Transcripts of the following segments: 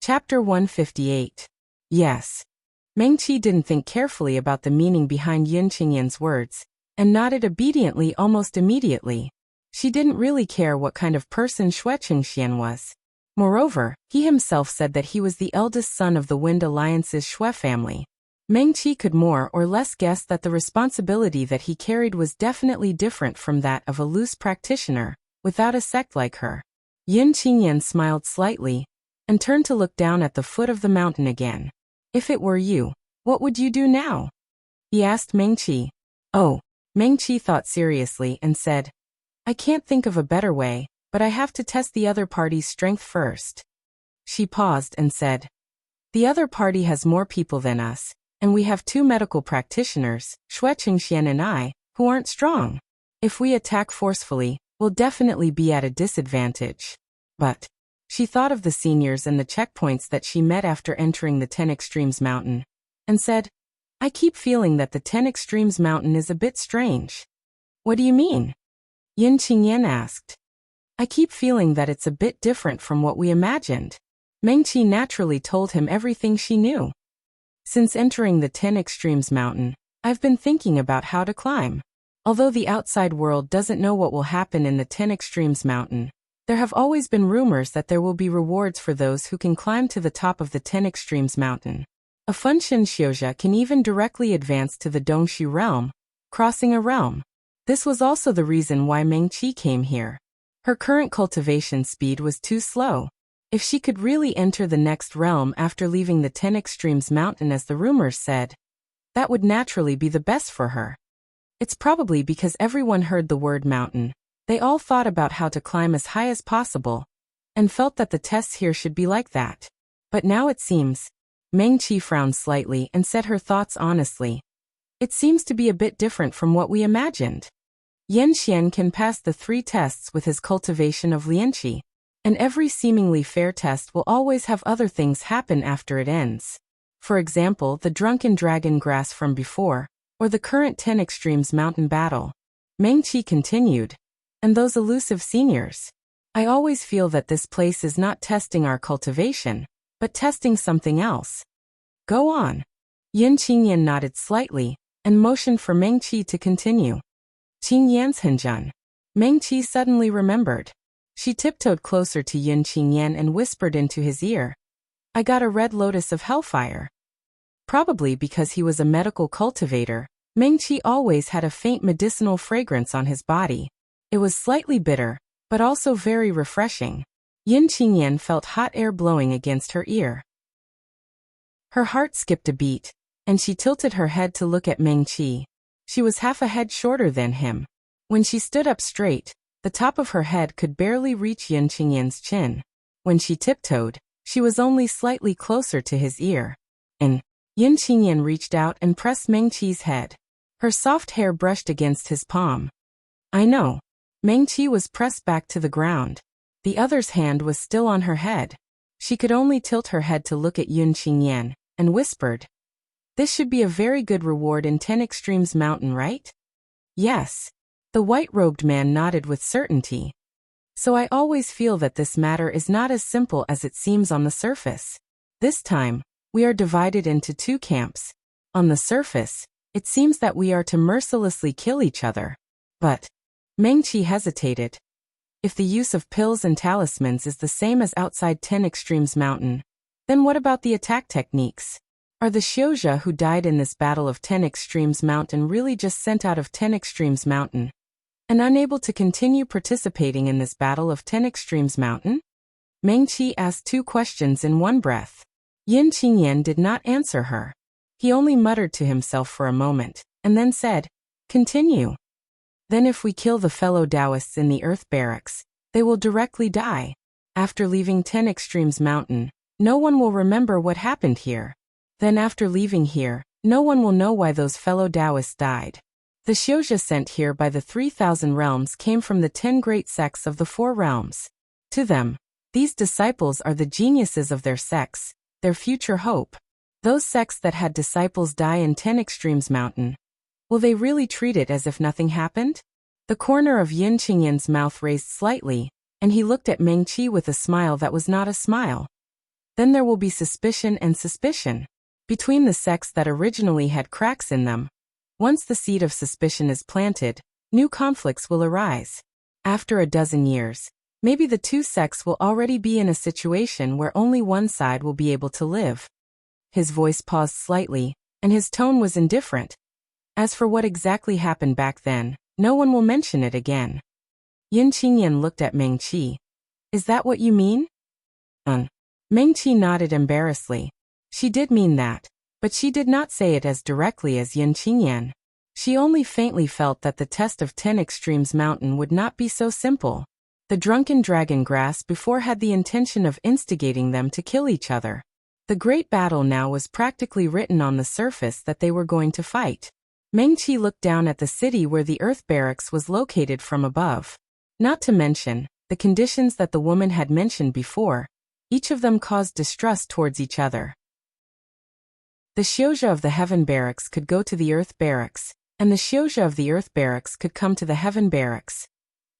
Chapter 158. Yes. Mengqi didn't think carefully about the meaning behind Yin Qingyan's words, and nodded obediently almost immediately. She didn't really care what kind of person Xue Qingxian was. Moreover, he himself said that he was the eldest son of the Wind Alliance's Xue family. Mengqi could more or less guess that the responsibility that he carried was definitely different from that of a loose practitioner, without a sect like her. Yin Qingyan smiled slightly, and turned to look down at the foot of the mountain again. If it were you, what would you do now? He asked Mengqi. Oh, Mengqi thought seriously and said, I can't think of a better way, but I have to test the other party's strength first. She paused and said, the other party has more people than us, and we have 2 medical practitioners, Xue Qingxian and I, who aren't strong. If we attack forcefully, we'll definitely be at a disadvantage. But she thought of the seniors and the checkpoints that she met after entering the 10 Extremes Mountain, and said, I keep feeling that the 10 Extremes Mountain is a bit strange. What do you mean? Yin Qingyan asked. I keep feeling that it's a bit different from what we imagined. Mengqi naturally told him everything she knew. Since entering the 10 Extremes Mountain, I've been thinking about how to climb. Although the outside world doesn't know what will happen in the 10 Extremes Mountain, there have always been rumors that there will be rewards for those who can climb to the top of the 10 Extremes Mountain. A Funshin Xiuzha can even directly advance to the Dongshu realm, crossing a realm. This was also the reason why Mengqi came here. Her current cultivation speed was too slow. If she could really enter the next realm after leaving the 10 Extremes Mountain as the rumors said, that would naturally be the best for her. It's probably because everyone heard the word mountain. They all thought about how to climb as high as possible, and felt that the tests here should be like that. But now it seems. Mengqi frowned slightly and said her thoughts honestly. It seems to be a bit different from what we imagined. Yan Xian can pass the 3 tests with his cultivation of lianqi, and every seemingly fair test will always have other things happen after it ends. For example, the drunken dragon grass from before, or the current 10 Extremes Mountain battle. Mengqi continued. And those elusive seniors. I always feel that this place is not testing our cultivation, but testing something else. Go on. Yin Qingyan nodded slightly, and motioned for Mengqi to continue. Qingyan's Henjun. Mengqi suddenly remembered. She tiptoed closer to Yin Qingyan and whispered into his ear. I got a red lotus of hellfire. Probably because he was a medical cultivator, Mengqi always had a faint medicinal fragrance on his body. It was slightly bitter, but also very refreshing. Yin Qingyan felt hot air blowing against her ear. Her heart skipped a beat, and she tilted her head to look at Mengqi. She was half a head shorter than him. When she stood up straight, the top of her head could barely reach Yin Qingyan's chin. When she tiptoed, she was only slightly closer to his ear. And Yin Qingyan reached out and pressed Mengqi's head. Her soft hair brushed against his palm. I know. Mengqi was pressed back to the ground. The other's hand was still on her head. She could only tilt her head to look at Yin Qingyan, and whispered. This should be a very good reward in 10 Extremes Mountain, right? Yes. The white-robed man nodded with certainty. So I always feel that this matter is not as simple as it seems on the surface. This time, we are divided into 2 camps. On the surface, it seems that we are to mercilessly kill each other. But Mengqi hesitated. If the use of pills and talismans is the same as outside 10 Extremes Mountain, then what about the attack techniques? Are the Xiuzha who died in this battle of 10 Extremes Mountain really just sent out of 10 Extremes Mountain, and unable to continue participating in this battle of 10 Extremes Mountain? Mengqi asked 2 questions in one breath. Yin Qingyan did not answer her. He only muttered to himself for a moment, and then said, Continue. Then if we kill the fellow Taoists in the Earth Barracks, they will directly die. After leaving 10 Extremes Mountain, no one will remember what happened here. Then after leaving here, no one will know why those fellow Taoists died. The Xiuzha sent here by the 3,000 realms came from the 10 great sects of the 4 realms. To them, these disciples are the geniuses of their sects, their future hope. Those sects that had disciples die in 10 Extremes Mountain, will they really treat it as if nothing happened? The corner of Yin Qingyan's mouth raised slightly, and he looked at Mengqi with a smile that was not a smile. Then there will be suspicion and suspicion between the sects that originally had cracks in them. Once the seed of suspicion is planted, new conflicts will arise. After a dozen years, maybe the two sects will already be in a situation where only one side will be able to live. His voice paused slightly, and his tone was indifferent. As for what exactly happened back then, no one will mention it again. Yin Qingyan looked at Meng Qi. Is that what you mean? Meng Qi nodded embarrassedly. She did mean that, but she did not say it as directly as Yin Qingyan. She only faintly felt that the test of 10 Extremes Mountain would not be so simple. The drunken dragon grass before had the intention of instigating them to kill each other. The great battle now was practically written on the surface that they were going to fight. Meng Qi looked down at the city where the Earth Barracks was located from above. Not to mention, the conditions that the woman had mentioned before, each of them caused distrust towards each other. The Xiozha of the Heaven Barracks could go to the Earth Barracks, and the Xiozha of the Earth Barracks could come to the Heaven Barracks.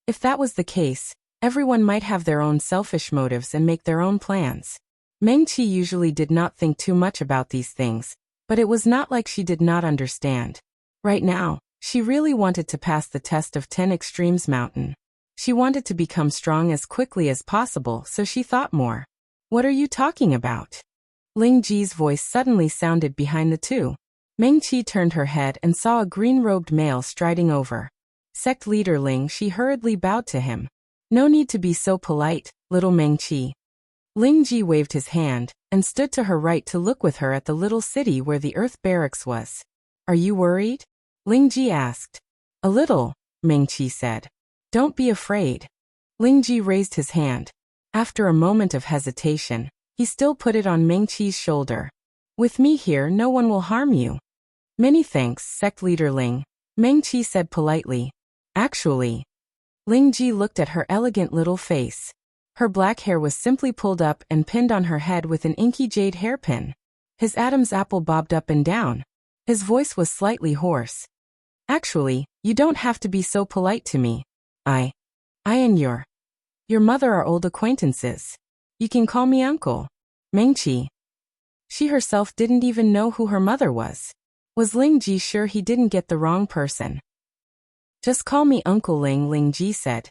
If that was the case, everyone might have their own selfish motives and make their own plans. Meng Qi usually did not think too much about these things, but it was not like she did not understand. Right now, she really wanted to pass the test of 10 Extremes Mountain. She wanted to become strong as quickly as possible, so she thought more. What are you talking about? Ling Ji's voice suddenly sounded behind the two. Meng Qi turned her head and saw a green-robed male striding over. Sect leader Ling, she hurriedly bowed to him. No need to be so polite, little Meng Qi. Ling Ji waved his hand, and stood to her right to look with her at the little city where the Earth Barracks was. Are you worried? Ling Ji asked. A little, Meng Qi said. Don't be afraid. Ling Ji raised his hand. After a moment of hesitation, he still put it on Meng Qi's shoulder. With me here, no one will harm you. Many thanks, sect leader Ling, Meng Qi said politely. Actually. Ling Ji looked at her elegant little face. Her black hair was simply pulled up and pinned on her head with an inky jade hairpin. His Adam's apple bobbed up and down. His voice was slightly hoarse. Actually, you don't have to be so polite to me. I and your mother are old acquaintances. You can call me uncle. Meng Qi. She herself didn't even know who her mother was. Was Ling Ji sure he didn't get the wrong person? Just call me Uncle Ling, Ling Ji said.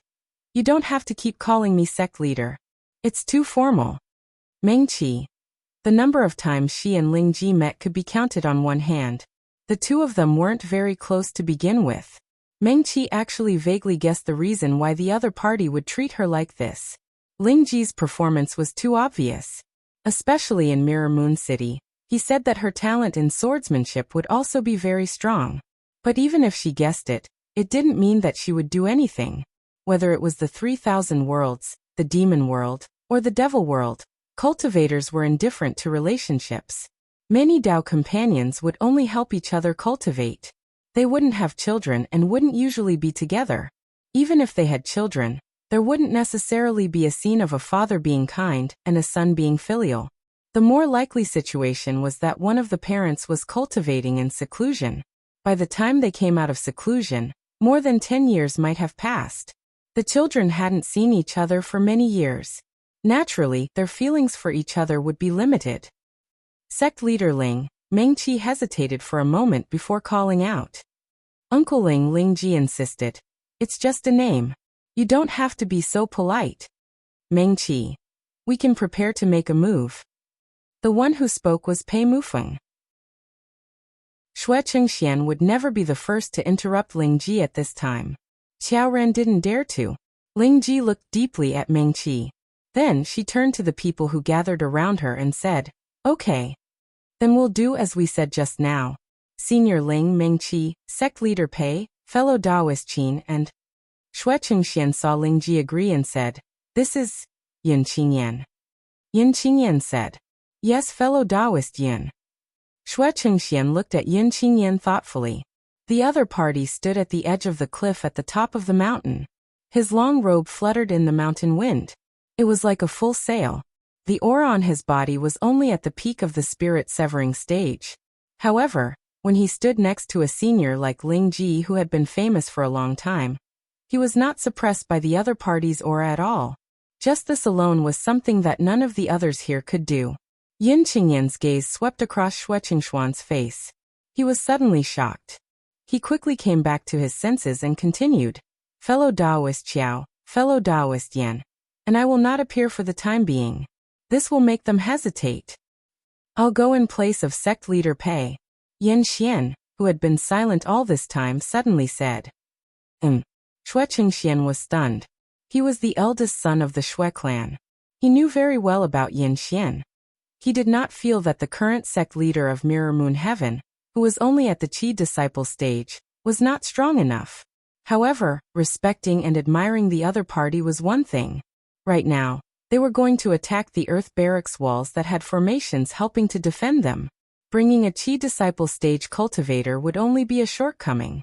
You don't have to keep calling me sect leader. It's too formal. Meng Qi. The number of times she and Ling Ji met could be counted on one hand. The two of them weren't very close to begin with. Meng Qi actually vaguely guessed the reason why the other party would treat her like this. Ling Ji's performance was too obvious. Especially in Mirror Moon City, he said that her talent in swordsmanship would also be very strong. But even if she guessed it, it didn't mean that she would do anything. Whether it was the 3,000 worlds, the demon world, or the devil world, cultivators were indifferent to relationships. Many Dao companions would only help each other cultivate. They wouldn't have children and wouldn't usually be together. Even if they had children, there wouldn't necessarily be a scene of a father being kind and a son being filial. The more likely situation was that one of the parents was cultivating in seclusion. By the time they came out of seclusion, more than 10 years might have passed. The children hadn't seen each other for many years. Naturally, their feelings for each other would be limited. Sect leader Ling, Meng Qi hesitated for a moment before calling out. Uncle Ling, Ling Ji insisted. It's just a name. You don't have to be so polite. Meng Qi. We can prepare to make a move. The one who spoke was Pei Mufeng. Xue Chengxian would never be the first to interrupt Ling Ji at this time. Xiaoran didn't dare to. Ling Ji looked deeply at Meng Qi. Then she turned to the people who gathered around her and said, Okay. Then we'll do as we said just now. Senior Ling, Meng Qi, sect leader Pei, fellow Taoist Qin, and Xue Chengxian saw Ling Ji agree and said, This is Yin Qingyan. Yin Qingyan said, Yes, fellow Taoist Yin. Xue Chengxian looked at Yin Qingyan thoughtfully. The other party stood at the edge of the cliff at the top of the mountain. His long robe fluttered in the mountain wind. It was like a full sail. The aura on his body was only at the peak of the spirit-severing stage. However, when he stood next to a senior like Ling Ji who had been famous for a long time, he was not suppressed by the other party's aura at all. Just this alone was something that none of the others here could do. Yin Qingyan's gaze swept across Xue Qingshuan's face. He was suddenly shocked. He quickly came back to his senses and continued, "Fellow Taoist Qiao, fellow Taoist Yen, and I will not appear for the time being. This will make them hesitate. I'll go in place of sect leader Pei." Yen Xian, who had been silent all this time, suddenly said, Xue Qingxian was stunned. He was the eldest son of the Xue clan. He knew very well about Yin Xian. He did not feel that the current sect leader of Mirror Moon Heaven, who was only at the Qi disciple stage, was not strong enough. However, respecting and admiring the other party was one thing. Right now, they were going to attack the Earth Barracks walls that had formations helping to defend them. Bringing a Qi disciple stage cultivator would only be a shortcoming.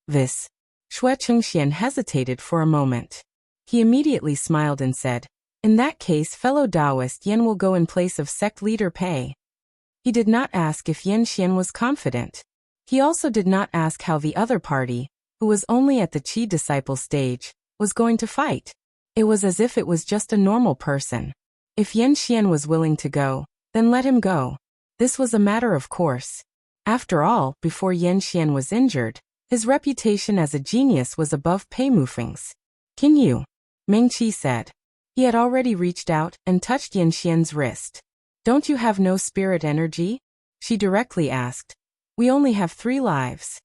Xue Qingxian hesitated for a moment. He immediately smiled and said, "In that case, fellow Taoist Yen will go in place of sect leader Pei." He did not ask if Yen Xian was confident. He also did not ask how the other party, who was only at the Qi disciple stage, was going to fight. It was as if it was just a normal person. If Yen Xian was willing to go, then let him go. This was a matter of course. After all, before Yen Xian was injured, his reputation as a genius was above Pei Mufeng's. "King Yu," Ming Qi said. He had already reached out and touched Yen Xian's wrist. "Don't you have no spirit energy?" she directly asked. "We only have 3 lives.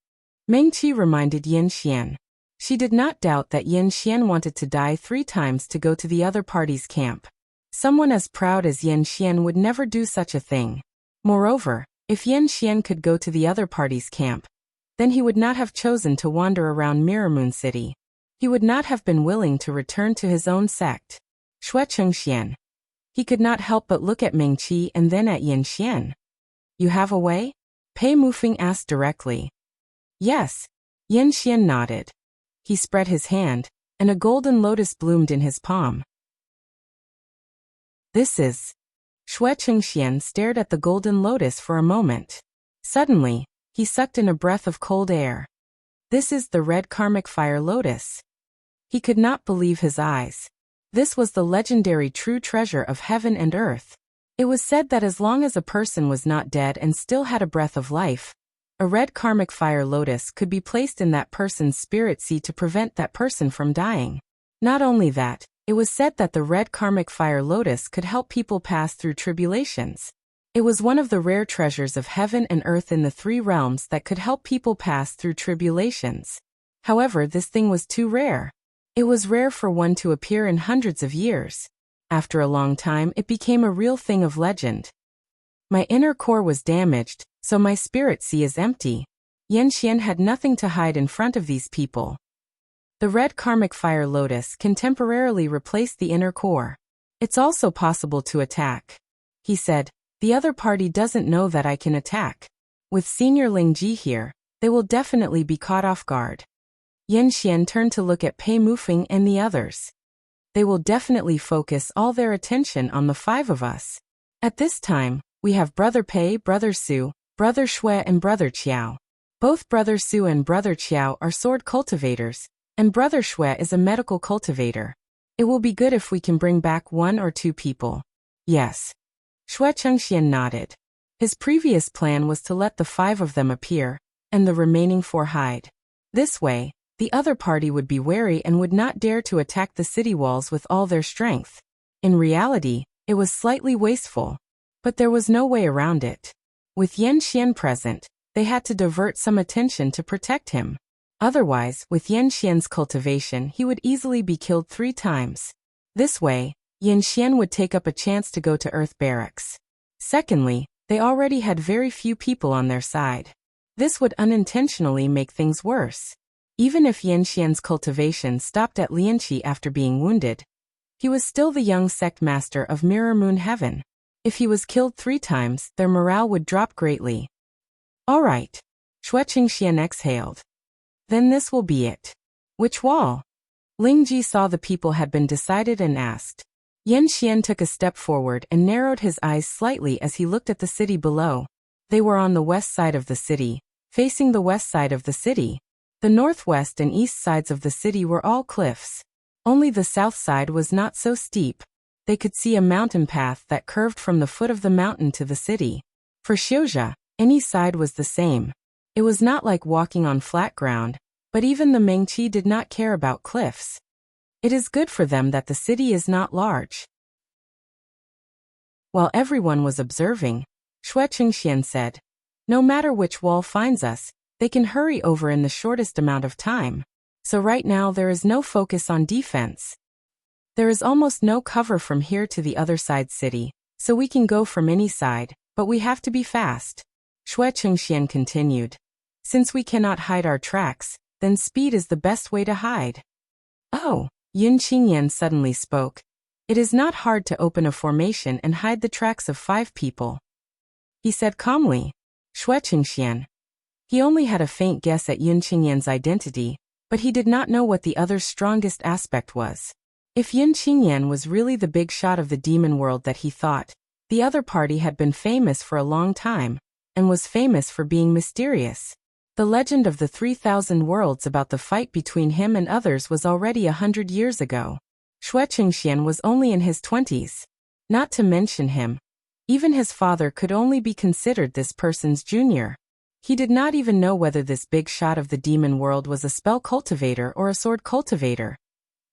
Ming Qi reminded Yen Xian. She did not doubt that Yen Xian wanted to die 3 times to go to the other party's camp. Someone as proud as Yen Xian would never do such a thing. Moreover, if Yen Xian could go to the other party's camp, then he would not have chosen to wander around Mirror Moon City. He would not have been willing to return to his own sect. Xue Qingxian. He could not help but look at Ming Qi and then at Yen Xian. "You have a way?" Pei Mufeng asked directly. "Yes." Yen Xian nodded. He spread his hand, and a golden lotus bloomed in his palm. "This is..." Xue Qingxian stared at the golden lotus for a moment. Suddenly, he sucked in a breath of cold air. "This is the red karmic fire lotus." He could not believe his eyes. This was the legendary true treasure of heaven and earth. It was said that as long as a person was not dead and still had a breath of life, a red karmic fire lotus could be placed in that person's spirit seed to prevent that person from dying. Not only that, it was said that the red karmic fire lotus could help people pass through tribulations. It was one of the rare treasures of heaven and earth in the 3 realms that could help people pass through tribulations. However, this thing was too rare. It was rare for one to appear in hundreds of years. After a long time, it became a real thing of legend. "My inner core was damaged, so my spirit sea is empty." Yen Xian had nothing to hide in front of these people. The red karmic fire lotus can temporarily replace the inner core. "It's also possible to attack," he said. "The other party doesn't know that I can attack. With Senior Ling Ji here, they will definitely be caught off guard." Yen Xian turned to look at Pei Mufeng and the others. "They will definitely focus all their attention on the 5 of us. At this time, we have Brother Pei, Brother Su, Brother Xue and Brother Qiao. Both Brother Su and Brother Qiao are sword cultivators, and Brother Xue is a medical cultivator. It will be good if we can bring back 1 or 2 people." "Yes." Xue Qingxian nodded. His previous plan was to let the 5 of them appear, and the remaining 4 hide. This way, the other party would be wary and would not dare to attack the city walls with all their strength. In reality, it was slightly wasteful. But there was no way around it. With Yen Xian present, they had to divert some attention to protect him. Otherwise, with Yen Xian's cultivation, he would easily be killed 3 times. This way, Yen Xian would take up a chance to go to Earth Barracks. Secondly, they already had very few people on their side. This would unintentionally make things worse. Even if Yen Xian's cultivation stopped at Lianqi after being wounded, he was still the young sect master of Mirror Moon Heaven. If he was killed 3 times, their morale would drop greatly. "All right." Xue Qingxian exhaled. "Then this will be it." "Which wall?" Ling Ji saw the people had been decided and asked. Yen Xian took a step forward and narrowed his eyes slightly as he looked at the city below. They were on the west side of the city, facing the west side of the city. The northwest and east sides of the city were all cliffs. Only the south side was not so steep. They could see a mountain path that curved from the foot of the mountain to the city. For Xiuzha, any side was the same. It was not like walking on flat ground, but even the Mengqi did not care about cliffs. It is good for them that the city is not large. While everyone was observing, Xue Qingxian said, "No matter which wall finds us, they can hurry over in the shortest amount of time. So right now there is no focus on defense. There is almost no cover from here to the other side city, so we can go from any side, but we have to be fast." Xue Qingxian continued, "Since we cannot hide our tracks, then speed is the best way to hide." "Oh," Yin Qingyan suddenly spoke. "It is not hard to open a formation and hide the tracks of 5 people," he said calmly. Xue Qingxian. He only had a faint guess at Yin Qingyan's identity, but he did not know what the other's strongest aspect was. If Yin Qingyan was really the big shot of the demon world that he thought, the other party had been famous for a long time, and was famous for being mysterious. The legend of the 3,000 worlds about the fight between him and others was already 100 years ago. Xue Qingxian was only in his 20s. Not to mention him. Even his father could only be considered this person's junior. He did not even know whether this big shot of the demon world was a spell cultivator or a sword cultivator.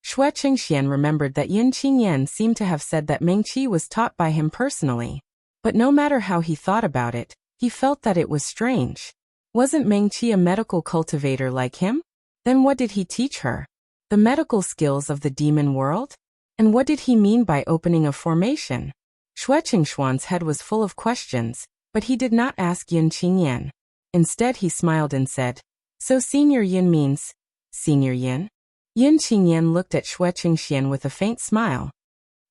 Xue Qingxian remembered that Yin Qingyan seemed to have said that Mengqi was taught by him personally. But no matter how he thought about it, he felt that it was strange. Wasn't Mengqi a medical cultivator like him? Then what did he teach her? The medical skills of the demon world? And what did he mean by opening a formation? Xue Qingxuan's head was full of questions, but he did not ask Yin Qingyan. Instead he smiled and said, "So Senior Yin means, Senior Yin?" Yin Qingyan looked at Xue Qingxian with a faint smile.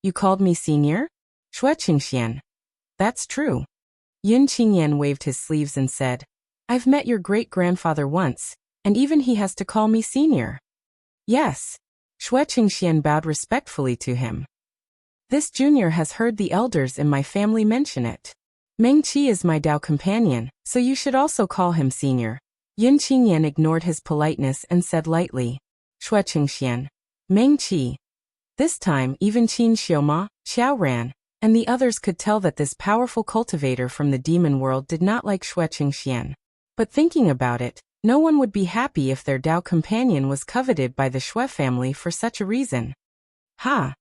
"You called me senior?" Xue Qingxian. "That's true." Yin Qingyan waved his sleeves and said, "I've met your great-grandfather once, and even he has to call me senior." "Yes." Xue Qingxian bowed respectfully to him. "This junior has heard the elders in my family mention it. Mengqi is my Dao companion, so you should also call him senior." Yin Qingyan ignored his politeness and said lightly, "Xue Qingxian. Mengqi." This time even Qin Xiaoma, Xiaoran, and the others could tell that this powerful cultivator from the demon world did not like Xue Qingxian. But thinking about it, no one would be happy if their Dao companion was coveted by the Xue family for such a reason. "Ha!"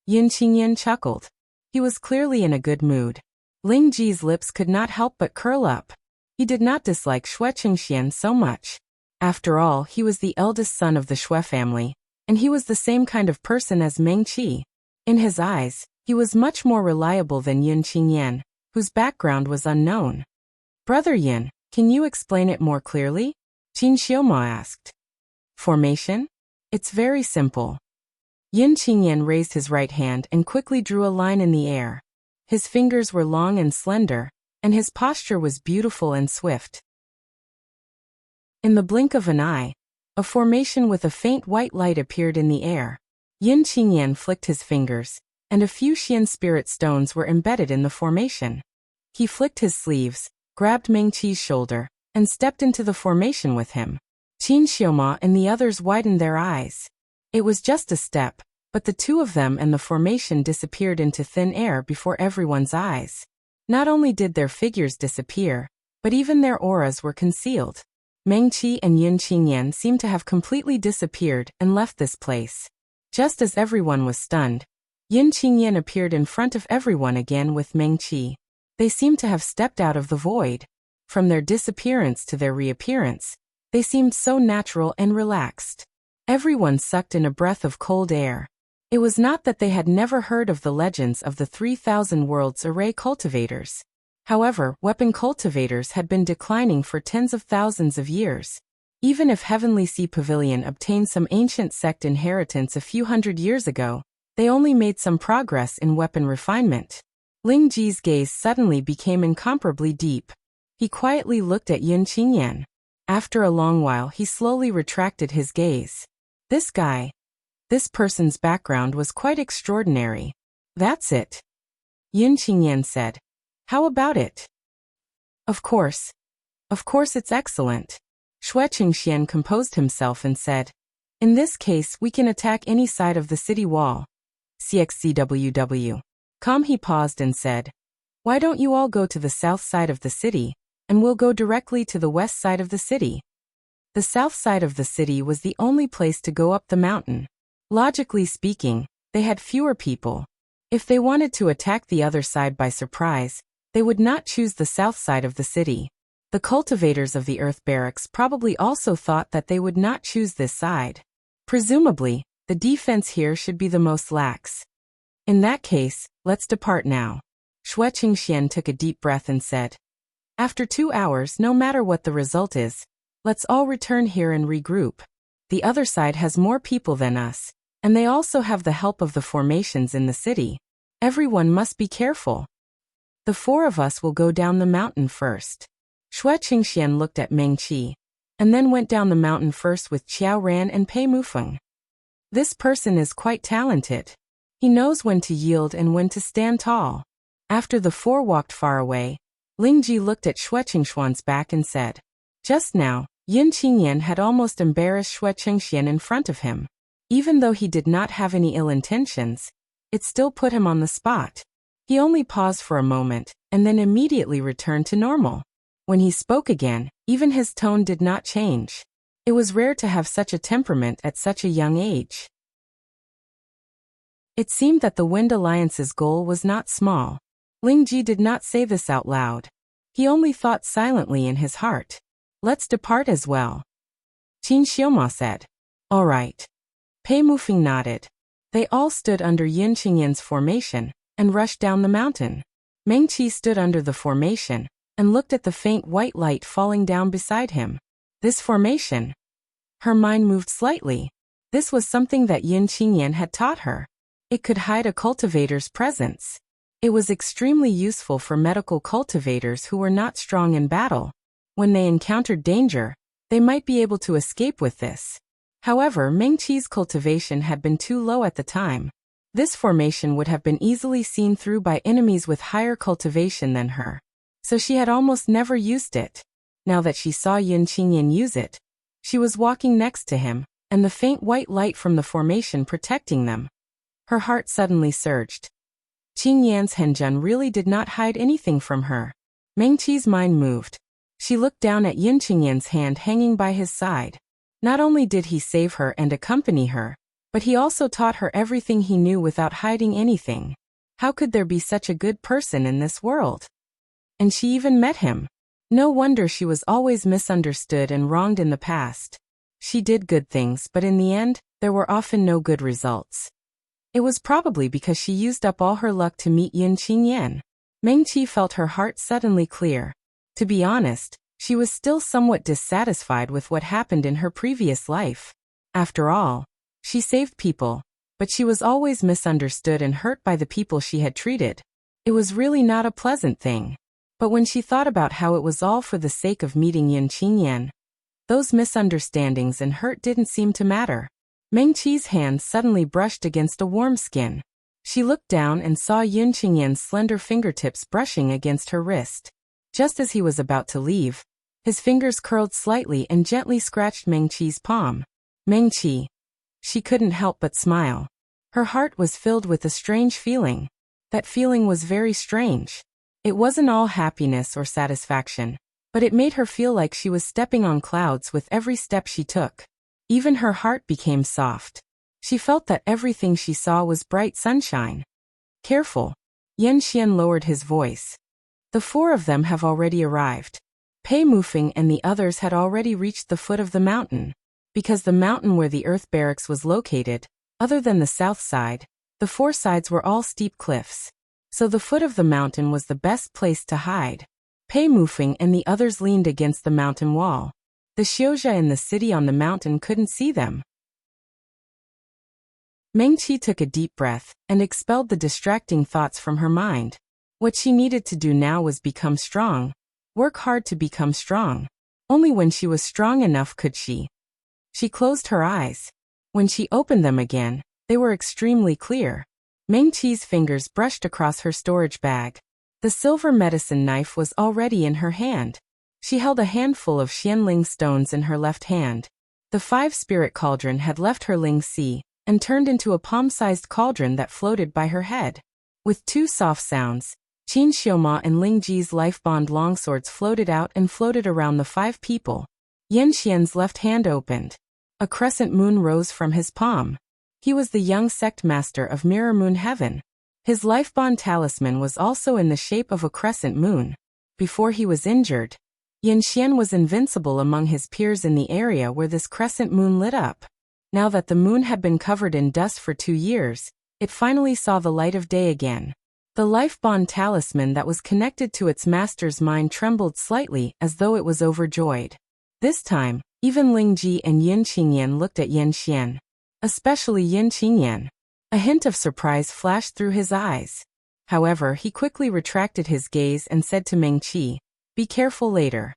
Yin Qingyan chuckled. He was clearly in a good mood. Ling Ji's lips could not help but curl up. He did not dislike Xue Qingxian so much. After all, he was the eldest son of the Xue family, and he was the same kind of person as Mengqi. In his eyes, he was much more reliable than Yin Qingyan, whose background was unknown. "Brother Yin, can you explain it more clearly?" Qin Xiaoma asked. "Formation? It's very simple." Yin Qingyan raised his right hand and quickly drew a line in the air. His fingers were long and slender, and his posture was beautiful and swift. In the blink of an eye, a formation with a faint white light appeared in the air. Yin Qingyan flicked his fingers, and a few Xian spirit stones were embedded in the formation. He flicked his sleeves, grabbed Mengqi's shoulder, and stepped into the formation with him. Qin Xiaoma and the others widened their eyes. It was just a step, but the two of them and the formation disappeared into thin air before everyone's eyes. Not only did their figures disappear, but even their auras were concealed. Mengqi and Yin Qingyan seemed to have completely disappeared and left this place. Just as everyone was stunned, Yin Qingyan appeared in front of everyone again with Mengqi. They seemed to have stepped out of the void. From their disappearance to their reappearance, they seemed so natural and relaxed. Everyone sucked in a breath of cold air. It was not that they had never heard of the legends of the 3,000 worlds array cultivators. However, weapon cultivators had been declining for tens of thousands of years. Even if Heavenly Sea Pavilion obtained some ancient sect inheritance a few hundred years ago, they only made some progress in weapon refinement. Ling Ji's gaze suddenly became incomparably deep. He quietly looked at Yin Qingyan. After a long while he slowly retracted his gaze. This person's background was quite extraordinary. "That's it," Yin Qingyan said. "How about it?" Of course it's excellent." Xue Qingxian composed himself and said, In this case, we can attack any side of the city wall. CXCWW. He paused and said, "Why don't you all go to the south side of the city, and we'll go directly to the west side of the city?" The south side of the city was the only place to go up the mountain. Logically speaking, they had fewer people. If they wanted to attack the other side by surprise, they would not choose the south side of the city. The cultivators of the Earth Barracks probably also thought that they would not choose this side. Presumably, the defense here should be the most lax. In that case, let's depart now. Shui Qingxian took a deep breath and said, "After 2 hours, no matter what the result is, let's all return here and regroup. The other side has more people than us, and they also have the help of the formations in the city. Everyone must be careful. The 4 of us will go down the mountain first." Shui Qingxian looked at Meng Qi, and then went down the mountain first with Qiao Ran and Pei Mufeng. This person is quite talented. He knows when to yield and when to stand tall. After the 4 walked far away, Ling Ji looked at Shui Qingxuan's back and said, "Just now, Yin Qingyan had almost embarrassed Shui Qingxian in front of him. Even though he did not have any ill intentions, it still put him on the spot." He only paused for a moment, and then immediately returned to normal. When he spoke again, even his tone did not change. It was rare to have such a temperament at such a young age. It seemed that the Wind Alliance's goal was not small. Ling Ji did not say this out loud. He only thought silently in his heart. "Let's depart as well." Qin Xioma said. "All right." Pei Mufeng nodded. They all stood under Yin Qingyan's formation and rushed down the mountain. Meng Qi stood under the formation and looked at the faint white light falling down beside him. This formation? Her mind moved slightly. This was something that Yin Qingyan had taught her. It could hide a cultivator's presence. It was extremely useful for medical cultivators who were not strong in battle. When they encountered danger, they might be able to escape with this. However, Meng Qi's cultivation had been too low at the time. This formation would have been easily seen through by enemies with higher cultivation than her. So she had almost never used it. Now that she saw Yin Qingyan use it, she was walking next to him, and the faint white light from the formation protecting them. Her heart suddenly surged. Qingyan's Henjun really did not hide anything from her. Meng Qi's mind moved. She looked down at Yin Qingyan's hand hanging by his side. Not only did he save her and accompany her, but he also taught her everything he knew without hiding anything. How could there be such a good person in this world? And she even met him. No wonder she was always misunderstood and wronged in the past. She did good things, but in the end, there were often no good results. It was probably because she used up all her luck to meet Yin Qingyan. Meng Qi felt her heart suddenly clear. To be honest, she was still somewhat dissatisfied with what happened in her previous life. After all, she saved people, but she was always misunderstood and hurt by the people she had treated. It was really not a pleasant thing. But when she thought about how it was all for the sake of meeting Yin Qingyan, those misunderstandings and hurt didn't seem to matter. Meng Qi's hand suddenly brushed against a warm skin. She looked down and saw Yin Qingyan's slender fingertips brushing against her wrist. Just as he was about to leave, his fingers curled slightly and gently scratched Meng Qi's palm. Meng Qi. She couldn't help but smile. Her heart was filled with a strange feeling. That feeling was very strange. It wasn't all happiness or satisfaction, but it made her feel like she was stepping on clouds with every step she took. Even her heart became soft. She felt that everything she saw was bright sunshine. "Careful." Yen Xian lowered his voice. "The 4 of them have already arrived." Pei Mufeng and the others had already reached the foot of the mountain. Because the mountain where the Earth Barracks was located, other than the south side, the 4 sides were all steep cliffs. So the foot of the mountain was the best place to hide. Pei Mufeng and the others leaned against the mountain wall. The Xiuzha in the city on the mountain couldn't see them. Meng Qi took a deep breath and expelled the distracting thoughts from her mind. What she needed to do now was become strong. Work hard to become strong. Only when she was strong enough could she. She closed her eyes. When she opened them again, they were extremely clear. Meng Qi's fingers brushed across her storage bag. The silver medicine knife was already in her hand. She held a handful of Xianling stones in her left hand. The 5-spirit cauldron had left her Ling Si, and turned into a palm-sized cauldron that floated by her head. With 2 soft sounds, Qin Xiaoma and Ling Ji's life-bond longswords floated out and floated around the 5 people. Yan Xian's left hand opened. A crescent moon rose from his palm. He was the young sect master of Mirror Moon Heaven. His life-bond talisman was also in the shape of a crescent moon. Before he was injured, Yan Xian was invincible among his peers in the area where this crescent moon lit up. Now that the moon had been covered in dust for 2 years, it finally saw the light of day again. The life-bond talisman that was connected to its master's mind trembled slightly as though it was overjoyed. This time, even Ling Ji and Yin Qingyan looked at Yan Xian. Especially Yin Qingyan. A hint of surprise flashed through his eyes. However, he quickly retracted his gaze and said to Meng Qi, "Be careful later."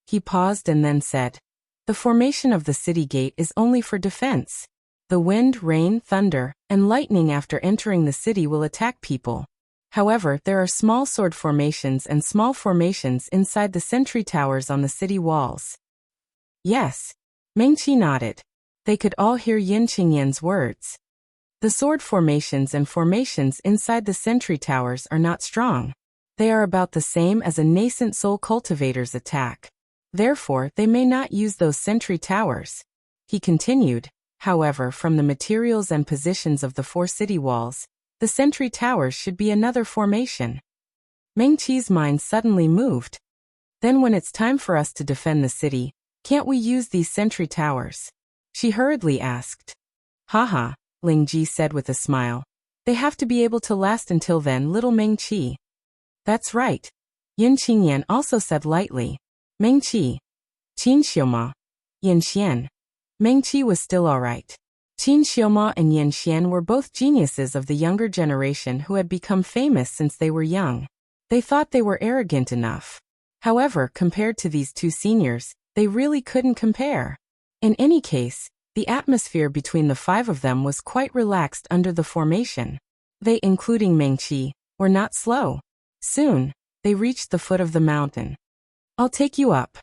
He paused and then said, "The formation of the city gate is only for defense. The wind, rain, thunder, and lightning after entering the city will attack people. However, there are small sword formations and small formations inside the sentry towers on the city walls." Yes. Meng Qi nodded. They could all hear Yin Qingyan's words. The sword formations and formations inside the sentry towers are not strong. They are about the same as a nascent soul cultivator's attack. Therefore, they may not use those sentry towers. He continued, however, from the materials and positions of the 4 city walls, the sentry towers should be another formation. Meng Qi's mind suddenly moved. Then when it's time for us to defend the city, can't we use these sentry towers? She hurriedly asked. Haha, Ling Ji said with a smile. They have to be able to last until then, little Meng Qi. That's right. Yin Qingyan also said lightly. Meng Qi. Qin Xiaoma. Yin Xian. Meng Qi was still all right. Qin Xiaoma and Yin Xian were both geniuses of the younger generation who had become famous since they were young. They thought they were arrogant enough. However, compared to these 2 seniors, they really couldn't compare. In any case, the atmosphere between the 5 of them was quite relaxed under the formation. They, including Meng Qi, were not slow. Soon, they reached the foot of the mountain. I'll take you up.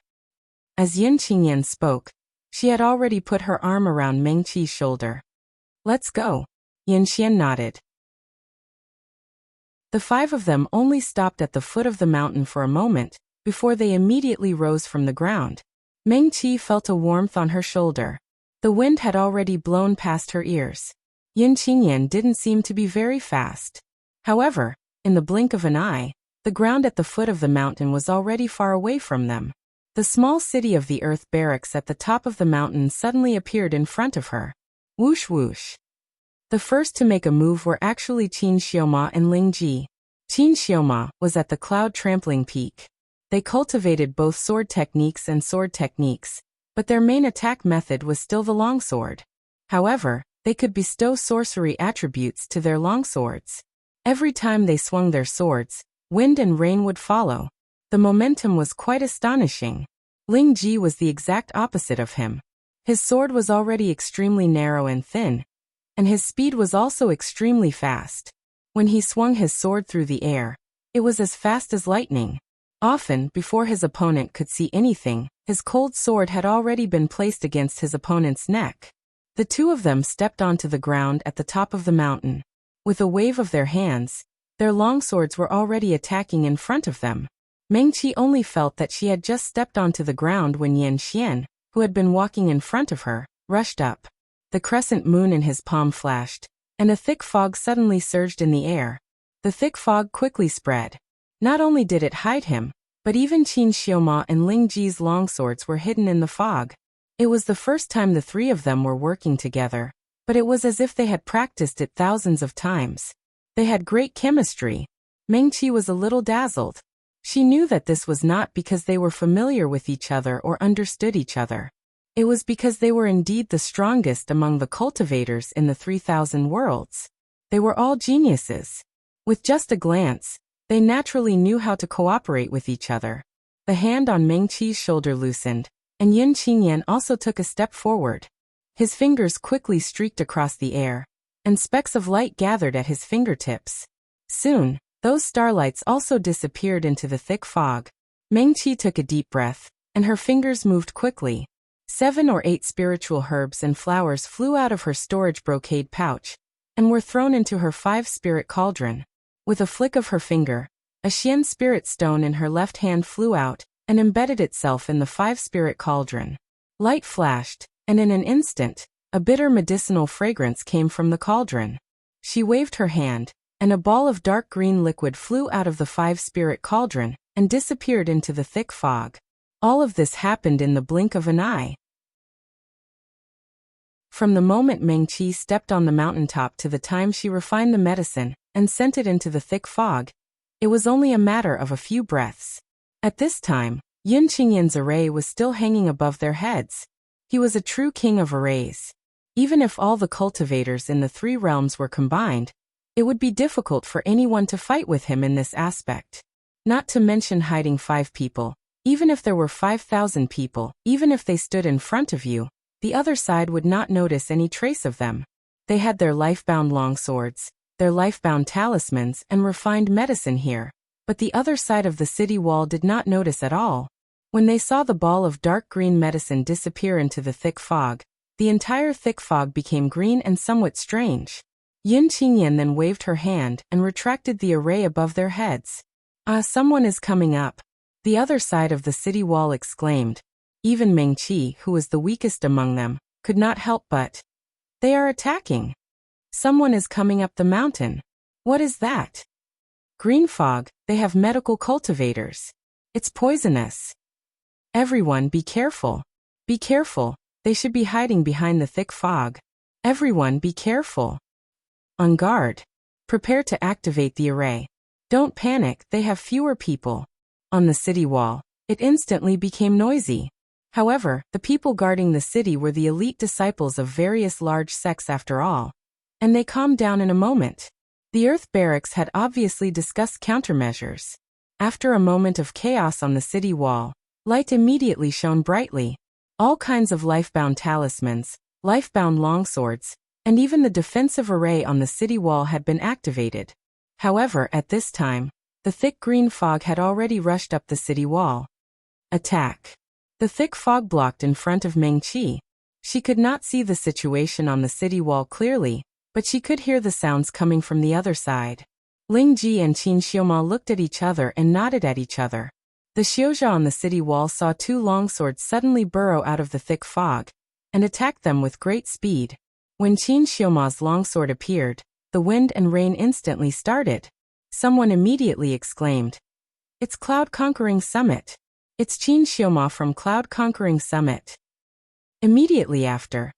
As Yin Qingyan spoke, she had already put her arm around Meng Qi's shoulder. Let's go. Yin Xian nodded. The 5 of them only stopped at the foot of the mountain for a moment, before they immediately rose from the ground. Meng Qi felt a warmth on her shoulder. The wind had already blown past her ears. Yin Qingyan didn't seem to be very fast. However, in the blink of an eye, the ground at the foot of the mountain was already far away from them. The small city of the earth barracks at the top of the mountain suddenly appeared in front of her. Whoosh whoosh. The first to make a move were actually Qin Xiaoma and Ling Ji. Qin Xiaoma was at the cloud trampling peak. They cultivated both sword techniques and sword techniques, but their main attack method was still the longsword. However, they could bestow sorcery attributes to their longswords. Every time they swung their swords, wind and rain would follow. The momentum was quite astonishing. Ling Ji was the exact opposite of him. His sword was already extremely narrow and thin, and his speed was also extremely fast. When he swung his sword through the air, it was as fast as lightning. Often, before his opponent could see anything, his cold sword had already been placed against his opponent's neck. The 2 of them stepped onto the ground at the top of the mountain. With a wave of their hands, their longswords were already attacking in front of them. Meng Qi only felt that she had just stepped onto the ground when Yan Xian, who had been walking in front of her, rushed up. The crescent moon in his palm flashed, and a thick fog suddenly surged in the air. The thick fog quickly spread. Not only did it hide him, but even Qin Xiaoma and Ling Ji's longswords were hidden in the fog. It was the first time the 3 of them were working together, but it was as if they had practiced it thousands of times. They had great chemistry. Meng Qi was a little dazzled. She knew that this was not because they were familiar with each other or understood each other. It was because they were indeed the strongest among the cultivators in the 3,000 worlds. They were all geniuses. With just a glance, they naturally knew how to cooperate with each other. The hand on Meng Qi's shoulder loosened, and Yin Qingyan also took a step forward. His fingers quickly streaked across the air, and specks of light gathered at his fingertips. Soon, those starlights also disappeared into the thick fog. Meng Qi took a deep breath, and her fingers moved quickly. 7 or 8 spiritual herbs and flowers flew out of her storage brocade pouch and were thrown into her 5-spirit cauldron. With a flick of her finger, a Xian spirit stone in her left hand flew out and embedded itself in the 5-spirit cauldron. Light flashed, and in an instant, a bitter medicinal fragrance came from the cauldron. She waved her hand, and a ball of dark green liquid flew out of the 5-spirit cauldron and disappeared into the thick fog. All of this happened in the blink of an eye. From the moment Meng Qi stepped on the mountaintop to the time she refined the medicine and sent it into the thick fog, it was only a matter of a few breaths. At this time, Yun Qingyan's array was still hanging above their heads. He was a true king of arrays. Even if all the cultivators in the 3 realms were combined, it would be difficult for anyone to fight with him in this aspect. Not to mention hiding 5 people. Even if there were 5,000 people, even if they stood in front of you, the other side would not notice any trace of them. They had their life-bound longswords, their life-bound talismans and refined medicine here, but the other side of the city wall did not notice at all. When they saw the ball of dark green medicine disappear into the thick fog, the entire thick fog became green and somewhat strange. Yun Qingyan then waved her hand and retracted the array above their heads. Someone is coming up. The other side of the city wall exclaimed. Even Meng Qi, who was the weakest among them, could not help but. They are attacking. Someone is coming up the mountain. What is that? Green fog, they have medical cultivators. It's poisonous. Everyone be careful. Be careful, they should be hiding behind the thick fog. Everyone be careful. On guard. Prepare to activate the array. Don't panic, they have fewer people. On the city wall, it instantly became noisy. However, the people guarding the city were the elite disciples of various large sects after all. And they calmed down in a moment. The Earth Barracks had obviously discussed countermeasures. After a moment of chaos on the city wall, light immediately shone brightly. All kinds of life-bound talismans, life-bound longswords, and even the defensive array on the city wall had been activated. However, at this time, the thick green fog had already rushed up the city wall. Attack. The thick fog blocked in front of Meng Qi. She could not see the situation on the city wall clearly, but she could hear the sounds coming from the other side. Ling Ji and Qin Xioma looked at each other and nodded at each other. The Xiozha on the city wall saw 2 longswords suddenly burrow out of the thick fog and attacked them with great speed. When Qin Xioma's longsword appeared, the wind and rain instantly started. Someone immediately exclaimed, "It's Cloud Conquering Summit. It's Qin Xioma from Cloud Conquering Summit." Immediately after,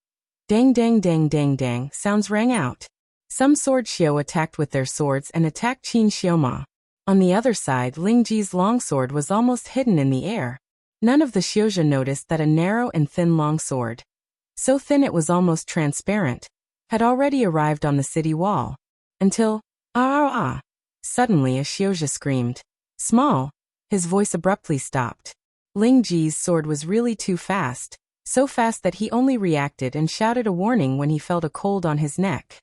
dang dang dang dang dang sounds rang out. Some sword xiao attacked with their swords and attacked Qin Xioma. On the other side, Ling Ji's longsword was almost hidden in the air. None of the xiozha noticed that a narrow and thin longsword, so thin it was almost transparent, had already arrived on the city wall. Until, suddenly a xiozha screamed. Small. His voice abruptly stopped. Ling Ji's sword was really too fast, so fast that he only reacted and shouted a warning when he felt a cold on his neck.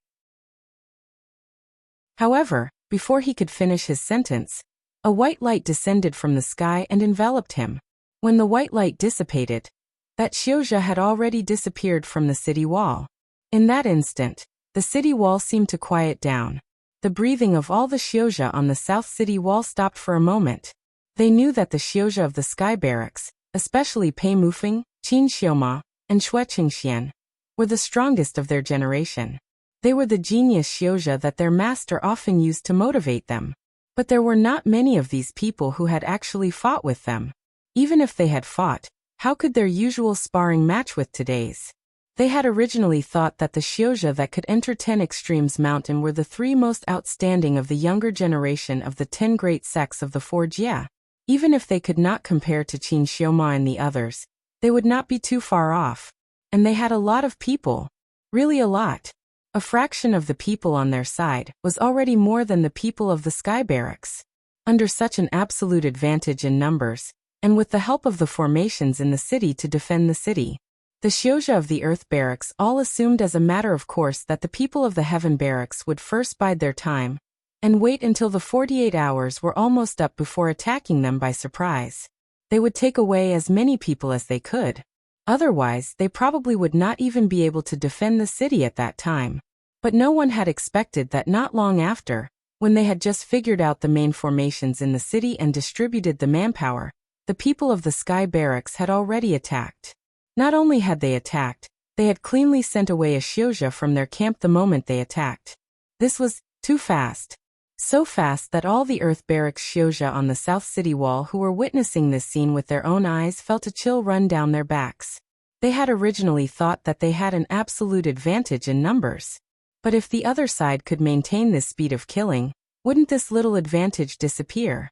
However, before he could finish his sentence, a white light descended from the sky and enveloped him. When the white light dissipated, that xiozha had already disappeared from the city wall. In that instant, the city wall seemed to quiet down. The breathing of all the xiozha on the south city wall stopped for a moment. They knew that the xiozha of the sky barracks, especially Pei Mufeng, Qin Xioma, and Xue Qingxian, were the strongest of their generation. They were the genius xiozha that their master often used to motivate them. But there were not many of these people who had actually fought with them. Even if they had fought, how could their usual sparring match with today's? They had originally thought that the xiozha that could enter 10 Extremes Mountain were the 3 most outstanding of the younger generation of the 10 great sects of the 4 Jia. Even if they could not compare to Qin Xioma and the others, they would not be too far off. And they had a lot of people. Really a lot. A fraction of the people on their side was already more than the people of the sky barracks. Under such an absolute advantage in numbers, and with the help of the formations in the city to defend the city, the xiozha of the earth barracks all assumed as a matter of course that the people of the heaven barracks would first bide their time and wait until the 48 hours were almost up before attacking them by surprise. They would take away as many people as they could. Otherwise, they probably would not even be able to defend the city at that time. But no one had expected that not long after, when they had just figured out the main formations in the city and distributed the manpower, the people of the Sky Barracks had already attacked. Not only had they attacked, they had cleanly sent away a Xiuzha from their camp the moment they attacked. This was too fast. So fast that all the Earth Barracks Xiuzha on the South City Wall who were witnessing this scene with their own eyes felt a chill run down their backs. They had originally thought that they had an absolute advantage in numbers. But if the other side could maintain this speed of killing, wouldn't this little advantage disappear?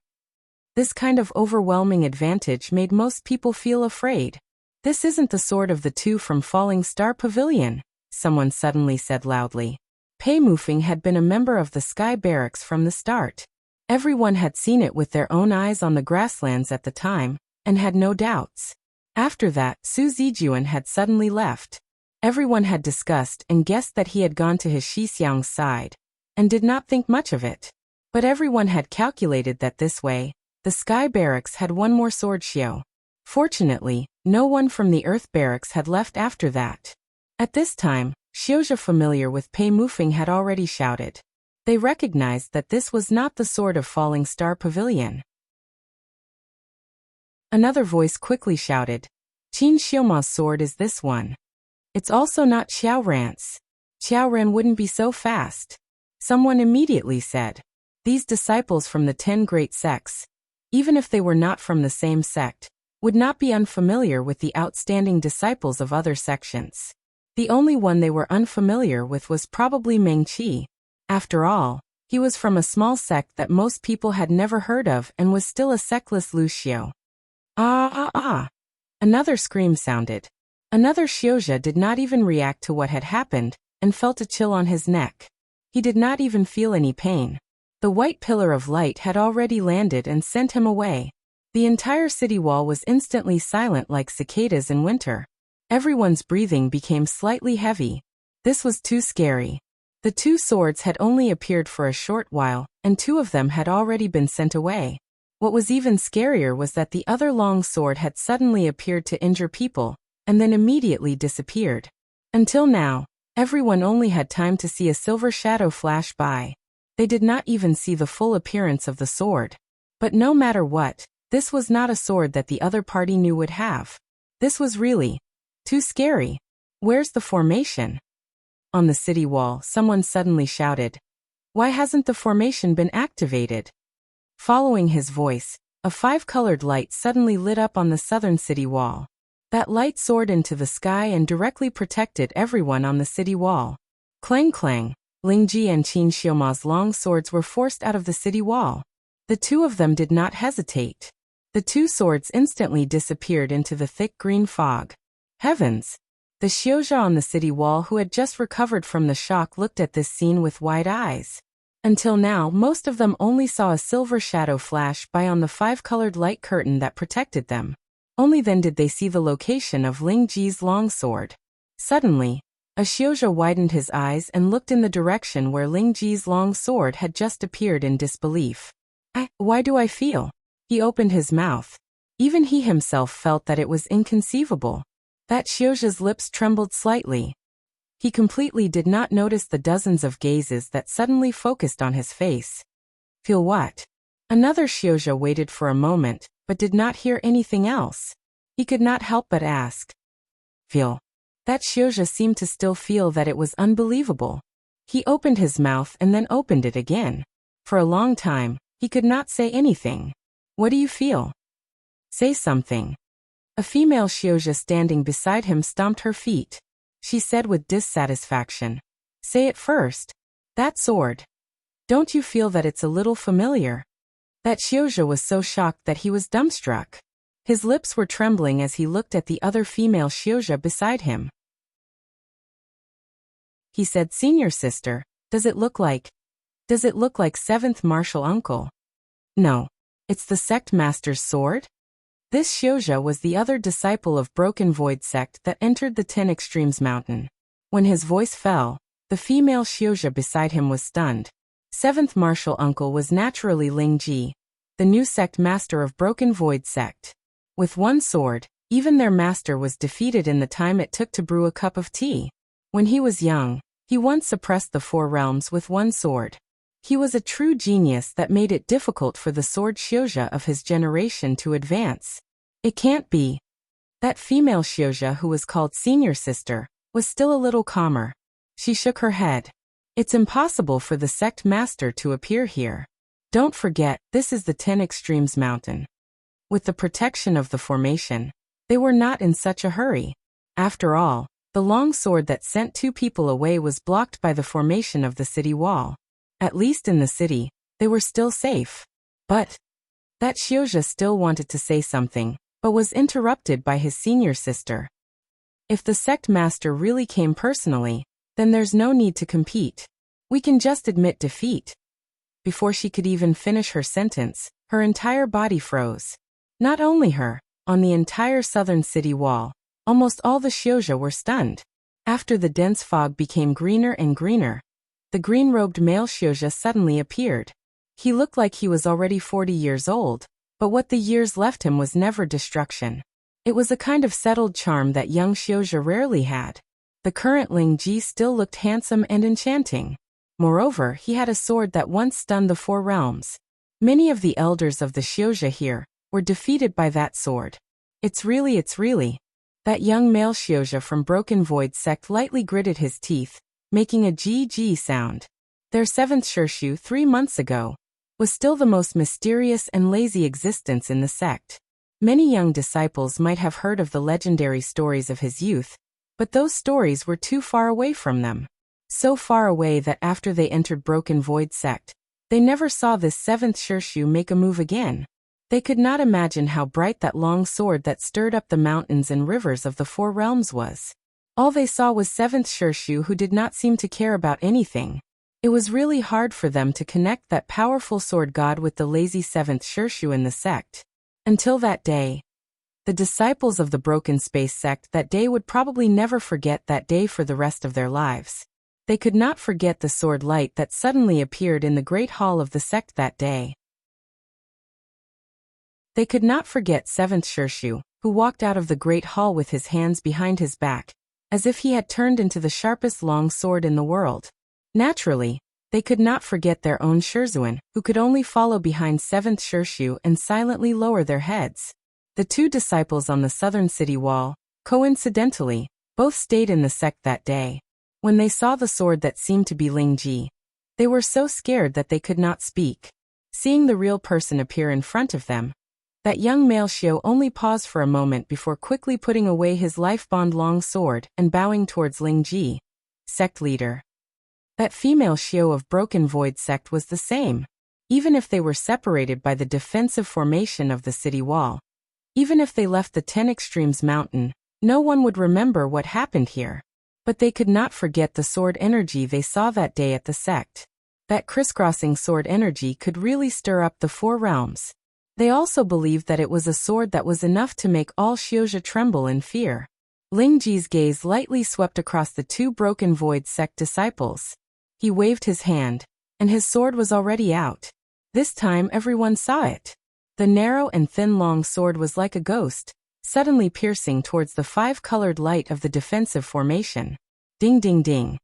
This kind of overwhelming advantage made most people feel afraid. "This isn't the sword of the two from Falling Star Pavilion," someone suddenly said loudly. Pei Mufeng had been a member of the Sky Barracks from the start. Everyone had seen it with their own eyes on the grasslands at the time, and had no doubts. After that, Su Zijuan had suddenly left. Everyone had discussed and guessed that he had gone to his Shixiang's side, and did not think much of it. But everyone had calculated that this way, the Sky Barracks had one more sword xiu. Fortunately, no one from the Earth Barracks had left after that. At this time, Xiuzha familiar with Pei Mufeng had already shouted. They recognized that this was not the sword of Falling Star Pavilion. Another voice quickly shouted, "Qin Xiuma's sword is this one. It's also not Xiaoran's. Xiaoran wouldn't be so fast." Someone immediately said. These disciples from the 10 great sects, even if they were not from the same sect, would not be unfamiliar with the outstanding disciples of other sections. The only one they were unfamiliar with was probably Meng Qi. After all, he was from a small sect that most people had never heard of and was still a sectless Luxiu. Ah! Another scream sounded. Another Xiuzha did not even react to what had happened, and felt a chill on his neck. He did not even feel any pain. The white pillar of light had already landed and sent him away. The entire city wall was instantly silent like cicadas in winter. Everyone's breathing became slightly heavy. This was too scary. The two swords had only appeared for a short while, and 2 of them had already been sent away. What was even scarier was that the other long sword had suddenly appeared to injure people, and then immediately disappeared. Until now, everyone only had time to see a silver shadow flash by. They did not even see the full appearance of the sword. But no matter what, this was not a sword that the other party knew would have. This was really too scary. Where's the formation? On the city wall, someone suddenly shouted, "Why hasn't the formation been activated?" Following his voice, a 5-colored light suddenly lit up on the southern city wall. That light soared into the sky and directly protected everyone on the city wall. Clang clang, Lingji and Qin Xiuma's long swords were forced out of the city wall. The 2 of them did not hesitate. The 2 swords instantly disappeared into the thick green fog. Heavens! The Xiuzha on the city wall who had just recovered from the shock looked at this scene with wide eyes. Until now, most of them only saw a silver shadow flash by on the 5-colored light curtain that protected them. Only then did they see the location of Ling Ji's longsword. Suddenly, a Xiuzha widened his eyes and looked in the direction where Ling Ji's long sword had just appeared in disbelief. Why do I feel? He opened his mouth. Even he himself felt that it was inconceivable. That Xiuzha's lips trembled slightly. He completely did not notice the dozens of gazes that suddenly focused on his face. Feel what? Another Xiuzha waited for a moment, but did not hear anything else. He could not help but ask. Feel. That Xiuzha seemed to still feel that it was unbelievable. He opened his mouth and then opened it again. For a long time, he could not say anything. What do you feel? Say something. A female Xiuzha standing beside him stomped her feet. She said with dissatisfaction. Say it first. That sword. Don't you feel that it's a little familiar? That Xiuzha was so shocked that he was dumbstruck. His lips were trembling as he looked at the other female Xiuzha beside him. He said, Senior sister, does it look like 7th martial uncle? No. It's the sect master's sword? This Xiuzha was the other disciple of Broken Void sect that entered the 10 Extremes mountain. When his voice fell, the female Xiuzha beside him was stunned. 7th martial uncle was naturally Ling Ji, the new sect master of Broken Void sect. With one sword, Even their master was defeated in the time it took to brew a cup of tea. When he was young, he once suppressed the four realms with one sword. He was a true genius that made it difficult for the sword Xiuzha of his generation to advance. It can't be. That female Xiuzha, who was called senior sister, was still a little calmer. She shook her head. It's impossible for the sect master to appear here. Don't forget, this is the 10 Extremes mountain. With the protection of the formation, they were not in such a hurry. After all, the long sword that sent two people away was blocked by the formation of the city wall. At least in the city, they were still safe. But that Xiuzha still wanted to say something, but was interrupted by his senior sister. If the sect master really came personally, then there's no need to compete. We can just admit defeat. Before she could even finish her sentence, her entire body froze. Not only her, on the entire southern city wall, almost all the Xiuzha were stunned. After the dense fog became greener and greener, the green-robed male Xiuzha suddenly appeared. He looked like he was already 40 years old, but what the years left him was never destruction. It was a kind of settled charm that young Xiuzha rarely had. The current Ling Ji still looked handsome and enchanting. Moreover, he had a sword that once stunned the four realms. Many of the elders of the Xiuzha here were defeated by that sword. It's really. That young male Xiuzha from Broken Void sect lightly gritted his teeth, making a GG sound. Their 7th Shirshu 3 months ago was still the most mysterious and lazy existence in the sect. Many young disciples might have heard of the legendary stories of his youth, but those stories were too far away from them. So far away that after they entered Broken Void sect, they never saw this 7th Shirshu make a move again. They could not imagine how bright that long sword that stirred up the mountains and rivers of the four realms was. All they saw was 7th Shirshu who did not seem to care about anything. It was really hard for them to connect that powerful sword god with the lazy 7th Shirshu in the sect. Until that day. The disciples of the Broken Space sect that day would probably never forget that day for the rest of their lives. They could not forget the sword light that suddenly appeared in the great hall of the sect that day. They could not forget 7th Shirshu, who walked out of the great hall with his hands behind his back, as if he had turned into the sharpest long sword in the world. Naturally, they could not forget their own Shurzuan, who could only follow behind 7th Shirshu and silently lower their heads. The two disciples on the southern city wall, coincidentally, both stayed in the sect that day. When they saw the sword that seemed to be Ling Ji, they were so scared that they could not speak. Seeing the real person appear in front of them, that young male Xiu only paused for a moment before quickly putting away his life-bond long sword and bowing towards Ling Ji, sect leader. That female Xiu of Broken Void sect was the same. Even if they were separated by the defensive formation of the city wall, even if they left the 10 Extremes mountain, no one would remember what happened here. But they could not forget the sword energy they saw that day at the sect. That crisscrossing sword energy could really stir up the four realms. They also believed that it was a sword that was enough to make all Xiuzha tremble in fear. Ling Ji's gaze lightly swept across the two Broken Void sect disciples. He waved his hand, and his sword was already out. This time everyone saw it. The narrow and thin long sword was like a ghost, suddenly piercing towards the 5-colored light of the defensive formation. Ding ding ding.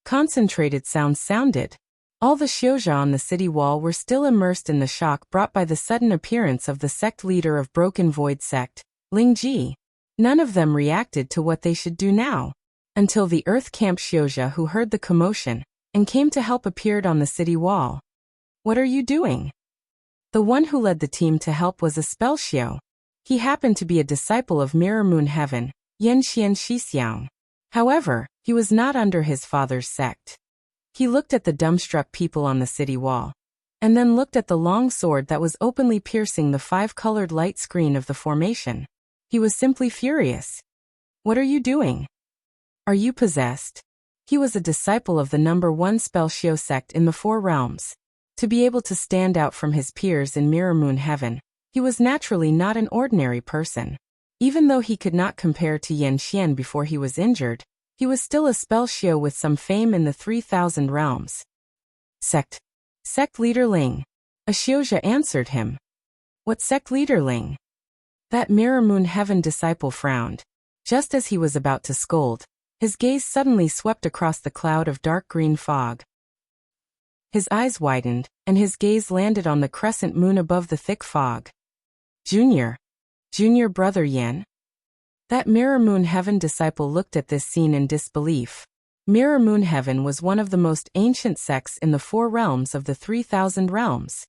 Concentrated sounds sounded. All the Xiuzha on the city wall were still immersed in the shock brought by the sudden appearance of the sect leader of Broken Void sect, Ling Ji. None of them reacted to what they should do now. Until the Earth Camp Xiuzha who heard the commotion and came to help appeared on the city wall. What are you doing? The one who led the team to help was a spell Xiu. He happened to be a disciple of Mirror Moon Heaven, Yan Xian Shixiang. However, he was not under his father's sect. He looked at the dumbstruck people on the city wall, and then looked at the long sword that was openly piercing the 5-colored light screen of the formation. He was simply furious. What are you doing? Are you possessed? He was a disciple of the number 1 spell Xiu sect in the Four Realms. To be able to stand out from his peers in Mirror Moon Heaven, he was naturally not an ordinary person. Even though he could not compare to Yan Xian before he was injured, he was still a spell Xiu with some fame in the 3,000 realms. Sect leader Ling. A Xiuzha answered him. What sect leader Ling? That Mirror Moon Heaven disciple frowned. Just as he was about to scold, his gaze suddenly swept across the cloud of dark green fog. His eyes widened, and his gaze landed on the crescent moon above the thick fog. Junior brother Yan? That Mirror Moon Heaven disciple looked at this scene in disbelief. Mirror Moon Heaven was one of the most ancient sects in the 4 realms of the 3,000 realms.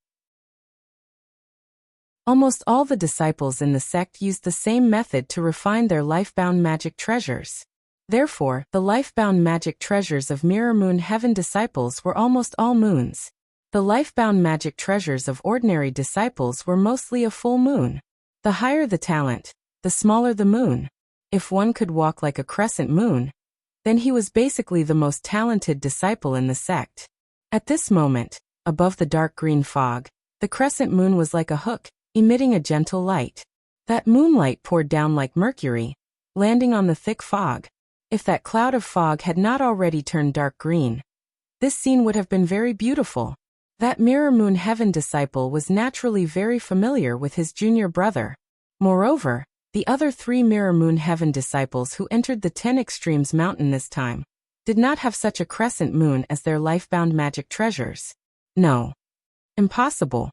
Almost all the disciples in the sect used the same method to refine their life-bound magic treasures. Therefore, the life-bound magic treasures of Mirror Moon Heaven disciples were almost all moons. The life-bound magic treasures of ordinary disciples were mostly a full moon. The higher the talent, the smaller the moon. If one could walk like a crescent moon, then he was basically the most talented disciple in the sect. At this moment, above the dark green fog, the crescent moon was like a hook, emitting a gentle light. That moonlight poured down like mercury, landing on the thick fog. If that cloud of fog had not already turned dark green, this scene would have been very beautiful. That Mirror Moon Heaven disciple was naturally very familiar with his junior brother. Moreover, the other 3 Mirror Moon Heaven disciples who entered the 10 Extremes mountain this time did not have such a crescent moon as their life-bound magic treasures. No. Impossible.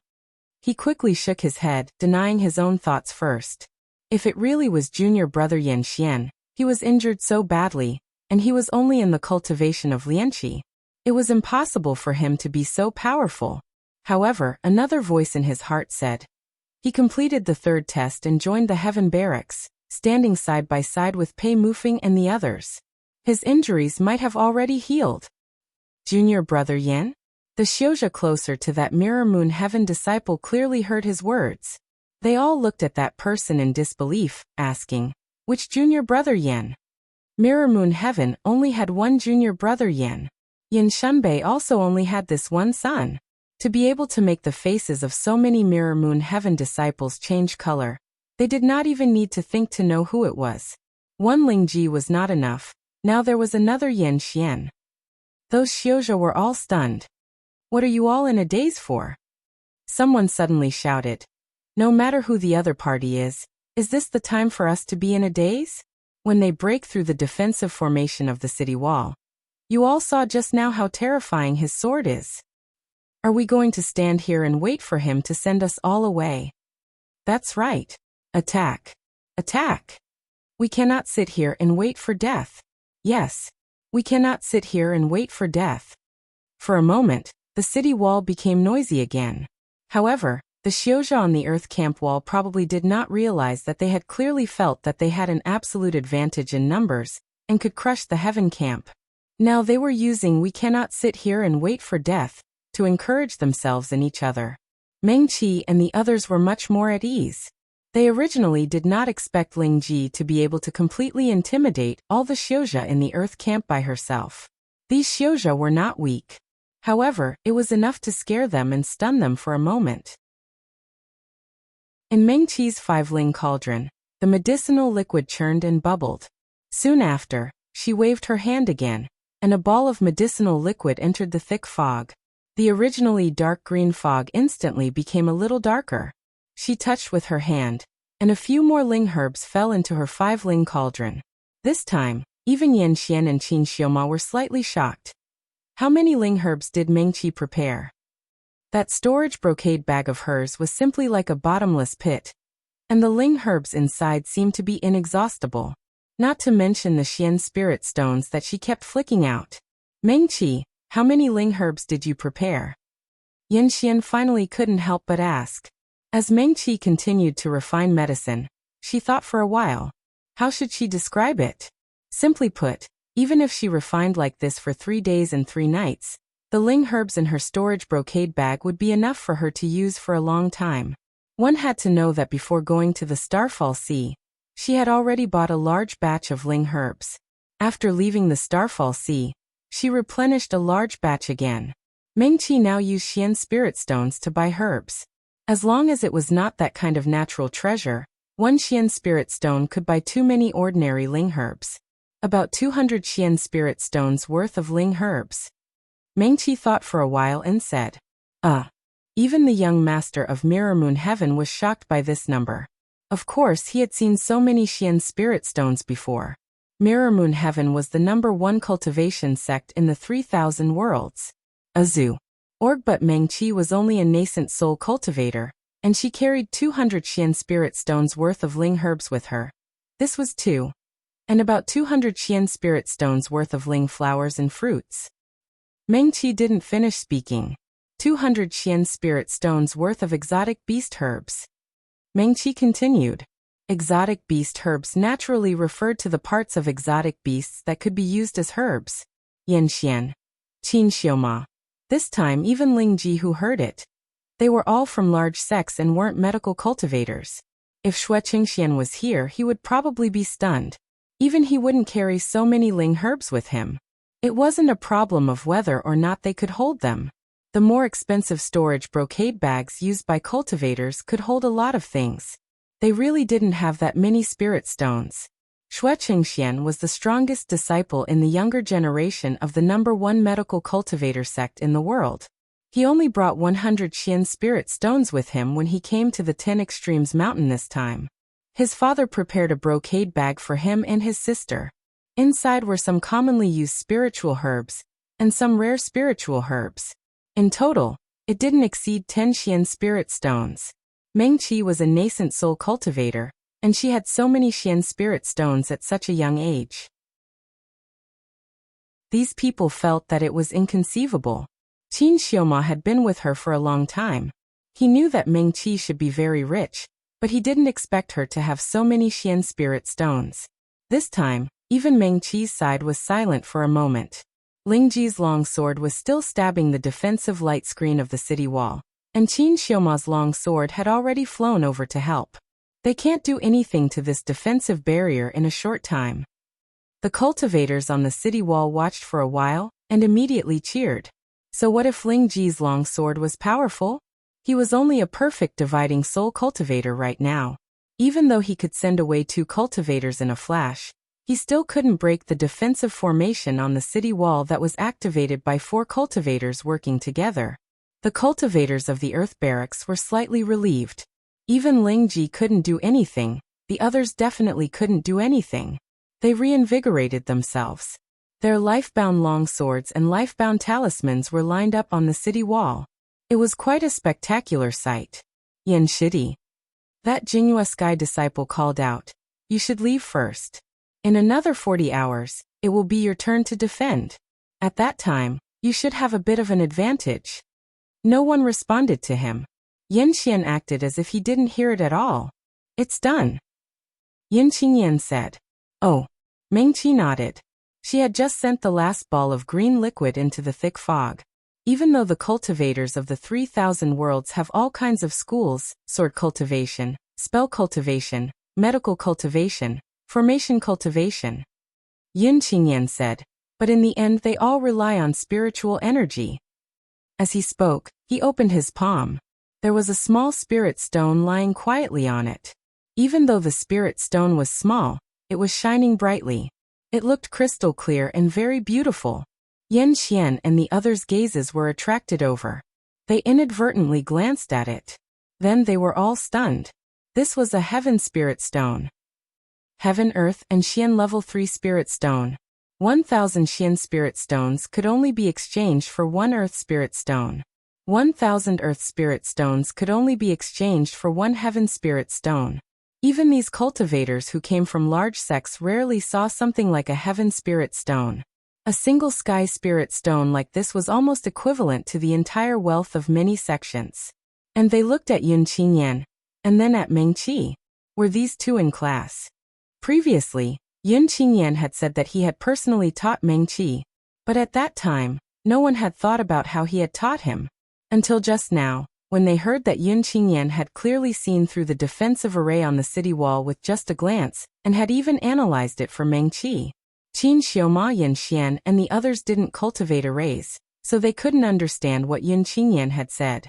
He quickly shook his head, denying his own thoughts first. If it really was junior brother Yan Xian, he was injured so badly, and he was only in the cultivation of Lianqi. It was impossible for him to be so powerful. However, another voice in his heart said. He completed the 3rd test and joined the Heaven Barracks, standing side by side with Pei Mufeng and the others. His injuries might have already healed. Junior brother Yan? The Xiuzha closer to that Mirror Moon Heaven disciple clearly heard his words. They all looked at that person in disbelief, asking, which junior brother Yan? Mirror Moon Heaven only had one junior brother Yan. Yin Shunbei also only had this one son. To be able to make the faces of so many Mirror Moon Heaven disciples change color, they did not even need to think to know who it was. One Lingji was not enough, now there was another Yan Xian. Those Xiuzha were all stunned. What are you all in a daze for? Someone suddenly shouted. No matter who the other party is this the time for us to be in a daze? When they break through the defensive formation of the city wall, you all saw just now how terrifying his sword is. Are we going to stand here and wait for him to send us all away? That's right. Attack. Attack. We cannot sit here and wait for death. Yes. We cannot sit here and wait for death. For a moment, the city wall became noisy again. However, the Xiuzha on the Earth camp wall probably did not realize that they had clearly felt that they had an absolute advantage in numbers, and could crush the Heaven camp. Now they were using "we cannot sit here and wait for death" to encourage themselves and each other. Meng Qi and the others were much more at ease. They originally did not expect Ling Ji to be able to completely intimidate all the Xiuzha in the Earth camp by herself. These Xiuzha were not weak. However, it was enough to scare them and stun them for a moment. In Meng Qi's 5-ling cauldron, the medicinal liquid churned and bubbled. Soon after, she waved her hand again, and a ball of medicinal liquid entered the thick fog. The originally dark green fog instantly became a little darker. She touched with her hand, and a few more ling herbs fell into her 5-ling cauldron. This time, even Yan Xian and Qin Xioma were slightly shocked. How many ling herbs did Meng Qi prepare? That storage brocade bag of hers was simply like a bottomless pit, and the ling herbs inside seemed to be inexhaustible. Not to mention the Xian spirit stones that she kept flicking out. Meng Qi, how many ling herbs did you prepare? Yan Xian finally couldn't help but ask. As Meng Qi continued to refine medicine, she thought for a while. How should she describe it? Simply put, even if she refined like this for 3 days and 3 nights, the ling herbs in her storage brocade bag would be enough for her to use for a long time. One had to know that before going to the Starfall Sea, she had already bought a large batch of ling herbs. After leaving the Starfall Sea, she replenished a large batch again. Meng Qi now used Xian spirit stones to buy herbs. As long as it was not that kind of natural treasure, 1 Xian spirit stone could buy too many ordinary ling herbs. About 200 Xian spirit stones worth of ling herbs. Meng Qi thought for a while and said, Even the young master of Mirror Moon Heaven was shocked by this number. Of course, he had seen so many Xian spirit stones before. Mirror Moon Heaven was the #1 cultivation sect in the 3,000 worlds. Azu. But Meng Qi was only a nascent soul cultivator, and she carried 200 Xian spirit stones worth of Ling herbs with her. This was 2. And about 200 Xian spirit stones worth of Ling flowers and fruits. Meng Qi didn't finish speaking. 200 Xian spirit stones worth of exotic beast herbs. Meng Qi continued. Exotic beast herbs naturally referred to the parts of exotic beasts that could be used as herbs. Yan Xian. Qin Xiaoma. This time even Ling Ji who heard it. They were all from large sects and weren't medical cultivators. If Shui Qingxian was here, he would probably be stunned. Even he wouldn't carry so many Ling herbs with him. It wasn't a problem of whether or not they could hold them. The more expensive storage brocade bags used by cultivators could hold a lot of things. They really didn't have that many spirit stones. Shui Qingxian was the strongest disciple in the younger generation of the #1 medical cultivator sect in the world. He only brought 100 Xian spirit stones with him when he came to the 10 Extremes mountain this time. His father prepared a brocade bag for him and his sister. Inside were some commonly used spiritual herbs, and some rare spiritual herbs. In total, it didn't exceed 10 Xian spirit stones. Meng Qi was a nascent soul cultivator, and she had so many Xian spirit stones at such a young age. These people felt that it was inconceivable. Qin Xiaoma had been with her for a long time. He knew that Meng Qi should be very rich, but he didn't expect her to have so many Xian spirit stones. This time, even Meng Qi's side was silent for a moment. Ling Ji's long sword was still stabbing the defensive light screen of the city wall, and Qin Xiaoma's long sword had already flown over to help. They can't do anything to this defensive barrier in a short time. The cultivators on the city wall watched for a while, and immediately cheered. So what if Ling Ji's long sword was powerful? He was only a perfect dividing soul cultivator right now. Even though he could send away 2 cultivators in a flash, he still couldn't break the defensive formation on the city wall that was activated by 4 cultivators working together. The cultivators of the Earth Barracks were slightly relieved. Even Ling Ji couldn't do anything, the others definitely couldn't do anything. They reinvigorated themselves. Their life-bound long swords and life-bound talismans were lined up on the city wall. It was quite a spectacular sight. Yan Shidi. That Jinghua Sky disciple called out, "You should leave first. In another 40 hours, it will be your turn to defend. At that time, you should have a bit of an advantage." No one responded to him. Yan Xian acted as if he didn't hear it at all. "It's done," Yin Qingyan said. "Oh." Meng Qi nodded. She had just sent the last ball of green liquid into the thick fog. Even though the cultivators of the 3,000 worlds have all kinds of schools, sword cultivation, spell cultivation, medical cultivation, formation cultivation, Yin Qingyan said, but in the end they all rely on spiritual energy. As he spoke, he opened his palm. There was a small spirit stone lying quietly on it. Even though the spirit stone was small, it was shining brightly. It looked crystal clear and very beautiful. Yan Xian and the others' gazes were attracted over. They inadvertently glanced at it. Then they were all stunned. This was a heaven spirit stone. Heaven, Earth, and Xian level 3 spirit stone. 1,000 Xian spirit stones could only be exchanged for 1 Earth spirit stone. 1,000 Earth spirit stones could only be exchanged for 1 Heaven spirit stone. Even these cultivators who came from large sects rarely saw something like a Heaven spirit stone. A single sky spirit stone like this was almost equivalent to the entire wealth of many sections. And they looked at Yun Qingyan, and then at Meng Qi. Were these two in class? Previously, Yun Qingyan had said that he had personally taught Meng Qi, but at that time, no one had thought about how he had taught him. Until just now, when they heard that Yun Qingyan had clearly seen through the defensive array on the city wall with just a glance, and had even analyzed it for Meng Qi. Qin Xiaoma, Yan Xian, and the others didn't cultivate arrays, so they couldn't understand what Yun Qingyan had said.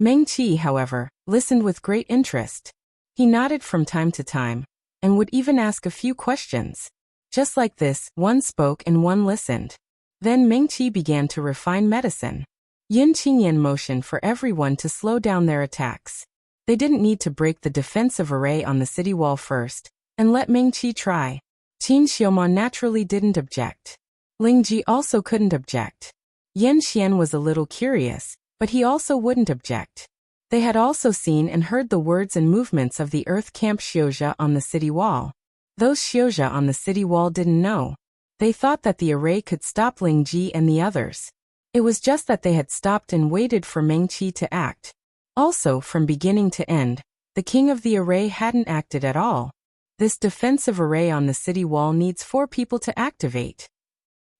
Meng Qi, however, listened with great interest. He nodded from time to time, and would even ask a few questions. Just like this, one spoke and one listened. Then Meng Qi began to refine medicine. Yun Qingyan motioned for everyone to slow down their attacks. They didn't need to break the defensive array on the city wall first, and let Ming-Chi try. Qin Xiaomao naturally didn't object. Ling Ji also couldn't object. Yan Xian was a little curious, but he also wouldn't object. They had also seen and heard the words and movements of the Earth Camp Xiuzha on the city wall. Those Xiuzha on the city wall didn't know. They thought that the array could stop Ling Ji and the others. It was just that they had stopped and waited for Ming-Chi to act. Also, from beginning to end, the king of the array hadn't acted at all. This defensive array on the city wall needs 4 people to activate.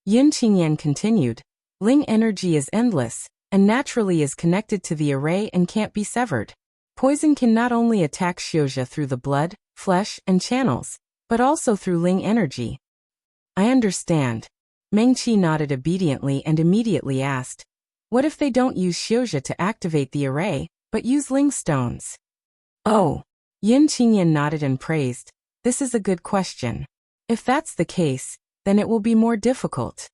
Yin Qingyan continued. Ling energy is endless, and naturally is connected to the array and can't be severed. Poison can not only attack Xiuzha through the blood, flesh, and channels, but also through Ling energy. I understand. Ming-Chi nodded obediently and immediately asked, what if they don't use Xiuzha to activate the array, but use Ling stones? Oh. Yin Qingyan nodded and praised. This is a good question. If that's the case, then it will be more difficult.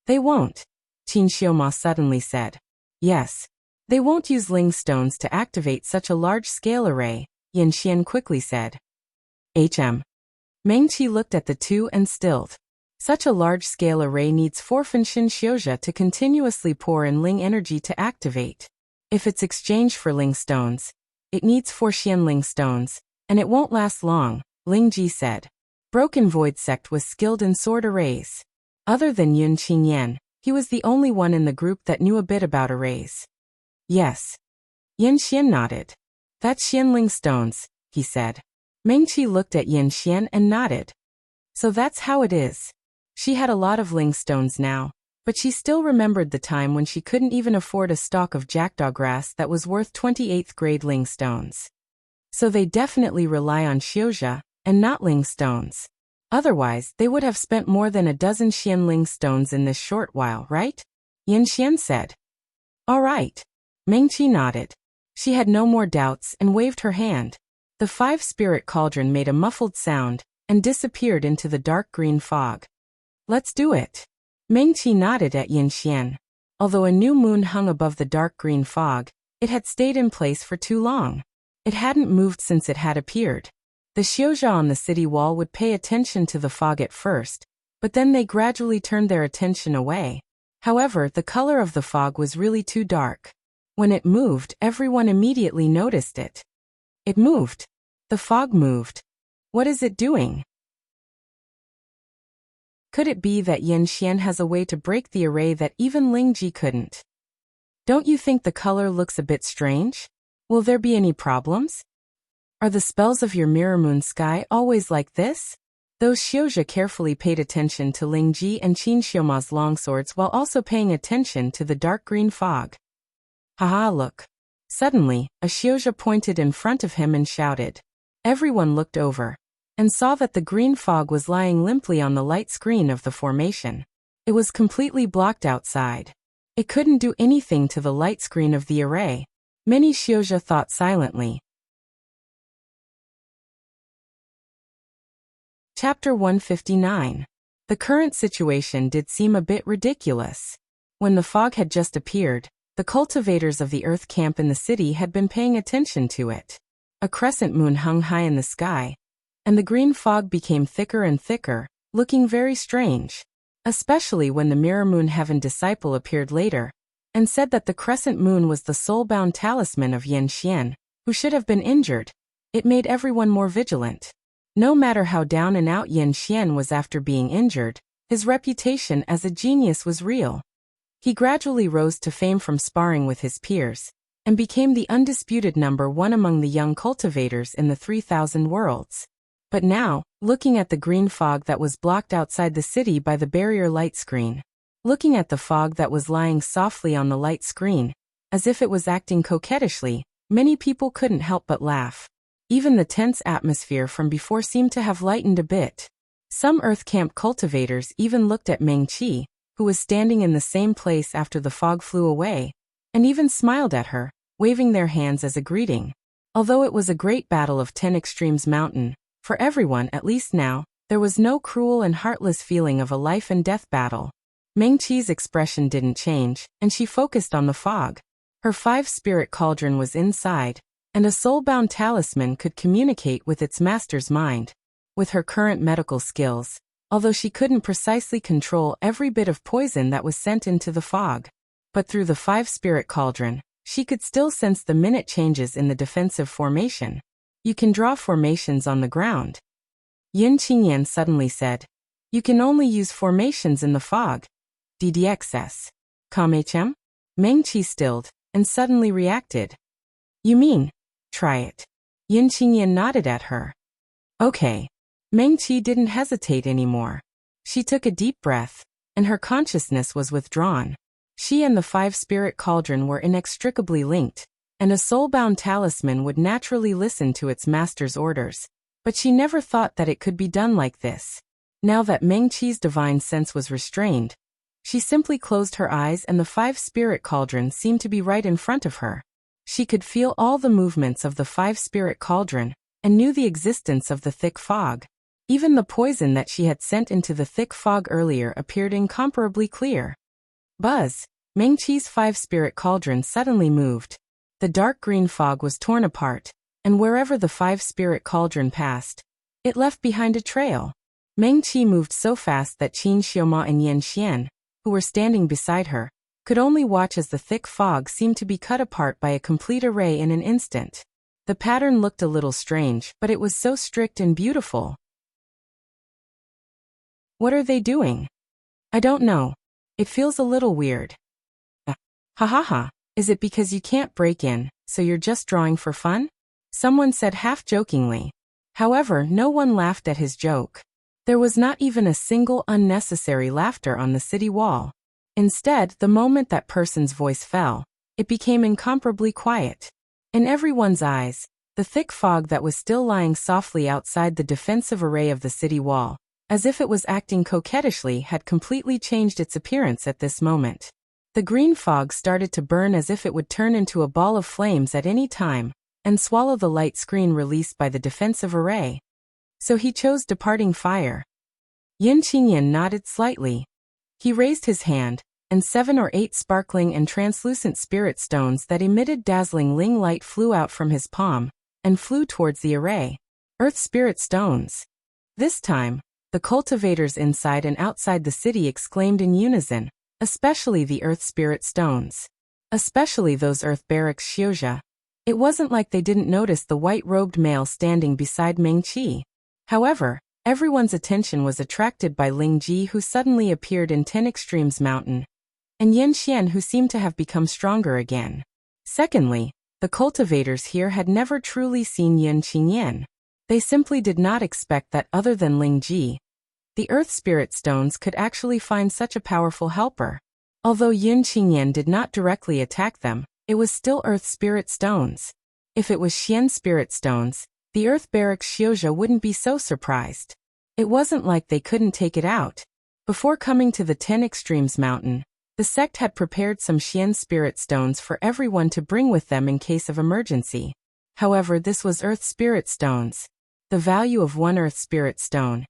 They won't, Qin Xiaomao suddenly said. Yes. They won't use Ling stones to activate such a large-scale array, Yin Xian quickly said. Ming-Chi looked at the two and stilled. Such a large-scale array needs 4 Fenshin Xiuzha to continuously pour in Ling energy to activate. If it's exchanged for Ling stones, it needs 4 Xian Ling stones, and it won't last long, Ling Ji said. Broken Void Sect was skilled in sword arrays. Other than Yun Qingyan, he was the only one in the group that knew a bit about arrays. Yes. Yin Xian nodded. That's Xianling stones, he said. Ming-Chi looked at Yin Xian and nodded. So that's how it is. She had a lot of Ling stones now, but she still remembered the time when she couldn't even afford a stalk of jackdaw grass that was worth 28th grade Ling stones. So they definitely rely on Xiuzha, and not Ling stones. Otherwise, they would have spent more than a dozen Xianling stones in this short while, right? Yin Xian said. All right. Ming-Chi nodded. She had no more doubts and waved her hand. The 5-spirit cauldron made a muffled sound and disappeared into the dark green fog. Let's do it. Ming-Chi nodded at Yin Xian. Although a new moon hung above the dark green fog, it had stayed in place for too long. It hadn't moved since it had appeared. The Xiuzha on the city wall would pay attention to the fog at first, but then they gradually turned their attention away. However, the color of the fog was really too dark. When it moved, everyone immediately noticed it. It moved. The fog moved. What is it doing? Could it be that Yin Xian has a way to break the array that even Ling Ji couldn't? Don't you think the color looks a bit strange? Will there be any problems? Are the spells of your Mirror Moon Sky always like this? Those Xiuzha carefully paid attention to Ling Ji and Qin Xiaomao's longswords while also paying attention to the dark green fog. Haha, look. Suddenly, a Xiuzha pointed in front of him and shouted. Everyone looked over and saw that the green fog was lying limply on the light screen of the formation. It was completely blocked outside. It couldn't do anything to the light screen of the array. Many Xiuzha thought silently. Chapter 159. The current situation did seem a bit ridiculous. When the fog had just appeared, the cultivators of the Earth camp in the city had been paying attention to it. A crescent moon hung high in the sky, and the green fog became thicker and thicker, looking very strange. Especially when the Mirror Moon Heaven disciple appeared later, and said that the crescent moon was the soul-bound talisman of Yin Xian, who should have been injured. It made everyone more vigilant. No matter how down and out Yin Xian was after being injured, his reputation as a genius was real. He gradually rose to fame from sparring with his peers, and became the undisputed #1 among the young cultivators in the 3,000 worlds. But now, looking at the green fog that was blocked outside the city by the barrier light screen, looking at the fog that was lying softly on the light screen, as if it was acting coquettishly, many people couldn't help but laugh. Even the tense atmosphere from before seemed to have lightened a bit. Some Earth Camp cultivators even looked at Ming-Chi, who was standing in the same place after the fog flew away, and even smiled at her, waving their hands as a greeting. Although it was a great battle of 10 extremes mountain, for everyone at least now, there was no cruel and heartless feeling of a life and death battle. Ming-Chi's expression didn't change, and she focused on the fog. Her 5-spirit cauldron was inside, and a soul-bound talisman could communicate with its master's mind. With her current medical skills, although she couldn't precisely control every bit of poison that was sent into the fog, but through the 5-spirit cauldron, she could still sense the minute changes in the defensive formation. You can draw formations on the ground. Yin Qingyan suddenly said. You can only use formations in the fog. DDXS. Kamechem? Meng Qi stilled, and suddenly reacted. You mean? Try it. Yin Qingyan nodded at her. Okay. Meng Qi didn't hesitate anymore. She took a deep breath, and her consciousness was withdrawn. She and the 5-spirit cauldron were inextricably linked, and a soul-bound talisman would naturally listen to its master's orders. But she never thought that it could be done like this. Now that Meng Qi's divine sense was restrained, she simply closed her eyes and the 5-spirit cauldron seemed to be right in front of her. She could feel all the movements of the 5-spirit cauldron, and knew the existence of the thick fog. Even the poison that she had sent into the thick fog earlier appeared incomparably clear. Buzz! Meng Qi's 5-spirit cauldron suddenly moved. The dark green fog was torn apart, and wherever the 5-spirit cauldron passed, it left behind a trail. Meng Qi moved so fast that Qin Xiaoma and Yan Xian, who were standing beside her, could only watch as the thick fog seemed to be cut apart by a complete array in an instant. The pattern looked a little strange, but it was so strict and beautiful. What are they doing? I don't know. It feels a little weird. Ha ha ha. Is it because you can't break in, so you're just drawing for fun? Someone said half-jokingly. However, no one laughed at his joke. There was not even a single unnecessary laughter on the city wall. Instead, the moment that person's voice fell, it became incomparably quiet. In everyone's eyes, the thick fog that was still lying softly outside the defensive array of the city wall, as if it was acting coquettishly, had completely changed its appearance at this moment. The green fog started to burn as if it would turn into a ball of flames at any time, and swallow the light screen released by the defensive array. So he chose departing fire. Yin Qingyan nodded slightly. He raised his hand, and 7 or 8 sparkling and translucent spirit stones that emitted dazzling ling light flew out from his palm, and flew towards the array. Earth spirit stones. This time, the cultivators inside and outside the city exclaimed in unison, especially the earth spirit stones. Especially those earth barracks Xiuzha. It wasn't like they didn't notice the white-robed male standing beside Meng Qi. However, everyone's attention was attracted by Ling Ji, who suddenly appeared in 10 Extremes Mountain, and Yan Xian, who seemed to have become stronger again. Secondly, the cultivators here had never truly seen Yin Qingyan. They simply did not expect that other than Ling Ji, the earth spirit stones could actually find such a powerful helper. Although Yin Qingyan did not directly attack them, it was still earth spirit stones. If it was Xian spirit stones, the earth barracks Xiuzha wouldn't be so surprised. It wasn't like they couldn't take it out. Before coming to the 10 Extremes Mountain, the sect had prepared some Xian spirit stones for everyone to bring with them in case of emergency. However, this was earth spirit stones. The value of 1 earth spirit stone.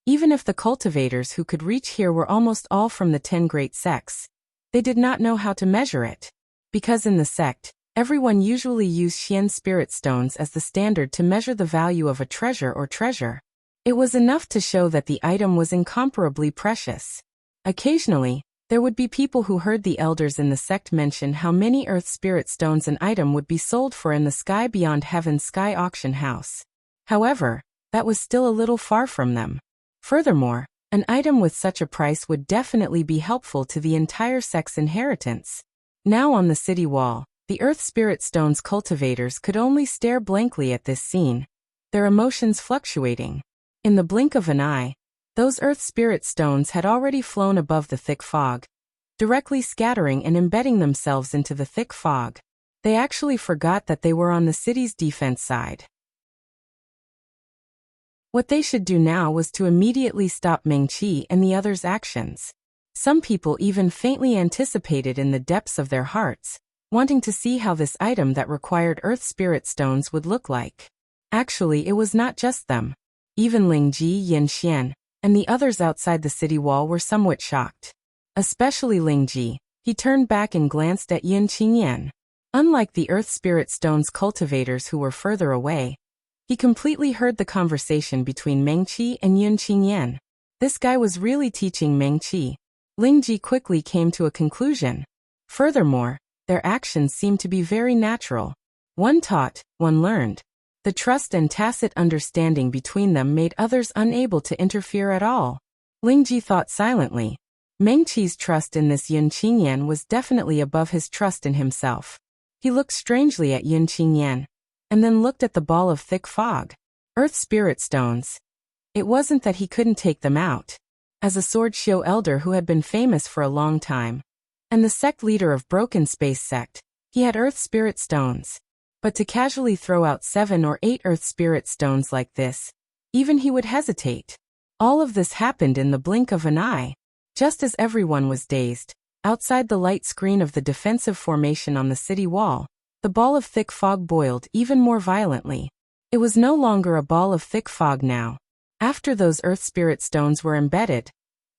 Even if the cultivators who could reach here were almost all from the 10 great sects, they did not know how to measure it. Because in the sect, everyone usually used Xian spirit stones as the standard to measure the value of a treasure or treasure. It was enough to show that the item was incomparably precious. Occasionally, there would be people who heard the elders in the sect mention how many earth spirit stones an item would be sold for in the Sky Beyond Heaven's Sky Auction House. However, that was still a little far from them. Furthermore, an item with such a price would definitely be helpful to the entire sect's inheritance. Now on the city wall, the earth spirit stones cultivators could only stare blankly at this scene, their emotions fluctuating. In the blink of an eye, those earth spirit stones had already flown above the thick fog, directly scattering and embedding themselves into the thick fog. They actually forgot that they were on the city's defense side. What they should do now was to immediately stop Meng Qi and the others' actions. Some people even faintly anticipated in the depths of their hearts, wanting to see how this item that required earth spirit stones would look like. Actually, it was not just them. Even Ling Ji, Yin Xian, and the others outside the city wall were somewhat shocked. Especially Ling Ji. He turned back and glanced at Yin Qingyan. Unlike the Earth Spirit Stone's cultivators who were further away, he completely heard the conversation between Mengqi and Yun Qingyan. This guy was really teaching Mengqi. Lingji quickly came to a conclusion. Furthermore, their actions seemed to be very natural. One taught, one learned. The trust and tacit understanding between them made others unable to interfere at all. Lingji thought silently. Mengqi's trust in this Yun Qingyan was definitely above his trust in himself. He looked strangely at Yun Qingyan, and then looked at the ball of thick fog. Earth Spirit Stones. It wasn't that he couldn't take them out. As a Sword Shio elder who had been famous for a long time, and the sect leader of Broken Space Sect, he had Earth Spirit Stones. But to casually throw out 7 or 8 Earth Spirit Stones like this, even he would hesitate. All of this happened in the blink of an eye. Just as everyone was dazed, outside the light screen of the defensive formation on the city wall, the ball of thick fog boiled even more violently. It was no longer a ball of thick fog now. After those Earth Spirit Stones were embedded,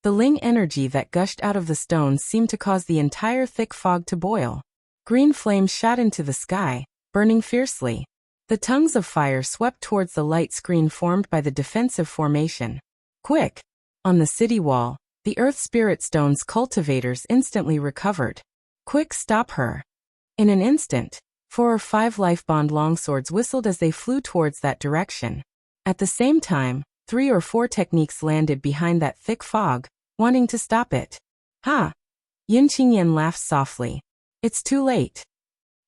the Ling energy that gushed out of the stones seemed to cause the entire thick fog to boil. Green flames shot into the sky, burning fiercely. The tongues of fire swept towards the light screen formed by the defensive formation. Quick! On the city wall, the Earth Spirit Stone's cultivators instantly recovered. Quick, stop her! In an instant, 4 or 5 life-bond longswords whistled as they flew towards that direction. At the same time, 3 or 4 techniques landed behind that thick fog, wanting to stop it. Ha! Yun Qingyan laughed softly. It's too late.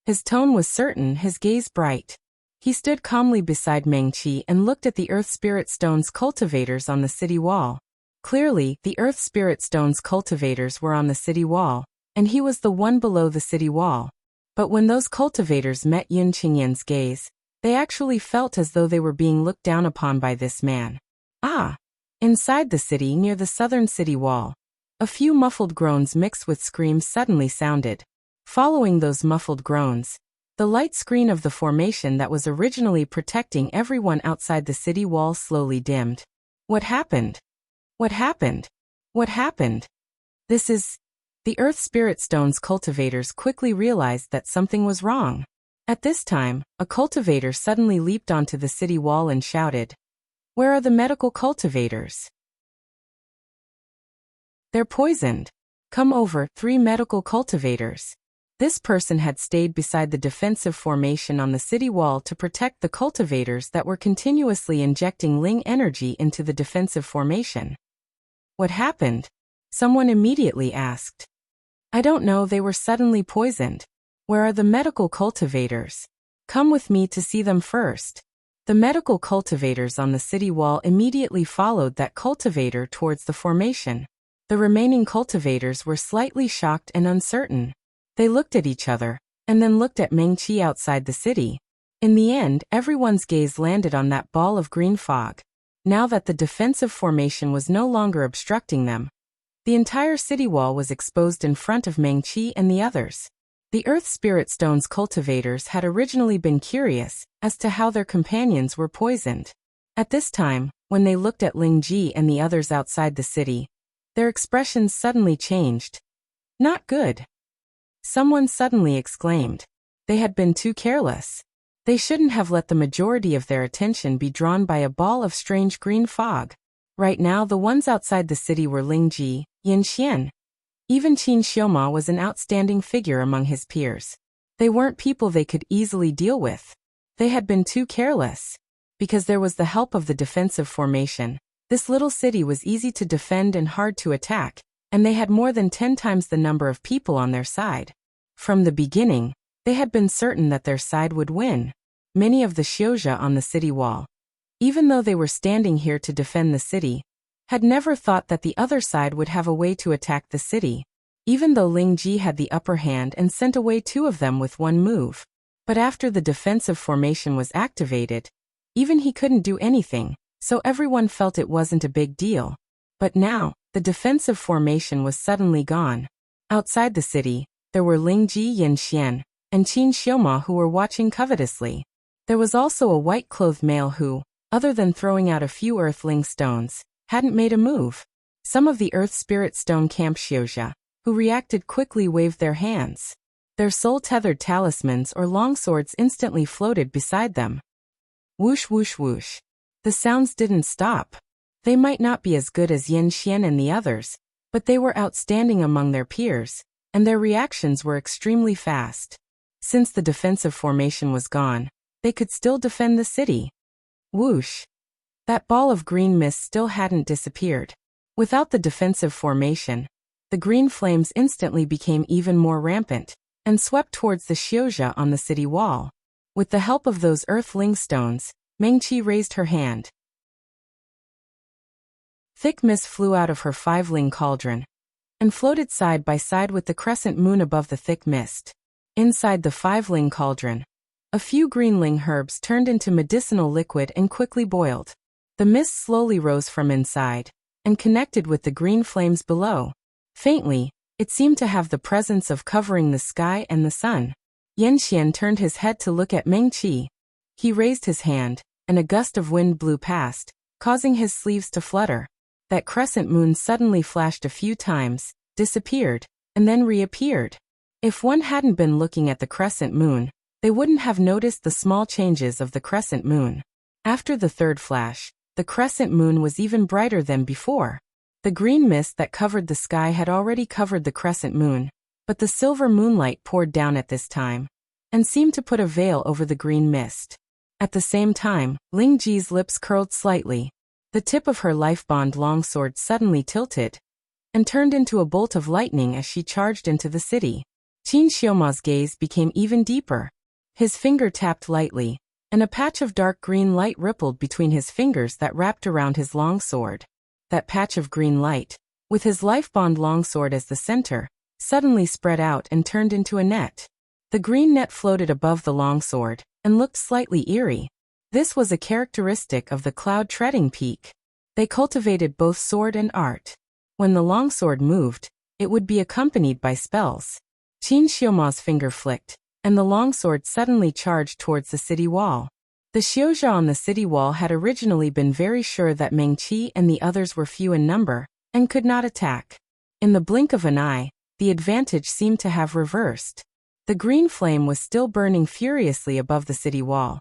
His tone was certain, his gaze bright. He stood calmly beside Mengqi and looked at the Earth Spirit Stone's cultivators on the city wall. Clearly, the Earth Spirit Stone's cultivators were on the city wall, and he was the one below the city wall. But when those cultivators met Yun Qingyan's gaze, they actually felt as though they were being looked down upon by this man. Ah! Inside the city near the southern city wall, a few muffled groans mixed with screams suddenly sounded. Following those muffled groans, the light screen of the formation that was originally protecting everyone outside the city wall slowly dimmed. What happened? What happened? What happened? This is... The Earth Spirit Stone's cultivators quickly realized that something was wrong. At this time, a cultivator suddenly leaped onto the city wall and shouted, "Where are the medical cultivators? They're poisoned. Come over." 3 medical cultivators. This person had stayed beside the defensive formation on the city wall to protect the cultivators that were continuously injecting Ling energy into the defensive formation. What happened? Someone immediately asked. I don't know, they were suddenly poisoned. Where are the medical cultivators? Come with me to see them first. The medical cultivators on the city wall immediately followed that cultivator towards the formation. The remaining cultivators were slightly shocked and uncertain. They looked at each other, and then looked at Mengqi outside the city. In the end, everyone's gaze landed on that ball of green fog. Now that the defensive formation was no longer obstructing them, the entire city wall was exposed in front of Mengqi and the others. The Earth Spirit Stone's cultivators had originally been curious as to how their companions were poisoned. At this time, when they looked at Lingji and the others outside the city, their expressions suddenly changed. Not good. Someone suddenly exclaimed. They had been too careless. They shouldn't have let the majority of their attention be drawn by a ball of strange green fog. Right now the ones outside the city were Lingji, Yin Xian. Even Qin Xioma was an outstanding figure among his peers. They weren't people they could easily deal with. They had been too careless. Because there was the help of the defensive formation, this little city was easy to defend and hard to attack, and they had more than 10 times the number of people on their side. From the beginning, they had been certain that their side would win. Many of the Xiozha on the city wall, even though they were standing here to defend the city, had never thought that the other side would have a way to attack the city. Even though Lingji had the upper hand and sent away 2 of them with one move. But after the defensive formation was activated, even he couldn't do anything, so everyone felt it wasn't a big deal. But now, the defensive formation was suddenly gone. Outside the city, there were Lingji Yin Xian and Qin Xioma who were watching covetously. There was also a white-clothed male who, other than throwing out a few earthling stones, hadn't made a move. Some of the Earth Spirit Stone Camp Xiozha, who reacted quickly, waved their hands. Their soul-tethered talismans or longswords instantly floated beside them. Whoosh whoosh whoosh. The sounds didn't stop. They might not be as good as Yin Xian and the others, but they were outstanding among their peers, and their reactions were extremely fast. Since the defensive formation was gone, they could still defend the city. Whoosh! That ball of green mist still hadn't disappeared. Without the defensive formation, the green flames instantly became even more rampant, and swept towards the Xiuzha on the city wall. With the help of those earthling stones, Mengqi raised her hand. Thick mist flew out of her five-ling cauldron, and floated side by side with the crescent moon above the thick mist. Inside the five-ling cauldron, a few greenling herbs turned into medicinal liquid and quickly boiled. The mist slowly rose from inside, and connected with the green flames below. Faintly, it seemed to have the presence of covering the sky and the sun. Yen Xian turned his head to look at Mengqi. He raised his hand, and a gust of wind blew past, causing his sleeves to flutter. That crescent moon suddenly flashed a few times, disappeared, and then reappeared. If one hadn't been looking at the crescent moon, they wouldn't have noticed the small changes of the crescent moon. After the third flash, the crescent moon was even brighter than before. The green mist that covered the sky had already covered the crescent moon, but the silver moonlight poured down at this time, and seemed to put a veil over the green mist. At the same time, Ling Ji's lips curled slightly. The tip of her life-bond longsword suddenly tilted, and turned into a bolt of lightning as she charged into the city. Qin Xiuma's gaze became even deeper. His finger tapped lightly, and a patch of dark green light rippled between his fingers that wrapped around his longsword. That patch of green light, with his life-bond longsword as the center, suddenly spread out and turned into a net. The green net floated above the longsword, and looked slightly eerie. This was a characteristic of the cloud-treading peak. They cultivated both sword and art. When the longsword moved, it would be accompanied by spells. Qin Xiuma's finger flicked, and the longsword suddenly charged towards the city wall. The Xiuzha on the city wall had originally been very sure that Mengqi and the others were few in number, and could not attack. In the blink of an eye, the advantage seemed to have reversed. The green flame was still burning furiously above the city wall.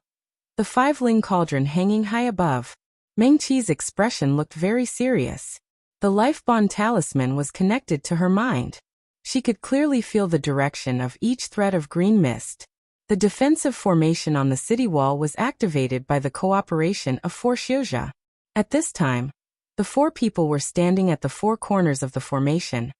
The five-ling cauldron hanging high above. Mengqi's expression looked very serious. The life-bond talisman was connected to her mind. She could clearly feel the direction of each thread of green mist. The defensive formation on the city wall was activated by the cooperation of four Xiuzha. At this time, the four people were standing at the four corners of the formation,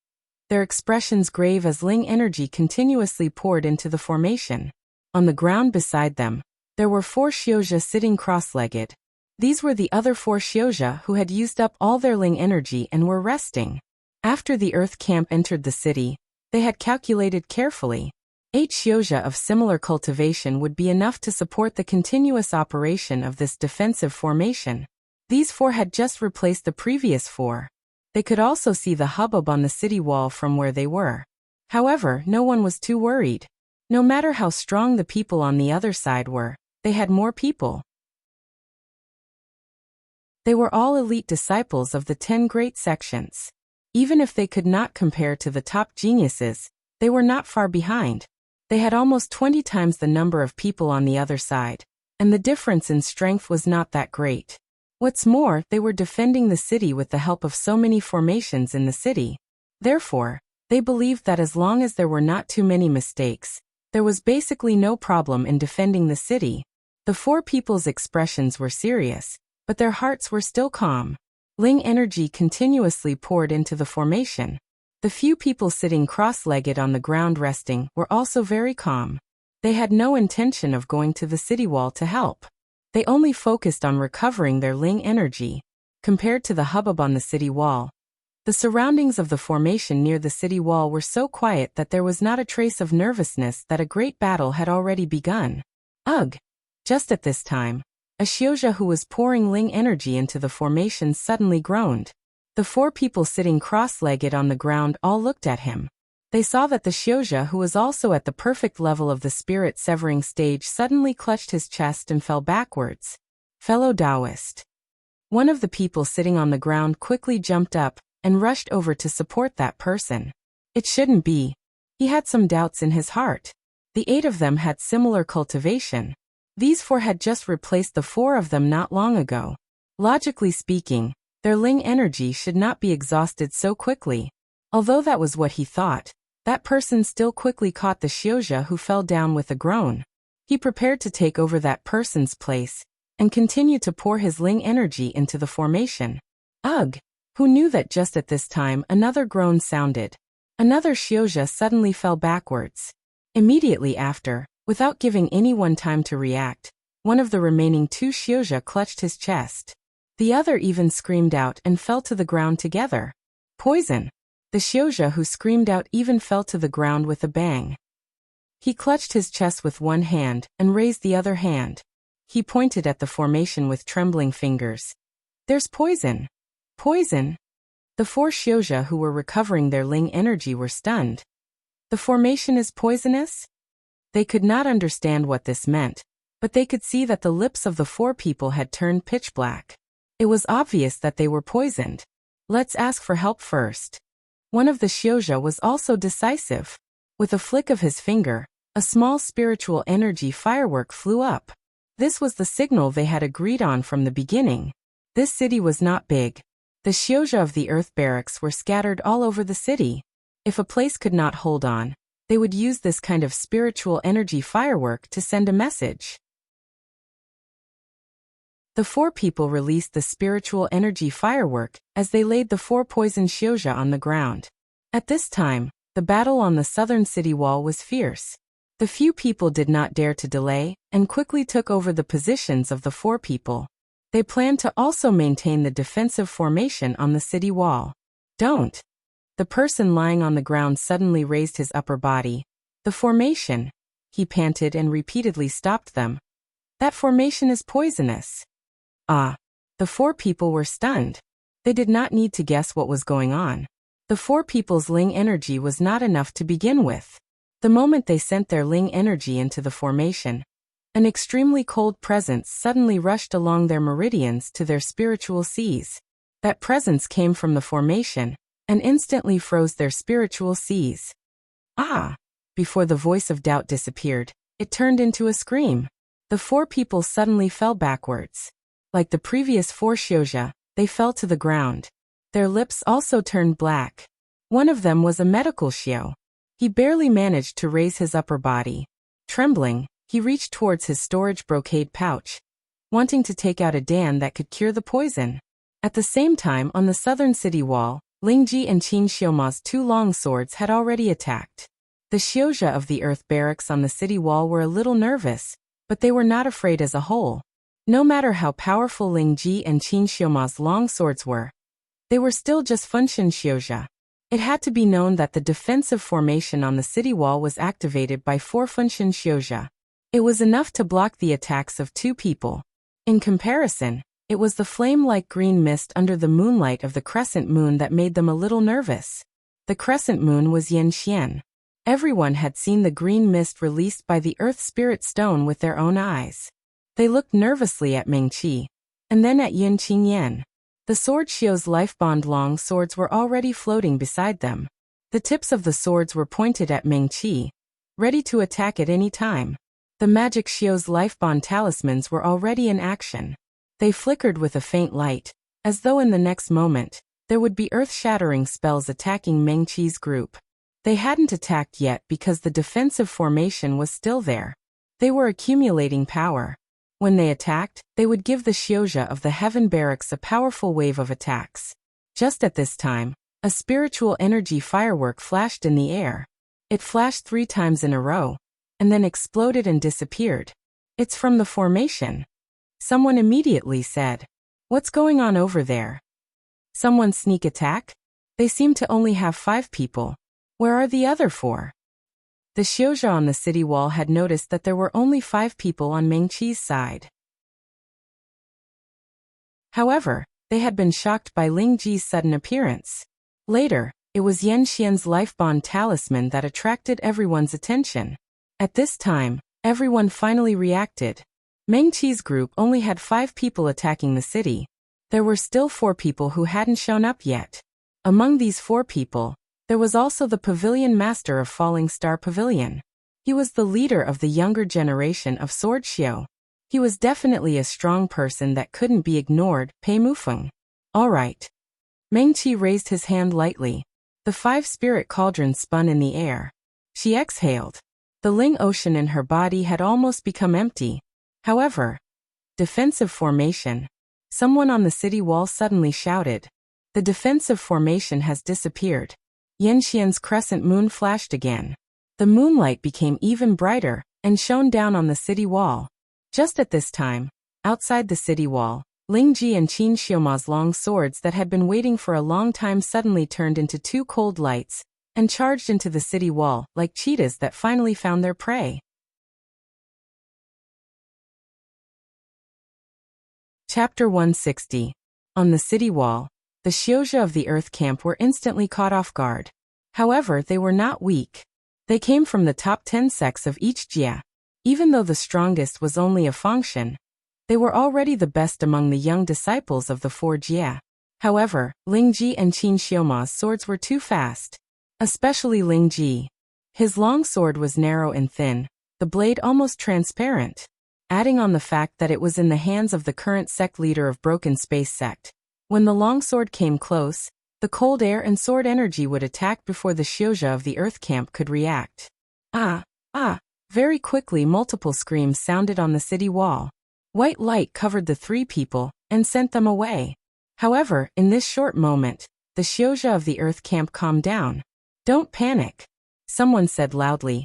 their expressions grave as Ling energy continuously poured into the formation. On the ground beside them, there were four Xiuzha sitting cross-legged. These were the other four Xiuzha who had used up all their Ling energy and were resting. After the Earth camp entered the city, they had calculated carefully. 8 Xiuzha of similar cultivation would be enough to support the continuous operation of this defensive formation. These 4 had just replaced the previous 4. They could also see the hubbub on the city wall from where they were. However, no one was too worried. No matter how strong the people on the other side were, they had more people. They were all elite disciples of the 10 great sections. Even if they could not compare to the top geniuses, they were not far behind. They had almost 20 times the number of people on the other side, and the difference in strength was not that great. What's more, they were defending the city with the help of so many formations in the city. Therefore, they believed that as long as there were not too many mistakes, there was basically no problem in defending the city. The 4 people's expressions were serious, but their hearts were still calm. Ling energy continuously poured into the formation. The few people sitting cross-legged on the ground resting were also very calm. They had no intention of going to the city wall to help. They only focused on recovering their Ling energy. Compared to the hubbub on the city wall, the surroundings of the formation near the city wall were so quiet that there was not a trace of nervousness that a great battle had already begun. Ugh! Just at this time, a Xiuzha who was pouring Ling energy into the formation suddenly groaned. The 4 people sitting cross-legged on the ground all looked at him. They saw that the Xiuzha who was also at the perfect level of the spirit-severing stage suddenly clutched his chest and fell backwards. Fellow Taoist. One of the people sitting on the ground quickly jumped up and rushed over to support that person. It shouldn't be. He had some doubts in his heart. The 8 of them had similar cultivation. These 4 had just replaced the 4 of them not long ago. Logically speaking, their Ling energy should not be exhausted so quickly. Although that was what he thought, that person still quickly caught the Xiuzha who fell down with a groan. He prepared to take over that person's place and continue to pour his Ling energy into the formation. Ugh! Who knew that just at this time another groan sounded? Another Xiuzha suddenly fell backwards. Immediately after, without giving anyone time to react, one of the remaining 2 Xiuzha clutched his chest. The other even screamed out and fell to the ground together. Poison! The Xiuzha who screamed out even fell to the ground with a bang. He clutched his chest with one hand and raised the other hand. He pointed at the formation with trembling fingers. There's poison! Poison! The 4 Xiuzha who were recovering their Ling energy were stunned. The formation is poisonous? They could not understand what this meant, but they could see that the lips of the 4 people had turned pitch black. It was obvious that they were poisoned. Let's ask for help first. One of the Xiuzha was also decisive. With a flick of his finger, a small spiritual energy firework flew up. This was the signal they had agreed on from the beginning. This city was not big. The Xiuzha of the Earth Barracks were scattered all over the city. If a place could not hold on, they would use this kind of spiritual energy firework to send a message. The 4 people released the spiritual energy firework as they laid the 4 poisoned Xiuzha on the ground. At this time, the battle on the southern city wall was fierce. The few people did not dare to delay and quickly took over the positions of the 4 people. They planned to also maintain the defensive formation on the city wall. Don't! The person lying on the ground suddenly raised his upper body. The formation! He panted and repeatedly stopped them. That formation is poisonous. Ah! The 4 people were stunned. They did not need to guess what was going on. The 4 people's Ling energy was not enough to begin with. The moment they sent their Ling energy into the formation, an extremely cold presence suddenly rushed along their meridians to their spiritual seas. That presence came from the formation and instantly froze their spiritual seas. Ah! Before the voice of doubt disappeared, it turned into a scream. The 4 people suddenly fell backwards. Like the previous 4 Xiuzha, they fell to the ground. Their lips also turned black. One of them was a medical Xiu. He barely managed to raise his upper body. Trembling, he reached towards his storage brocade pouch, wanting to take out a Dan that could cure the poison. At the same time, on the southern city wall, Lingji and Qin Xiuma's 2 long swords had already attacked. The Xiuzha of the Earth Barracks on the city wall were a little nervous, but they were not afraid as a whole. No matter how powerful Lingji and Qin Xiuma's long swords were, they were still just Funshin Xiuzha. It had to be known that the defensive formation on the city wall was activated by 4 Funshin Xiuzha. It was enough to block the attacks of 2 people. In comparison, it was the flame-like green mist under the moonlight of the crescent moon that made them a little nervous. The crescent moon was Yan Xian. Everyone had seen the green mist released by the Earth Spirit Stone with their own eyes. They looked nervously at Meng Qi, and then at Yun Qingyan. The Sword Xiu's Lifebond long swords were already floating beside them. The tips of the swords were pointed at Meng Qi, ready to attack at any time. The Magic Xiu's Lifebond talismans were already in action. They flickered with a faint light, as though in the next moment, there would be earth-shattering spells attacking Meng Qi's group. They hadn't attacked yet because the defensive formation was still there. They were accumulating power. When they attacked, they would give the Xiuzha of the Heaven Barracks a powerful wave of attacks. Just at this time, a spiritual energy firework flashed in the air. It flashed 3 times in a row, and then exploded and disappeared. It's from the formation. Someone immediately said, "What's going on over there? Someone sneak attack? They seem to only have 5 people. Where are the other 4? The Xiuzha on the city wall had noticed that there were only 5 people on Meng Qi's side. However, they had been shocked by Ling Ji's sudden appearance. Later, it was Yan Xian's Lifebond talisman that attracted everyone's attention. At this time, everyone finally reacted. Meng Qi's group only had 5 people attacking the city. There were still 4 people who hadn't shown up yet. Among these 4 people, There was also the pavilion master of Falling Star Pavilion. He was the leader of the younger generation of sword xiu. He was definitely a strong person that couldn't be ignored, Pei Mufeng. All right. Meng Qi raised his hand lightly. The 5 spirit cauldrons spun in the air. She exhaled. The Ling ocean in her body had almost become empty. However, defensive formation. Someone on the city wall suddenly shouted. The defensive formation has disappeared. Yanxian's crescent moon flashed again. The moonlight became even brighter and shone down on the city wall. Just at this time, outside the city wall, Ling Ji and Qin Xiuma's long swords that had been waiting for a long time suddenly turned into 2 cold lights and charged into the city wall like cheetahs that finally found their prey. Chapter 160. On the city wall, the Xiuzha of the Earth Camp were instantly caught off guard. However, they were not weak. They came from the top 10 sects of each jia. Even though the strongest was only a Fengshen, they were already the best among the young disciples of the 4 jia. However, Ling Ji and Qin Xiuma's swords were too fast. Especially Ling Ji. His long sword was narrow and thin, the blade almost transparent. Adding on the fact that it was in the hands of the current sect leader of Broken Space Sect. When the longsword came close, the cold air and sword energy would attack before the Xiuzha of the Earth Camp could react. Ah! Very quickly multiple screams sounded on the city wall. White light covered the 3 people and sent them away. However, in this short moment, the Xiuzha of the Earth Camp calmed down. Don't panic. Someone said loudly.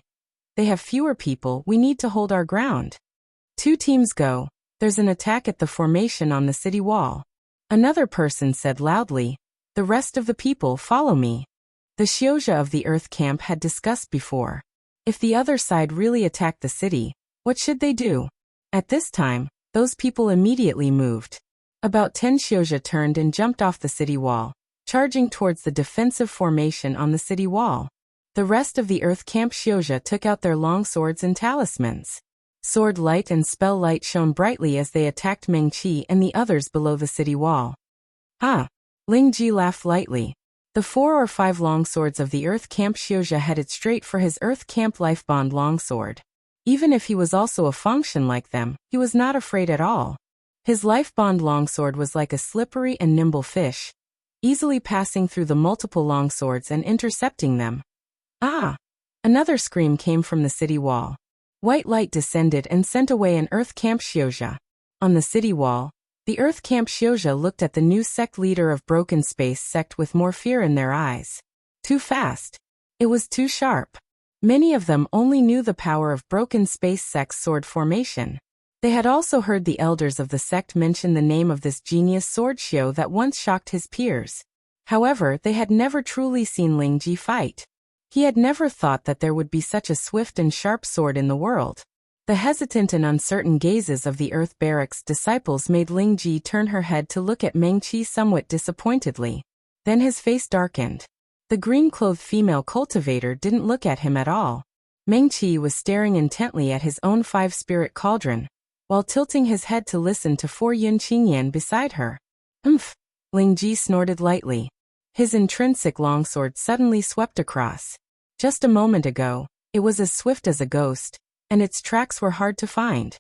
They have fewer people, we need to hold our ground. 2 teams go. There's an attack at the formation on the city wall. Another person said loudly. The rest of the people follow me. The Xiuzha of the Earth Camp had discussed before. If the other side really attacked the city, what should they do? At this time, those people immediately moved. About 10 Xiuzha turned and jumped off the city wall, charging towards the defensive formation on the city wall. The rest of the Earth Camp Xiuzha took out their long swords and talismans. Sword light and spell light shone brightly as they attacked Meng Qi and the others below the city wall. Ah! Ling Ji laughed lightly. The 4 or 5 longswords of the Earth Camp Xiuzha headed straight for his Earth Camp Lifebond longsword. Even if he was also a Fengshen like them, he was not afraid at all. His Lifebond longsword was like a slippery and nimble fish, easily passing through the multiple longswords and intercepting them. Ah! Another scream came from the city wall. White light descended and sent away an Earth Camp Xiuzha. On the city wall, the Earth Camp Xiuzha looked at the new sect leader of Broken Space Sect with more fear in their eyes. Too fast. It was too sharp. Many of them only knew the power of Broken Space Sect's sword formation. They had also heard the elders of the sect mention the name of this genius sword xiu that once shocked his peers. However, they had never truly seen Ling Ji fight. He had never thought that there would be such a swift and sharp sword in the world. The hesitant and uncertain gazes of the Earth Barracks disciples made Ling Ji turn her head to look at Meng Qi somewhat disappointedly. Then his face darkened. The green-clothed female cultivator didn't look at him at all. Meng Qi was staring intently at his own 5-spirit cauldron, while tilting his head to listen to 4 Yun Qingyan beside her. Umph! Ling Ji snorted lightly. His intrinsic longsword suddenly swept across. Just a moment ago, it was as swift as a ghost, and its tracks were hard to find.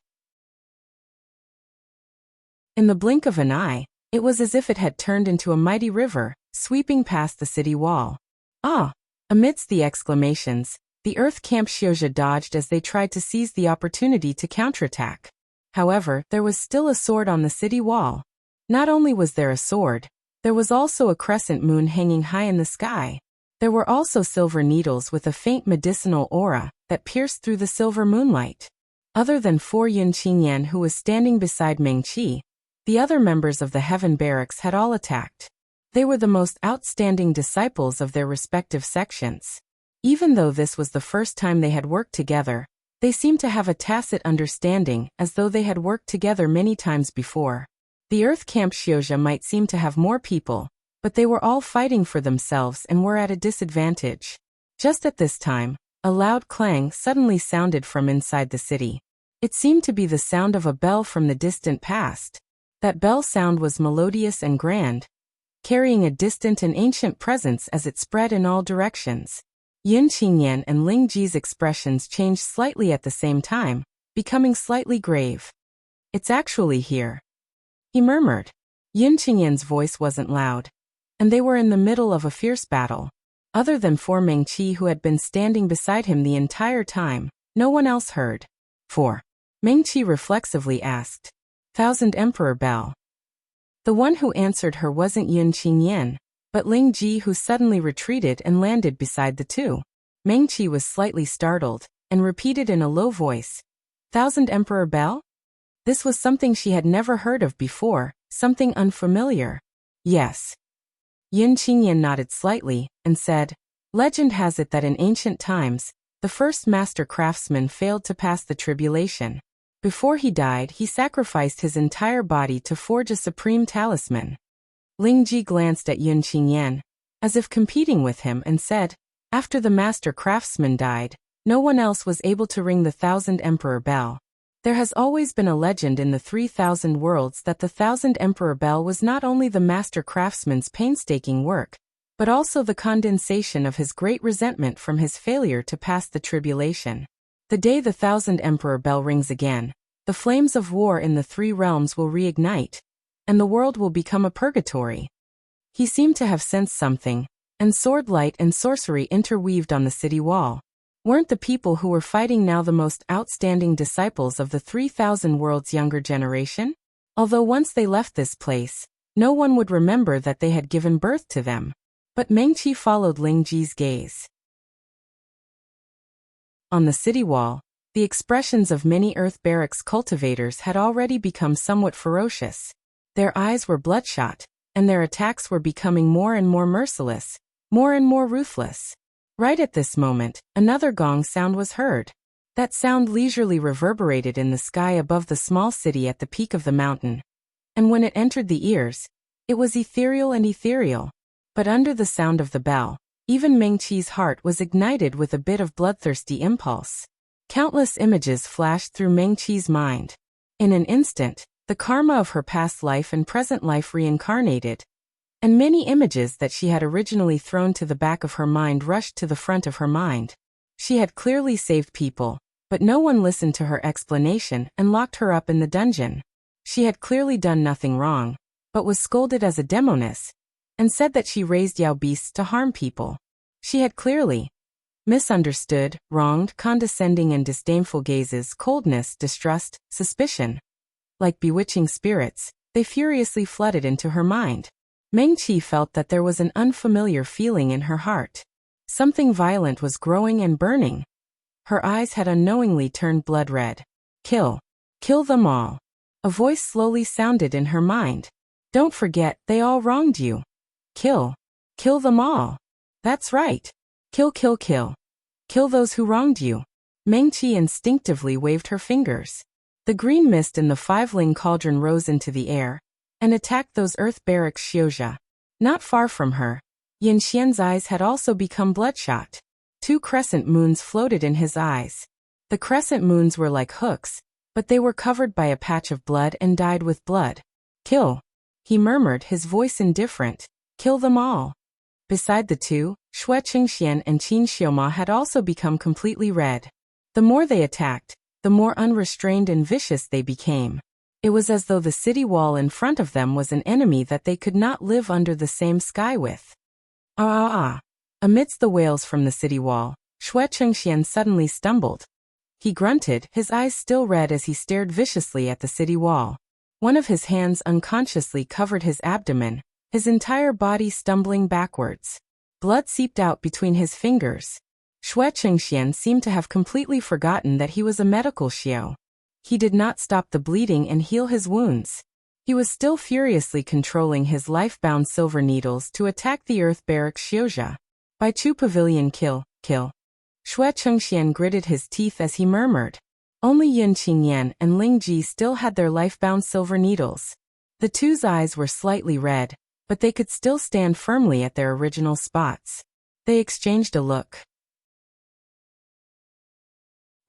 In the blink of an eye, it was as if it had turned into a mighty river, sweeping past the city wall. Ah! Amidst the exclamations, the Earth Camp Xiuzha dodged as they tried to seize the opportunity to counterattack. However, there was still a sword on the city wall. Not only was there a sword, there was also a crescent moon hanging high in the sky. There were also silver needles with a faint medicinal aura that pierced through the silver moonlight. Other than 4 Yun Qingyan who was standing beside Meng Qi, the other members of the Heaven Barracks had all attacked. They were the most outstanding disciples of their respective sections. Even though this was the first time they had worked together, they seemed to have a tacit understanding as though they had worked together many times before. The Earth Camp Xiuzha might seem to have more people, but they were all fighting for themselves and were at a disadvantage. Just at this time, a loud clang suddenly sounded from inside the city. It seemed to be the sound of a bell from the distant past. That bell sound was melodious and grand, carrying a distant and ancient presence as it spread in all directions. Yun Qingyan and Ling Ji's expressions changed slightly at the same time, becoming slightly grave. "It's actually here," he murmured. Yun Qingyan's voice wasn't loud, and they were in the middle of a fierce battle. Other than for Mengqi, who had been standing beside him the entire time, no one else heard. "For?" Mengqi reflexively asked. "Thousand Emperor Bell." The one who answered her wasn't Yun Qingyan, but Ling Ji, who suddenly retreated and landed beside the two. Mengqi was slightly startled, and repeated in a low voice, "Thousand Emperor Bell?" This was something she had never heard of before, something unfamiliar. "Yes." Yun Qingyan nodded slightly, and said, "Legend has it that in ancient times, the first master craftsman failed to pass the tribulation. Before he died, he sacrificed his entire body to forge a supreme talisman." Ling Ji glanced at Yun Qingyan, as if competing with him, and said, "After the master craftsman died, no one else was able to ring the Thousand Emperor Bell. There has always been a legend in the 3,000 worlds that the Thousand Emperor Bell was not only the master craftsman's painstaking work, but also the condensation of his great resentment from his failure to pass the tribulation. The day the Thousand Emperor Bell rings again, the flames of war in the three realms will reignite, and the world will become a purgatory." He seemed to have sensed something, and sword light and sorcery interweaved on the city wall. Weren't the people who were fighting now the most outstanding disciples of the 3,000 worlds younger generation? Although once they left this place, no one would remember that they had given birth to them. But Mengqi followed Ling Ji's gaze. On the city wall, the expressions of many Earth Barracks cultivators had already become somewhat ferocious. Their eyes were bloodshot, and their attacks were becoming more and more merciless, more and more ruthless. Right at this moment, another gong sound was heard. That sound leisurely reverberated in the sky above the small city at the peak of the mountain. And when it entered the ears, it was ethereal and ethereal. But under the sound of the bell, even Mengqi's heart was ignited with a bit of bloodthirsty impulse. Countless images flashed through Mengqi's mind. In an instant, the karma of her past life and present life reincarnated, and many images that she had originally thrown to the back of her mind rushed to the front of her mind. She had clearly saved people, but no one listened to her explanation and locked her up in the dungeon. She had clearly done nothing wrong, but was scolded as a demoness, and said that she raised Yao beasts to harm people. She had clearly misunderstood, wronged, condescending and disdainful gazes, coldness, distrust, suspicion. Like bewitching spirits, they furiously flooded into her mind. Mengqi felt that there was an unfamiliar feeling in her heart. Something violent was growing and burning. Her eyes had unknowingly turned blood red. "Kill. Kill them all." A voice slowly sounded in her mind. "Don't forget, they all wronged you. Kill. Kill them all. That's right. Kill, kill, kill. Kill those who wronged you." Mengqi instinctively waved her fingers. The green mist in the five-ling cauldron rose into the air, and attacked those Earth Barracks Xiuzha. Not far from her, Yin Xian's eyes had also become bloodshot. 2 crescent moons floated in his eyes. The crescent moons were like hooks, but they were covered by a patch of blood and dyed with blood. "Kill," he murmured, his voice indifferent. "Kill them all." Beside the two, Xue Qingxian and Qin Xiaoma had also become completely red. The more they attacked, the more unrestrained and vicious they became. It was as though the city wall in front of them was an enemy that they could not live under the same sky with. Ah! Amidst the wails from the city wall, Xue Qingxian suddenly stumbled. He grunted, his eyes still red as he stared viciously at the city wall. One of his hands unconsciously covered his abdomen, his entire body stumbling backwards. Blood seeped out between his fingers. Xue Qingxian seemed to have completely forgotten that he was a medical xiao. He did not stop the bleeding and heal his wounds. He was still furiously controlling his life-bound silver needles to attack the Earth Barracks Xiuzha. "By Chu Pavilion, kill, kill." Xue Qingxian gritted his teeth as he murmured. Only Yun Qingyan and Ling Ji still had their life-bound silver needles. The two's eyes were slightly red, but they could still stand firmly at their original spots. They exchanged a look.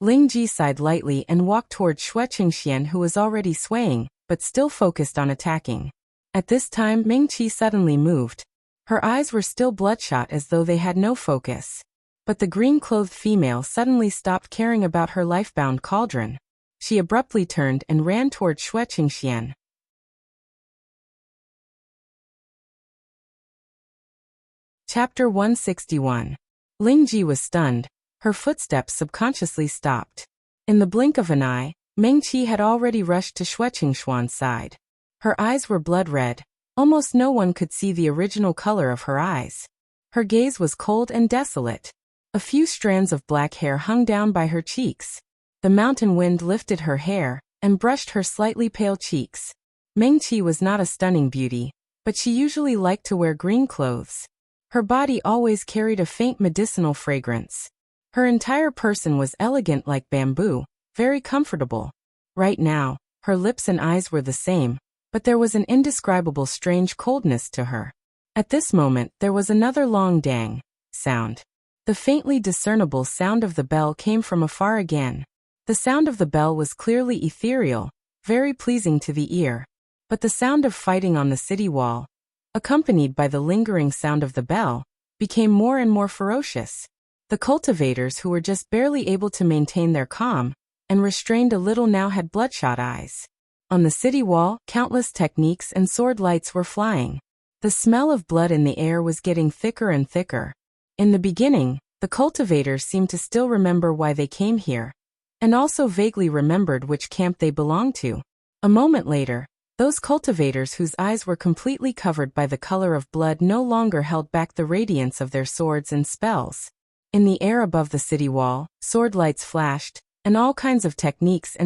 Ling Ji sighed lightly and walked toward Xue Qingxian, who was already swaying, but still focused on attacking. At this time, Ming-Chi suddenly moved. Her eyes were still bloodshot as though they had no focus. But the green-clothed female suddenly stopped caring about her life-bound cauldron. She abruptly turned and ran toward Xue Qingxian. Chapter 161. Ling Ji was stunned. Her footsteps subconsciously stopped. In the blink of an eye, Ming-Chi had already rushed to Xue Qingxian's side. Her eyes were blood-red. Almost no one could see the original color of her eyes. Her gaze was cold and desolate. A few strands of black hair hung down by her cheeks. The mountain wind lifted her hair and brushed her slightly pale cheeks. Ming-Chi was not a stunning beauty, but she usually liked to wear green clothes. Her body always carried a faint medicinal fragrance. Her entire person was elegant like bamboo, very comfortable. Right now, her lips and eyes were the same, but there was an indescribable strange coldness to her. At this moment, there was another long dang sound. The faintly discernible sound of the bell came from afar again. The sound of the bell was clearly ethereal, very pleasing to the ear. But the sound of fighting on the city wall, accompanied by the lingering sound of the bell, became more and more ferocious. The cultivators who were just barely able to maintain their calm and restrained a little now had bloodshot eyes. On the city wall, countless techniques and sword lights were flying. The smell of blood in the air was getting thicker and thicker. In the beginning, the cultivators seemed to still remember why they came here, and also vaguely remembered which camp they belonged to. A moment later, those cultivators whose eyes were completely covered by the color of blood no longer held back the radiance of their swords and spells. In the air above the city wall, sword lights flashed, and all kinds of techniques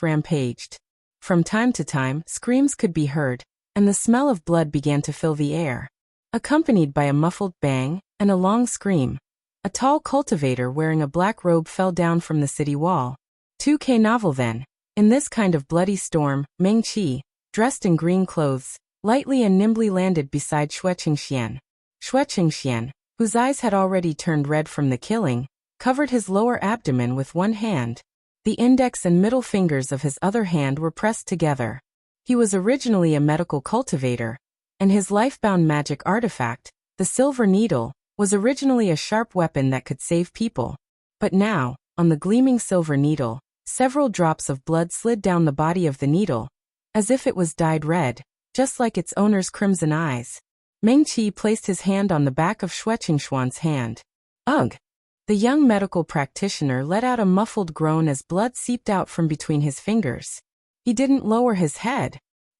rampaged. From time to time, screams could be heard, and the smell of blood began to fill the air. Accompanied by a muffled bang and a long scream, a tall cultivator wearing a black robe fell down from the city wall. 2K novel then. In this kind of bloody storm, Ming-Chi, dressed in green clothes, lightly and nimbly landed beside Xue Qingxian. Xue Qingxian, whose eyes had already turned red from the killing, covered his lower abdomen with one hand. The index and middle fingers of his other hand were pressed together. He was originally a medical cultivator, and his life-bound magic artifact, the silver needle, was originally a sharp weapon that could save people. But now, on the gleaming silver needle, several drops of blood slid down the body of the needle, as if it was dyed red, just like its owner's crimson eyes. Ming-Chi placed his hand on the back of Xue Qingxian's hand. Ugh! The young medical practitioner let out a muffled groan as blood seeped out from between his fingers. He didn't lower his head.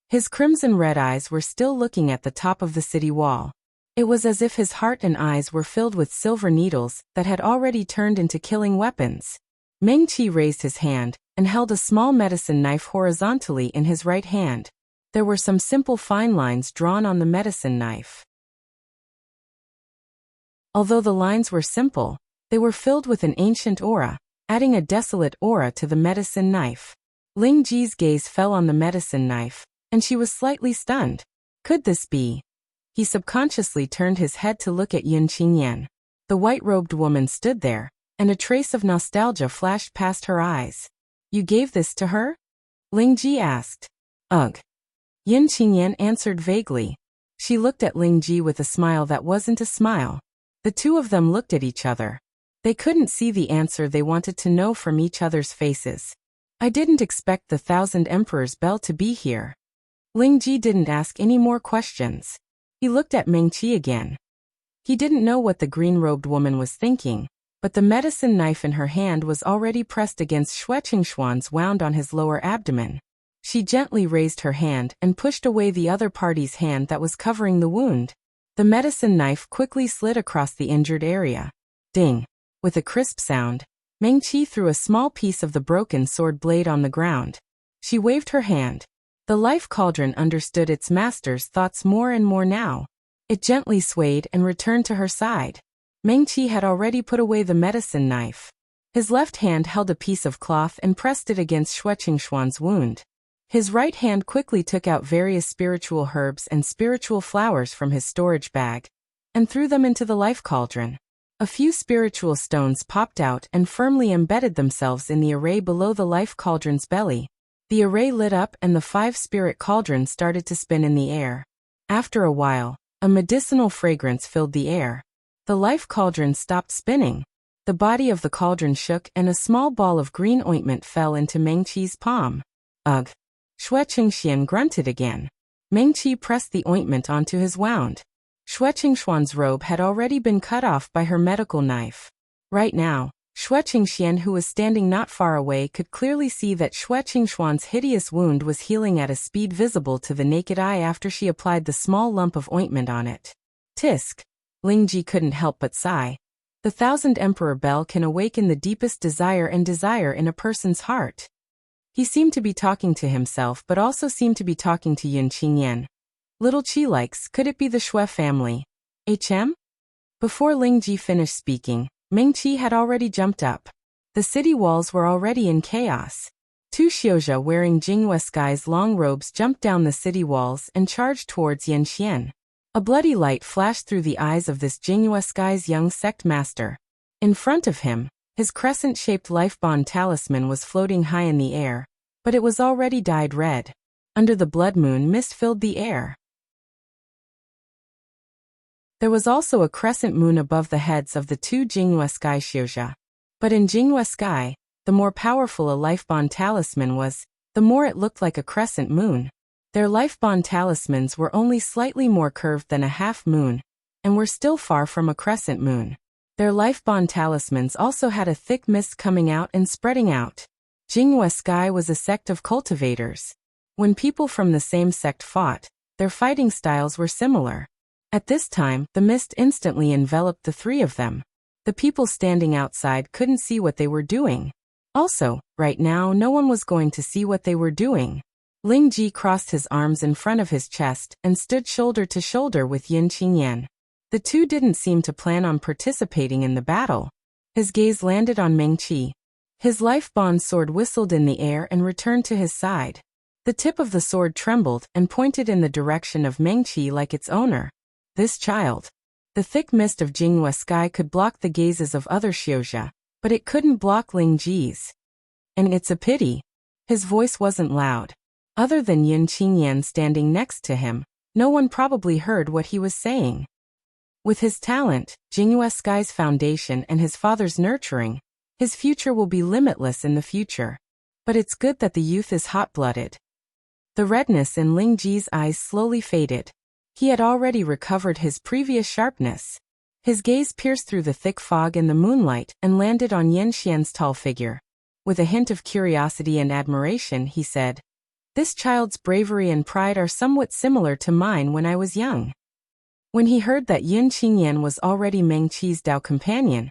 His crimson-red eyes were still looking at the top of the city wall. It was as if his heart and eyes were filled with silver needles that had already turned into killing weapons. Ming-Chi raised his hand and held a small medicine knife horizontally in his right hand. There were some simple fine lines drawn on the medicine knife. Although the lines were simple, they were filled with an ancient aura, adding a desolate aura to the medicine knife. Ling Ji's gaze fell on the medicine knife, and she was slightly stunned. Could this be? He subconsciously turned his head to look at Yun Qingyan. The white-robed woman stood there, and a trace of nostalgia flashed past her eyes. You gave this to her? Ling Ji asked. Ugh. Yun Qingyan answered vaguely. She looked at Ling Ji with a smile that wasn't a smile. The two of them looked at each other. They couldn't see the answer they wanted to know from each other's faces. I didn't expect the 1,000 Emperor's bell to be here. Ling Ji didn't ask any more questions. He looked at Ming-Chi again. He didn't know what the green-robed woman was thinking, but the medicine knife in her hand was already pressed against Xue Qingxian's wound on his lower abdomen. She gently raised her hand and pushed away the other party's hand that was covering the wound. The medicine knife quickly slid across the injured area. Ding! With a crisp sound, Ming-Chi threw a small piece of the broken sword blade on the ground. She waved her hand. The life cauldron understood its master's thoughts more and more now. It gently swayed and returned to her side. Ming-Chi had already put away the medicine knife. His left hand held a piece of cloth and pressed it against Xue Qingxian's wound. His right hand quickly took out various spiritual herbs and spiritual flowers from his storage bag and threw them into the life cauldron. A few spiritual stones popped out and firmly embedded themselves in the array below the life cauldron's belly. The array lit up and the 5-spirit cauldron started to spin in the air. After a while, a medicinal fragrance filled the air. The life cauldron stopped spinning. The body of the cauldron shook and a small ball of green ointment fell into Mengqi's palm. Ugh! Xue Qingxian grunted again. Mengqi pressed the ointment onto his wound. Xue Qingshuan's robe had already been cut off by her medical knife. Right now, Xue Qingxian, who was standing not far away, could clearly see that Xue Qingshuan's hideous wound was healing at a speed visible to the naked eye after she applied the small lump of ointment on it. Tisk! Lingji couldn't help but sigh. The 1000 Emperor Bell can awaken the deepest desire in a person's heart. He seemed to be talking to himself but also seemed to be talking to Yun Qingyan. Little Qi likes, could it be the Xue family? HM? Before Lingji finished speaking, Mengqi had already jumped up. The city walls were already in chaos. 2 Xiuzha wearing Jinghua Sky's long robes jumped down the city walls and charged towards Yanxian. A bloody light flashed through the eyes of this Jinghua Sky's young sect master. In front of him, his crescent-shaped life-bond talisman was floating high in the air, but it was already dyed red. Under the blood moon, mist filled the air. There was also a crescent moon above the heads of the 2 Jinghua Sky Xiuzha. But in Jinghua Sky, the more powerful a life-bond talisman was, the more it looked like a crescent moon. Their life-bond talismans were only slightly more curved than a half moon, and were still far from a crescent moon. Their life-bond talismans also had a thick mist coming out and spreading out. Jinghua Sky was a sect of cultivators. When people from the same sect fought, their fighting styles were similar. At this time, the mist instantly enveloped the 3 of them. The people standing outside couldn't see what they were doing. Also, right now no one was going to see what they were doing. Lingji crossed his arms in front of his chest and stood shoulder to shoulder with Yun Qingyan. The 2 didn't seem to plan on participating in the battle. His gaze landed on Mengqi. His life-bond sword whistled in the air and returned to his side. The tip of the sword trembled and pointed in the direction of Mengqi like its owner. This child. The thick mist of Jinghua Sky could block the gazes of other Xiuzha, but it couldn't block Lingji's. And it's a pity. His voice wasn't loud. Other than Yun Qingyan standing next to him, no one probably heard what he was saying. With his talent, Jinghua Sky's foundation and his father's nurturing, his future will be limitless in the future. But it's good that the youth is hot-blooded. The redness in Lingji's eyes slowly faded. He had already recovered his previous sharpness. His gaze pierced through the thick fog in the moonlight and landed on Yanxian's tall figure. With a hint of curiosity and admiration, he said, "This child's bravery and pride are somewhat similar to mine when I was young." When he heard that Yun Qingyan was already Mengqi's Dao companion,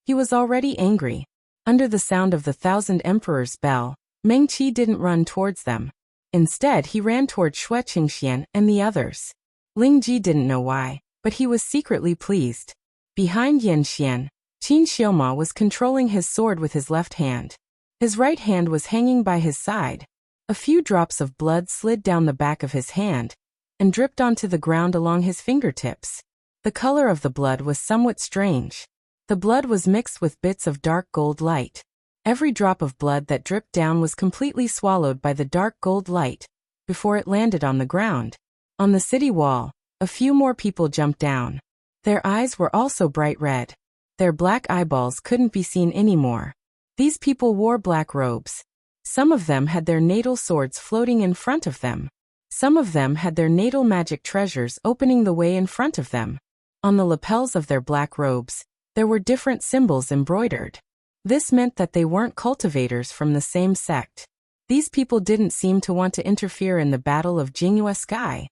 he was already angry. Under the sound of the 1000 Emperor's bell, Mengqi didn't run towards them. Instead, he ran toward Xue Qingxian and the others. Lingji didn't know why, but he was secretly pleased. Behind Yanxian, Qin Xioma was controlling his sword with his left hand. His right hand was hanging by his side. A few drops of blood slid down the back of his hand and dripped onto the ground along his fingertips. The color of the blood was somewhat strange. The blood was mixed with bits of dark gold light. Every drop of blood that dripped down was completely swallowed by the dark gold light before it landed on the ground. On the city wall, a few more people jumped down. Their eyes were also bright red. Their black eyeballs couldn't be seen anymore. These people wore black robes. Some of them had their natal swords floating in front of them. Some of them had their natal magic treasures opening the way in front of them. On the lapels of their black robes, there were different symbols embroidered. This meant that they weren't cultivators from the same sect. These people didn't seem to want to interfere in the Battle of Jinghua Sky.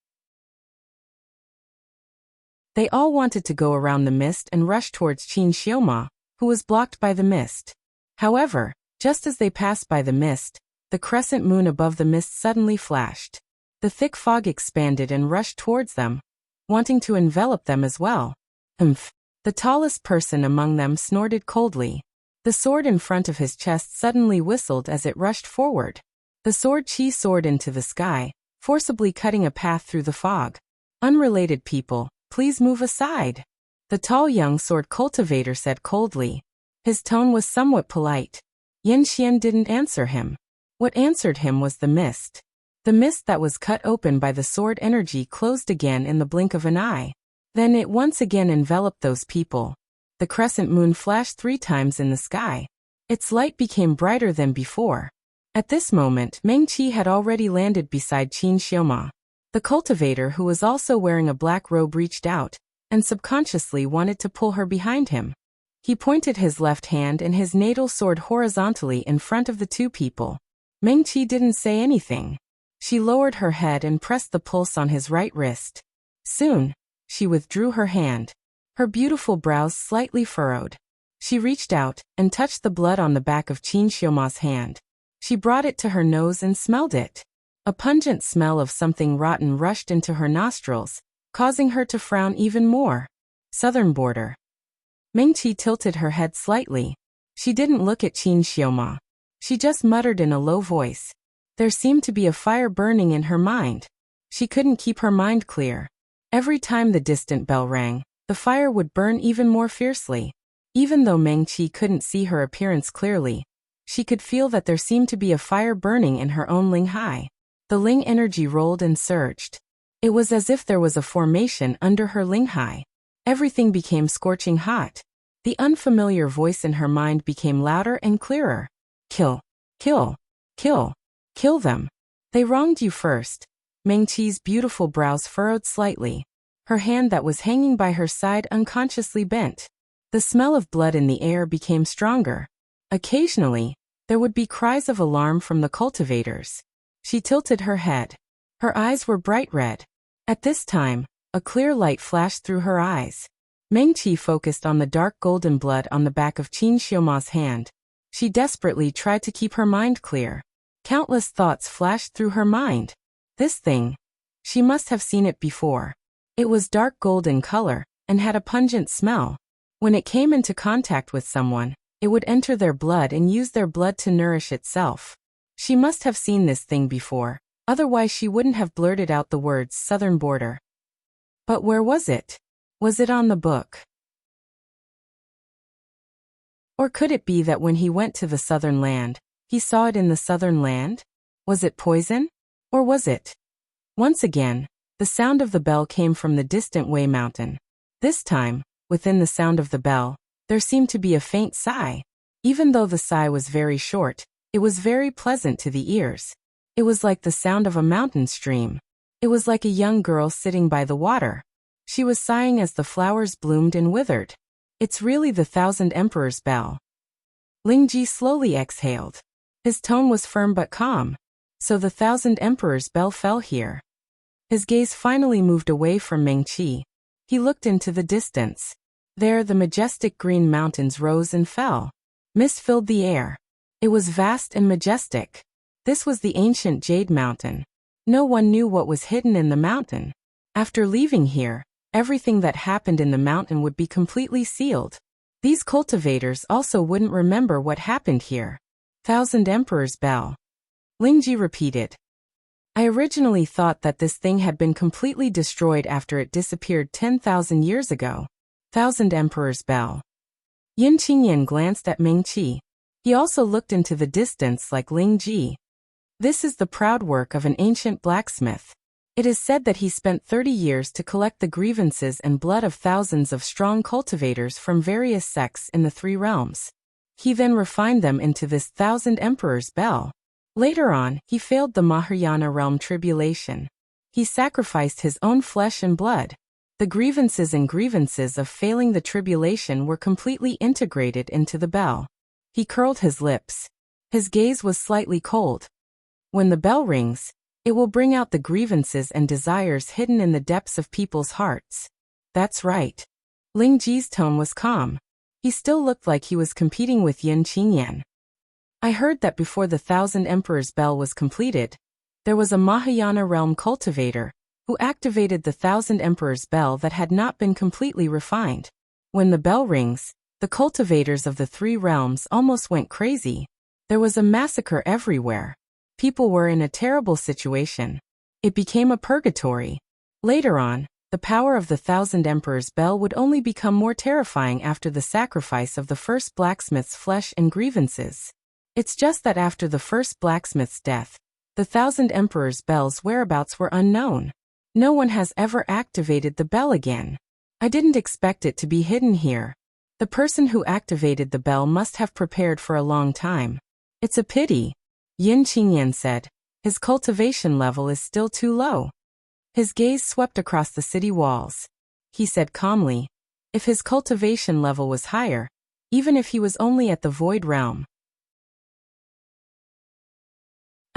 They all wanted to go around the mist and rush towards Qin Xioma, who was blocked by the mist. However, just as they passed by the mist, the crescent moon above the mist suddenly flashed. The thick fog expanded and rushed towards them, wanting to envelop them as well. Humph! The tallest person among them snorted coldly. The sword in front of his chest suddenly whistled as it rushed forward. The sword Qi soared into the sky, forcibly cutting a path through the fog. Unrelated people, please move aside. The tall young sword cultivator said coldly. His tone was somewhat polite. Yanxian didn't answer him. What answered him was the mist. The mist that was cut open by the sword energy closed again in the blink of an eye. Then it once again enveloped those people. The crescent moon flashed 3 times in the sky. Its light became brighter than before. At this moment, Meng Qi had already landed beside Qin Xiaoma. The cultivator, who was also wearing a black robe, reached out and subconsciously wanted to pull her behind him. He pointed his left hand and his natal sword horizontally in front of the 2 people. Meng Qi didn't say anything. She lowered her head and pressed the pulse on his right wrist. Soon, she withdrew her hand. Her beautiful brows slightly furrowed. She reached out and touched the blood on the back of Qin Xiaoma's hand. She brought it to her nose and smelled it. A pungent smell of something rotten rushed into her nostrils, causing her to frown even more. Southern border. Meng Qi tilted her head slightly. She didn't look at Qin Xiaoma. She just muttered in a low voice. There seemed to be a fire burning in her mind. She couldn't keep her mind clear. Every time the distant bell rang, the fire would burn even more fiercely. Even though Meng Qi couldn't see her appearance clearly, she could feel that there seemed to be a fire burning in her own Ling Hai. The Ling energy rolled and surged. It was as if there was a formation under her Ling Hai. Everything became scorching hot. The unfamiliar voice in her mind became louder and clearer. Kill, kill, kill, kill them. They wronged you first. Meng Qi's beautiful brows furrowed slightly. Her hand that was hanging by her side unconsciously bent. The smell of blood in the air became stronger. Occasionally, there would be cries of alarm from the cultivators. She tilted her head. Her eyes were bright red. At this time, a clear light flashed through her eyes. Meng Qi focused on the dark golden blood on the back of Qin Xiaoma's hand. She desperately tried to keep her mind clear. Countless thoughts flashed through her mind. This thing. She must have seen it before. It was dark gold in color, and had a pungent smell. When it came into contact with someone, it would enter their blood and use their blood to nourish itself. She must have seen this thing before, otherwise she wouldn't have blurted out the words southern border. But where was it? Was it on the book? Or could it be that when he went to the southern land, he saw it in the southern land? Was it poison? Or was it? Once again, the sound of the bell came from the distant Wei Mountain. This time, within the sound of the bell, there seemed to be a faint sigh. Even though the sigh was very short, it was very pleasant to the ears. It was like the sound of a mountain stream. It was like a young girl sitting by the water. She was sighing as the flowers bloomed and withered. It's really the 1,000 Emperor's bell. Ling Ji slowly exhaled. His tone was firm but calm. So the 1,000 Emperor's bell fell here. His gaze finally moved away from Meng Qi. He looked into the distance. There the majestic green mountains rose and fell. Mist filled the air. It was vast and majestic. This was the ancient Jade Mountain. No one knew what was hidden in the mountain. After leaving here, everything that happened in the mountain would be completely sealed. These cultivators also wouldn't remember what happened here. 1,000 Emperor's bell. Lingji repeated. I originally thought that this thing had been completely destroyed after it disappeared 10,000 years ago. 1,000 Emperor's bell. Yin Qingyan glanced at Meng Qi. He also looked into the distance like Ling Ji. This is the proud work of an ancient blacksmith. It is said that he spent 30 years to collect the grievances and blood of thousands of strong cultivators from various sects in the 3 realms. He then refined them into this 1,000 Emperor's bell. Later on, he failed the Mahayana realm tribulation. He sacrificed his own flesh and blood. The grievances of failing the tribulation were completely integrated into the bell. He curled his lips. His gaze was slightly cold. When the bell rings, it will bring out the grievances and desires hidden in the depths of people's hearts. That's right. Ling Ji's tone was calm. He still looked like he was competing with Yin Qingyan. I heard that before the 1,000 Emperor's bell was completed, there was a Mahayana realm cultivator who activated the 1,000 Emperor's bell that had not been completely refined. When the bell rings, the cultivators of the 3 realms almost went crazy. There was a massacre everywhere. People were in a terrible situation. It became a purgatory. Later on, the power of the 1,000 Emperor's bell would only become more terrifying after the sacrifice of the first blacksmith's flesh and grievances. It's just that after the first blacksmith's death, the Thousand Emperor's bell's whereabouts were unknown. No one has ever activated the bell again. I didn't expect it to be hidden here. The person who activated the bell must have prepared for a long time. It's a pity, Yin Qingyan said. His cultivation level is still too low. His gaze swept across the city walls. He said calmly, if his cultivation level was higher, even if he was only at the Void Realm,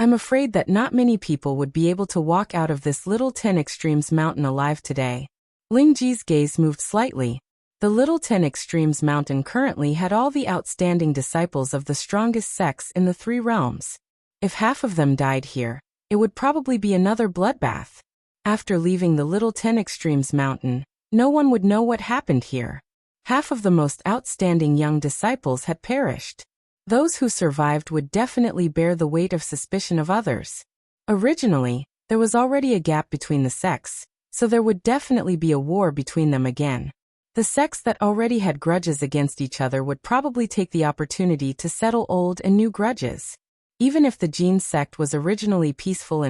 I'm afraid that not many people would be able to walk out of this little 10 Extremes mountain alive today. Ling Ji's gaze moved slightly. The little 10 Extremes mountain currently had all the outstanding disciples of the strongest sects in the 3 realms. If half of them died here, it would probably be another bloodbath. After leaving the little 10 Extremes mountain, no one would know what happened here. Half of the most outstanding young disciples had perished. Those who survived would definitely bear the weight of suspicion of others. Originally, there was already a gap between the sects, so there would definitely be a war between them again. The sects that already had grudges against each other would probably take the opportunity to settle old and new grudges. Even if the Jin sect was originally peaceful,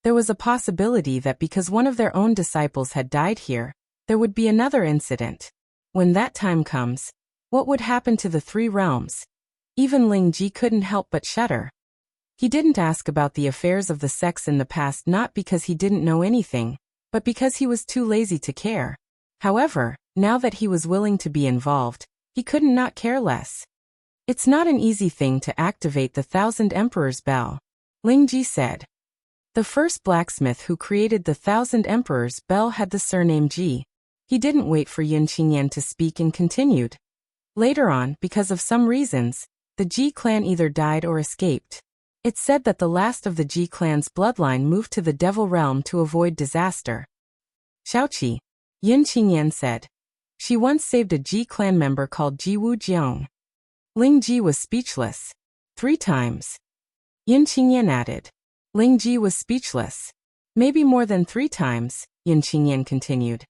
there was a possibility that because one of their own disciples had died here, there would be another incident. When that time comes, what would happen to the 3 realms? Even Ling Ji couldn't help but shudder. He didn't ask about the affairs of the sects in the past not because he didn't know anything, but because he was too lazy to care. However, now that he was willing to be involved, he couldn't not care less. It's not an easy thing to activate the Thousand Emperor's bell, Ling Ji said. The first blacksmith who created the Thousand Emperor's bell had the surname Ji. He didn't wait for Yin Qingyan to speak and continued. Later on, because of some reasons, the Ji clan either died or escaped. It's said that the last of the Ji clan's bloodline moved to the Devil Realm to avoid disaster. Xiaoqi, Yin Qingyan said. She once saved a Ji clan member called Ji Wujiang. Ling Ji was speechless. 3 times. Yin Qingyan added. Ling Ji was speechless. Maybe more than 3 times, Yin Qingyan continued.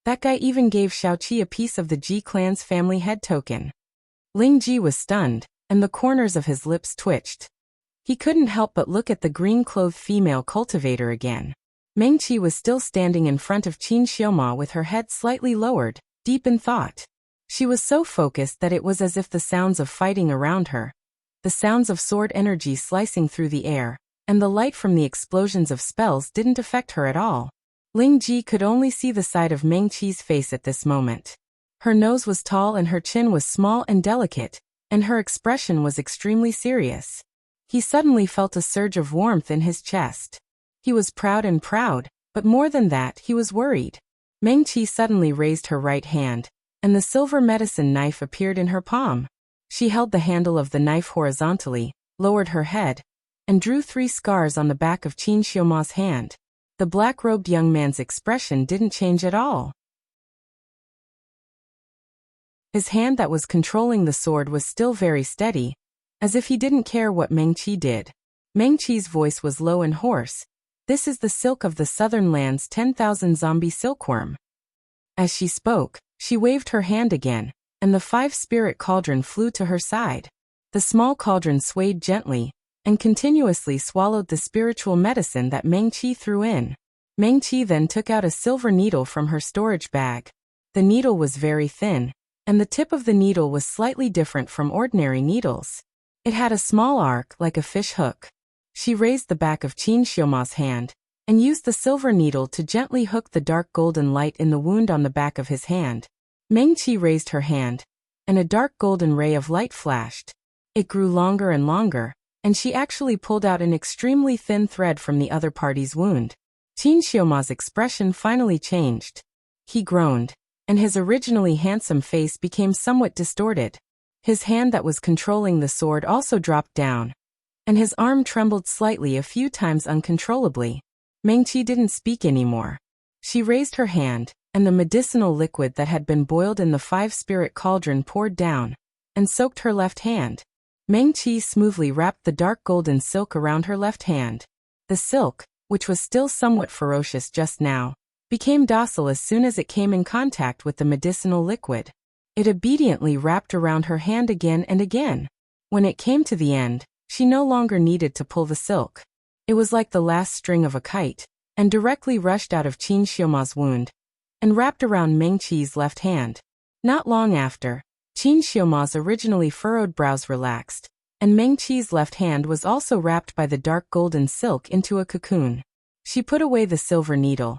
That guy even gave Xiaoqi a piece of the Ji clan's family head token. Ling Ji was stunned, and the corners of his lips twitched. He couldn't help but look at the green-clothed female cultivator again. Meng Qi was still standing in front of Qin Xiaoma with her head slightly lowered, deep in thought. She was so focused that it was as if the sounds of fighting around her, the sounds of sword energy slicing through the air, and the light from the explosions of spells didn't affect her at all. Ling Ji could only see the side of Meng Qi's face at this moment. Her nose was tall and her chin was small and delicate, and her expression was extremely serious. He suddenly felt a surge of warmth in his chest. He was proud, but more than that, he was worried. Meng Qi suddenly raised her right hand, and the silver medicine knife appeared in her palm. She held the handle of the knife horizontally, lowered her head, and drew 3 scars on the back of Qin Xiaoma's hand. The black-robed young man's expression didn't change at all. His hand that was controlling the sword was still very steady, as if he didn't care what Meng Qi did. Meng Qi's voice was low and hoarse. This is the silk of the southern land's 10,000 zombie silkworm. As she spoke, she waved her hand again, and the 5-spirit cauldron flew to her side. The small cauldron swayed gently, and continuously swallowed the spiritual medicine that Meng Qi threw in. Meng Qi then took out a silver needle from her storage bag. The needle was very thin, and the tip of the needle was slightly different from ordinary needles. It had a small arc like a fish hook. She raised the back of Qin Xiaoma's hand, and used the silver needle to gently hook the dark golden light in the wound on the back of his hand. Meng Qi raised her hand, and a dark golden ray of light flashed. It grew longer and longer, and she actually pulled out an extremely thin thread from the other party's wound. Qin Xiaoma's expression finally changed. He groaned, and his originally handsome face became somewhat distorted. His hand that was controlling the sword also dropped down, and his arm trembled slightly a few times uncontrollably. Meng Qi didn't speak anymore. She raised her hand, and the medicinal liquid that had been boiled in the 5-spirit cauldron poured down, and soaked her left hand. Meng Qi smoothly wrapped the dark golden silk around her left hand. The silk, which was still somewhat ferocious just now, became docile as soon as it came in contact with the medicinal liquid. It obediently wrapped around her hand again and again. When it came to the end, she no longer needed to pull the silk. It was like the last string of a kite, and directly rushed out of Qin Xiuma's wound, and wrapped around Meng Qi's left hand. Not long after, Qin Xiuma's originally furrowed brows relaxed, and Meng Qi's left hand was also wrapped by the dark golden silk into a cocoon. She put away the silver needle,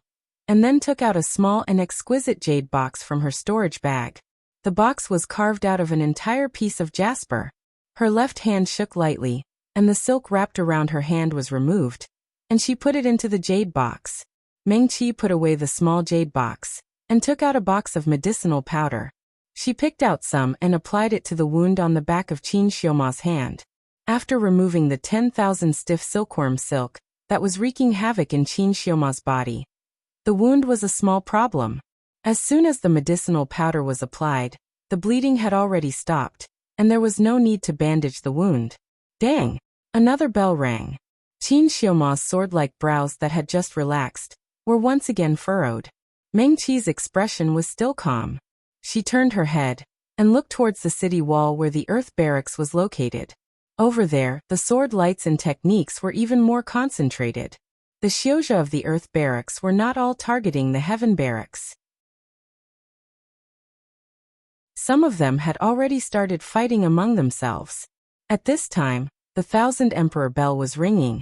and then took out a small and exquisite jade box from her storage bag. The box was carved out of an entire piece of jasper. Her left hand shook lightly, and the silk wrapped around her hand was removed, and she put it into the jade box. Meng Qi put away the small jade box, and took out a box of medicinal powder. She picked out some and applied it to the wound on the back of Qin Xiuma's hand. After removing the 10,000 stiff silkworm silk that was wreaking havoc in Qin Xiuma's body, the wound was a small problem. As soon as the medicinal powder was applied, the bleeding had already stopped, and there was no need to bandage the wound. Dang! Another bell rang. Qin Xiuma's sword-like brows that had just relaxed were once again furrowed. Meng Qi's expression was still calm. She turned her head and looked towards the city wall where the earth barracks was located. Over there, the sword lights and techniques were even more concentrated. The Xiuzha of the earth barracks were not all targeting the heaven barracks. Some of them had already started fighting among themselves. At this time, the 1000 Emperor bell was ringing,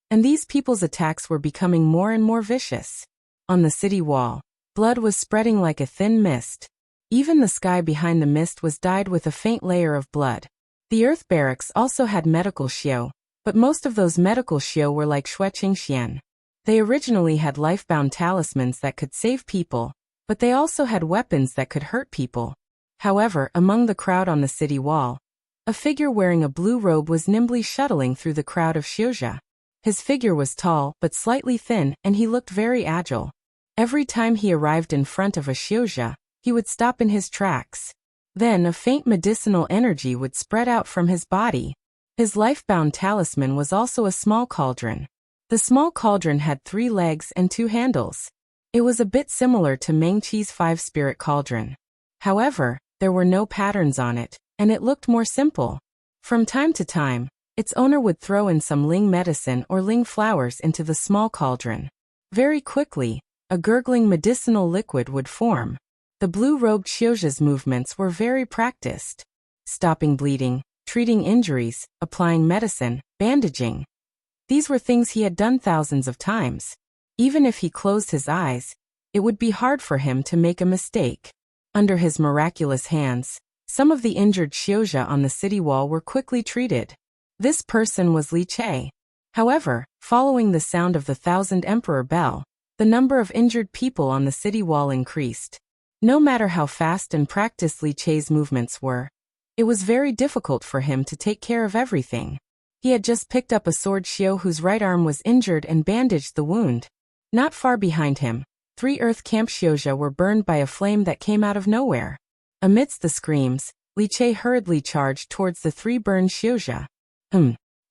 and these people's attacks were becoming more and more vicious. On the city wall, blood was spreading like a thin mist. Even the sky behind the mist was dyed with a faint layer of blood. The earth barracks also had medical xiu, but most of those medical xiu were like Xue Qingxian. They originally had life-bound talismans that could save people, but they also had weapons that could hurt people. However, among the crowd on the city wall, a figure wearing a blue robe was nimbly shuttling through the crowd of Xiuzha. His figure was tall but slightly thin, and he looked very agile. Every time he arrived in front of a Xiuzha, he would stop in his tracks. Then a faint medicinal energy would spread out from his body. His life-bound talisman was also a small cauldron. The small cauldron had 3 legs and 2 handles. It was a bit similar to Meng Qi's 5-spirit cauldron. However, there were no patterns on it, and it looked more simple. From time to time, its owner would throw in some ling medicine or ling flowers into the small cauldron. Very quickly, a gurgling medicinal liquid would form. The blue-robed Xiuzha's movements were very practiced. Stopping bleeding, treating injuries, applying medicine, bandaging. These were things he had done thousands of times. Even if he closed his eyes, it would be hard for him to make a mistake. Under his miraculous hands, some of the injured Xiuzha on the city wall were quickly treated. This person was Li Che. However, following the sound of the 1000 Emperor bell, the number of injured people on the city wall increased. No matter how fast and practiced Li Che's movements were, it was very difficult for him to take care of everything. He had just picked up a sword xiu whose right arm was injured and bandaged the wound. Not far behind him, 3 earth camp Xiuzha were burned by a flame that came out of nowhere. Amidst the screams, Li Che hurriedly charged towards the 3 burned Xiuzha.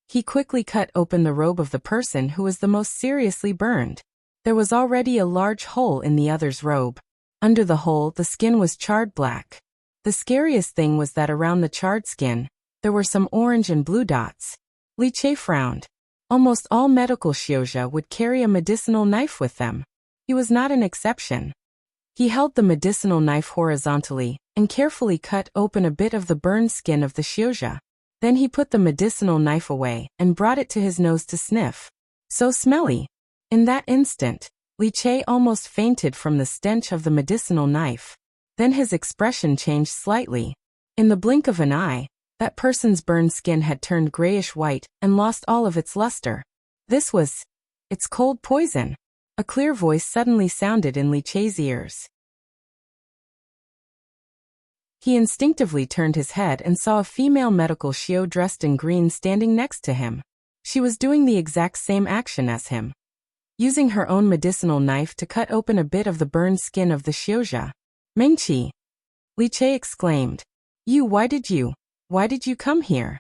He quickly cut open the robe of the person who was the most seriously burned. There was already a large hole in the other's robe. Under the hole, the skin was charred black. The scariest thing was that around the charred skin, there were some orange and blue dots. Li Che frowned. Almost all medical Xiuzha would carry a medicinal knife with them. He was not an exception. He held the medicinal knife horizontally and carefully cut open a bit of the burned skin of the Xiuzha. Then he put the medicinal knife away and brought it to his nose to sniff. So smelly. In that instant, Li Che almost fainted from the stench of the medicinal knife. Then his expression changed slightly. In the blink of an eye, that person's burned skin had turned grayish-white and lost all of its luster. It's cold poison. A clear voice suddenly sounded in Li Che's ears. He instinctively turned his head and saw a female medical xiu dressed in green standing next to him. She was doing the exact same action as him, using her own medicinal knife to cut open a bit of the burned skin of the Xiuzha. Meng Qi! Li Che exclaimed. Why did you come here?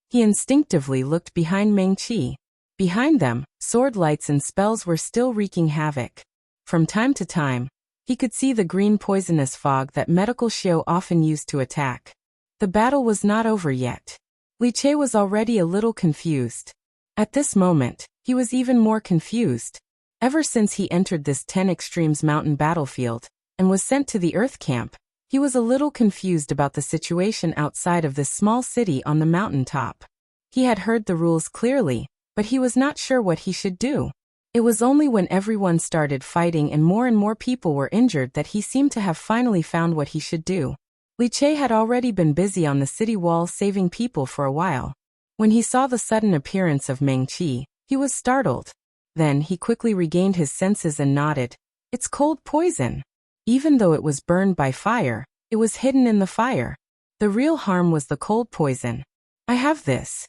He instinctively looked behind Meng Qi. Behind them, sword lights and spells were still wreaking havoc. From time to time, he could see the green poisonous fog that medical xiu often used to attack. The battle was not over yet. Li Che was already a little confused. At this moment, he was even more confused. Ever since he entered this 10 Extremes mountain battlefield, and was sent to the Earth camp, he was a little confused about the situation outside of this small city on the mountain top. He had heard the rules clearly, but he was not sure what he should do. It was only when everyone started fighting and more people were injured that he seemed to have finally found what he should do. Li Che had already been busy on the city wall saving people for a while. When he saw the sudden appearance of Meng Qi, he was startled. Then he quickly regained his senses and nodded. It's cold poison. Even though it was burned by fire, it was hidden in the fire. The real harm was the cold poison. I have this,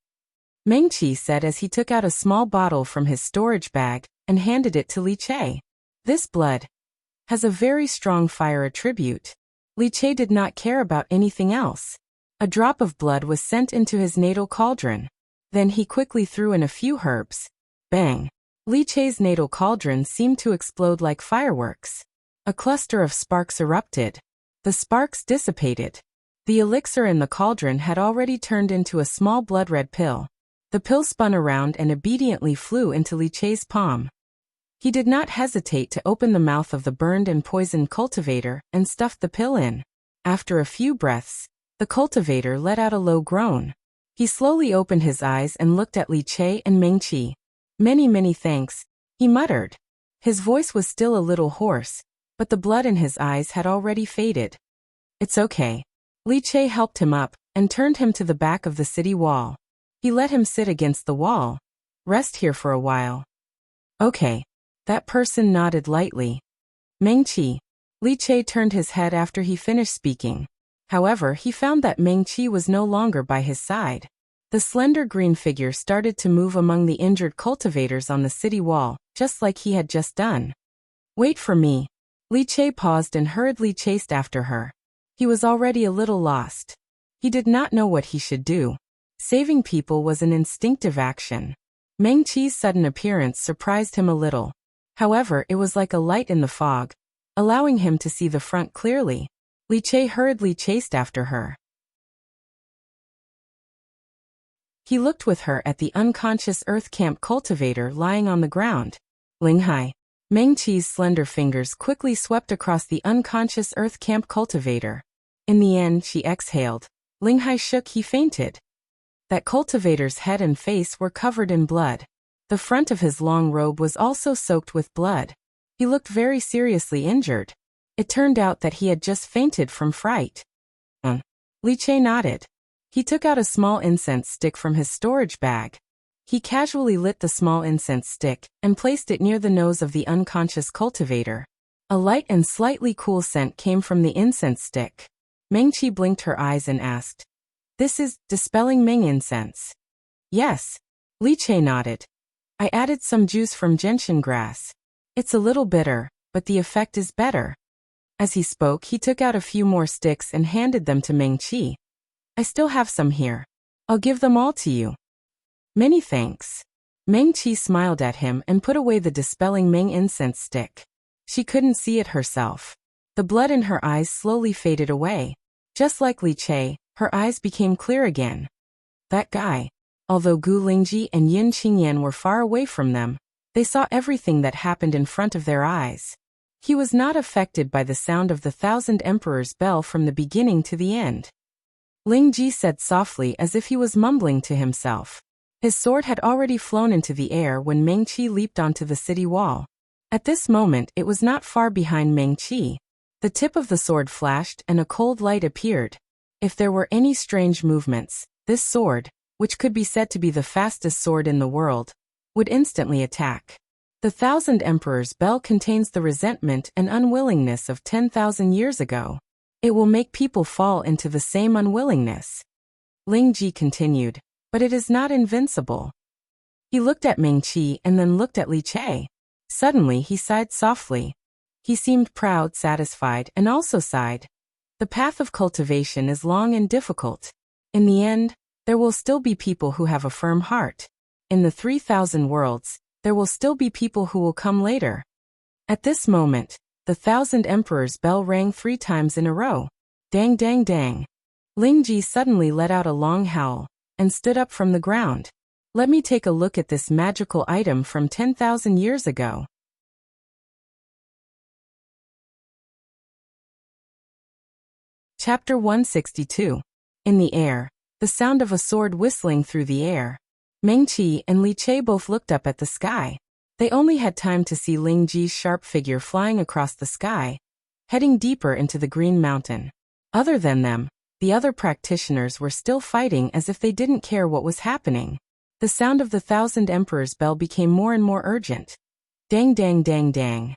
Meng Qi said as he took out a small bottle from his storage bag and handed it to Li Che. This blood has a very strong fire attribute. Li Che did not care about anything else. A drop of blood was sent into his natal cauldron. Then he quickly threw in a few herbs. Bang! Li Che's natal cauldron seemed to explode like fireworks. A cluster of sparks erupted. The sparks dissipated. The elixir in the cauldron had already turned into a small blood-red pill. The pill spun around and obediently flew into Li Che's palm. He did not hesitate to open the mouth of the burned and poisoned cultivator and stuffed the pill in. After a few breaths, the cultivator let out a low groan. He slowly opened his eyes and looked at Li Che and Meng Qi. Many thanks, he muttered. His voice was still a little hoarse, but the blood in his eyes had already faded. It's okay. Li Che helped him up and turned him to the back of the city wall. He let him sit against the wall. Rest here for a while. Okay. That person nodded lightly. Meng Qi. Li Che turned his head after he finished speaking. However, he found that Meng Qi was no longer by his side. The slender green figure started to move among the injured cultivators on the city wall, just like he had just done. Wait for me. Li Che paused and hurriedly chased after her. He was already a little lost. He did not know what he should do. Saving people was an instinctive action. Meng Qi's sudden appearance surprised him a little. However, it was like a light in the fog, allowing him to see the front clearly. Li Che hurriedly chased after her. He looked with her at the unconscious earth camp cultivator lying on the ground. Ling Hai. Meng Qi's slender fingers quickly swept across the unconscious earth camp cultivator. In the end, she exhaled. Ling Hai shook, he fainted. That cultivator's head and face were covered in blood. The front of his long robe was also soaked with blood. He looked very seriously injured. It turned out that he had just fainted from fright. Li Che nodded. He took out a small incense stick from his storage bag. He casually lit the small incense stick and placed it near the nose of the unconscious cultivator. A light and slightly cool scent came from the incense stick. Meng Qi blinked her eyes and asked, "This is dispelling Ming incense?" "Yes." Li Che nodded. "I added some juice from gentian grass. It's a little bitter, but the effect is better." As he spoke, he took out a few more sticks and handed them to Meng Qi. "I still have some here. I'll give them all to you." "Many thanks." Meng Qi smiled at him and put away the dispelling Ming incense stick. She couldn't see it herself. The blood in her eyes slowly faded away. Just like Li Che, her eyes became clear again. That guy. Although Gu Lingji and Yin Qingyan were far away from them, they saw everything that happened in front of their eyes. He was not affected by the sound of the 1,000 Emperor's bell from the beginning to the end. Lingji said softly as if he was mumbling to himself. His sword had already flown into the air when Meng Qi leaped onto the city wall. At this moment it was not far behind Meng Qi. The tip of the sword flashed and a cold light appeared. If there were any strange movements, this sword, which could be said to be the fastest sword in the world, would instantly attack. The 1,000 Emperor's bell contains the resentment and unwillingness of 10,000 years ago. It will make people fall into the same unwillingness. Ling Ji continued, but it is not invincible. He looked at Meng Qi and then looked at Li Che. Suddenly he sighed softly. He seemed proud, satisfied, and also sighed. The path of cultivation is long and difficult. In the end, there will still be people who have a firm heart. In the 3,000 worlds, there will still be people who will come later. At this moment, the 1,000 Emperor's bell rang 3 times in a row. Dang dang dang. Ling Ji suddenly let out a long howl. and stood up from the ground. Let me take a look at this magical item from 10,000 years ago. Chapter 162. In the air. The sound of a sword whistling through the air. Meng Qi and Li Che both looked up at the sky. They only had time to see Ling Ji's sharp figure flying across the sky, heading deeper into the Green Mountain. Other than them, the other practitioners were still fighting as if they didn't care what was happening. The sound of the 1,000 Emperor's bell became more and more urgent. Dang dang dang dang.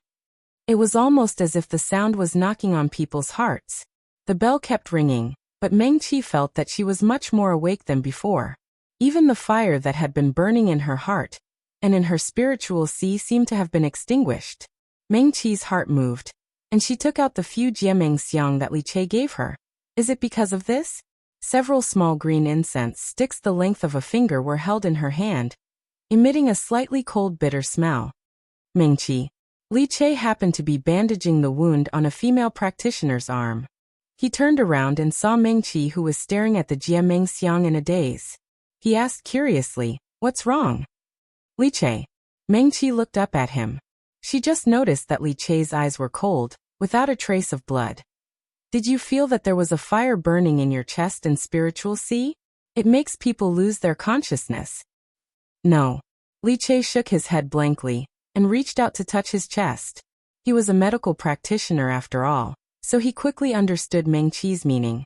It was almost as if the sound was knocking on people's hearts. The bell kept ringing, but Meng Qi felt that she was much more awake than before. Even the fire that had been burning in her heart and in her spiritual sea seemed to have been extinguished. Meng Qi's heart moved, and she took out the few jiameng xiang that Li Che gave her. Is it because of this? Several small green incense sticks the length of a finger were held in her hand, emitting a slightly cold bitter smell. Meng Qi. Li Che happened to be bandaging the wound on a female practitioner's arm. He turned around and saw Meng Qi, who was staring at the jiameng xiang in a daze. He asked curiously, "What's wrong?" Li Che. Meng Qi looked up at him. She just noticed that Li Che's eyes were cold, without a trace of blood. Did you feel that there was a fire burning in your chest and spiritual sea? It makes people lose their consciousness. No. Li Che shook his head blankly, and reached out to touch his chest. He was a medical practitioner after all, so he quickly understood Meng Qi's meaning.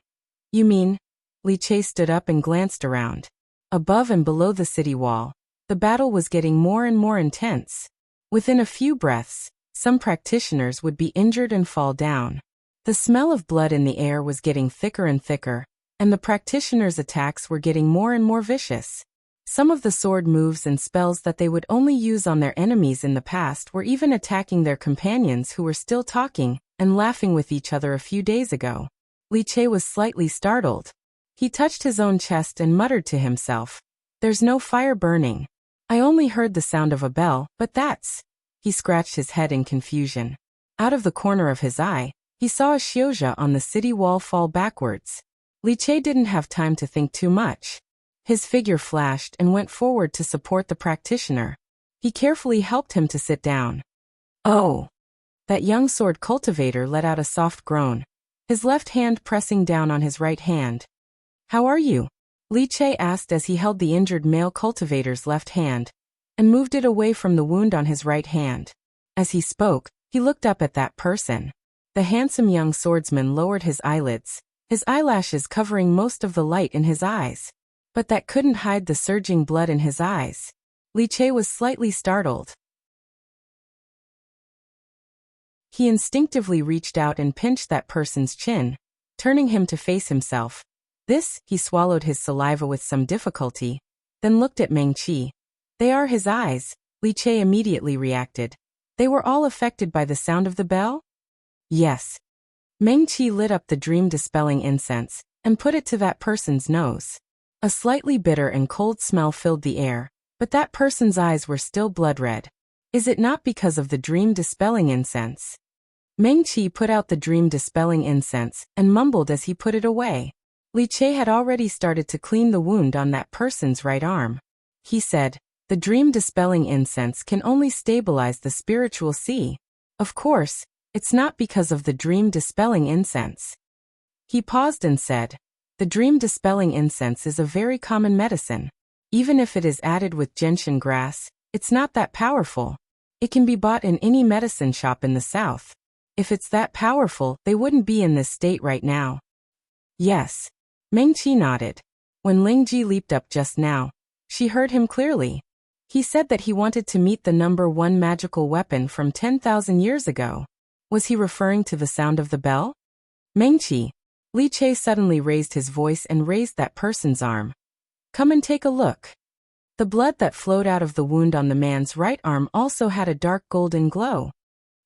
You mean? Li Che stood up and glanced around. Above and below the city wall, the battle was getting more and more intense. Within a few breaths, some practitioners would be injured and fall down. The smell of blood in the air was getting thicker and thicker, and the practitioners' attacks were getting more and more vicious. Some of the sword moves and spells that they would only use on their enemies in the past were even attacking their companions who were still talking and laughing with each other a few days ago. Li Che was slightly startled. He touched his own chest and muttered to himself, "There's no fire burning. I only heard the sound of a bell, but that's..." He scratched his head in confusion. Out of the corner of his eye, he saw a xiuzha on the city wall fall backwards. Li Che didn't have time to think too much. His figure flashed and went forward to support the practitioner. He carefully helped him to sit down. Oh! That young sword cultivator let out a soft groan, his left hand pressing down on his right hand. How are you? Li Che asked as he held the injured male cultivator's left hand and moved it away from the wound on his right hand. As he spoke, he looked up at that person. The handsome young swordsman lowered his eyelids, his eyelashes covering most of the light in his eyes. But that couldn't hide the surging blood in his eyes. Li Che was slightly startled. He instinctively reached out and pinched that person's chin, turning him to face himself. He swallowed his saliva with some difficulty, then looked at Meng Qi. They are his eyes, Li Che immediately reacted. They were all affected by the sound of the bell? Yes. Meng Qi lit up the dream-dispelling incense and put it to that person's nose. A slightly bitter and cold smell filled the air, but that person's eyes were still blood-red. Is it not because of the dream-dispelling incense? Meng Qi put out the dream-dispelling incense and mumbled as he put it away. Li Che had already started to clean the wound on that person's right arm. He said, "The dream-dispelling incense can only stabilize the spiritual sea. Of course, it's not because of the dream-dispelling incense." He paused and said, "The dream-dispelling incense is a very common medicine. Even if it is added with gentian grass, it's not that powerful. It can be bought in any medicine shop in the south. If it's that powerful, they wouldn't be in this state right now." Yes. Meng Qi nodded. When Ling Ji leaped up just now, she heard him clearly. He said that he wanted to meet the number 1 magical weapon from 10,000 years ago. Was he referring to the sound of the bell? Meng Qi. Li Che suddenly raised his voice and raised that person's arm. Come and take a look. The blood that flowed out of the wound on the man's right arm also had a dark golden glow.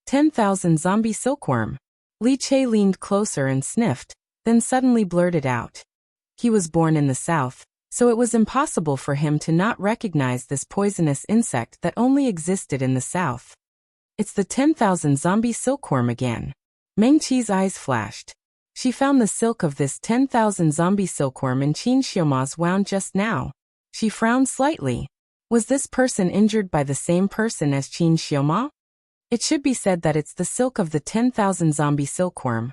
10,000 zombie silkworm. Li Che leaned closer and sniffed, then suddenly blurted out. He was born in the south, so it was impossible for him to not recognize this poisonous insect that only existed in the south. It's the 10,000 zombie silkworm again. Meng Qi's eyes flashed. She found the silk of this 10,000 zombie silkworm in Qin Xiuma's wound just now. She frowned slightly. Was this person injured by the same person as Qin Xiuma? It should be said that it's the silk of the 10,000 zombie silkworm,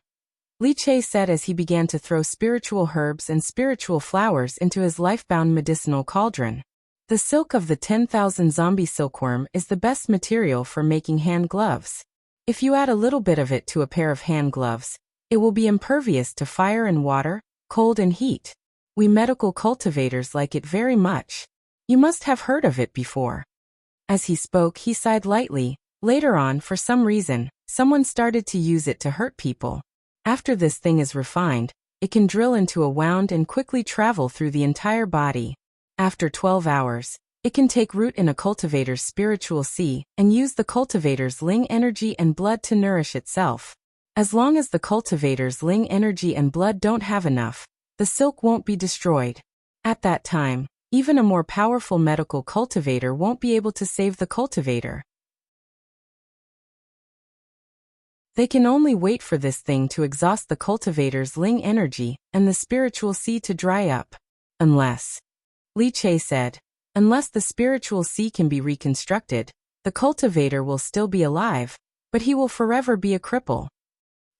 Li Che said as he began to throw spiritual herbs and spiritual flowers into his life-bound medicinal cauldron. The silk of the 10,000 zombie silkworm is the best material for making hand gloves. If you add a little bit of it to a pair of hand gloves, it will be impervious to fire and water, cold and heat. We medical cultivators like it very much. You must have heard of it before. As he spoke, he sighed lightly. Later on, for some reason, someone started to use it to hurt people. After this thing is refined, it can drill into a wound and quickly travel through the entire body. After 12 hours, it can take root in a cultivator's spiritual sea and use the cultivator's ling energy and blood to nourish itself. As long as the cultivator's ling energy and blood don't have enough, the silk won't be destroyed. At that time, even a more powerful medical cultivator won't be able to save the cultivator. They can only wait for this thing to exhaust the cultivator's ling energy and the spiritual sea to dry up. Unless, Li Che said, unless the spiritual sea can be reconstructed, the cultivator will still be alive, but he will forever be a cripple.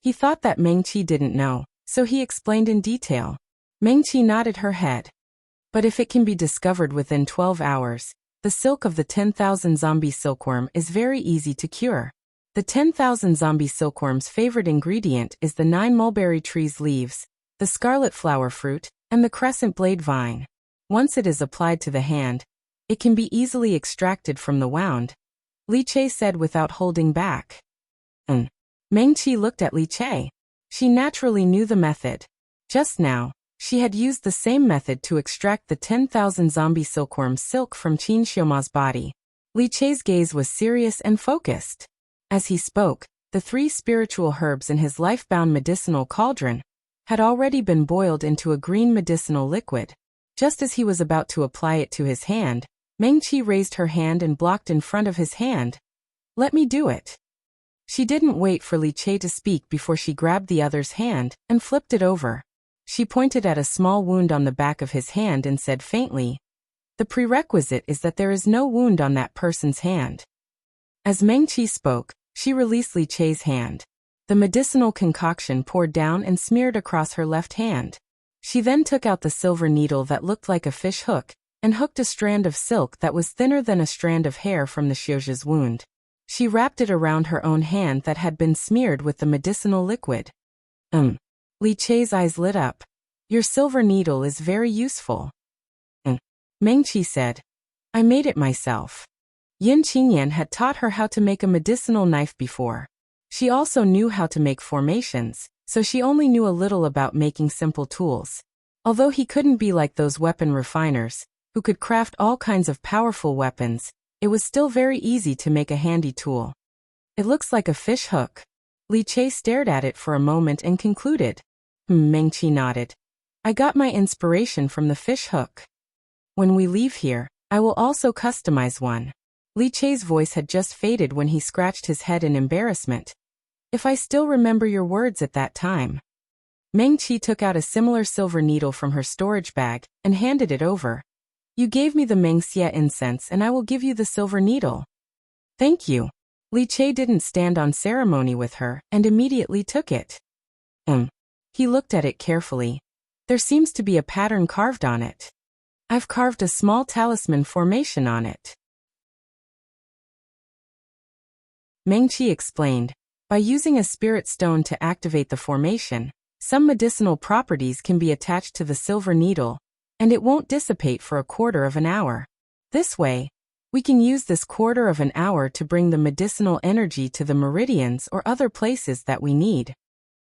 He thought that Meng Qi didn't know, so he explained in detail. Meng Qi nodded her head. But if it can be discovered within 12 hours, the silk of the 10,000 zombie silkworm is very easy to cure. The 10,000 zombie silkworm's favorite ingredient is the 9 mulberry tree's leaves, the scarlet flower fruit, and the crescent blade vine. Once it is applied to the hand, it can be easily extracted from the wound, Li Che said without holding back. Meng Qi looked at Li Che. She naturally knew the method. Just now, she had used the same method to extract the 10,000 zombie silkworm's silk from Qin Xiuma's body. Li Che's gaze was serious and focused. As he spoke, the 3 spiritual herbs in his life-bound medicinal cauldron had already been boiled into a green medicinal liquid. Just as he was about to apply it to his hand, Meng Qi raised her hand and blocked in front of his hand. "Let me do it." She didn't wait for Li Che to speak before she grabbed the other's hand and flipped it over. She pointed at a small wound on the back of his hand and said faintly, "The prerequisite is that there is no wound on that person's hand." As Meng Qi spoke, she released Li Che's hand. The medicinal concoction poured down and smeared across her left hand. She then took out the silver needle that looked like a fish hook and hooked a strand of silk that was thinner than a strand of hair from the Xiujia's wound. She wrapped it around her own hand that had been smeared with the medicinal liquid. Li Che's eyes lit up. "Your silver needle is very useful." Meng Qi said, "I made it myself." Yin Qingyan had taught her how to make a medicinal knife before. She also knew how to make formations, so she only knew a little about making simple tools. Although he couldn't be like those weapon refiners, who could craft all kinds of powerful weapons, it was still very easy to make a handy tool. "It looks like a fish hook." Li Che stared at it for a moment and concluded. Meng Qi nodded. "I got my inspiration from the fish hook. When we leave here, I will also customize one." Li Che's voice had just faded when he scratched his head in embarrassment. "If I still remember your words at that time." Meng Qi took out a similar silver needle from her storage bag and handed it over. "You gave me the Mengxia incense and I will give you the silver needle." "Thank you." Li Che didn't stand on ceremony with her and immediately took it. He looked at it carefully. "There seems to be a pattern carved on it. I've carved a small talisman formation on it." Meng Qi explained, "By using a spirit stone to activate the formation, some medicinal properties can be attached to the silver needle, and it won't dissipate for a quarter of an hour. This way, we can use this quarter of an hour to bring the medicinal energy to the meridians or other places that we need."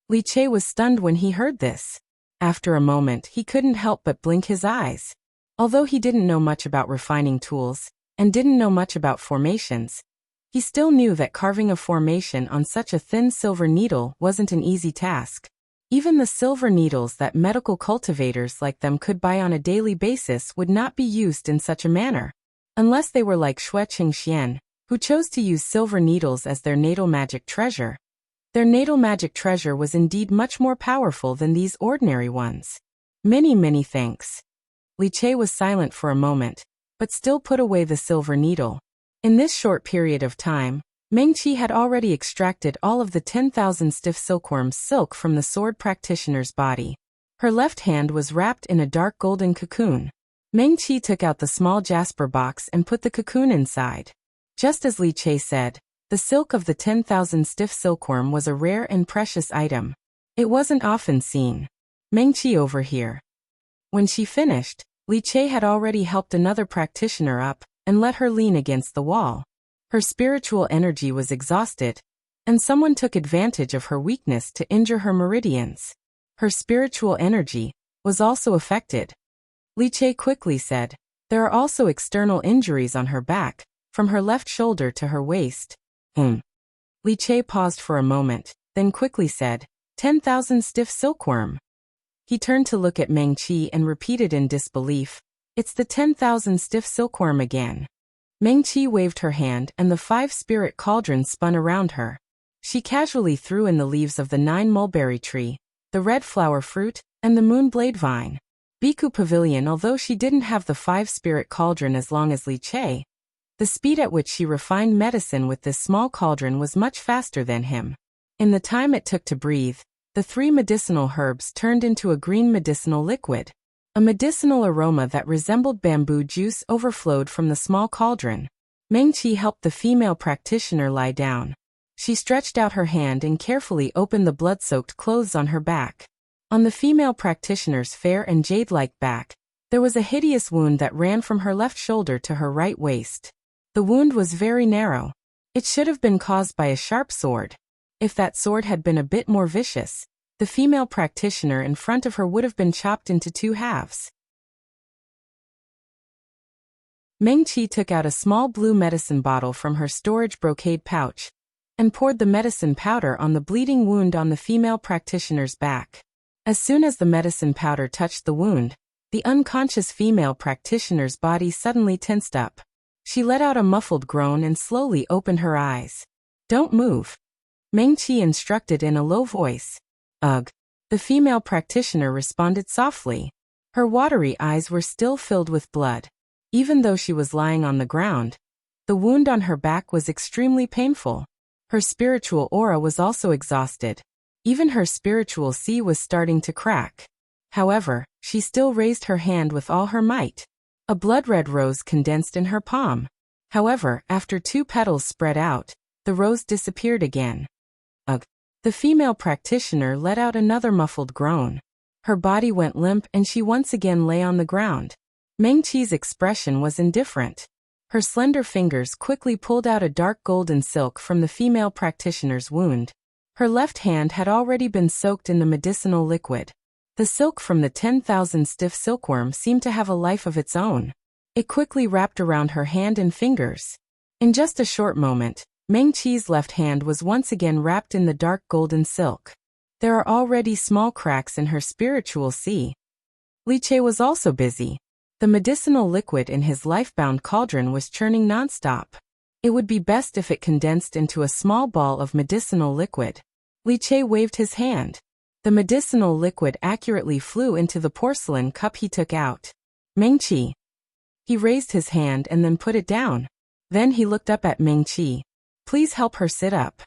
Li Che was stunned when he heard this. After a moment, he couldn't help but blink his eyes. Although he didn't know much about refining tools, and didn't know much about formations, he still knew that carving a formation on such a thin silver needle wasn't an easy task. Even the silver needles that medical cultivators like them could buy on a daily basis would not be used in such a manner. Unless they were like Xue Qingxian, who chose to use silver needles as their natal magic treasure. Their natal magic treasure was indeed much more powerful than these ordinary ones. Many thanks. Li Che was silent for a moment, but still put away the silver needle. In this short period of time, Meng Qi had already extracted all of the 10,000 stiff silkworm's silk from the sword practitioner's body. Her left hand was wrapped in a dark golden cocoon. Meng Qi took out the small jasper box and put the cocoon inside. Just as Li Che said, the silk of the 10,000 stiff silkworm was a rare and precious item. It wasn't often seen. Meng Qi over here. When she finished, Li Che had already helped another practitioner up and let her lean against the wall. Her spiritual energy was exhausted, and someone took advantage of her weakness to injure her meridians. Her spiritual energy was also affected. Li Che quickly said, "There are also external injuries on her back, from her left shoulder to her waist." Li Che paused for a moment, then quickly said, 10,000 stiff silkworm. He turned to look at Meng Qi and repeated in disbelief, "It's the 10,000 stiff silkworm again." Meng Qi waved her hand and the 5 spirit cauldrons spun around her. She casually threw in the leaves of the 9 mulberry tree, the red flower fruit, and the moon blade vine. Biku Pavilion. Although she didn't have the 5 spirit cauldron as long as Li Che, the speed at which she refined medicine with this small cauldron was much faster than him. In the time it took to breathe, the 3 medicinal herbs turned into a green medicinal liquid. A medicinal aroma that resembled bamboo juice overflowed from the small cauldron. Meng Qi helped the female practitioner lie down. She stretched out her hand and carefully opened the blood-soaked clothes on her back. On the female practitioner's fair and jade-like back, there was a hideous wound that ran from her left shoulder to her right waist. The wound was very narrow. It should have been caused by a sharp sword. If that sword had been a bit more vicious, the female practitioner in front of her would have been chopped into 2 halves. Meng Qi took out a small blue medicine bottle from her storage brocade pouch and poured the medicine powder on the bleeding wound on the female practitioner's back. As soon as the medicine powder touched the wound, the unconscious female practitioner's body suddenly tensed up. She let out a muffled groan and slowly opened her eyes. "Don't move," Meng Qi instructed in a low voice. "Ugh." The female practitioner responded softly. Her watery eyes were still filled with blood. Even though she was lying on the ground, the wound on her back was extremely painful. Her spiritual aura was also exhausted. Even her spiritual sea was starting to crack. However, she still raised her hand with all her might. A blood-red rose condensed in her palm. However, after 2 petals spread out, the rose disappeared again. Ugh. The female practitioner let out another muffled groan. Her body went limp and she once again lay on the ground. Meng Qi's expression was indifferent. Her slender fingers quickly pulled out a dark golden silk from the female practitioner's wound. Her left hand had already been soaked in the medicinal liquid. The silk from the 10,000 stiff silkworm seemed to have a life of its own. It quickly wrapped around her hand and fingers. In just a short moment, Meng Qi's left hand was once again wrapped in the dark golden silk. There are already small cracks in her spiritual sea. Li Che was also busy. The medicinal liquid in his life-bound cauldron was churning non-stop. It would be best if it condensed into a small ball of medicinal liquid. Li Che waved his hand. The medicinal liquid accurately flew into the porcelain cup he took out. "Meng Qi." He raised his hand and then put it down. Then he looked up at Meng Qi. "Please help her sit up."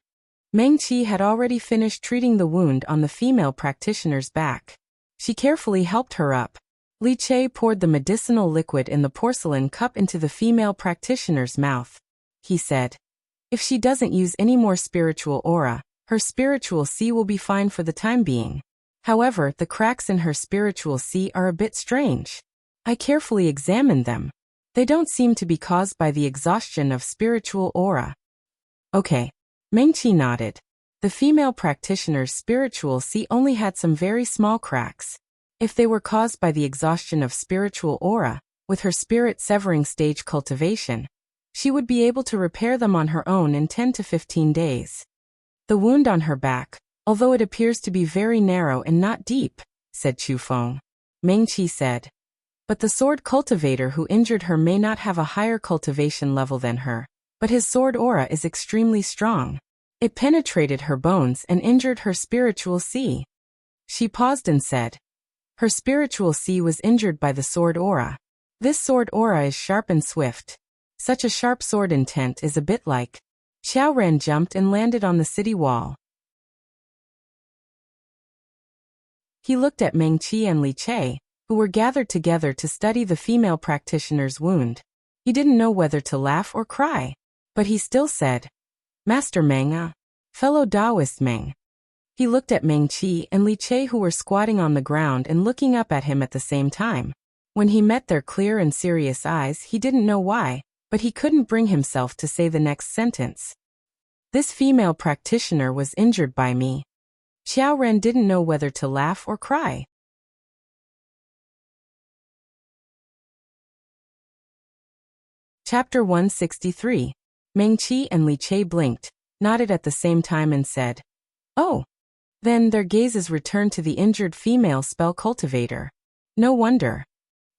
Meng Qi had already finished treating the wound on the female practitioner's back. She carefully helped her up. Li Che poured the medicinal liquid in the porcelain cup into the female practitioner's mouth. He said, "If she doesn't use any more spiritual aura, her spiritual sea will be fine for the time being. However, the cracks in her spiritual sea are a bit strange. I carefully examined them. They don't seem to be caused by the exhaustion of spiritual aura." "Okay." Meng Qi nodded. The female practitioner's spiritual sea only had some very small cracks. If they were caused by the exhaustion of spiritual aura, with her spirit-severing stage cultivation, she would be able to repair them on her own in 10 to 15 days. "The wound on her back, although it appears to be very narrow and not deep," said Chu Feng. Meng Qi said, "But the sword cultivator who injured her may not have a higher cultivation level than her, but his sword aura is extremely strong. It penetrated her bones and injured her spiritual sea. She paused and said, her spiritual sea was injured by the sword aura. This sword aura is sharp and swift. Such a sharp sword intent is a bit like. Xiaoran jumped and landed on the city wall. He looked at Meng Qi and Li Che, who were gathered together to study the female practitioner's wound. He didn't know whether to laugh or cry, but he still said, Master Meng, fellow Taoist Meng. He looked at Meng Qi and Li Che, who were squatting on the ground and looking up at him at the same time. When he met their clear and serious eyes, he didn't know why, but he couldn't bring himself to say the next sentence. This female practitioner was injured by me. Xiaoran didn't know whether to laugh or cry. Chapter 163. Meng Qi and Li Che blinked, nodded at the same time and said, oh. Then their gazes returned to the injured female spell cultivator. No wonder.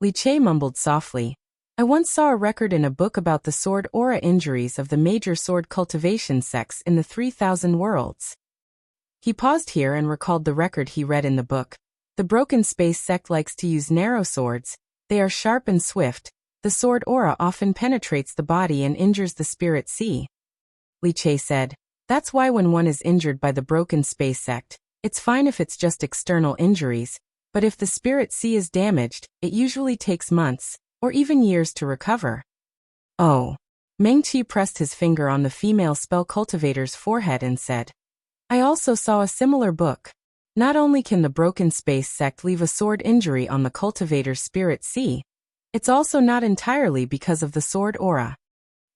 Li Che mumbled softly, I once saw a record in a book about the sword aura injuries of the major sword cultivation sects in the 3,000 worlds. He paused here and recalled the record he read in the book. The Broken Space sect likes to use narrow swords. They are sharp and swift. The sword aura often penetrates the body and injures the spirit sea. Li Che said, that's why when one is injured by the Broken Space sect, it's fine if it's just external injuries, but if the spirit sea is damaged, it usually takes months, or even years to recover. Oh. Meng Qi pressed his finger on the female spell cultivator's forehead and said, I also saw a similar book. Not only can the Broken Space sect leave a sword injury on the cultivator's spirit sea, it's also not entirely because of the sword aura.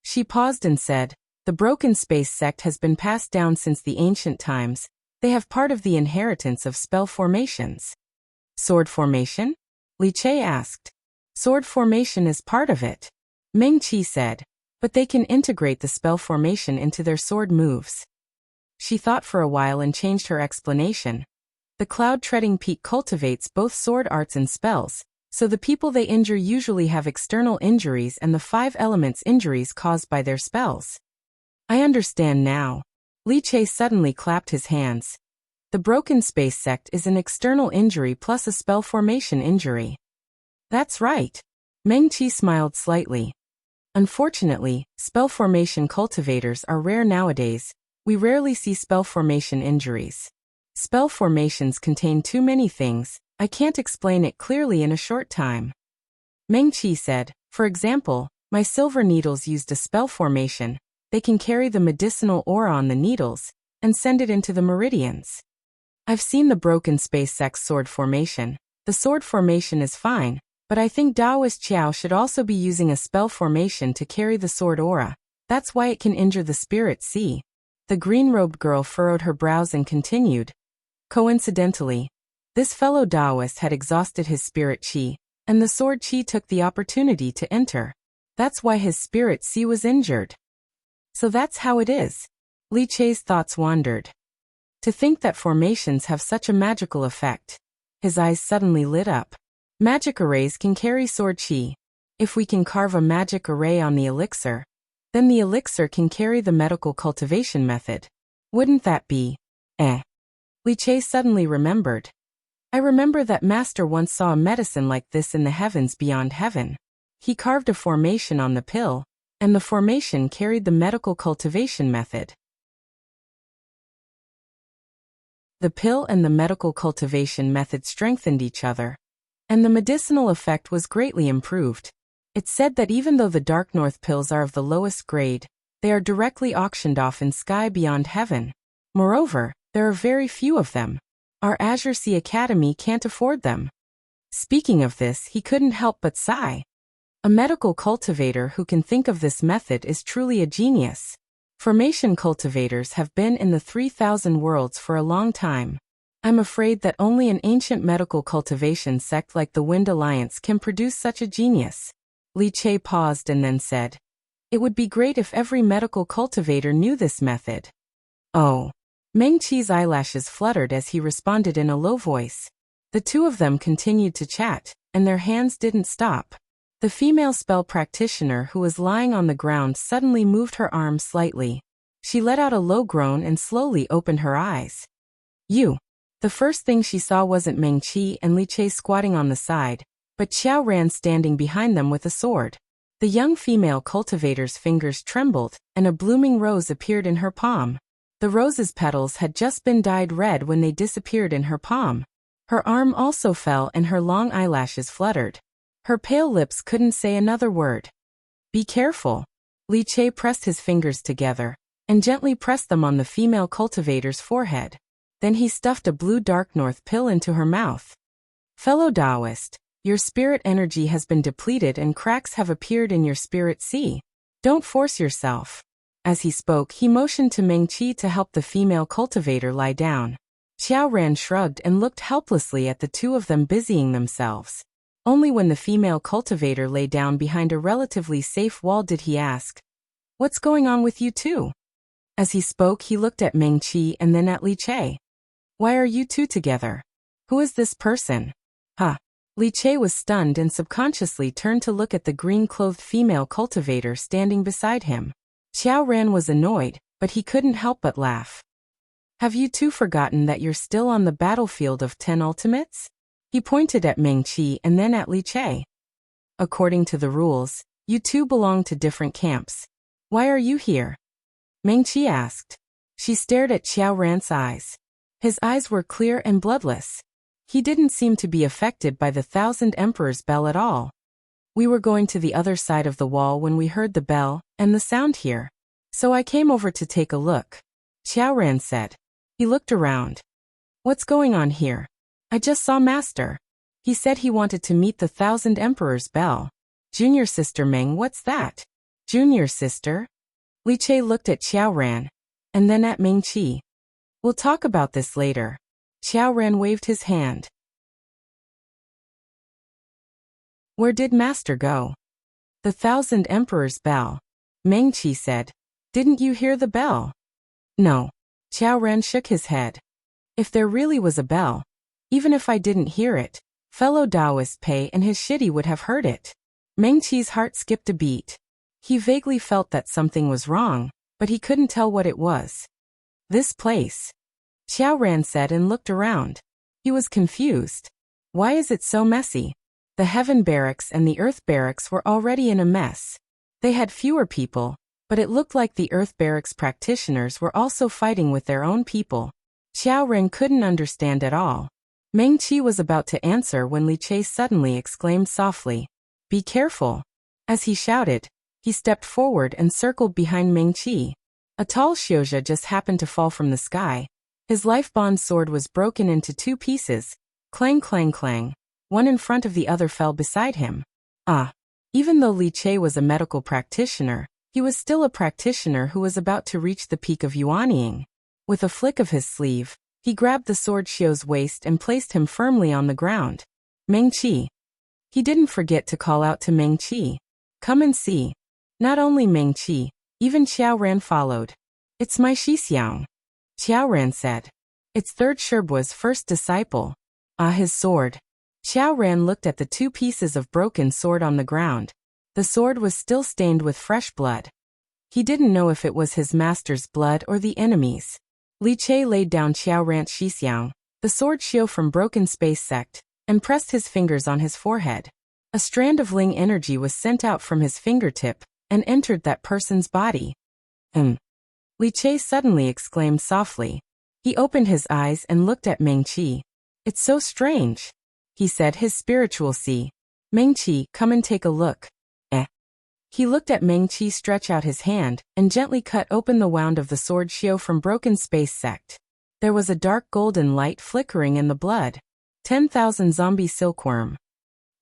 She paused and said, the Broken Space sect has been passed down since the ancient times. They have part of the inheritance of spell formations. Sword formation? Li Che asked. Sword formation is part of it. Meng Qi said, but they can integrate the spell formation into their sword moves. She thought for a while and changed her explanation. The cloud-treading peak cultivates both sword arts and spells, so the people they injure usually have external injuries and the 5 elements injuries caused by their spells. I understand now. Li Che suddenly clapped his hands. The Broken Space sect is an external injury plus a spell formation injury. That's right. Meng Qi smiled slightly. Unfortunately, spell formation cultivators are rare nowadays. We rarely see spell formation injuries. Spell formations contain too many things. I can't explain it clearly in a short time. Meng Qi said, for example, my silver needles used a spell formation. They can carry the medicinal aura on the needles and send it into the meridians. I've seen the Broken Space sect's sword formation. The sword formation is fine, but I think Taoist Qiao should also be using a spell formation to carry the sword aura. That's why it can injure the spirit sea. The green-robed girl furrowed her brows and continued. Coincidentally, this fellow Taoist had exhausted his spirit qi, and the sword qi took the opportunity to enter. That's why his spirit sea was injured. So that's how it is. Li Che's thoughts wandered. To think that formations have such a magical effect. His eyes suddenly lit up. Magic arrays can carry sword qi. If we can carve a magic array on the elixir, then the elixir can carry the medical cultivation method. Wouldn't that be? Li Che suddenly remembered. I remember that master once saw a medicine like this in the heavens beyond heaven. He carved a formation on the pill, and the formation carried the medical cultivation method. The pill and the medical cultivation method strengthened each other, and the medicinal effect was greatly improved. It's said that even though the Dark North pills are of the lowest grade, they are directly auctioned off in sky beyond heaven. Moreover, there are very few of them. Our Azure Sea Academy can't afford them. Speaking of this, he couldn't help but sigh. A medical cultivator who can think of this method is truly a genius. Formation cultivators have been in the 3,000 worlds for a long time. I'm afraid that only an ancient medical cultivation sect like the Wind Alliance can produce such a genius. Li Che paused and then said, it would be great if every medical cultivator knew this method. Oh. Meng Qi's eyelashes fluttered as he responded in a low voice. The two of them continued to chat, and their hands didn't stop. The female spell practitioner who was lying on the ground suddenly moved her arm slightly. She let out a low groan and slowly opened her eyes. You. The first thing she saw wasn't Meng Qi and Li Che squatting on the side, but Xiao Ran standing behind them with a sword. The young female cultivator's fingers trembled, and a blooming rose appeared in her palm. The rose's petals had just been dyed red when they disappeared in her palm. Her arm also fell and her long eyelashes fluttered. Her pale lips couldn't say another word. Be careful. Li Che pressed his fingers together, and gently pressed them on the female cultivator's forehead. Then he stuffed a blue dark north pill into her mouth. Fellow Taoist, your spirit energy has been depleted and cracks have appeared in your spirit sea. Don't force yourself. As he spoke, he motioned to Meng Qi to help the female cultivator lie down. Xiao Ran shrugged and looked helplessly at the two of them busying themselves. Only when the female cultivator lay down behind a relatively safe wall did he ask, "What's going on with you two?" As he spoke, he looked at Meng Qi and then at Li Che. Why are you two together? Who is this person? Huh. Li Che was stunned and subconsciously turned to look at the green-clothed female cultivator standing beside him. Xiao Ran was annoyed, but he couldn't help but laugh. Have you two forgotten that you're still on the battlefield of 10 ultimates? He pointed at Meng Qi and then at Li Che. According to the rules, you two belong to different camps. Why are you here? Meng Qi asked. She stared at Xiao Ran's eyes. His eyes were clear and bloodless. He didn't seem to be affected by the Thousand Emperor's bell at all. We were going to the other side of the wall when we heard the bell and the sound here. So I came over to take a look. Xiao Ran said. He looked around. What's going on here? I just saw Master. He said he wanted to meet the Thousand Emperor's bell. Junior sister Meng, what's that? Junior sister? Li Che looked at Xiao Ran, and then at Meng Qi. We'll talk about this later. Xiao Ran waved his hand. Where did Master go? The Thousand Emperor's bell. Meng Qi said. Didn't you hear the bell? No. Xiao Ran shook his head. If there really was a bell, even if I didn't hear it, fellow Taoist Pei and his shitty would have heard it. Meng Qi's heart skipped a beat. He vaguely felt that something was wrong, but he couldn't tell what it was. This place. Xiao Ran said and looked around. He was confused. Why is it so messy? The Heaven Barracks and the Earth Barracks were already in a mess. They had fewer people, but it looked like the Earth Barracks practitioners were also fighting with their own people. Xiao Ran couldn't understand at all. Meng Qi was about to answer when Li Che suddenly exclaimed softly, "Be careful." As he shouted, he stepped forward and circled behind Meng Qi. A tall Xiuzha just happened to fall from the sky. His life-bond sword was broken into two pieces. Clang clang clang. One in front of the other fell beside him. Even though Li Che was a medical practitioner, he was still a practitioner who was about to reach the peak of Yuanying. With a flick of his sleeve, he grabbed the sword Xiu's waist and placed him firmly on the ground. Meng Qi. He didn't forget to call out to Meng Qi. Come and see. Not only Meng Qi, even Xiao Ran followed. It's my Xixiang. Xiao Ran said. It's third Sherbua's first disciple. His sword. Xiao Ran looked at the two pieces of broken sword on the ground. The sword was still stained with fresh blood. He didn't know if it was his master's blood or the enemy's. Li Che laid down Xiao Ran's Xixiang, the sword Xiu from Broken Space Sect, and pressed his fingers on his forehead. A strand of Ling energy was sent out from his fingertip and entered that person's body. Li Che suddenly exclaimed softly. He opened his eyes and looked at Meng Qi. It's so strange. He said, his spiritual see. Meng Qi, come and take a look. He looked at Meng Qi stretch out his hand and gently cut open the wound of the sword Xiu from Broken Space Sect. There was a dark golden light flickering in the blood. 10,000 zombie silkworm.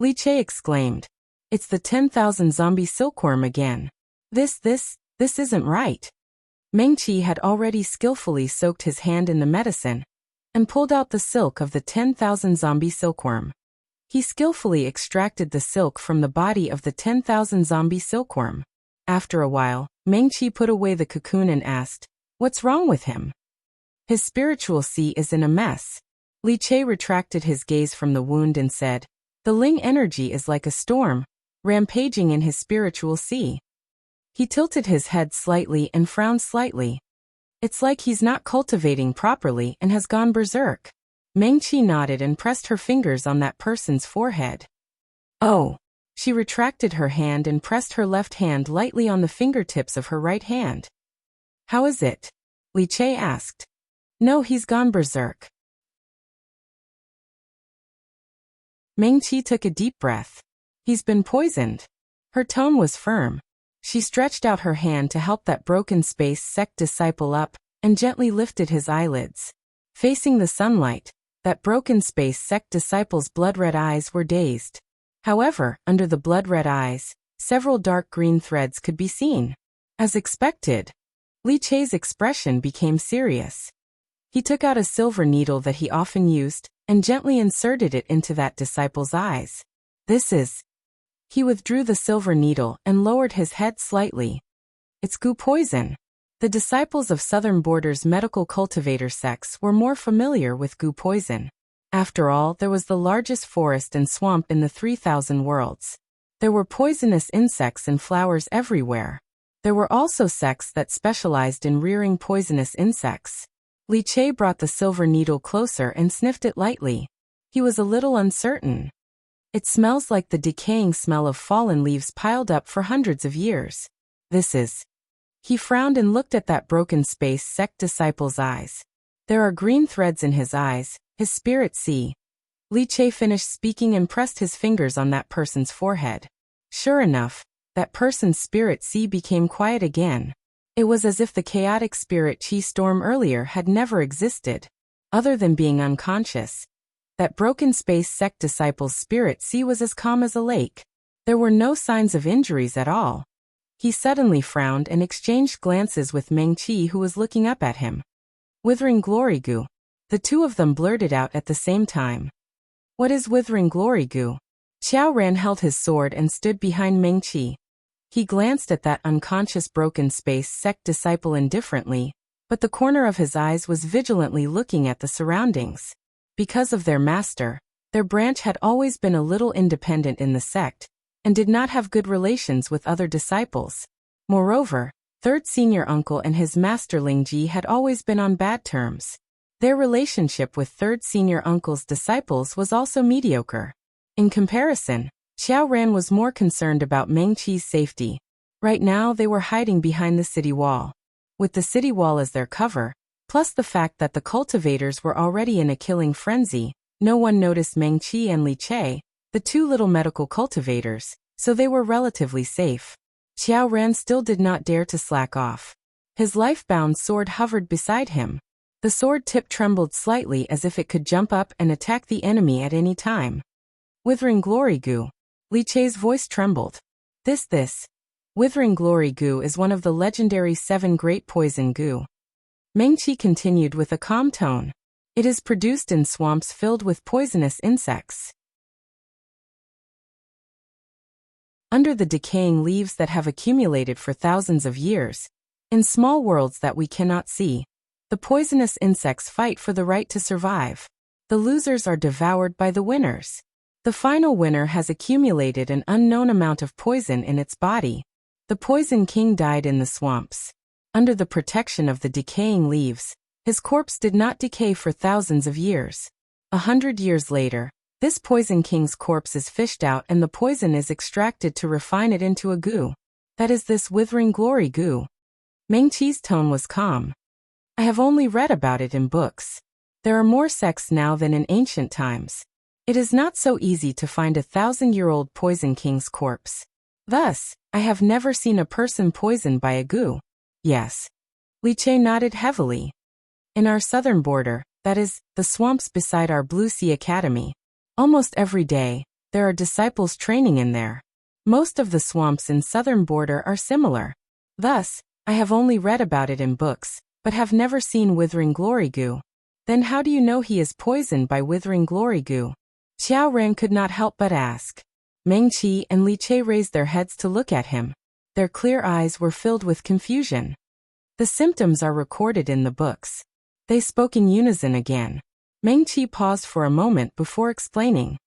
Li Che exclaimed. It's the 10,000 zombie silkworm again. This isn't right. Meng Qi had already skillfully soaked his hand in the medicine and pulled out the silk of the 10,000 zombie silkworm. He skillfully extracted the silk from the body of the 10,000 zombie silkworm. After a while, Meng Qi put away the cocoon and asked, "What's wrong with him?" His spiritual sea is in a mess. Li Che retracted his gaze from the wound and said, "The Ling energy is like a storm, rampaging in his spiritual sea." He tilted his head slightly and frowned slightly. It's like he's not cultivating properly and has gone berserk. Mengqi nodded and pressed her fingers on that person's forehead. Oh. She retracted her hand and pressed her left hand lightly on the fingertips of her right hand. How is it? Li Che asked. No, he's gone berserk. Mengqi took a deep breath. He's been poisoned. Her tone was firm. She stretched out her hand to help that broken space sect disciple up, and gently lifted his eyelids. Facing the sunlight, that broken space sect disciple's blood-red eyes were dazed. However, under the blood-red eyes, several dark green threads could be seen. As expected, Li Che's expression became serious. He took out a silver needle that he often used, and gently inserted it into that disciple's eyes. This is... He withdrew the silver needle and lowered his head slightly. It's goo poison. The disciples of Southern Border's medical cultivator sects were more familiar with goo poison. After all, there was the largest forest and swamp in the 3,000 worlds. There were poisonous insects and flowers everywhere. There were also sects that specialized in rearing poisonous insects. Li Che brought the silver needle closer and sniffed it lightly. He was a little uncertain. It smells like the decaying smell of fallen leaves piled up for hundreds of years. This is... He frowned and looked at that broken space sect disciple's eyes. There are green threads in his eyes, his spirit see. Li Che finished speaking and pressed his fingers on that person's forehead. Sure enough, that person's spirit see became quiet again. It was as if the chaotic spirit chi storm earlier had never existed. Other than being unconscious, that broken space sect disciple's spirit see was as calm as a lake. There were no signs of injuries at all. He suddenly frowned and exchanged glances with Mengqi, who was looking up at him. Withering glory goo. The two of them blurted out at the same time. What is withering glory goo? Xiao Ran held his sword and stood behind Mengqi. He glanced at that unconscious broken space sect disciple indifferently, but the corner of his eyes was vigilantly looking at the surroundings. Because of their master, their branch had always been a little independent in the sect, and did not have good relations with other disciples. Moreover, third senior uncle and his master Lingji had always been on bad terms. Their relationship with third senior uncle's disciples was also mediocre. In comparison, Xiao Ran was more concerned about Mengqi's safety. Right now they were hiding behind the city wall. With the city wall as their cover, plus the fact that the cultivators were already in a killing frenzy, no one noticed Mengqi and Li Che, the two little medical cultivators, so they were relatively safe. Xiao Ran still did not dare to slack off. His life-bound sword hovered beside him. The sword tip trembled slightly as if it could jump up and attack the enemy at any time. Withering glory goo. Li Che's voice trembled. This. Withering glory goo is one of the legendary 7 great poison goo. Mengqi continued with a calm tone. It is produced in swamps filled with poisonous insects. Under the decaying leaves that have accumulated for thousands of years, in small worlds that we cannot see, the poisonous insects fight for the right to survive. The losers are devoured by the winners. The final winner has accumulated an unknown amount of poison in its body. The Poison King died in the swamps. Under the protection of the decaying leaves, his corpse did not decay for thousands of years. 100 years later, this Poison King's corpse is fished out and the poison is extracted to refine it into a goo. That is this withering glory goo. Mengqi's tone was calm. I have only read about it in books. There are more sects now than in ancient times. It is not so easy to find a 1,000-year-old Poison King's corpse. Thus, I have never seen a person poisoned by a goo. Yes. Li Che nodded heavily. In our southern border, that is, the swamps beside our Blue Sea Academy, almost every day, there are disciples training in there. Most of the swamps in southern border are similar. Thus, I have only read about it in books, but have never seen withering glory goo. Then how do you know he is poisoned by withering glory goo? Xiao Ran could not help but ask. Mengqi and Li Che raised their heads to look at him. Their clear eyes were filled with confusion. The symptoms are recorded in the books. They spoke in unison again. Mengqi paused for a moment before explaining.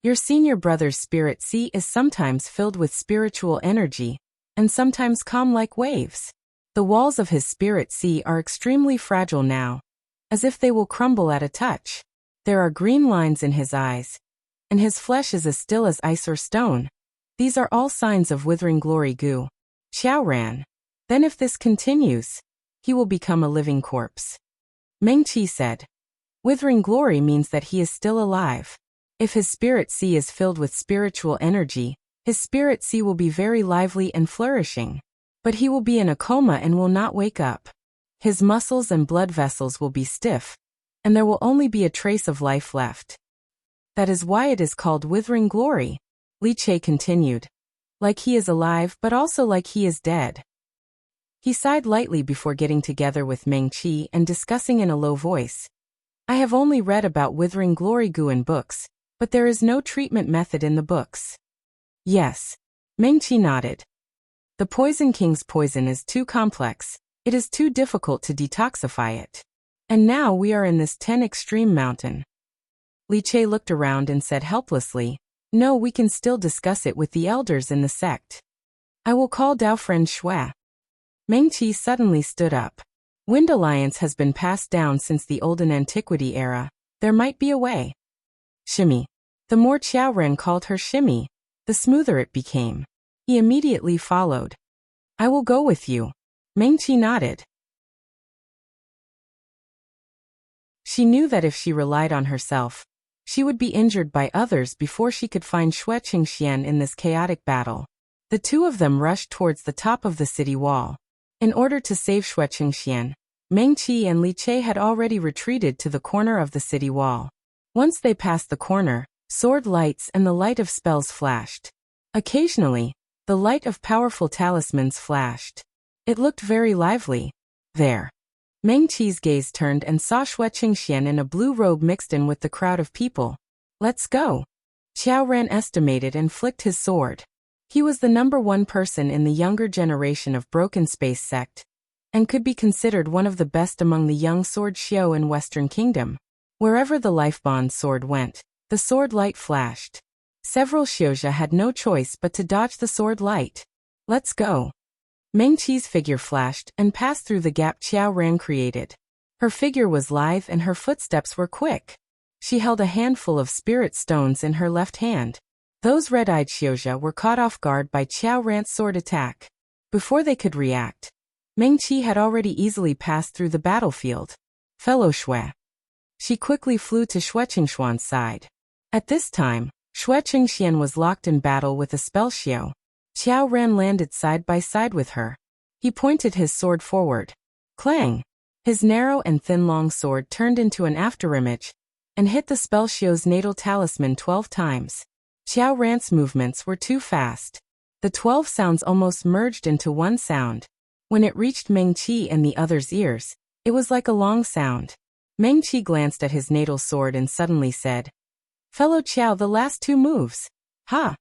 Your senior brother's spirit sea is sometimes filled with spiritual energy, and sometimes calm like waves. The walls of his spirit sea are extremely fragile now, as if they will crumble at a touch. There are green lines in his eyes, and his flesh is as still as ice or stone. These are all signs of withering glory goo. Xiao ran. Then if this continues, he will become a living corpse. Meng Qi said. Withering glory means that he is still alive. If his spirit sea is filled with spiritual energy, his spirit sea will be very lively and flourishing. But he will be in a coma and will not wake up. His muscles and blood vessels will be stiff, and there will only be a trace of life left. That is why it is called withering glory, Li Che continued. Like he is alive but also like he is dead. He sighed lightly before getting together with Meng Qi and discussing in a low voice. I have only read about withering glory goo in books, but there is no treatment method in the books. Yes. Meng Qi nodded. The Poison King's poison is too complex. It is too difficult to detoxify it. And now we are in this 10 extreme mountain. Li Che looked around and said helplessly, no, we can still discuss it with the elders in the sect. I will call Dao friend Xue. Meng Qi suddenly stood up. Wind Alliance has been passed down since the olden antiquity era. There might be a way. Shimmy. The more Qiao Ren called her Shimmy, the smoother it became. He immediately followed. I will go with you. Meng Qi nodded. She knew that if she relied on herself, she would be injured by others before she could find Xue Qingxian in this chaotic battle. The two of them rushed towards the top of the city wall. In order to save Xue Qingxian, Meng Qi and Li Che had already retreated to the corner of the city wall. Once they passed the corner, sword lights and the light of spells flashed. Occasionally, the light of powerful talismans flashed. It looked very lively. There. Meng Qi's gaze turned and saw Xue Qingxian in a blue robe mixed in with the crowd of people. Let's go. Qiao Ran estimated and flicked his sword. He was the #1 person in the younger generation of Broken Space sect, and could be considered one of the best among the young sword Xiao in Western Kingdom. Wherever the Lifebond sword went, the sword light flashed. Several Xiaojia had no choice but to dodge the sword light. Let's go. Meng Qi's figure flashed and passed through the gap Qiao Ran created. Her figure was lithe and her footsteps were quick. She held a handful of spirit stones in her left hand. Those red-eyed Xiaojia were caught off guard by Qiao Ran's sword attack. Before they could react, Meng Qi had already easily passed through the battlefield. Fellow Xue. She quickly flew to Xue Qingxuan's side. At this time, Xue Qingxian was locked in battle with a spell Xiao. Qiao Ran landed side by side with her. He pointed his sword forward. Clang! His narrow and thin long sword turned into an afterimage and hit the spell Xiao's natal talisman 12 times. Qiao Ran's movements were too fast. The 12 sounds almost merged into one sound. When it reached Meng Qi and the others' ears, it was like a long sound. Meng Qi glanced at his natal sword and suddenly said, Fellow Qiao, the last 2 moves. Ha!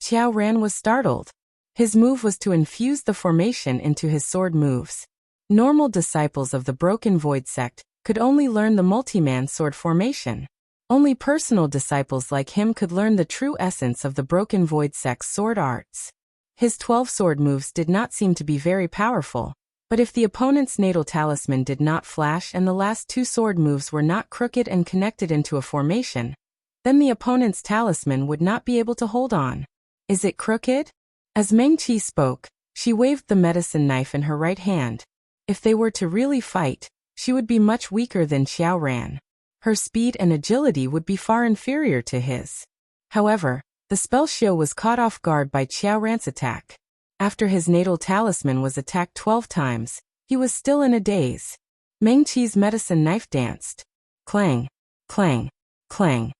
Qiao Ran was startled. His move was to infuse the formation into his sword moves. Normal disciples of the Broken Void sect could only learn the multi-man sword formation. Only personal disciples like him could learn the true essence of the Broken Void sect's sword arts. His 12 sword moves did not seem to be very powerful, but if the opponent's natal talisman did not flash and the last 2 sword moves were not crooked and connected into a formation, then the opponent's talisman would not be able to hold on. Is it crooked? As Meng Qi spoke, she waved the medicine knife in her right hand. If they were to really fight, she would be much weaker than Qiao Ran. Her speed and agility would be far inferior to his. However, the spell Xiao was caught off guard by Qiao Ran's attack. After his natal talisman was attacked 12 times, he was still in a daze. Meng Qi's medicine knife danced. Clang, clang, clang.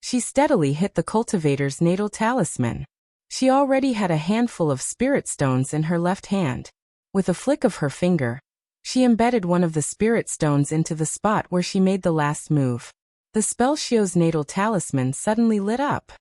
She steadily hit the cultivator's natal talisman. She already had a handful of spirit stones in her left hand. With a flick of her finger, she embedded one of the spirit stones into the spot where she made the last move. The spell Xiao's natal talisman suddenly lit up.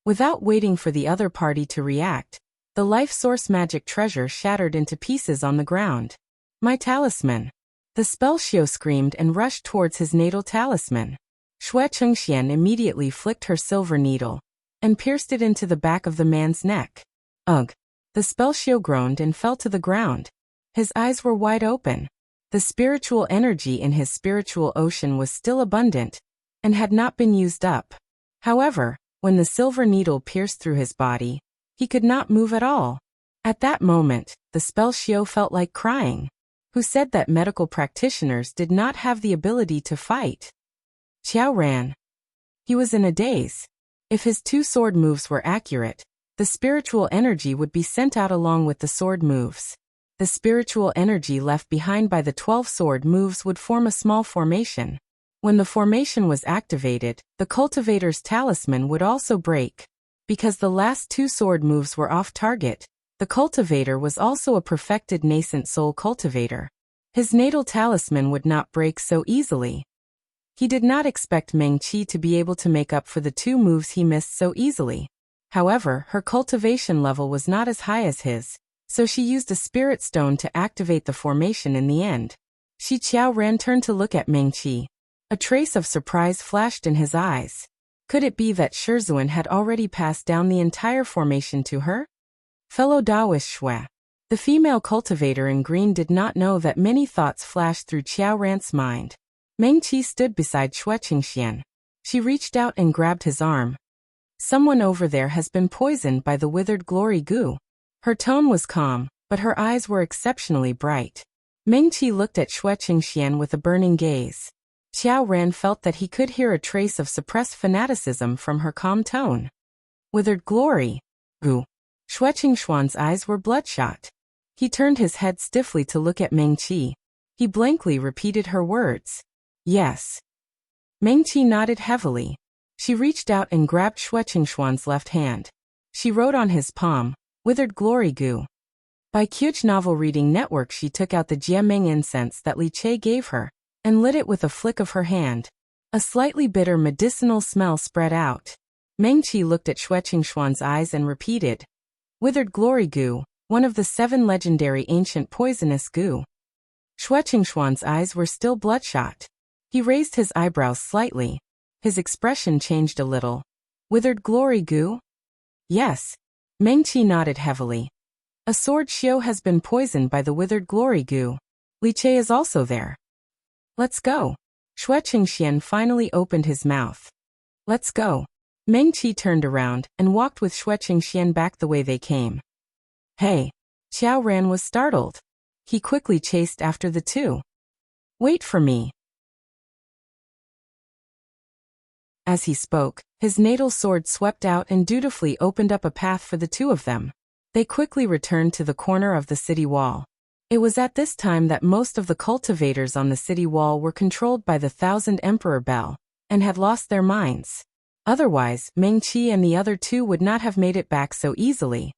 Without waiting for the other party to react, the life source magic treasure shattered into pieces on the ground. My talisman! The spell Xiao screamed and rushed towards his natal talisman. Xue Qingxian immediately flicked her silver needle and pierced it into the back of the man's neck. Ugh! The spellsio groaned and fell to the ground. His eyes were wide open. The spiritual energy in his spiritual ocean was still abundant and had not been used up. However, when the silver needle pierced through his body, he could not move at all. At that moment, the spellsio felt like crying. Who said that medical practitioners did not have the ability to fight? Qiao ran. He was in a daze. If his 2 sword moves were accurate, the spiritual energy would be sent out along with the sword moves. The spiritual energy left behind by the 12 sword moves would form a small formation. When the formation was activated, the cultivator's talisman would also break. Because the last 2 sword moves were off target, the cultivator was also a perfected nascent soul cultivator. His natal talisman would not break so easily. He did not expect Meng Qi to be able to make up for the 2 moves he missed so easily. However, her cultivation level was not as high as his, so she used a spirit stone to activate the formation in the end. Shi Qiaoran turned to look at Meng Qi. A trace of surprise flashed in his eyes. Could it be that Shizuan had already passed down the entire formation to her? Fellow Taoist Shui. The female cultivator in green did not know that many thoughts flashed through Qiaoran's mind. Meng Qi stood beside Shui Qingxian. She reached out and grabbed his arm. Someone over there has been poisoned by the withered glory goo. Her tone was calm, but her eyes were exceptionally bright. Meng Qi looked at Shui Qingxian with a burning gaze. Qiaoran felt that he could hear a trace of suppressed fanaticism from her calm tone. Withered glory goo. Shui Qingxian's eyes were bloodshot. He turned his head stiffly to look at Meng Qi. He blankly repeated her words. Yes. Meng Qi nodded heavily. She reached out and grabbed Shui Qingxian's left hand. She wrote on his palm, Withered Glory Goo. By Kyuch Novel Reading Network, she took out the Jiameng incense that Li Che gave her and lit it with a flick of her hand. A slightly bitter medicinal smell spread out. Meng Qi looked at Shui Qingxian's eyes and repeated, Withered Glory Goo, one of the 7 legendary ancient poisonous goo. Shui Qingxian's eyes were still bloodshot. He raised his eyebrows slightly. His expression changed a little. Withered glory goo? Yes. Meng Qi nodded heavily. A sword shio has been poisoned by the withered glory goo. Li Che is also there. Let's go. Shui Qingxian finally opened his mouth. Let's go. Meng Qi turned around and walked with Shui Qingxian back the way they came. Hey. Qiaoran was startled. He quickly chased after the 2. Wait for me. As he spoke, his natal sword swept out and dutifully opened up a path for the 2 of them. They quickly returned to the corner of the city wall. It was at this time that most of the cultivators on the city wall were controlled by the 1000 Emperor Bell and had lost their minds. Otherwise, Meng Qi and the other 2 would not have made it back so easily.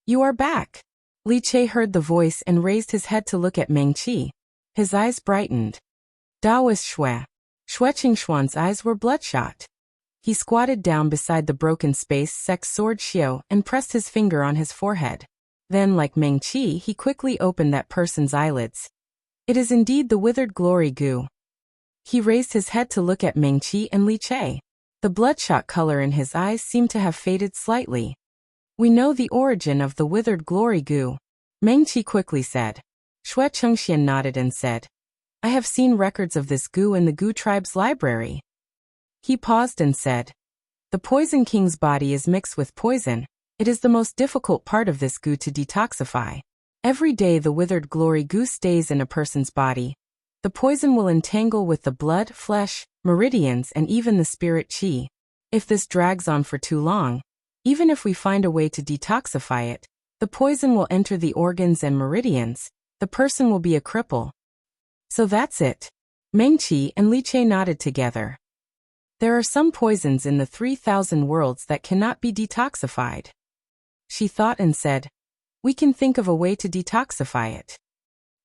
You are back. Li Che heard the voice and raised his head to look at Meng Qi. His eyes brightened. Taoist Shui. Shui Qingxian's eyes were bloodshot. He squatted down beside the broken space sex sword shio and pressed his finger on his forehead. Then, like Meng Qi, he quickly opened that person's eyelids. It is indeed the withered glory goo. He raised his head to look at Meng Qi and Li Che. The bloodshot color in his eyes seemed to have faded slightly. We know the origin of the withered glory goo. Meng Qi quickly said. Shui Qingxian nodded and said, I have seen records of this goo in the Goo tribe's library. He paused and said, The Poison King's body is mixed with poison. It is the most difficult part of this goo to detoxify. Every day the withered glory goo stays in a person's body. The poison will entangle with the blood, flesh, meridians, and even the spirit qi. If this drags on for too long, even if we find a way to detoxify it, the poison will enter the organs and meridians. The person will be a cripple. So that's it. Meng Qi and Li Che nodded together. There are some poisons in the 3000 worlds that cannot be detoxified. She thought and said, We can think of a way to detoxify it.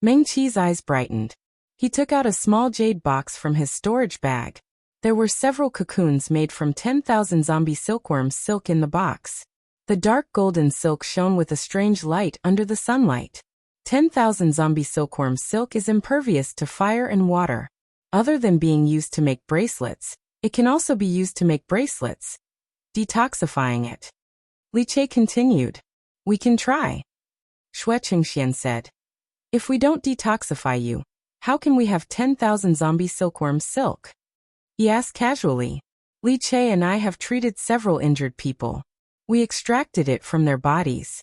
Meng Qi's eyes brightened. He took out a small jade box from his storage bag. There were several cocoons made from 10,000 zombie silkworms silk in the box. The dark golden silk shone with a strange light under the sunlight. 10,000 zombie silkworm silk is impervious to fire and water. Other than being used to make bracelets, it can also be used to make bracelets. Detoxifying it. Li Che continued. We can try. Shui Qingxian said. If we don't detoxify you, how can we have 10,000 zombie silkworm silk? He asked casually. Li Che and I have treated several injured people. We extracted it from their bodies.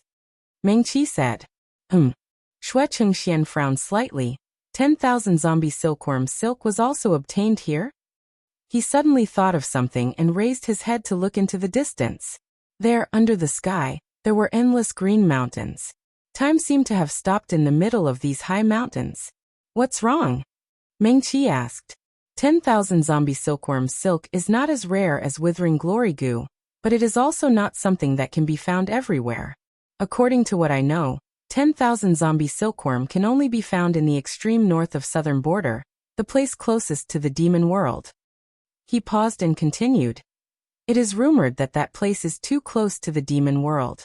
Meng Qi said. Shui Qingxian frowned slightly. 10,000 zombie silkworm silk was also obtained here? He suddenly thought of something and raised his head to look into the distance. There, under the sky, there were endless green mountains. Time seemed to have stopped in the middle of these high mountains. What's wrong? Meng Qi asked. 10,000 zombie silkworm silk is not as rare as withering glory goo, but it is also not something that can be found everywhere. According to what I know, 10,000 zombie silkworm can only be found in the extreme north of southern border, the place closest to the demon world. He paused and continued. It is rumored that that place is too close to the demon world.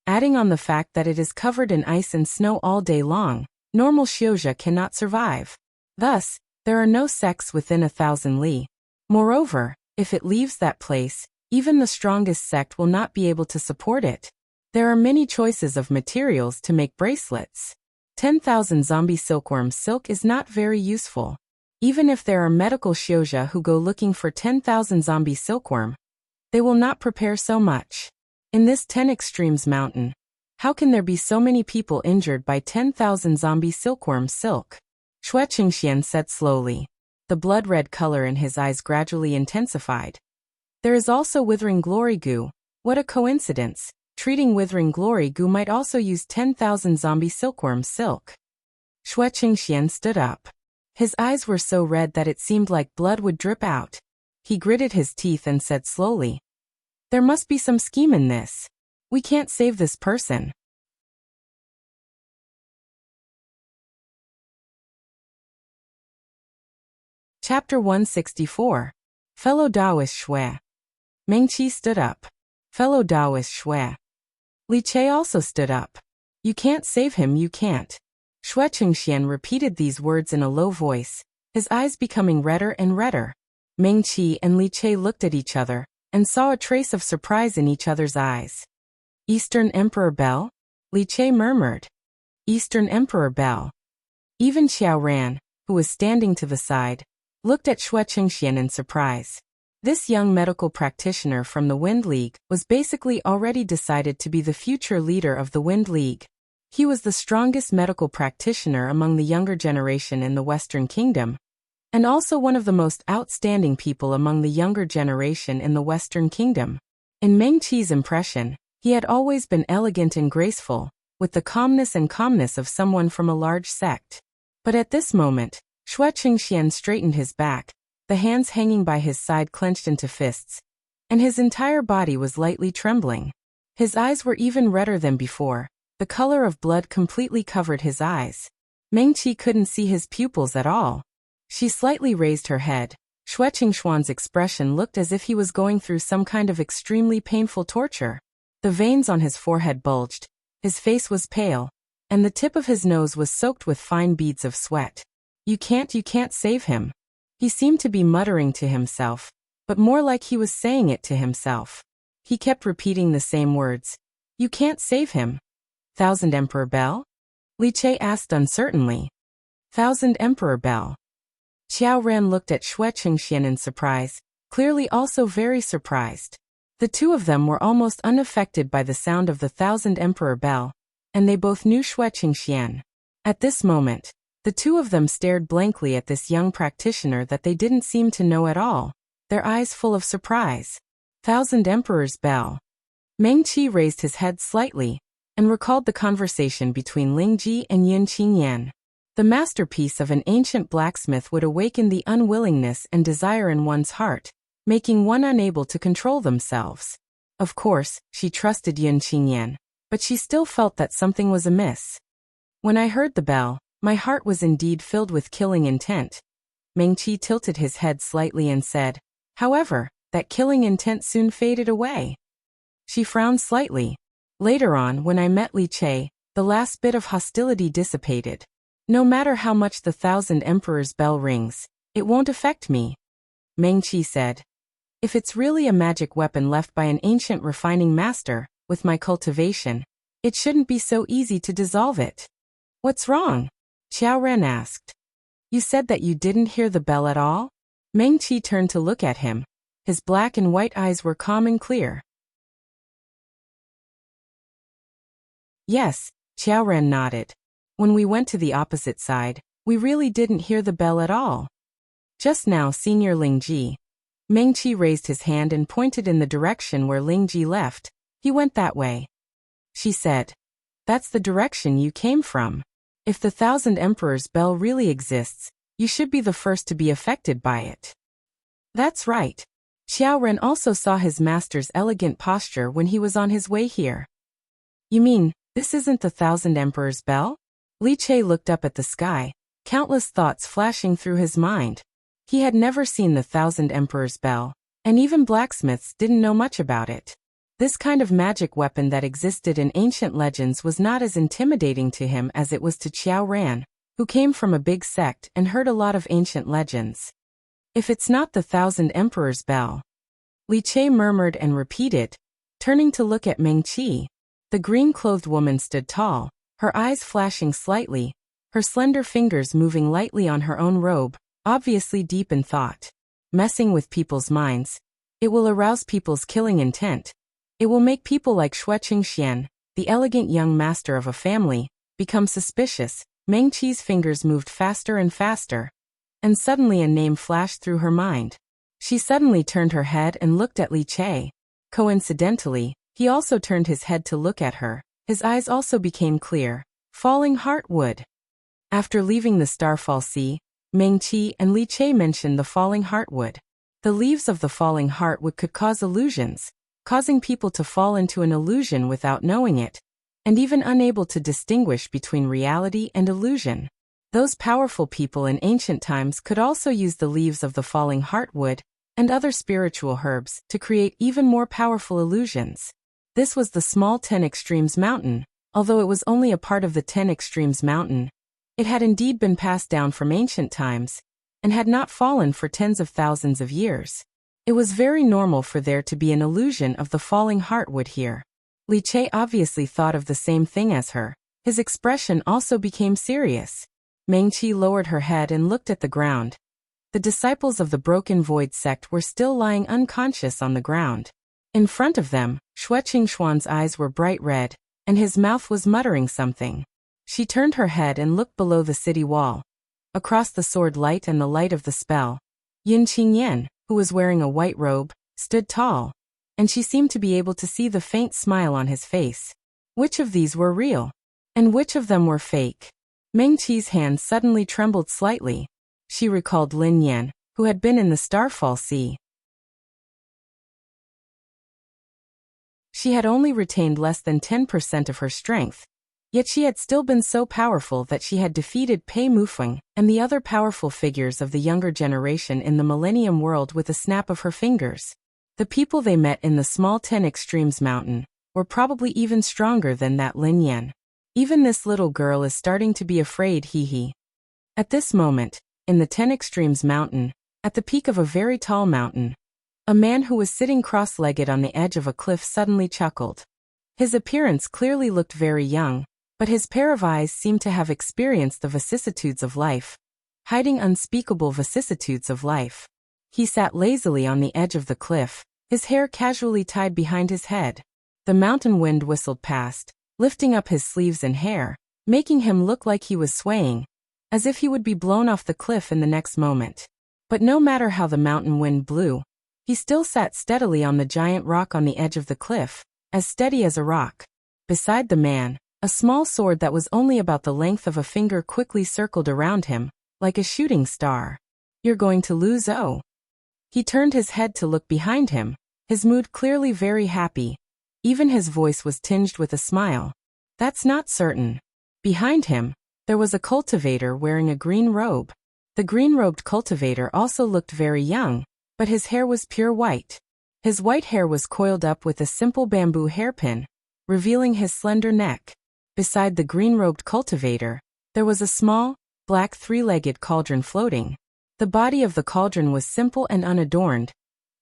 Adding on the fact that it is covered in ice and snow all day long, normal Xiuzha cannot survive. Thus, there are no sects within 1,000 li. Moreover, if it leaves that place, even the strongest sect will not be able to support it. There are many choices of materials to make bracelets. 10,000 zombie silkworm silk is not very useful. Even if there are medical Xiuzha who go looking for 10,000 zombie silkworm, they will not prepare so much. In this 10 extremes mountain, how can there be so many people injured by 10,000 zombie silkworm silk? Shui Qingxian said slowly. The blood-red color in his eyes gradually intensified. There is also withering glory goo. What a coincidence. Treating withering glory goo might also use 10,000 zombie silkworm silk. Shui Qingxian stood up. His eyes were so red that it seemed like blood would drip out. He gritted his teeth and said slowly. There must be some scheme in this. We can't save this person. Chapter 164. Fellow Taoist Shui. Meng Qi stood up. Fellow Taoist Shui. Li Che also stood up. You can't save him, you can't. Shui Qingxian repeated these words in a low voice, his eyes becoming redder and redder. Meng Qi and Li Che looked at each other, and saw a trace of surprise in each other's eyes. Eastern Emperor Bell? Li Che murmured. Eastern Emperor Bell. Even Xiao Ran, who was standing to the side, looked at Shui Qingxian in surprise. This young medical practitioner from the Wind League was basically already decided to be the future leader of the Wind League. He was the strongest medical practitioner among the younger generation in the Western Kingdom, and also one of the most outstanding people among the younger generation in the Western Kingdom. In Meng Qi's impression, he had always been elegant and graceful, with the calmness of someone from a large sect. But at this moment, Shui Qingxian straightened his back, the hands hanging by his side clenched into fists, and his entire body was lightly trembling. His eyes were even redder than before. The color of blood completely covered his eyes. Meng Qi couldn't see his pupils at all. She slightly raised her head. Shui Qingxian's expression looked as if he was going through some kind of extremely painful torture. The veins on his forehead bulged, his face was pale, and the tip of his nose was soaked with fine beads of sweat. You can't save him. He seemed to be muttering to himself, but more like he was saying it to himself. He kept repeating the same words. You can't save him. 1,000 Emperor Bell? Li Che asked uncertainly. 1,000 Emperor Bell. Xiao Ran looked at Shui Qingxian in surprise, clearly also very surprised. The two of them were almost unaffected by the sound of the 1,000 Emperor Bell, and they both knew Shui Qingxian. At this moment, the two of them stared blankly at this young practitioner that they didn't seem to know at all, their eyes full of surprise. 1,000 Emperor's Bell. Meng Qi raised his head slightly, and recalled the conversation between Ling Ji and Yin Qingyan. The masterpiece of an ancient blacksmith would awaken the unwillingness and desire in one's heart, making one unable to control themselves. Of course, she trusted Yin Qingyan, but she still felt that something was amiss. When I heard the bell, my heart was indeed filled with killing intent. Meng Qi tilted his head slightly and said, however, that killing intent soon faded away. She frowned slightly. Later on, when I met Li Che, the last bit of hostility dissipated. No matter how much the 1,000 Emperor's bell rings, it won't affect me. Meng Qi said. If it's really a magic weapon left by an ancient refining master, with my cultivation, it shouldn't be so easy to dissolve it. What's wrong? Xiaoran asked. You said that you didn't hear the bell at all? Meng Qi turned to look at him. His black and white eyes were calm and clear. Yes, Xiaoran nodded. When we went to the opposite side, we really didn't hear the bell at all. Just now, Senior Lingji. Meng Qi raised his hand and pointed in the direction where Lingji left. He went that way. She said. That's the direction you came from. If the 1,000 Emperors bell really exists, you should be the first to be affected by it. That's right. Xiaoran also saw his master's elegant posture when he was on his way here. You mean, this isn't the 1,000 Emperors bell? Li Che looked up at the sky, countless thoughts flashing through his mind. He had never seen the 1,000 Emperors bell, and even blacksmiths didn't know much about it. This kind of magic weapon that existed in ancient legends was not as intimidating to him as it was to Xiaoran, who came from a big sect and heard a lot of ancient legends. If it's not the 1,000 Emperors bell. Li Che murmured and repeated, turning to look at Meng Qi. The green-clothed woman stood tall, her eyes flashing slightly, her slender fingers moving lightly on her own robe, obviously deep in thought. Messing with people's minds. It will arouse people's killing intent. It will make people like Xue Qingxian, the elegant young master of a family, become suspicious. Meng Qi's fingers moved faster and faster. And suddenly a name flashed through her mind. She suddenly turned her head and looked at Li Che. Coincidentally, he also turned his head to look at her. His eyes also became clear. Falling Heartwood. After leaving the Starfall Sea, Meng Qi and Li Che mentioned the falling heartwood. The leaves of the falling heartwood could cause illusions, causing people to fall into an illusion without knowing it, and even unable to distinguish between reality and illusion. Those powerful people in ancient times could also use the leaves of the falling heartwood and other spiritual herbs to create even more powerful illusions. This was the small 10 Extremes Mountain. Although it was only a part of the 10 Extremes Mountain, it had indeed been passed down from ancient times, and had not fallen for tens of thousands of years. It was very normal for there to be an illusion of the falling heartwood here. Li Che obviously thought of the same thing as her. His expression also became serious. Meng Qi lowered her head and looked at the ground. The disciples of the Broken Void sect were still lying unconscious on the ground. In front of them, Xue Qingxuan's eyes were bright red, and his mouth was muttering something. She turned her head and looked below the city wall. Across the sword light and the light of the spell, Yin Qingyan, who was wearing a white robe, stood tall, and she seemed to be able to see the faint smile on his face. Which of these were real? And which of them were fake? Meng Qi's hand suddenly trembled slightly. She recalled Lin Yan, who had been in the Starfall Sea. She had only retained less than 10% of her strength, yet she had still been so powerful that she had defeated Pei Mufeng and the other powerful figures of the younger generation in the Millennium World with a snap of her fingers. The people they met in the small 10 Extremes Mountain were probably even stronger than that Lin Yan. Even this little girl is starting to be afraid, hee. At this moment, in the 10 Extremes Mountain, at the peak of a very tall mountain, a man who was sitting cross-legged on the edge of a cliff suddenly chuckled. His appearance clearly looked very young, but his pair of eyes seemed to have experienced the vicissitudes of life, hiding unspeakable vicissitudes of life. He sat lazily on the edge of the cliff, his hair casually tied behind his head. The mountain wind whistled past, lifting up his sleeves and hair, making him look like he was swaying, as if he would be blown off the cliff in the next moment. But no matter how the mountain wind blew, he still sat steadily on the giant rock on the edge of the cliff, as steady as a rock. Beside the man, a small sword that was only about the length of a finger quickly circled around him, like a shooting star. You're going to lose, oh. He turned his head to look behind him, his mood clearly very happy. Even his voice was tinged with a smile. That's not certain. Behind him, there was a cultivator wearing a green robe. The green-robed cultivator also looked very young, but his hair was pure white. His white hair was coiled up with a simple bamboo hairpin, revealing his slender neck. Beside the green-robed cultivator, there was a small, black three-legged cauldron floating. The body of the cauldron was simple and unadorned.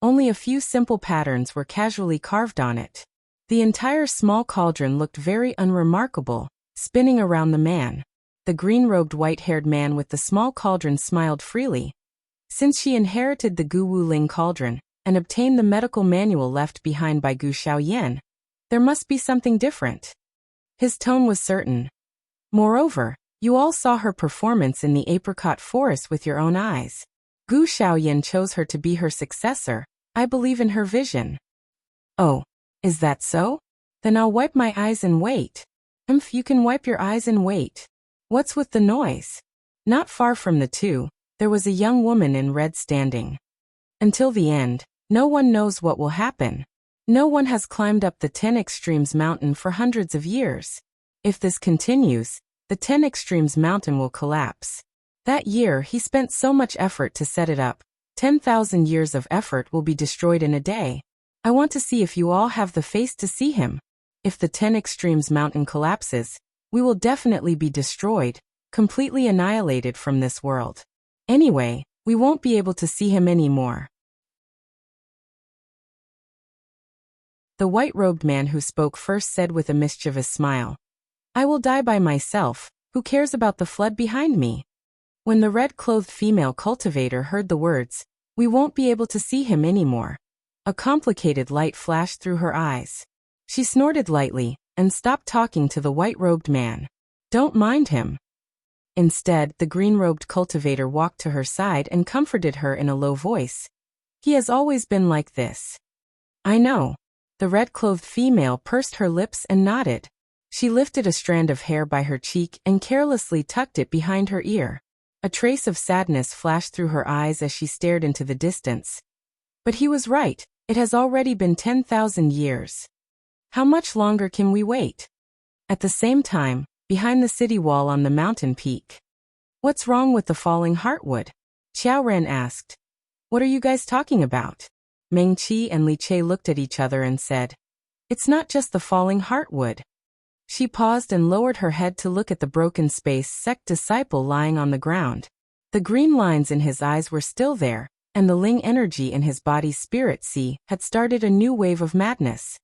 Only a few simple patterns were casually carved on it. The entire small cauldron looked very unremarkable, spinning around the man. The green-robed white-haired man with the small cauldron smiled freely. Since she inherited the Gu Wuling cauldron and obtained the medical manual left behind by Gu Xiaoyan, there must be something different. His tone was certain. Moreover, you all saw her performance in the apricot forest with your own eyes. Gu Xiaoyan chose her to be her successor. I believe in her vision. Oh, is that so? Then I'll wipe my eyes and wait. You can wipe your eyes and wait. What's with the noise? Not far from the two, there was a young woman in red standing. Until the end, no one knows what will happen. No one has climbed up the 10 Extremes mountain for hundreds of years. If this continues, the 10 Extremes mountain will collapse. That year he spent so much effort to set it up. 10,000 years of effort will be destroyed in a day. I want to see if you all have the face to see him. If the 10 Extremes mountain collapses, we will definitely be destroyed, completely annihilated from this world. Anyway, we won't be able to see him anymore. The white-robed man who spoke first said with a mischievous smile, I will die by myself, who cares about the flood behind me? When the red-clothed female cultivator heard the words, we won't be able to see him anymore, a complicated light flashed through her eyes. She snorted lightly and stopped talking to the white-robed man. Don't mind him. Instead, the green-robed cultivator walked to her side and comforted her in a low voice. He has always been like this. I know. The red-clothed female pursed her lips and nodded. She lifted a strand of hair by her cheek and carelessly tucked it behind her ear. A trace of sadness flashed through her eyes as she stared into the distance. But he was right, it has already been 10,000 years. How much longer can we wait? At the same time, behind the city wall on the mountain peak. What's wrong with the falling heartwood? Xiao Ren asked. What are you guys talking about? Meng Qi and Li Che looked at each other and said, It's not just the falling heartwood. She paused and lowered her head to look at the broken space sect disciple lying on the ground. The green lines in his eyes were still there, and the Ling energy in his body's spirit sea had started a new wave of madness.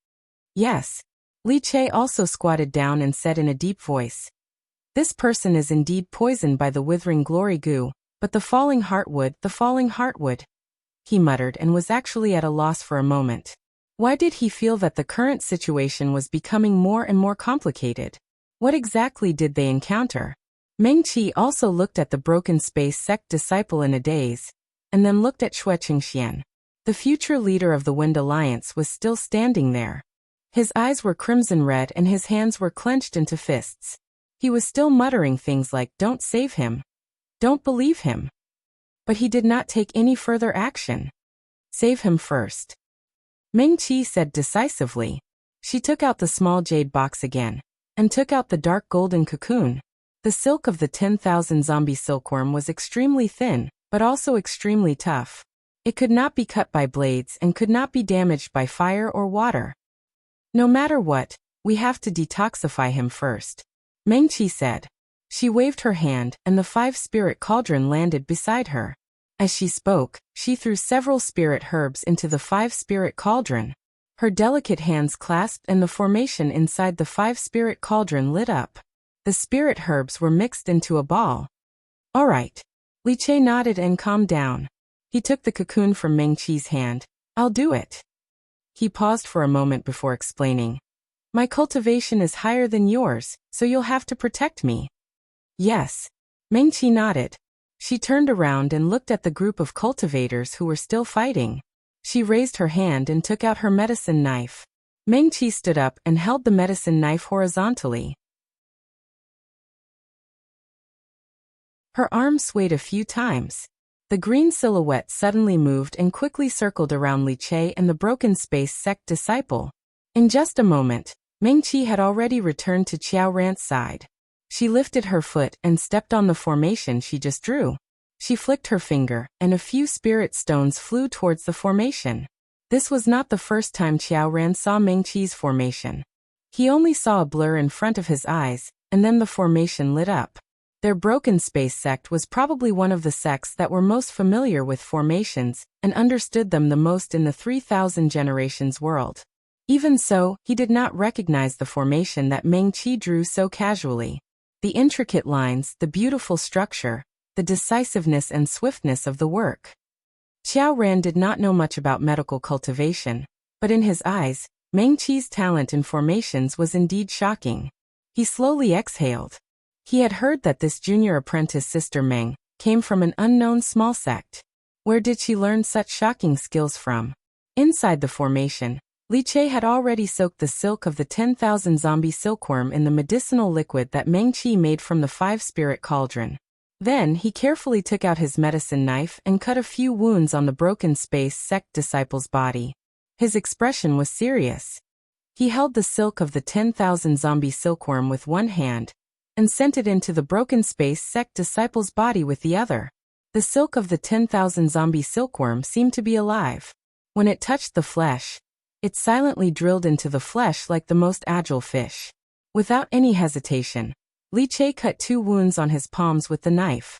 Yes. Li Che also squatted down and said in a deep voice, This person is indeed poisoned by the withering glory goo, but the falling heartwood. He muttered and was actually at a loss for a moment. Why did he feel that the current situation was becoming more and more complicated? What exactly did they encounter? Meng Qi also looked at the broken space sect disciple in a daze, and then looked at Xue Qingxian. The future leader of the Wind Alliance was still standing there. His eyes were crimson red and his hands were clenched into fists. He was still muttering things like, Don't save him. Don't believe him. But he did not take any further action. Save him first. Meng Qi said decisively. She took out the small jade box again, and took out the dark golden cocoon. The silk of the 10,000 zombie silkworm was extremely thin, but also extremely tough. It could not be cut by blades and could not be damaged by fire or water. No matter what, we have to detoxify him first. Meng Qi said. She waved her hand and the 5-spirit cauldron landed beside her. As she spoke, she threw several spirit herbs into the 5-spirit cauldron. Her delicate hands clasped and the formation inside the 5-spirit cauldron lit up. The spirit herbs were mixed into a ball. All right. Li Che nodded and calmed down. He took the cocoon from Meng Qi's hand. I'll do it. He paused for a moment before explaining. My cultivation is higher than yours, so you'll have to protect me. Yes. Meng Qi nodded. She turned around and looked at the group of cultivators who were still fighting. She raised her hand and took out her medicine knife. Meng Qi stood up and held the medicine knife horizontally. Her arm swayed a few times. The green silhouette suddenly moved and quickly circled around Li Che and the broken space sect disciple. In just a moment, Meng Qi had already returned to Xiao Ran's side. She lifted her foot and stepped on the formation she just drew. She flicked her finger, and a few spirit stones flew towards the formation. This was not the first time Xiao Ran saw Meng Qi's formation. He only saw a blur in front of his eyes, and then the formation lit up. Their broken space sect was probably one of the sects that were most familiar with formations and understood them the most in the 3,000 generations world. Even so, he did not recognize the formation that Meng Qi drew so casually. The intricate lines, the beautiful structure, the decisiveness and swiftness of the work. Xiao Ran did not know much about medical cultivation, but in his eyes, Meng Qi's talent in formations was indeed shocking. He slowly exhaled. He had heard that this junior apprentice sister Meng came from an unknown small sect. Where did she learn such shocking skills from? Inside the formation, Li Che had already soaked the silk of the 10,000 zombie silkworm in the medicinal liquid that Meng Qi made from the 5-spirit cauldron. Then he carefully took out his medicine knife and cut a few wounds on the broken space sect disciple's body. His expression was serious. He held the silk of the 10,000 zombie silkworm with one hand and sent it into the broken space sect disciple's body with the other. The silk of the 10,000 zombie silkworm seemed to be alive. When it touched the flesh, it silently drilled into the flesh like the most agile fish. Without any hesitation, Li Che cut 2 wounds on his palms with the knife.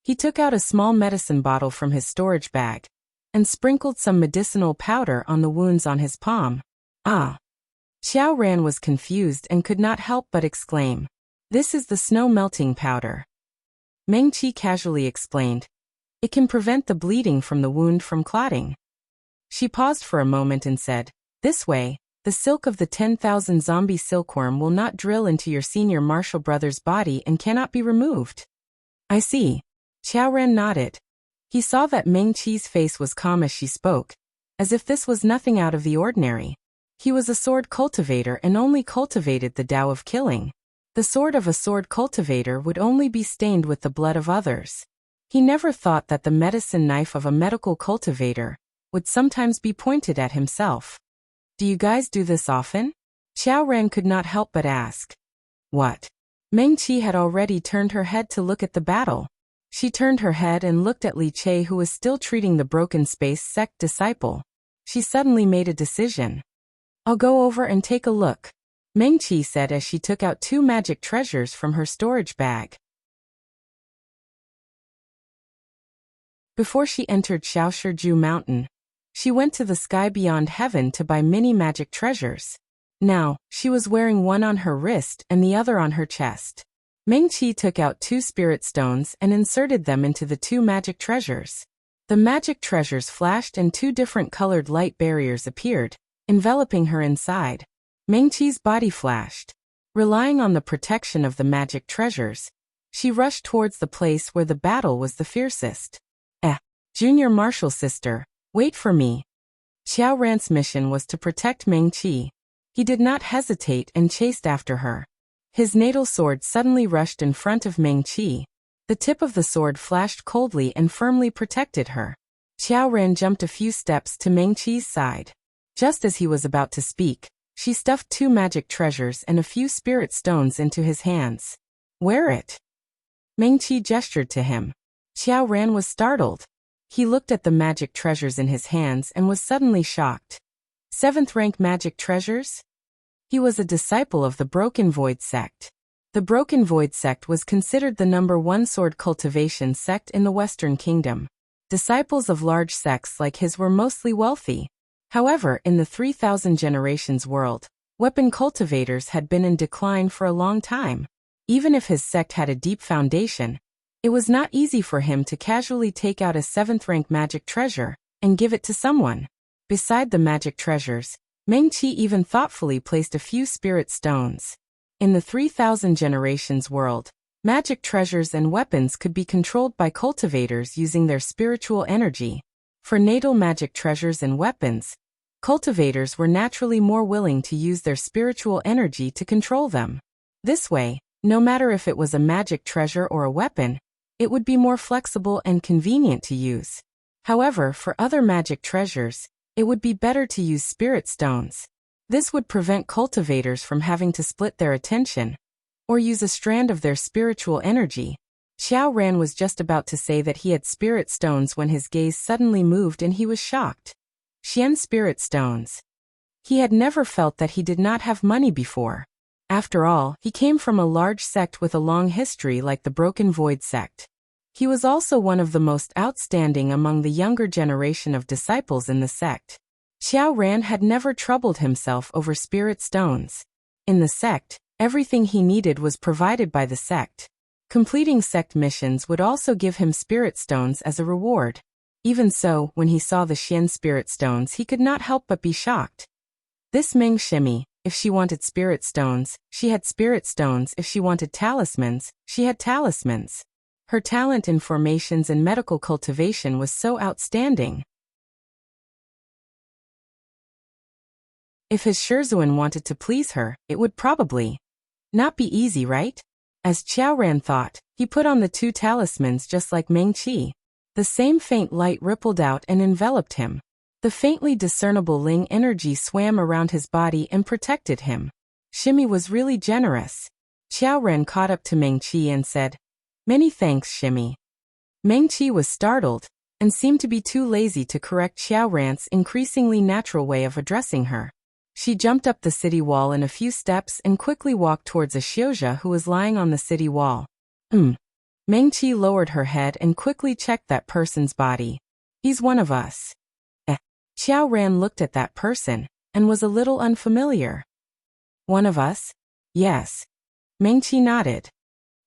He took out a small medicine bottle from his storage bag and sprinkled some medicinal powder on the wounds on his palm. Ah! Xiao Ran was confused and could not help but exclaim, "This is the snow-melting powder." Meng Qi casually explained, "It can prevent the bleeding from the wound from clotting." She paused for a moment and said, "This way, the silk of the 10,000 zombie silkworm will not drill into your senior martial brother's body and cannot be removed." "I see." Xiao Ran nodded. He saw that Meng Qi's face was calm as she spoke, as if this was nothing out of the ordinary. He was a sword cultivator and only cultivated the Tao of killing. The sword of a sword cultivator would only be stained with the blood of others. He never thought that the medicine knife of a medical cultivator would sometimes be pointed at himself. "Do you guys do this often?" Xiao Ran could not help but ask. "What?" Meng Qi had already turned her head to look at the battle. She turned her head and looked at Li Che, who was still treating the broken space sect disciple. She suddenly made a decision. "I'll go over and take a look," Meng Qi said as she took out 2 magic treasures from her storage bag. Before she entered Xiaoshiju Mountain, she went to the sky beyond heaven to buy many magic treasures. Now, she was wearing one on her wrist and the other on her chest. Meng Qi took out 2 spirit stones and inserted them into the 2 magic treasures. The magic treasures flashed and 2 different colored light barriers appeared, enveloping her inside. Meng Qi's body flashed. Relying on the protection of the magic treasures, she rushed towards the place where the battle was the fiercest. Junior martial sister, wait for me." Xiao Ran's mission was to protect Meng Qi. He did not hesitate and chased after her. His natal sword suddenly rushed in front of Meng Qi. The tip of the sword flashed coldly and firmly protected her. Xiao Ran jumped a few steps to Meng Qi's side. Just as he was about to speak, she stuffed 2 magic treasures and a few spirit stones into his hands. "Wear it." Meng Qi gestured to him. Xiao Ran was startled. He looked at the magic treasures in his hands and was suddenly shocked. 7th rank magic treasures? He was a disciple of the Broken Void sect. The Broken Void sect was considered the #1 sword cultivation sect in the Western Kingdom. Disciples of large sects like his were mostly wealthy. However, in the 3000 generations world, weapon cultivators had been in decline for a long time. Even if his sect had a deep foundation, it was not easy for him to casually take out a 7th rank magic treasure and give it to someone. Beside the magic treasures, Meng Qi even thoughtfully placed a few spirit stones. In the 3000 generations world, magic treasures and weapons could be controlled by cultivators using their spiritual energy. For natal magic treasures and weapons, cultivators were naturally more willing to use their spiritual energy to control them. This way, no matter if it was a magic treasure or a weapon, it would be more flexible and convenient to use. However, for other magic treasures, it would be better to use spirit stones. This would prevent cultivators from having to split their attention or use a strand of their spiritual energy. Xiao Ran was just about to say that he had spirit stones when his gaze suddenly moved and he was shocked. Xian spirit stones. He had never felt that he did not have money before. After all, he came from a large sect with a long history like the Broken Void sect. He was also one of the most outstanding among the younger generation of disciples in the sect. Xiao Ran had never troubled himself over spirit stones. In the sect, everything he needed was provided by the sect. Completing sect missions would also give him spirit stones as a reward. Even so, when he saw the Xian spirit stones, he could not help but be shocked. This Ming Shimi, if she wanted spirit stones, she had spirit stones. If she wanted talismans, she had talismans. Her talent in formations and medical cultivation was so outstanding. If his Shurzuan wanted to please her, it would probably not be easy, right? As Qiao Ran thought, he put on the 2 talismans just like Meng Qi. The same faint light rippled out and enveloped him. The faintly discernible Ling energy swam around his body and protected him. Shimi was really generous. Qiao Ran caught up to Meng Qi and said, "Many thanks, Shimi." Meng Qi was startled and seemed to be too lazy to correct Qiao Ran's increasingly natural way of addressing her. She jumped up the city wall in a few steps and quickly walked towards a Xiuzha who was lying on the city wall. Meng Qi lowered her head and quickly checked that person's body. "He's one of us." Qiao Ran looked at that person and was a little unfamiliar. "One of us?" "Yes." Meng Qi nodded.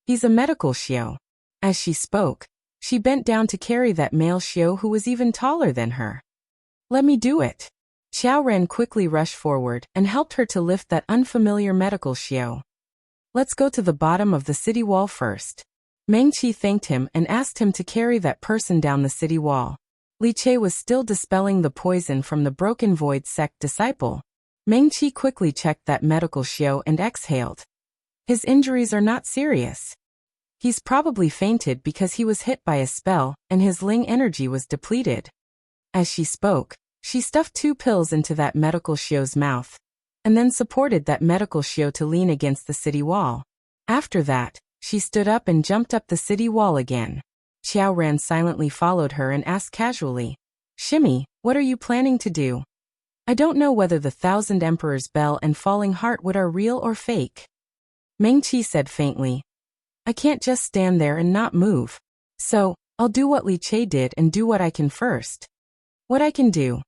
"He's a medical Xiu." As she spoke, she bent down to carry that male Xiu who was even taller than her. "Let me do it." Qiao Ran quickly rushed forward and helped her to lift that unfamiliar medical Xiu. "Let's go to the bottom of the city wall first." Meng Qi thanked him and asked him to carry that person down the city wall. Li Che was still dispelling the poison from the Broken Void sect disciple. Meng Qi quickly checked that medical Xiu and exhaled. "His injuries are not serious. He's probably fainted because he was hit by a spell and his Ling energy was depleted." As she spoke, she stuffed 2 pills into that medical Xiu's mouth, and then supported that medical Xiu to lean against the city wall. After that, she stood up and jumped up the city wall again. Qiao Ran silently followed her and asked casually, "Shimi, what are you planning to do?" "I don't know whether the 1,000 Emperor's Bell and Falling Heartwood are real or fake." Meng Qi said faintly, "I can't just stand there and not move. So, I'll do what Li Che did and do what I can first." "What I can do?"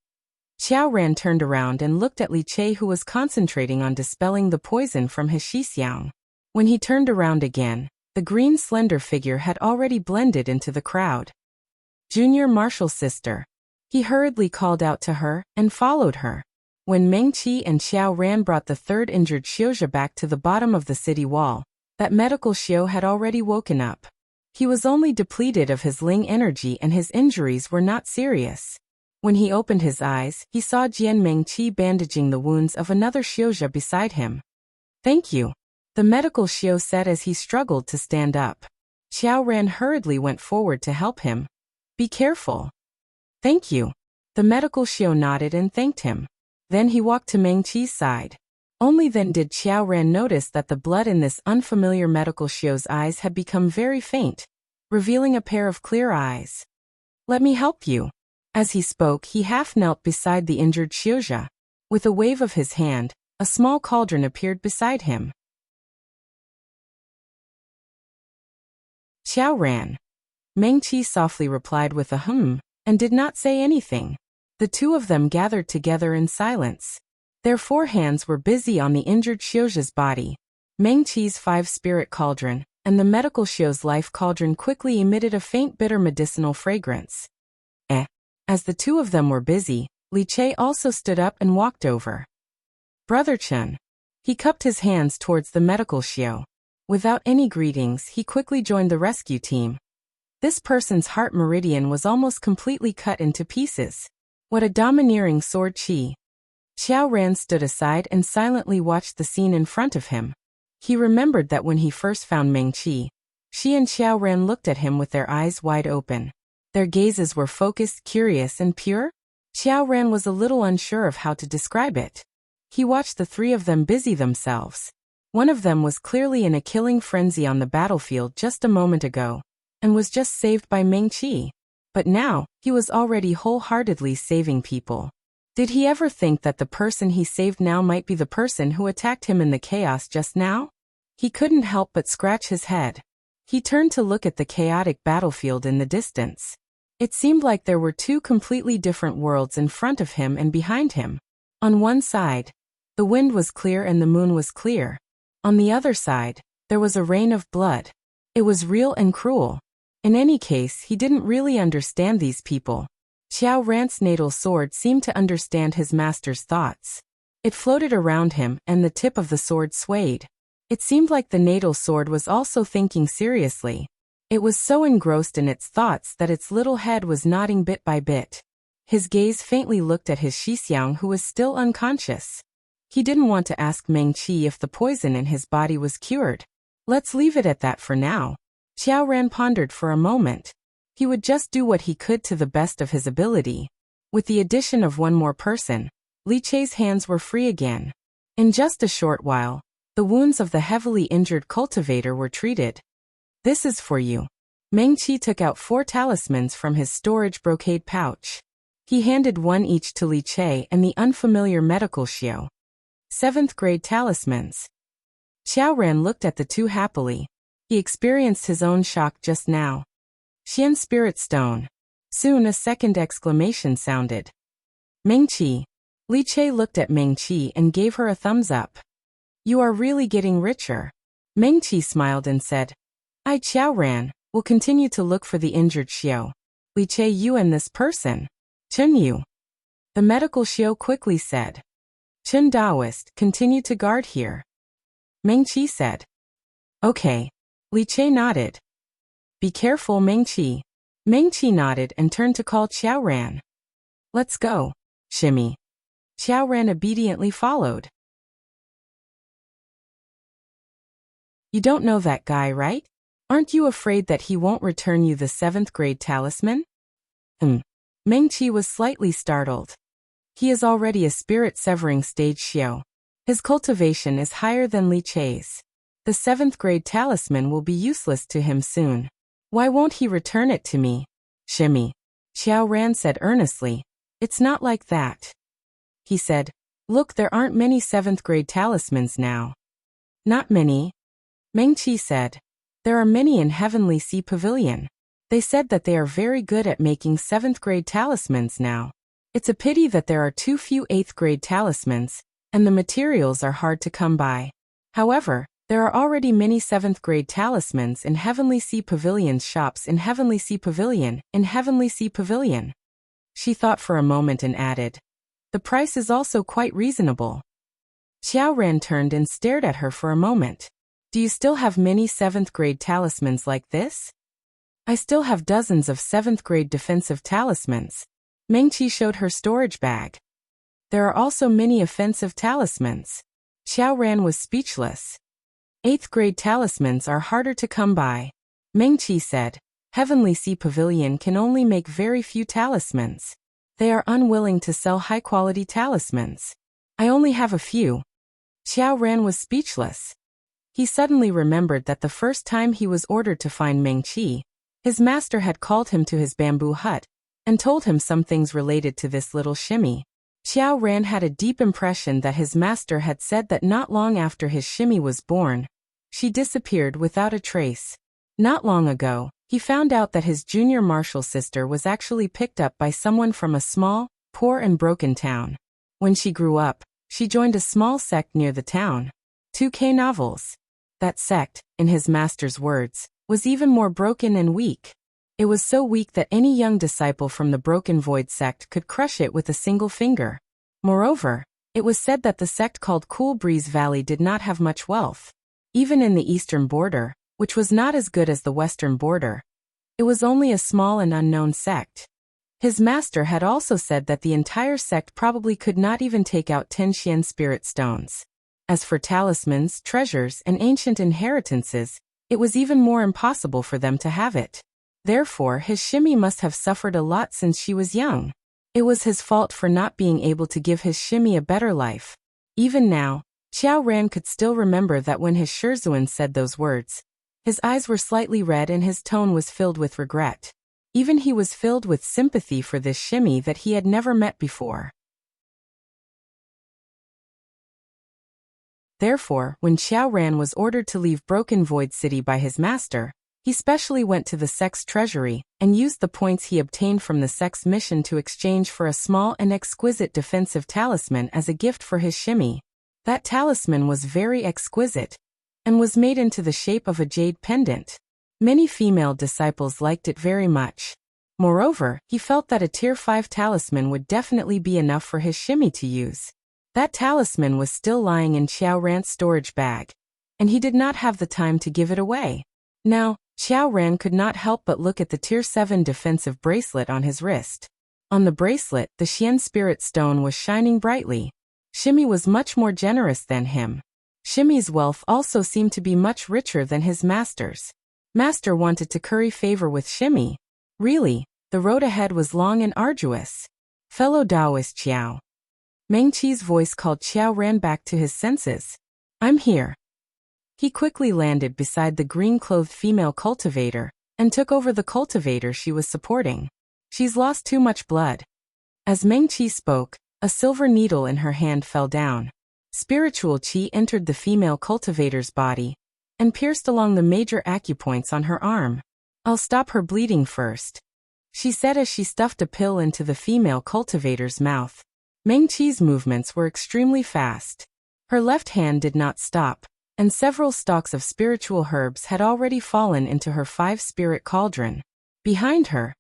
Qiao Ran turned around and looked at Li Che who was concentrating on dispelling the poison from his Shixiang. When he turned around again, the green slender figure had already blended into the crowd. "Junior Marshal Sister." He hurriedly called out to her and followed her. When Meng Qi and Xiao Ran brought the 3rd injured Xiuzha back to the bottom of the city wall, that medical Xiu had already woken up. He was only depleted of his Ling energy and his injuries were not serious. When he opened his eyes, he saw Jian Meng Qi bandaging the wounds of another Xiuzha beside him. "Thank you," the medical Xiu said as he struggled to stand up. Xiao Ran hurriedly went forward to help him. "Be careful." "Thank you." The medical Xiu nodded and thanked him. Then he walked to Meng Qi's side. Only then did Xiao Ran notice that the blood in this unfamiliar medical Xiu's eyes had become very faint, revealing a pair of clear eyes. "Let me help you." As he spoke, he half knelt beside the injured Xiuzha. With a wave of his hand, a small cauldron appeared beside him. "Xiao Ran." Meng Qi softly replied with a and did not say anything. The 2 of them gathered together in silence. Their 4 hands were busy on the injured Xiuzha's body. Meng Qi's 5-spirit cauldron and the medical Xiu's life cauldron quickly emitted a faint bitter medicinal fragrance. As the 2 of them were busy, Li Che also stood up and walked over. "Brother Chun." He cupped his hands towards the medical Xiu. Without any greetings, he quickly joined the rescue team. This person's heart meridian was almost completely cut into pieces. What a domineering sword chi. Xiao Ran stood aside and silently watched the scene in front of him. He remembered that when he first found Meng Qi, she and Xiao Ran looked at him with their eyes wide open. Their gazes were focused, curious, and pure. Xiao Ran was a little unsure of how to describe it. He watched the 3 of them busy themselves. One of them was clearly in a killing frenzy on the battlefield just a moment ago, and was just saved by Meng Qi. But now, he was already wholeheartedly saving people. Did he ever think that the person he saved now might be the person who attacked him in the chaos just now? He couldn't help but scratch his head. He turned to look at the chaotic battlefield in the distance. It seemed like there were two completely different worlds in front of him and behind him. On one side, the wind was clear and the moon was clear. On the other side, there was a rain of blood. It was real and cruel. In any case, he didn't really understand these people. Xiao Ran's natal sword seemed to understand his master's thoughts. It floated around him, and the tip of the sword swayed. It seemed like the natal sword was also thinking seriously. It was so engrossed in its thoughts that its little head was nodding bit by bit. His gaze faintly looked at his Shixiang, who was still unconscious. He didn't want to ask Meng Qi if the poison in his body was cured. Let's leave it at that for now. Xiao Ran pondered for a moment. He would just do what he could to the best of his ability. With the addition of one more person, Li Chei's hands were free again. In just a short while, the wounds of the heavily injured cultivator were treated. This is for you. Meng Qi took out 4 talismans from his storage brocade pouch. He handed one each to Li Chei and the unfamiliar medical Xiao. 7th grade talismans. Xiao Ran looked at the two happily. He experienced his own shock just now. Xian Spirit Stone. Soon a second exclamation sounded. Meng Qi. Li Chei looked at Meng Qi and gave her a thumbs up. You are really getting richer. Meng Qi smiled and said, I, Xiao Ran, will continue to look for the injured Xiao. Li Chei, you and this person. Chen Yu. The medical Xiao quickly said. Chen Daoist, continue to guard here. Meng Qi said. Okay. Li Chei nodded. Be careful, Meng Qi. Meng Qi nodded and turned to call Xiao Ran. Let's go. Shimmy. Xiao Ran obediently followed. You don't know that guy, right? Aren't you afraid that he won't return you the 7th grade talisman? Meng Qi was slightly startled. He is already a spirit-severing stage Xiao. His cultivation is higher than Li Chei's. The 7th grade talisman will be useless to him soon. Why won't he return it to me? Shimmy. Xiao Ran said earnestly. It's not like that. He said, look, there aren't many 7th grade talismans now. Not many. Meng Qi said. There are many in Heavenly Sea Pavilion. They said that they are very good at making 7th grade talismans now. It's a pity that there are too few 8th grade talismans, and the materials are hard to come by. However, there are already many 7th grade talismans in Heavenly Sea Pavilion's shops in Heavenly Sea Pavilion, She thought for a moment and added, the price is also quite reasonable. Xiao Ran turned and stared at her for a moment. Do you still have many 7th grade talismans like this? I still have dozens of 7th grade defensive talismans. Meng Qi showed her storage bag. There are also many offensive talismans. Xiao Ran was speechless. 8th grade talismans are harder to come by. Meng Qi said, Heavenly Sea Pavilion can only make very few talismans. They are unwilling to sell high-quality talismans. I only have a few. Xiao Ran was speechless. He suddenly remembered that the first time he was ordered to find Meng Qi, his master had called him to his bamboo hut and told him some things related to this little shimmy. Xiao Ran had a deep impression that his master had said that not long after his shimmy was born, she disappeared without a trace. Not long ago, he found out that his junior martial sister was actually picked up by someone from a small, poor and broken town. When she grew up, she joined a small sect near the town. 2K novels. That sect, in his master's words, was even more broken and weak. It was so weak that any young disciple from the Broken Void sect could crush it with a single finger. Moreover, it was said that the sect called Cool Breeze Valley did not have much wealth. Even in the eastern border, which was not as good as the western border, it was only a small and unknown sect. His master had also said that the entire sect probably could not even take out 10 Xian spirit stones. As for talismans, treasures, and ancient inheritances, it was even more impossible for them to have it. Therefore, his shimmy must have suffered a lot since she was young. It was his fault for not being able to give his shimmy a better life. Even now, Xiao Ran could still remember that when his Shizuan said those words, his eyes were slightly red and his tone was filled with regret. Even he was filled with sympathy for this shimmy that he had never met before. Therefore, when Xiao Ran was ordered to leave Broken Void City by his master, He specially went to the sex treasury and used the points he obtained from the sex mission to exchange for a small and exquisite defensive talisman as a gift for his shimmy. That talisman was very exquisite and was made into the shape of a jade pendant. Many female disciples liked it very much. Moreover, he felt that a Tier 5 talisman would definitely be enough for his shimmy to use. That talisman was still lying in Xiao Ran's storage bag, and he did not have the time to give it away. Now, Xiao Ran could not help but look at the Tier 7 defensive bracelet on his wrist. On the bracelet, the Xian spirit stone was shining brightly. Shimmy was much more generous than him. Shimmy's wealth also seemed to be much richer than his master's. Master wanted to curry favor with Shimmy. Really, the road ahead was long and arduous. Fellow Taoist Qiao. Meng Qi's voice called Xiao Ran back to his senses. I'm here. He quickly landed beside the green-clothed female cultivator and took over the cultivator she was supporting. She's lost too much blood. As Meng Qi spoke, a silver needle in her hand fell down. Spiritual qi entered the female cultivator's body and pierced along the major acupoints on her arm. I'll stop her bleeding first, she said as she stuffed a pill into the female cultivator's mouth. Meng Qi's movements were extremely fast. Her left hand did not stop, and several stalks of spiritual herbs had already fallen into her 5-spirit cauldron. Behind her,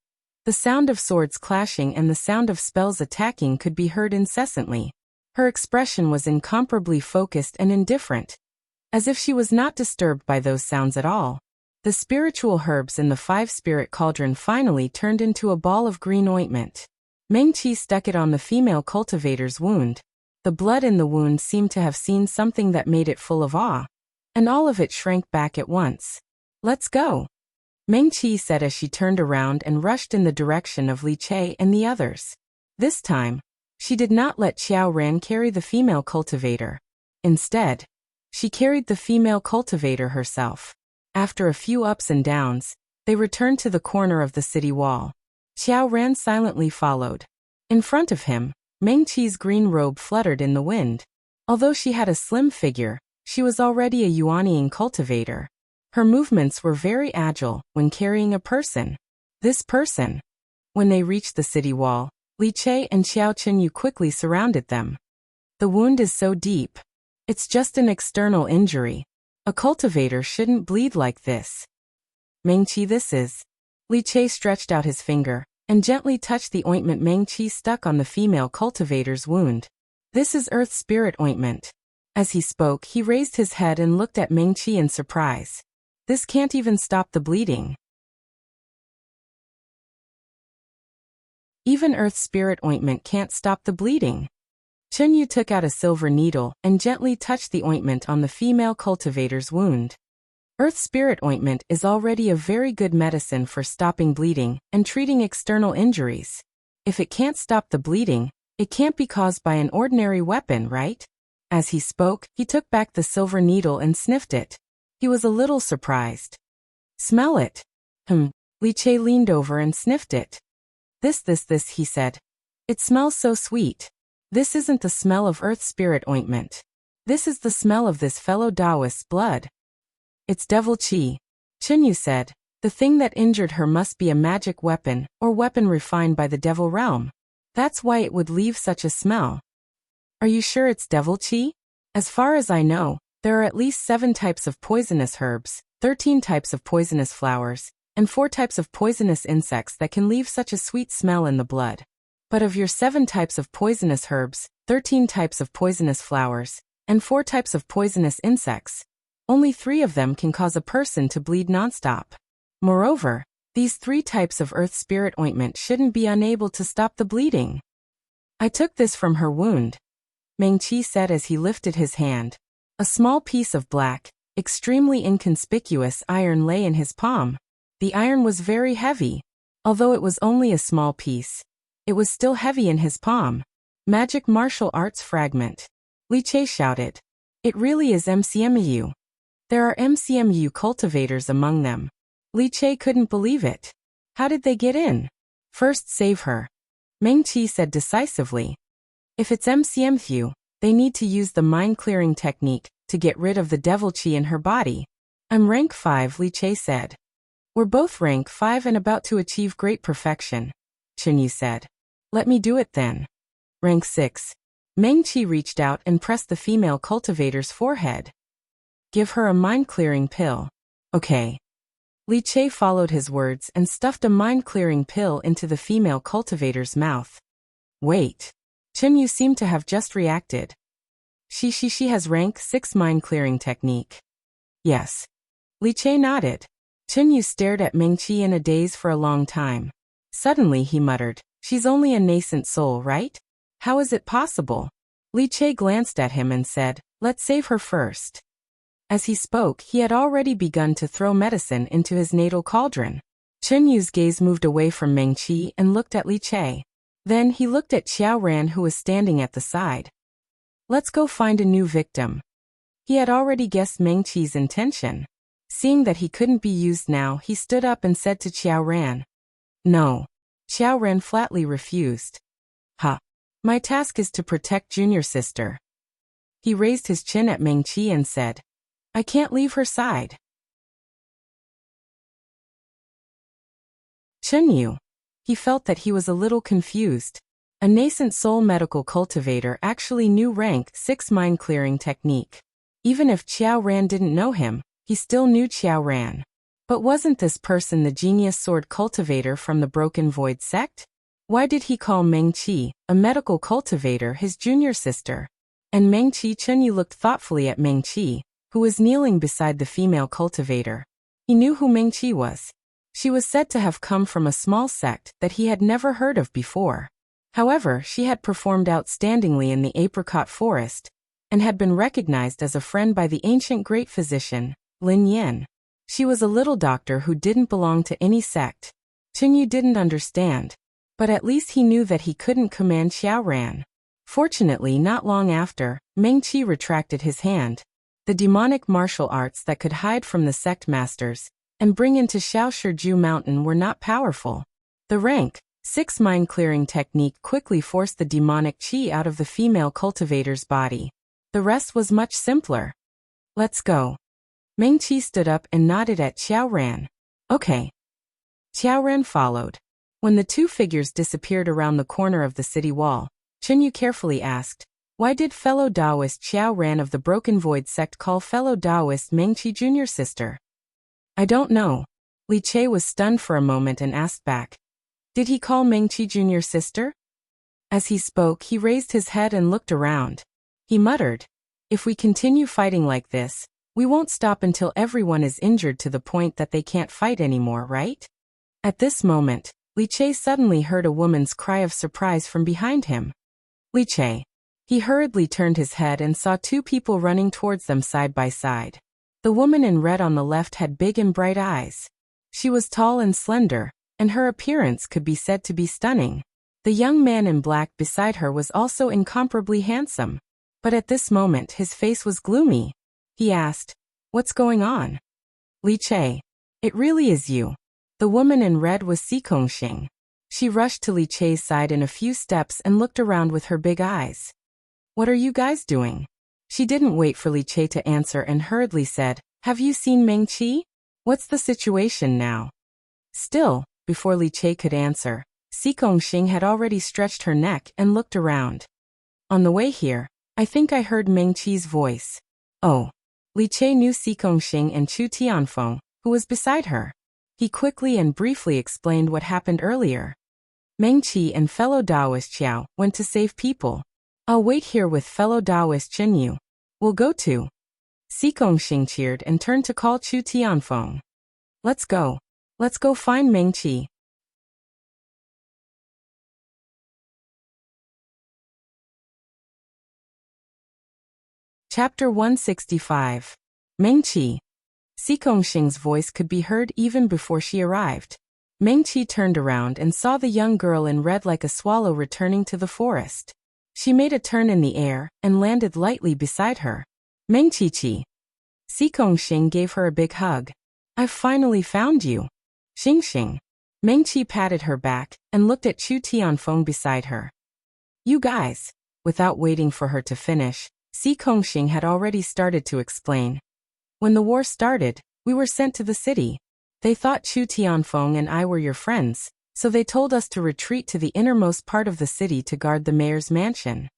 the sound of swords clashing and the sound of spells attacking could be heard incessantly. Her expression was incomparably focused and indifferent, as if she was not disturbed by those sounds at all. The spiritual herbs in the 5-spirit cauldron finally turned into a ball of green ointment. Meng Qi stuck it on the female cultivator's wound. The blood in the wound seemed to have seen something that made it full of awe, and all of it shrank back at once. Let's go, Meng Qi said as she turned around and rushed in the direction of Li Che and the others. This time, she did not let Xiao Ran carry the female cultivator. Instead, she carried the female cultivator herself. After a few ups and downs, they returned to the corner of the city wall. Xiao Ran silently followed. In front of him, Meng Qi's green robe fluttered in the wind. Although she had a slim figure, she was already a Yuaniing cultivator. Her movements were very agile when carrying a person. This person. When they reached the city wall, Li Che and Xiao Chenyu quickly surrounded them. The wound is so deep. It's just an external injury. A cultivator shouldn't bleed like this. Meng Qi, this is. Li Che stretched out his finger and gently touched the ointment Meng Qi stuck on the female cultivator's wound. This is Earth Spirit ointment. As he spoke, he raised his head and looked at Meng Qi in surprise. This can't even stop the bleeding. Even Earth Spirit ointment can't stop the bleeding. Chenyu took out a silver needle and gently touched the ointment on the female cultivator's wound. Earth Spirit ointment is already a very good medicine for stopping bleeding and treating external injuries. If it can't stop the bleeding, it can't be caused by an ordinary weapon, right? As he spoke, he took back the silver needle and sniffed it. He was a little surprised. Smell it. Li Che leaned over and sniffed it. This, he said. It smells so sweet. This isn't the smell of Earth Spirit ointment. This is the smell of this fellow Taoist's blood. It's devil qi, Chenyu said. The thing that injured her must be a magic weapon or weapon refined by the devil realm. That's why it would leave such a smell. Are you sure it's devil qi? As far as I know, there are at least 7 types of poisonous herbs, 13 types of poisonous flowers, and 4 types of poisonous insects that can leave such a sweet smell in the blood. But of your 7 types of poisonous herbs, 13 types of poisonous flowers, and 4 types of poisonous insects, only 3 of them can cause a person to bleed nonstop. Moreover, these 3 types of Earth Spirit ointment shouldn't be unable to stop the bleeding. I took this from her wound, Meng Qi said as he lifted his hand. A small piece of black, extremely inconspicuous iron lay in his palm. The iron was very heavy. Although it was only a small piece, it was still heavy in his palm. Magic martial arts fragment. Li Che shouted. It really is MCMU. There are MCMU cultivators among them. Li Che couldn't believe it. How did they get in? First save her, Meng Qi said decisively. If it's MCMU, they need to use the mind-clearing technique to get rid of the devil qi in her body. I'm rank 5, Li Che said. We're both rank 5 and about to achieve great perfection, Chenyu said. Let me do it then. Rank 6. Meng Qi reached out and pressed the female cultivator's forehead. Give her a mind-clearing pill. Okay. Li Che followed his words and stuffed a mind-clearing pill into the female cultivator's mouth. Wait. Chenyu seemed to have just reacted. She has rank 6 mind-clearing technique. Yes. Li Che nodded. Chenyu stared at Meng Qi in a daze for a long time. Suddenly he muttered, she's only a nascent soul, right? How is it possible? Li Che glanced at him and said, let's save her first. As he spoke, he had already begun to throw medicine into his natal cauldron. Chenyu's gaze moved away from Meng Qi and looked at Li Che. Then he looked at Xiao Ran, who was standing at the side. Let's go find a new victim. He had already guessed Meng Qi's intention. Seeing that he couldn't be used now, he stood up and said to Xiao Ran. No. Xiao Ran flatly refused. My task is to protect junior sister. He raised his chin at Meng Qi and said, I can't leave her side. Chenyu. He felt that he was a little confused. A nascent soul medical cultivator actually knew rank 6 mind-clearing technique. Even if Xiao Ran didn't know him, he still knew Xiao Ran. But wasn't this person the genius sword cultivator from the Broken Void sect? Why did he call Meng Qi, a medical cultivator, his junior sister? And Meng Qi? Chenyu looked thoughtfully at Meng Qi, who was kneeling beside the female cultivator. He knew who Meng Qi was. She was said to have come from a small sect that he had never heard of before. However, she had performed outstandingly in the apricot forest, and had been recognized as a friend by the ancient great physician, Lin Yin. She was a little doctor who didn't belong to any sect. Chenyu didn't understand, but at least he knew that he couldn't command Xiao Ran. Fortunately, not long after, Meng Qi retracted his hand. The demonic martial arts that could hide from the sect masters and bring into Shaoshiju Mountain were not powerful. The rank 6 mind-clearing technique quickly forced the demonic qi out of the female cultivator's body. The rest was much simpler. Let's go. Meng Qi stood up and nodded at Xiao Ran. Okay. Xiao Ran followed. When the two figures disappeared around the corner of the city wall, Chenyu carefully asked, why did fellow Taoist Xiao Ran of the Broken Void sect call fellow Taoist Meng Qi junior sister? I don't know. Li Che was stunned for a moment and asked back. Did he call Meng Qi junior sister? As he spoke, he raised his head and looked around. He muttered, if we continue fighting like this, we won't stop until everyone is injured to the point that they can't fight anymore, right? At this moment, Li Che suddenly heard a woman's cry of surprise from behind him. Li Che. He hurriedly turned his head and saw two people running towards them side by side. The woman in red on the left had big and bright eyes. She was tall and slender, and her appearance could be said to be stunning. The young man in black beside her was also incomparably handsome. But at this moment his face was gloomy. He asked, what's going on? Li Che. It really is you. The woman in red was Xing. She rushed to Li Che's side in a few steps and looked around with her big eyes. What are you guys doing? She didn't wait for Li Che to answer and hurriedly said, have you seen Meng Qi? What's the situation now? Still, before Li Che could answer, Xing had already stretched her neck and looked around. On the way here, I think I heard Meng Qi's voice. Oh. Li Che knew Xing and Chu Tianfeng, who was beside her. He quickly and briefly explained what happened earlier. Meng Qi and fellow Taoist Xiao went to save people. I'll wait here with fellow Taoist Chenyu. We'll go too. Xing cheered and turned to call Chu Tianfeng. Let's go. Let's go find Meng Qi. Chapter 165. Meng Qi. Xing's voice could be heard even before she arrived. Meng Qi turned around and saw the young girl in red like a swallow returning to the forest. She made a turn in the air and landed lightly beside her. Meng Qi. Xing gave her a big hug. I've finally found you. Xing. Meng Qi patted her back and looked at Chu Tianfeng beside her. You guys. Without waiting for her to finish, Xing had already started to explain. When the war started, we were sent to the city. They thought Chu Tianfeng and I were your friends, so they told us to retreat to the innermost part of the city to guard the mayor's mansion.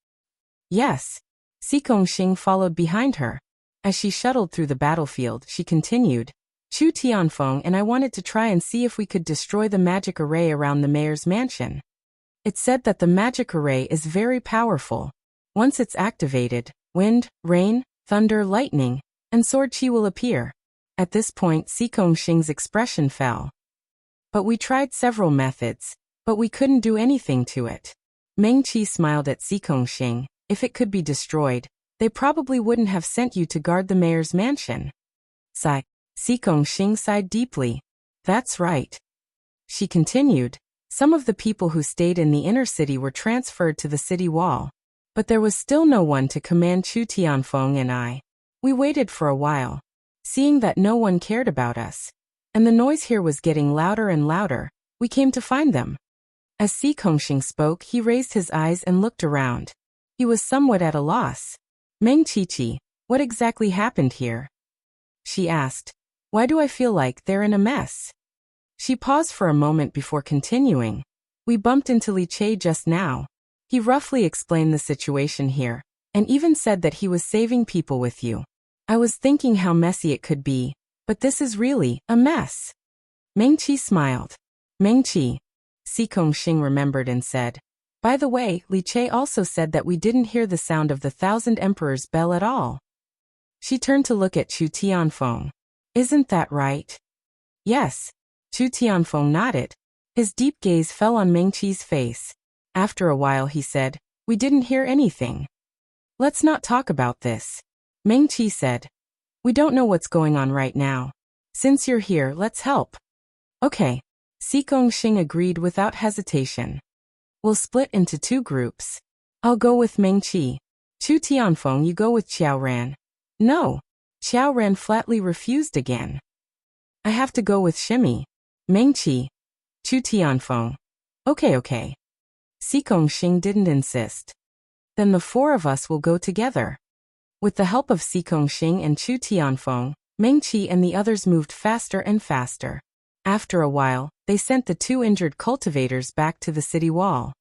Yes. Xing followed behind her. As she shuttled through the battlefield, she continued, Chu Tianfeng and I wanted to try and see if we could destroy the magic array around the mayor's mansion. It's said that the magic array is very powerful. Once it's activated, wind, rain, thunder, lightning, and sword chi will appear. At this point, Xing's expression fell. But we tried several methods, but we couldn't do anything to it. Meng Qi smiled at Xing. If it could be destroyed, they probably wouldn't have sent you to guard the mayor's mansion. Sigh. Xing sighed deeply. That's right. She continued, some of the people who stayed in the inner city were transferred to the city wall. But there was still no one to command Chu Tianfeng and I. We waited for a while, seeing that no one cared about us, and the noise here was getting louder and louder, we came to find them. As Xing spoke, he raised his eyes and looked around. He was somewhat at a loss. Meng Qiqi, what exactly happened here? She asked. Why do I feel like they're in a mess? She paused for a moment before continuing. We bumped into Li Che just now. He roughly explained the situation here, and even said that he was saving people with you. I was thinking how messy it could be, but this is really a mess. Meng Qi smiled. Meng Qi. Xing remembered and said, by the way, Li Che also said that we didn't hear the sound of the 1,000 Emperor's bell at all. She turned to look at Chu Tianfeng. Isn't that right? Yes. Chu Tianfeng nodded. His deep gaze fell on Meng Qi's face. After a while he said, we didn't hear anything. Let's not talk about this. Meng Qi said. We don't know what's going on right now. Since you're here, let's help. Okay. Xing agreed without hesitation. We'll split into 2 groups. I'll go with Meng Qi. Chu Tianfeng, you go with Qiaoran. No. Qiaoran flatly refused again. I have to go with Shimi. Meng Qi. Chu Tianfeng. Okay. Xing didn't insist. Then the 4 of us will go together. With the help of Xing and Chu Tianfeng, Meng Qi and the others moved faster and faster. After a while, they sent the 2 injured cultivators back to the city wall.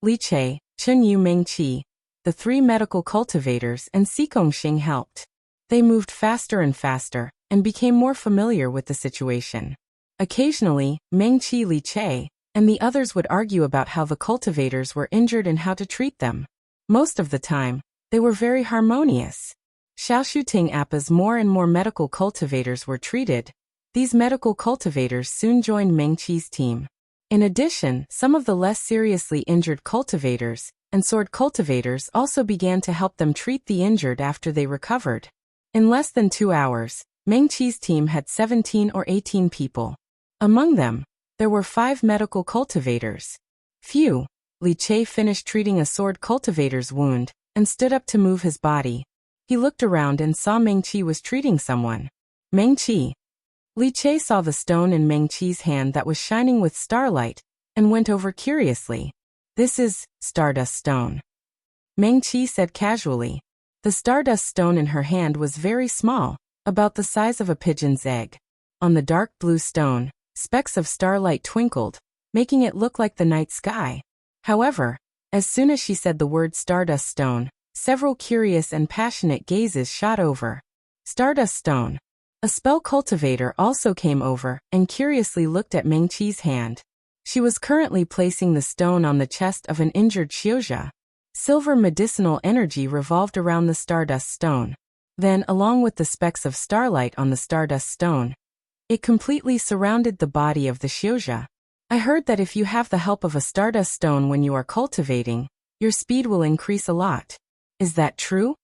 Li Che, Chen Yu, Meng Qi, the 3 medical cultivators and Xing helped. They moved faster and faster, and became more familiar with the situation. Occasionally, Meng Qi, Li Che, and the others would argue about how the cultivators were injured and how to treat them. Most of the time, they were very harmonious. Xiaoshuting as more and more medical cultivators were treated, these medical cultivators soon joined Meng Qi's team. In addition, some of the less seriously injured cultivators and sword cultivators also began to help them treat the injured after they recovered. In less than 2 hours, Meng Qi's team had 17 or 18 people. Among them, there were 5 medical cultivators. Phew! Li Che finished treating a sword cultivator's wound and stood up to move his body. He looked around and saw Meng Qi was treating someone. Meng Qi. Li Che saw the stone in Meng Qi's hand that was shining with starlight and went over curiously. This is Stardust Stone. Meng Qi said casually. The Stardust Stone in her hand was very small, about the size of a pigeon's egg. On the dark blue stone, specks of starlight twinkled, making it look like the night sky. However, as soon as she said the word Stardust Stone, several curious and passionate gazes shot over. Stardust Stone. A spell cultivator also came over and curiously looked at Meng Qi's hand. She was currently placing the stone on the chest of an injured Xiuzha. Silver medicinal energy revolved around the Stardust Stone. Then, along with the specks of starlight on the Stardust Stone, it completely surrounded the body of the Xiuzha. I heard that if you have the help of a Stardust Stone when you are cultivating, your speed will increase a lot. Is that true?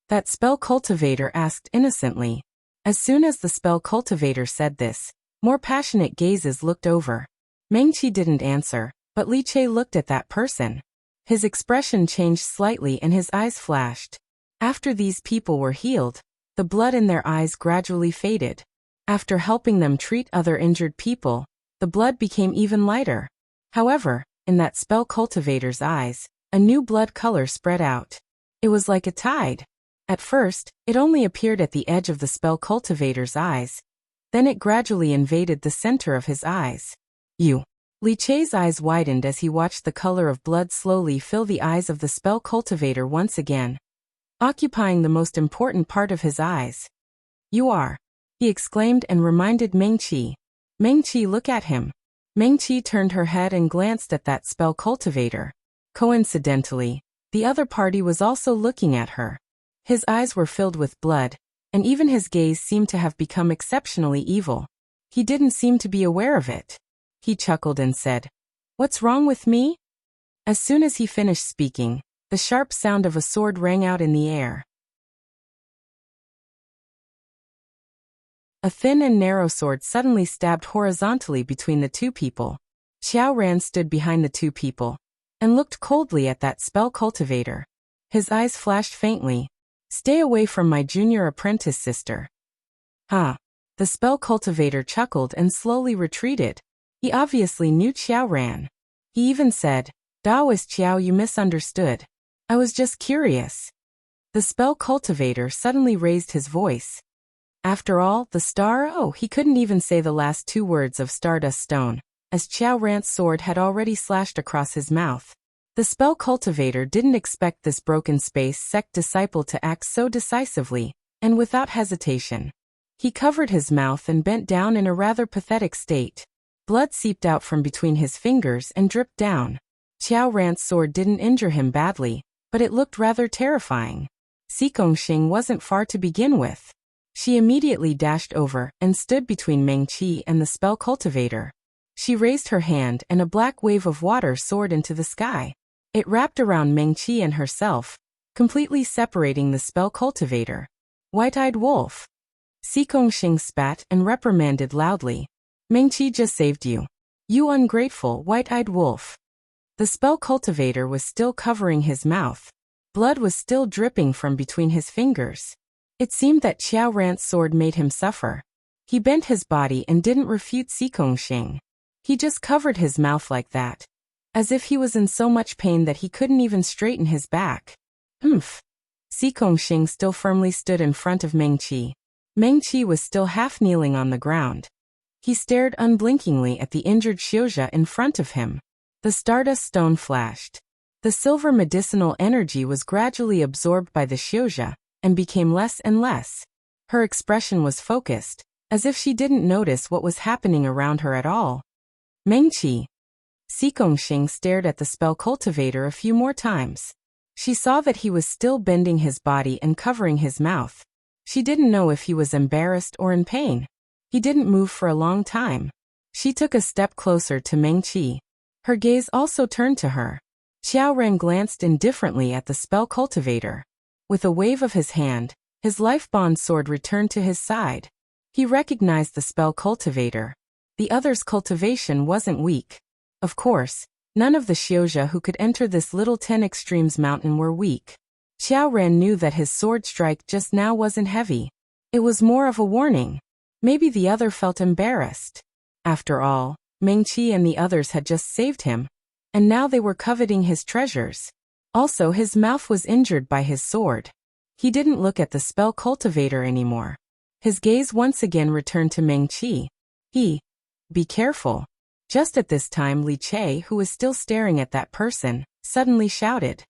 That spell cultivator asked innocently. As soon as the spell cultivator said this, more passionate gazes looked over. Meng Qi didn't answer, but Li Che looked at that person. His expression changed slightly and his eyes flashed. After these people were healed, the blood in their eyes gradually faded. After helping them treat other injured people, the blood became even lighter. However, in that spell cultivator's eyes, a new blood color spread out. It was like a tide. At first, it only appeared at the edge of the spell cultivator's eyes. Then it gradually invaded the center of his eyes. You. Li Che's eyes widened as he watched the color of blood slowly fill the eyes of the spell cultivator once again, occupying the most important part of his eyes. You are, he exclaimed and reminded Meng Qi. Meng Qi, look at him. Meng Qi turned her head and glanced at that spell cultivator. Coincidentally, the other party was also looking at her. His eyes were filled with blood, and even his gaze seemed to have become exceptionally evil. He didn't seem to be aware of it. He chuckled and said, "What's wrong with me?" As soon as he finished speaking, the sharp sound of a sword rang out in the air. A thin and narrow sword suddenly stabbed horizontally between the two people. Xiao Ran stood behind the two people and looked coldly at that spell cultivator. His eyes flashed faintly. "Stay away from my junior apprentice, sister." "Huh." The spell cultivator chuckled and slowly retreated. He obviously knew Xiao Ran. He even said, "Daoist Xiao, you misunderstood. I was just curious." The spell cultivator suddenly raised his voice. After all, the star, he couldn't even say the last two words of Stardust Stone, as Xiao Ran's sword had already slashed across his mouth. The spell cultivator didn't expect this broken space sect disciple to act so decisively, and without hesitation. He covered his mouth and bent down in a rather pathetic state. Blood seeped out from between his fingers and dripped down. Xiao Ran's sword didn't injure him badly, but it looked rather terrifying. Xing wasn't far to begin with. She immediately dashed over and stood between Meng Qi and the spell cultivator. She raised her hand and a black wave of water soared into the sky. It wrapped around Meng Qi and herself, completely separating the spell cultivator. "White-eyed wolf." Xing spat and reprimanded loudly. "Meng Qi just saved you. You ungrateful white-eyed wolf." The spell cultivator was still covering his mouth. Blood was still dripping from between his fingers. It seemed that Xiao Ran's sword made him suffer. He bent his body and didn't refute Xing. He just covered his mouth like that, as if he was in so much pain that he couldn't even straighten his back. Xing still firmly stood in front of Meng Qi. Meng Qi was still half kneeling on the ground. He stared unblinkingly at the injured Xiuzha in front of him. The Stardust Stone flashed. The silver medicinal energy was gradually absorbed by the Xiuzha and became less and less. Her expression was focused, as if she didn't notice what was happening around her at all. "Meng Qi." Xing stared at the spell cultivator a few more times. She saw that he was still bending his body and covering his mouth. She didn't know if he was embarrassed or in pain. He didn't move for a long time. She took a step closer to Meng Qi. Her gaze also turned to her. Xiao Ran glanced indifferently at the spell cultivator. With a wave of his hand, his life-bond sword returned to his side. He recognized the spell cultivator. The other's cultivation wasn't weak. Of course, none of the Xiuzha who could enter this little 10 Extremes mountain were weak. Xiao Ran knew that his sword strike just now wasn't heavy. It was more of a warning. Maybe the other felt embarrassed. After all, Meng Qi and the others had just saved him, and now they were coveting his treasures. Also, his mouth was injured by his sword. He didn't look at the spell cultivator anymore. His gaze once again returned to Meng Qi. Be careful. Just at this time, Li Che, who was still staring at that person, suddenly shouted.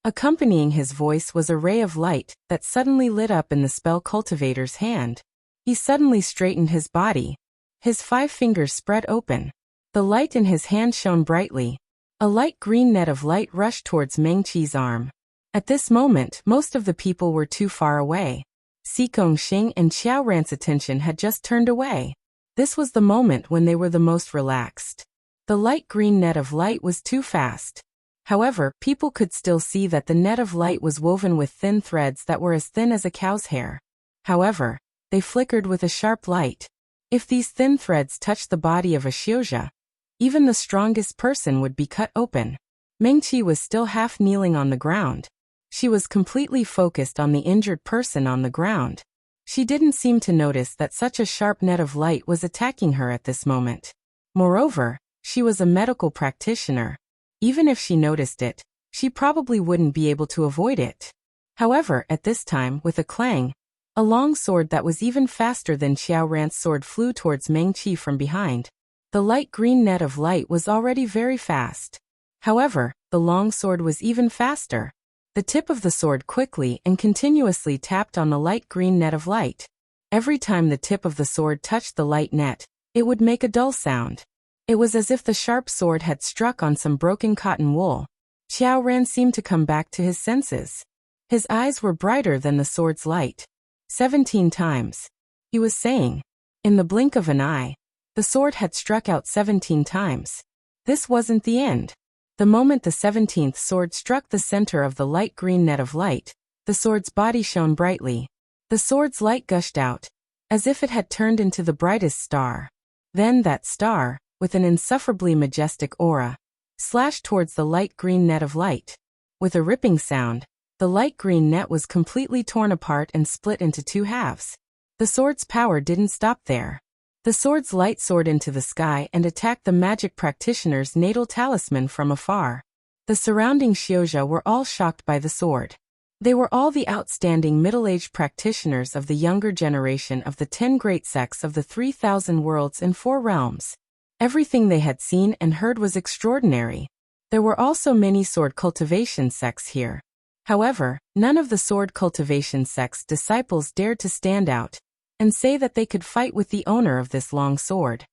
Accompanying his voice was a ray of light that suddenly lit up in the spell cultivator's hand. He suddenly straightened his body. His 5 fingers spread open. The light in his hand shone brightly. A light green net of light rushed towards Meng Qi's arm. At this moment, most of the people were too far away. Xing and Xiao Ran's attention had just turned away. This was the moment when they were the most relaxed. The light green net of light was too fast. However, people could still see that the net of light was woven with thin threads that were as thin as a cow's hair. However, they flickered with a sharp light. If these thin threads touched the body of a Xiuzha, even the strongest person would be cut open. Meng Qi was still half kneeling on the ground. She was completely focused on the injured person on the ground. She didn't seem to notice that such a sharp net of light was attacking her at this moment. Moreover, she was a medical practitioner. Even if she noticed it, she probably wouldn't be able to avoid it. However, at this time, with a clang, a long sword that was even faster than Xiao Ran's sword flew towards Meng Qi from behind. The light green net of light was already very fast. However, the long sword was even faster. The tip of the sword quickly and continuously tapped on the light green net of light. Every time the tip of the sword touched the light net, it would make a dull sound. It was as if the sharp sword had struck on some broken cotton wool. Xiao Ran seemed to come back to his senses. His eyes were brighter than the sword's light. 17 times. He was saying. In the blink of an eye, the sword had struck out 17 times. This wasn't the end. The moment the 17th sword struck the center of the light green net of light, the sword's body shone brightly. The sword's light gushed out, as if it had turned into the brightest star. Then that star, with an insufferably majestic aura, slashed towards the light green net of light. With a ripping sound, the light green net was completely torn apart and split into 2 halves. The sword's power didn't stop there. The sword's light soared into the sky and attacked the magic practitioner's natal talisman from afar. The surrounding Xiuzhou were all shocked by the sword. They were all the outstanding middle-aged practitioners of the younger generation of the 10 great sects of the 3,000 worlds and 4 realms. Everything they had seen and heard was extraordinary. There were also many sword cultivation sects here. However, none of the sword cultivation sect's disciples dared to stand out and say that they could fight with the owner of this long sword.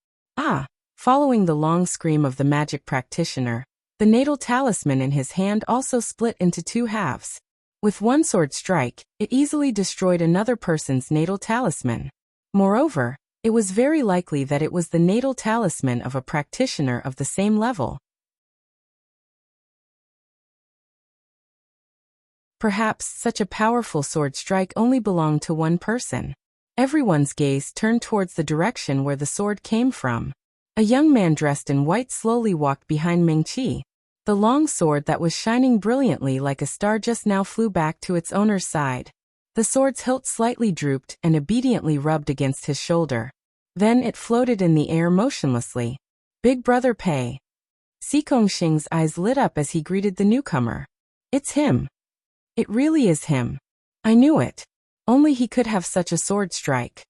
Following the long scream of the magic practitioner, the natal talisman in his hand also split into 2 halves. With one sword strike, it easily destroyed another person's natal talisman. Moreover, it was very likely that it was the natal talisman of a practitioner of the same level. Perhaps such a powerful sword strike only belonged to one person. Everyone's gaze turned towards the direction where the sword came from. A young man dressed in white slowly walked behind Meng Qi. The long sword that was shining brilliantly like a star just now flew back to its owner's side. The sword's hilt slightly drooped and obediently rubbed against his shoulder. Then it floated in the air motionlessly. Big Brother Pei. Xing's eyes lit up as he greeted the newcomer. It's him. It really is him. I knew it. Only he could have such a sword strike.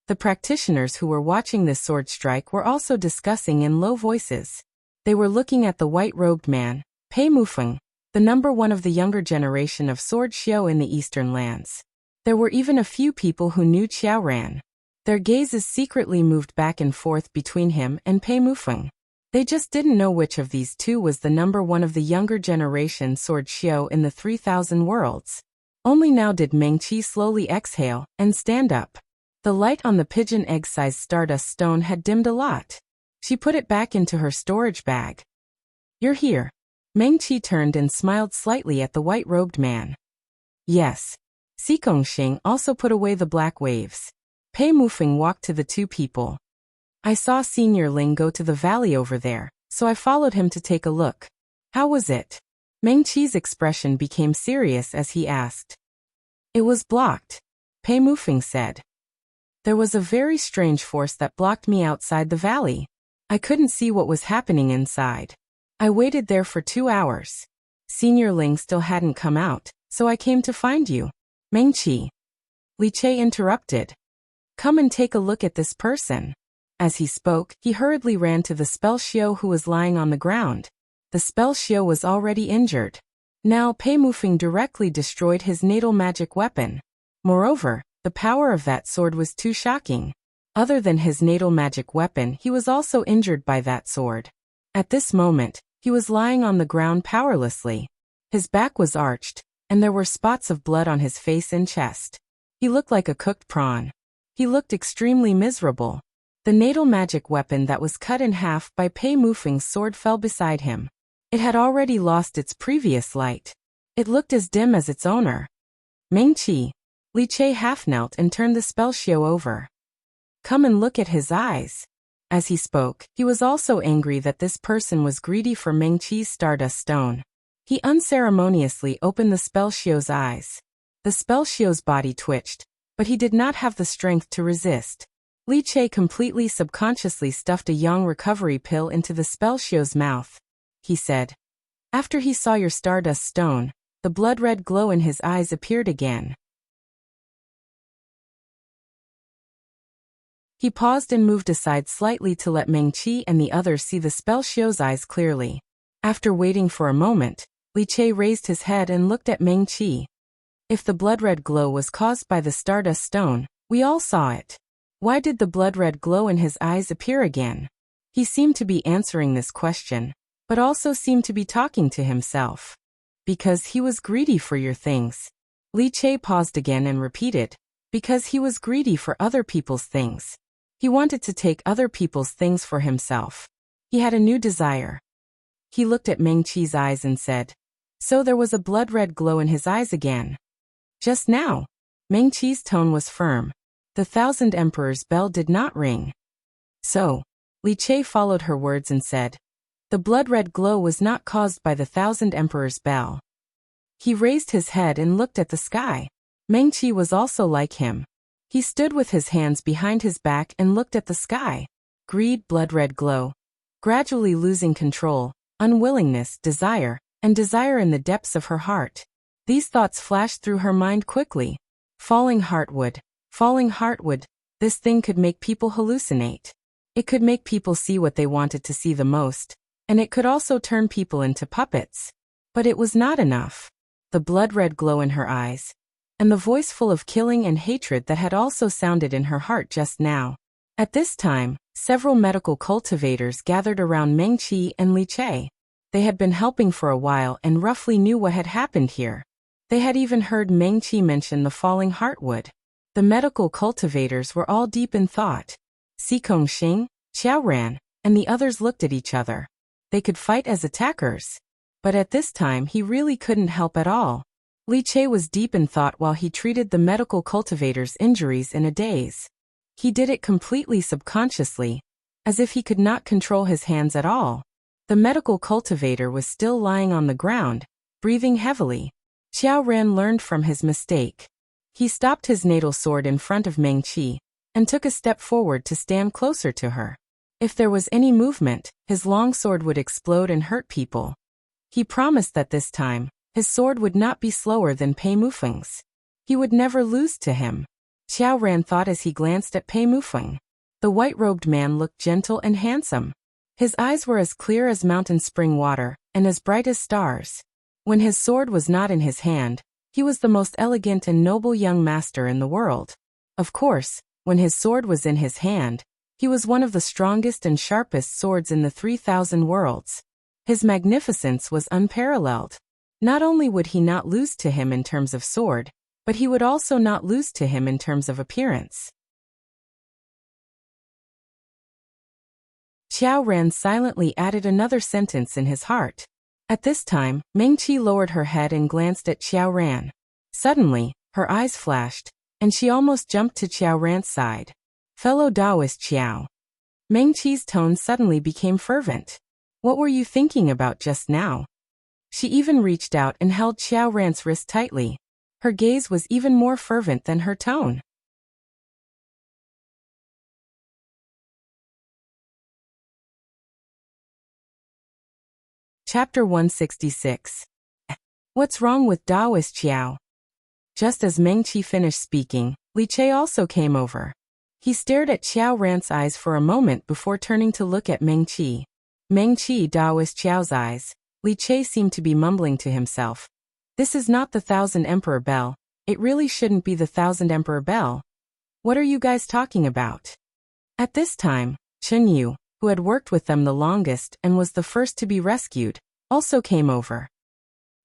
The practitioners who were watching this sword strike were also discussing in low voices. They were looking at the white-robed man, Pei Mufeng, the number 1 of the younger generation of sword xiu in the eastern lands. There were even a few people who knew Xiao Ran. Their gazes secretly moved back and forth between him and Pei Mufeng. They just didn't know which of these two was the number 1 of the younger generation sword xiu in the 3,000 worlds. Only now did Meng Qi slowly exhale and stand up. The light on the pigeon egg-sized stardust stone had dimmed a lot. She put it back into her storage bag. You're here. Meng Qi turned and smiled slightly at the white-robed man. Yes. Xing also put away the black waves. Pei Mufeng walked to the 2 people. I saw Senior Ling go to the valley over there, so I followed him to take a look. How was it? Meng Qi's expression became serious as he asked. It was blocked, Pei Mufeng said. There was a very strange force that blocked me outside the valley. I couldn't see what was happening inside. I waited there for 2 hours. Senior Ling still hadn't come out, so I came to find you. Meng Qi. Li Che interrupted. Come and take a look at this person. As he spoke, he hurriedly ran to the spell xiu who was lying on the ground. The spell xiu was already injured. Now Pei Mufeng directly destroyed his natal magic weapon. Moreover, the power of that sword was too shocking. Other than his natal magic weapon, he was also injured by that sword. At this moment, he was lying on the ground powerlessly. His back was arched, and there were spots of blood on his face and chest. He looked like a cooked prawn. He looked extremely miserable. The natal magic weapon that was cut in half by Pei Mufeng's sword fell beside him. It had already lost its previous light. It looked as dim as its owner. Meng Qi. Li Che half-knelt and turned the spell xiu over. Come and look at his eyes. As he spoke, he was also angry that this person was greedy for Meng Qi's stardust stone. He unceremoniously opened the spell xiu's eyes. The spell xiu's body twitched, but he did not have the strength to resist. Li Che completely subconsciously stuffed a yang recovery pill into the spell xiu's mouth. He said, After he saw your stardust stone, the blood-red glow in his eyes appeared again. He paused and moved aside slightly to let Meng-Chi and the others see the spell Xiu's eyes clearly. After waiting for a moment, Li Che raised his head and looked at Meng-Chi. If the blood-red glow was caused by the stardust stone, we all saw it. Why did the blood-red glow in his eyes appear again? He seemed to be answering this question, but also seemed to be talking to himself. Because he was greedy for your things. Li Che paused again and repeated, because he was greedy for other people's things. He wanted to take other people's things for himself. He had a new desire. He looked at Meng-Chi's eyes and said, so there was a blood-red glow in his eyes again. Just now. Meng-Chi's tone was firm. The Thousand Emperor's bell did not ring. So, Li Che followed her words and said, the blood-red glow was not caused by the Thousand Emperor's bell. He raised his head and looked at the sky. Meng-Chi was also like him. He stood with his hands behind his back and looked at the sky. Greed, blood-red glow. Gradually losing control, unwillingness, desire, and desire in the depths of her heart. These thoughts flashed through her mind quickly. Falling heartwood. Falling heartwood. This thing could make people hallucinate. It could make people see what they wanted to see the most, and it could also turn people into puppets. But it was not enough. The blood-red glow in her eyes, and the voice full of killing and hatred that had also sounded in her heart just now. At this time, several medical cultivators gathered around Meng-Chi and Li Che. They had been helping for a while and roughly knew what had happened here. They had even heard Meng-Chi mention the falling heartwood. The medical cultivators were all deep in thought. Si Kongxing, Xiaoran, and the others looked at each other. They could fight as attackers. But at this time he really couldn't help at all. Li Che was deep in thought while he treated the medical cultivator's injuries in a daze. He did it completely subconsciously, as if he could not control his hands at all. The medical cultivator was still lying on the ground, breathing heavily. Xiaoran learned from his mistake. He stopped his natal sword in front of Meng-Chi, and took a step forward to stand closer to her. If there was any movement, his long sword would explode and hurt people. He promised that this time, his sword would not be slower than Pei Mufeng's. He would never lose to him. Xiaoran thought as he glanced at Pei Mufeng. The white-robed man looked gentle and handsome. His eyes were as clear as mountain spring water, and as bright as stars. When his sword was not in his hand, he was the most elegant and noble young master in the world. Of course, when his sword was in his hand, he was one of the strongest and sharpest swords in the 3,000 worlds. His magnificence was unparalleled. Not only would he not lose to him in terms of sword, but he would also not lose to him in terms of appearance. Xiaoran silently added another sentence in his heart. At this time, Meng-Chi lowered her head and glanced at Xiaoran. Suddenly, her eyes flashed, and she almost jumped to Xiaoran's side. Fellow Taoist Xiao. Meng-Chi's tone suddenly became fervent. What were you thinking about just now? She even reached out and held Xiaoran's wrist tightly. Her gaze was even more fervent than her tone. Chapter 166. What's wrong with Taoist Xiao? Just as Meng-Chi finished speaking, Li Che also came over. He stared at Xiaoran's eyes for a moment before turning to look at Meng-Chi. Meng-Chi, Taoist Xiao's eyes. Li Che seemed to be mumbling to himself. This is not the Thousand Emperor Bell. It really shouldn't be the Thousand Emperor Bell. What are you guys talking about? At this time, Chen Yu, who had worked with them the longest and was the first to be rescued, also came over.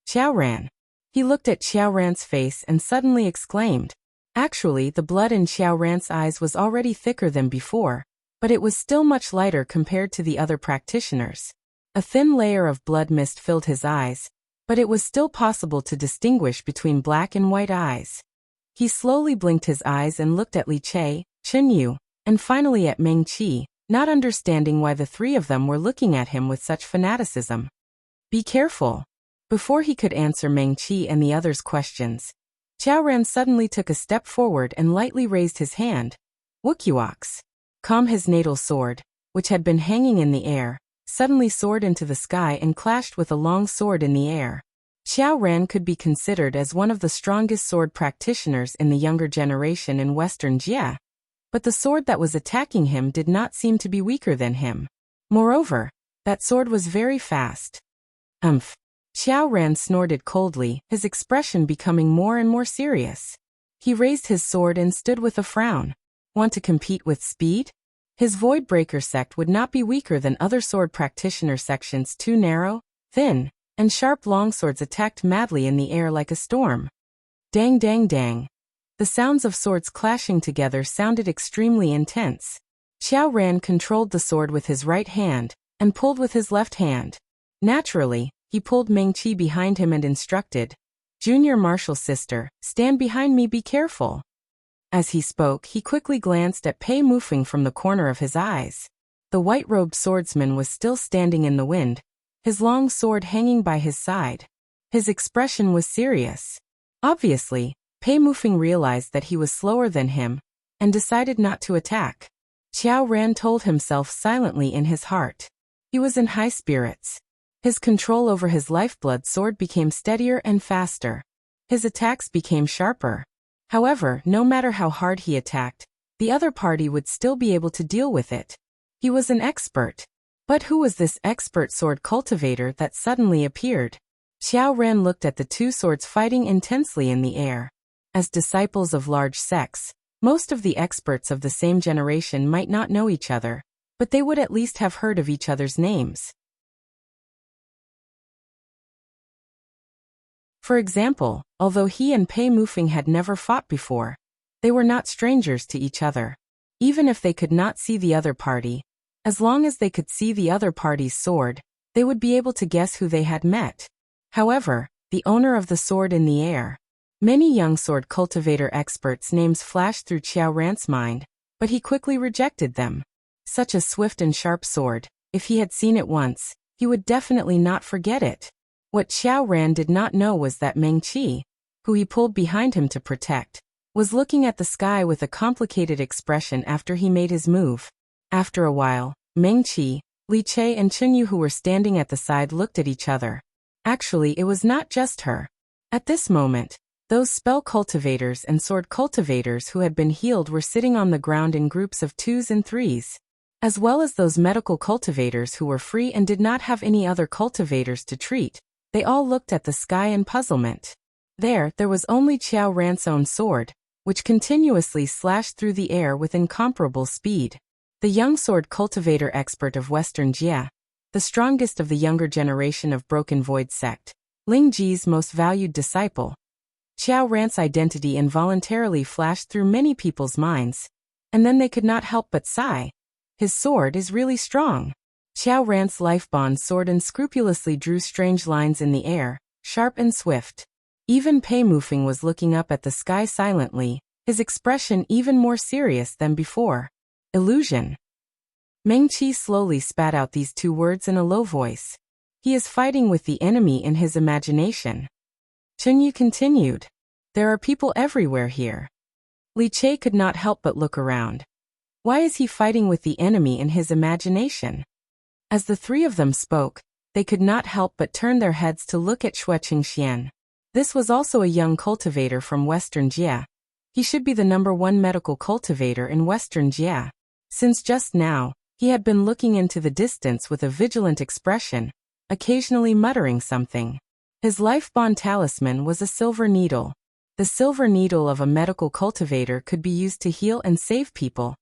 Xiaoran. He looked at Xiaoran's face and suddenly exclaimed. Actually, the blood in Xiaoran's eyes was already thicker than before, but it was still much lighter compared to the other practitioners. A thin layer of blood mist filled his eyes, but it was still possible to distinguish between black and white eyes. He slowly blinked his eyes and looked at Li Che, Chen Yu, and finally at Meng-Chi, not understanding why the three of them were looking at him with such fanaticism. Be careful. Before he could answer Meng-Chi and the others' questions, Xiaoran suddenly took a step forward and lightly raised his hand. Wuxia, calm his natal sword, which had been hanging in the air, suddenly soared into the sky and clashed with a long sword in the air. Xiao Ran could be considered as one of the strongest sword practitioners in the younger generation in Western Jia, but the sword that was attacking him did not seem to be weaker than him. Moreover, that sword was very fast. Umph. Xiao Ran snorted coldly, his expression becoming more and more serious. He raised his sword and stood with a frown. Want to compete with speed? His Voidbreaker sect would not be weaker than other sword practitioner sections too narrow, thin, and sharp longswords attacked madly in the air like a storm. Dang dang dang. The sounds of swords clashing together sounded extremely intense. Xiao Ran controlled the sword with his right hand, and pulled with his left hand. Naturally, he pulled Meng Qi behind him and instructed, "Junior Marshal Sister, stand behind me, be careful." As he spoke, he quickly glanced at Pei Mufeng from the corner of his eyes. The white-robed swordsman was still standing in the wind, his long sword hanging by his side. His expression was serious. Obviously, Pei Mufeng realized that he was slower than him, and decided not to attack. Xiao Ran told himself silently in his heart. He was in high spirits. His control over his lifeblood sword became steadier and faster. His attacks became sharper. However, no matter how hard he attacked, the other party would still be able to deal with it. He was an expert. But who was this expert sword cultivator that suddenly appeared? Xiao Ran looked at the two swords fighting intensely in the air. As disciples of large sects, most of the experts of the same generation might not know each other, but they would at least have heard of each other's names. For example, although he and Pei Mufeng had never fought before, they were not strangers to each other. Even if they could not see the other party, as long as they could see the other party's sword, they would be able to guess who they had met. However, the owner of the sword in the air. Many young sword cultivator experts' names flashed through Xiao Ran's mind, but he quickly rejected them. Such a swift and sharp sword, if he had seen it once, he would definitely not forget it. What Xiao Ran did not know was that Meng Qi, who he pulled behind him to protect, was looking at the sky with a complicated expression after he made his move. After a while, Meng Qi, Li Che and Chunyu, who were standing at the side, looked at each other. Actually, it was not just her. At this moment, those spell cultivators and sword cultivators who had been healed were sitting on the ground in groups of 2s and 3s, as well as those medical cultivators who were free and did not have any other cultivators to treat. They all looked at the sky in puzzlement. There was only Xiao Ran's own sword, which continuously slashed through the air with incomparable speed. The young sword cultivator expert of Western Jia, the strongest of the younger generation of Broken Void sect, Ling Ji's most valued disciple. Xiao Ran's identity involuntarily flashed through many people's minds, and then they could not help but sigh. His sword is really strong. Xiao Ran's life-bond sword unscrupulously drew strange lines in the air, sharp and swift. Even Pei Mufeng was looking up at the sky silently, his expression even more serious than before. Illusion. Meng Qi slowly spat out these two words in a low voice. He is fighting with the enemy in his imagination. Chunyu continued. There are people everywhere here. Li Che could not help but look around. Why is he fighting with the enemy in his imagination? As the three of them spoke, they could not help but turn their heads to look at Xue Qingxian. This was also a young cultivator from Western Jia. He should be the #1 medical cultivator in Western Jia. Since just now, he had been looking into the distance with a vigilant expression, occasionally muttering something. His life-bond talisman was a silver needle. The silver needle of a medical cultivator could be used to heal and save people,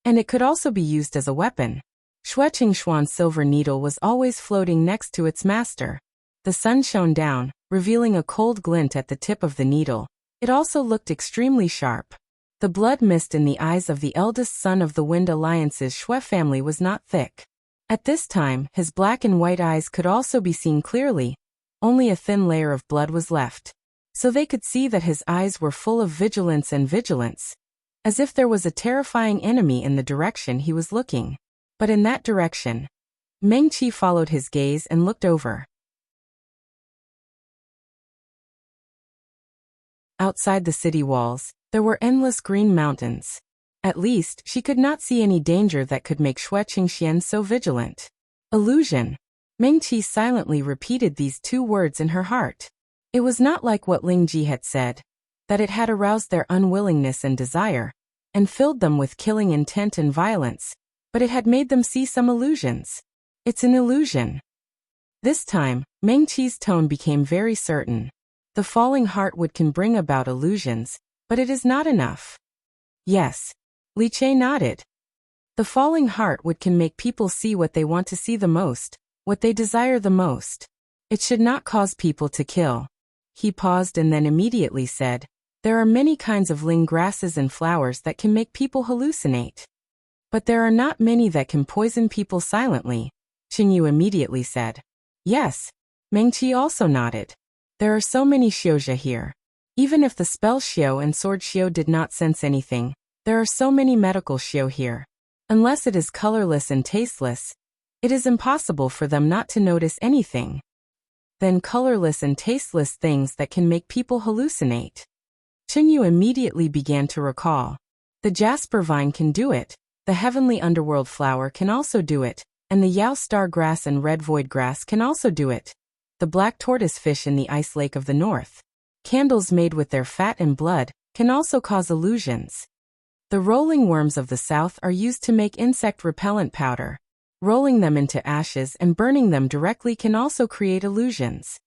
and it could also be used as a weapon. Xue Qingxuan's silver needle was always floating next to its master. The sun shone down, revealing a cold glint at the tip of the needle. It also looked extremely sharp. The blood mist in the eyes of the eldest son of the Wind Alliance's Xue family was not thick. At this time, his black and white eyes could also be seen clearly. Only a thin layer of blood was left. So they could see that his eyes were full of vigilance, as if there was a terrifying enemy in the direction he was looking. But in that direction, Meng Qi followed his gaze and looked over. Outside the city walls, there were endless green mountains. At least, she could not see any danger that could make Xue Qingxian so vigilant. Illusion. Meng Qi silently repeated these two words in her heart. It was not like what Ling Ji had said, that it had aroused their unwillingness and desire, and filled them with killing intent and violence, but it had made them see some illusions. It's an illusion. This time, Meng Qi's tone became very certain. The falling heart can bring about illusions, but it is not enough. Yes. Li Che nodded. The falling heart can make people see what they want to see the most, what they desire the most. It should not cause people to kill. He paused and then immediately said, there are many kinds of ling grasses and flowers that can make people hallucinate. But there are not many that can poison people silently, Qingyu immediately said. Yes. Meng Qi also nodded. There are so many xiuzhe here. Even if the spell xiu and sword xiu did not sense anything, there are so many medical xiu here. Unless it is colorless and tasteless, it is impossible for them not to notice anything. Then colorless and tasteless things that can make people hallucinate. Qingyu immediately began to recall. The jasper vine can do it, the heavenly underworld flower can also do it, and the Yao star grass and red void grass can also do it. The black tortoise fish in the ice lake of the north. Candles made with their fat and blood can also cause illusions. The rolling worms of the south are used to make insect repellent powder. Rolling them into ashes and burning them directly can also create illusions.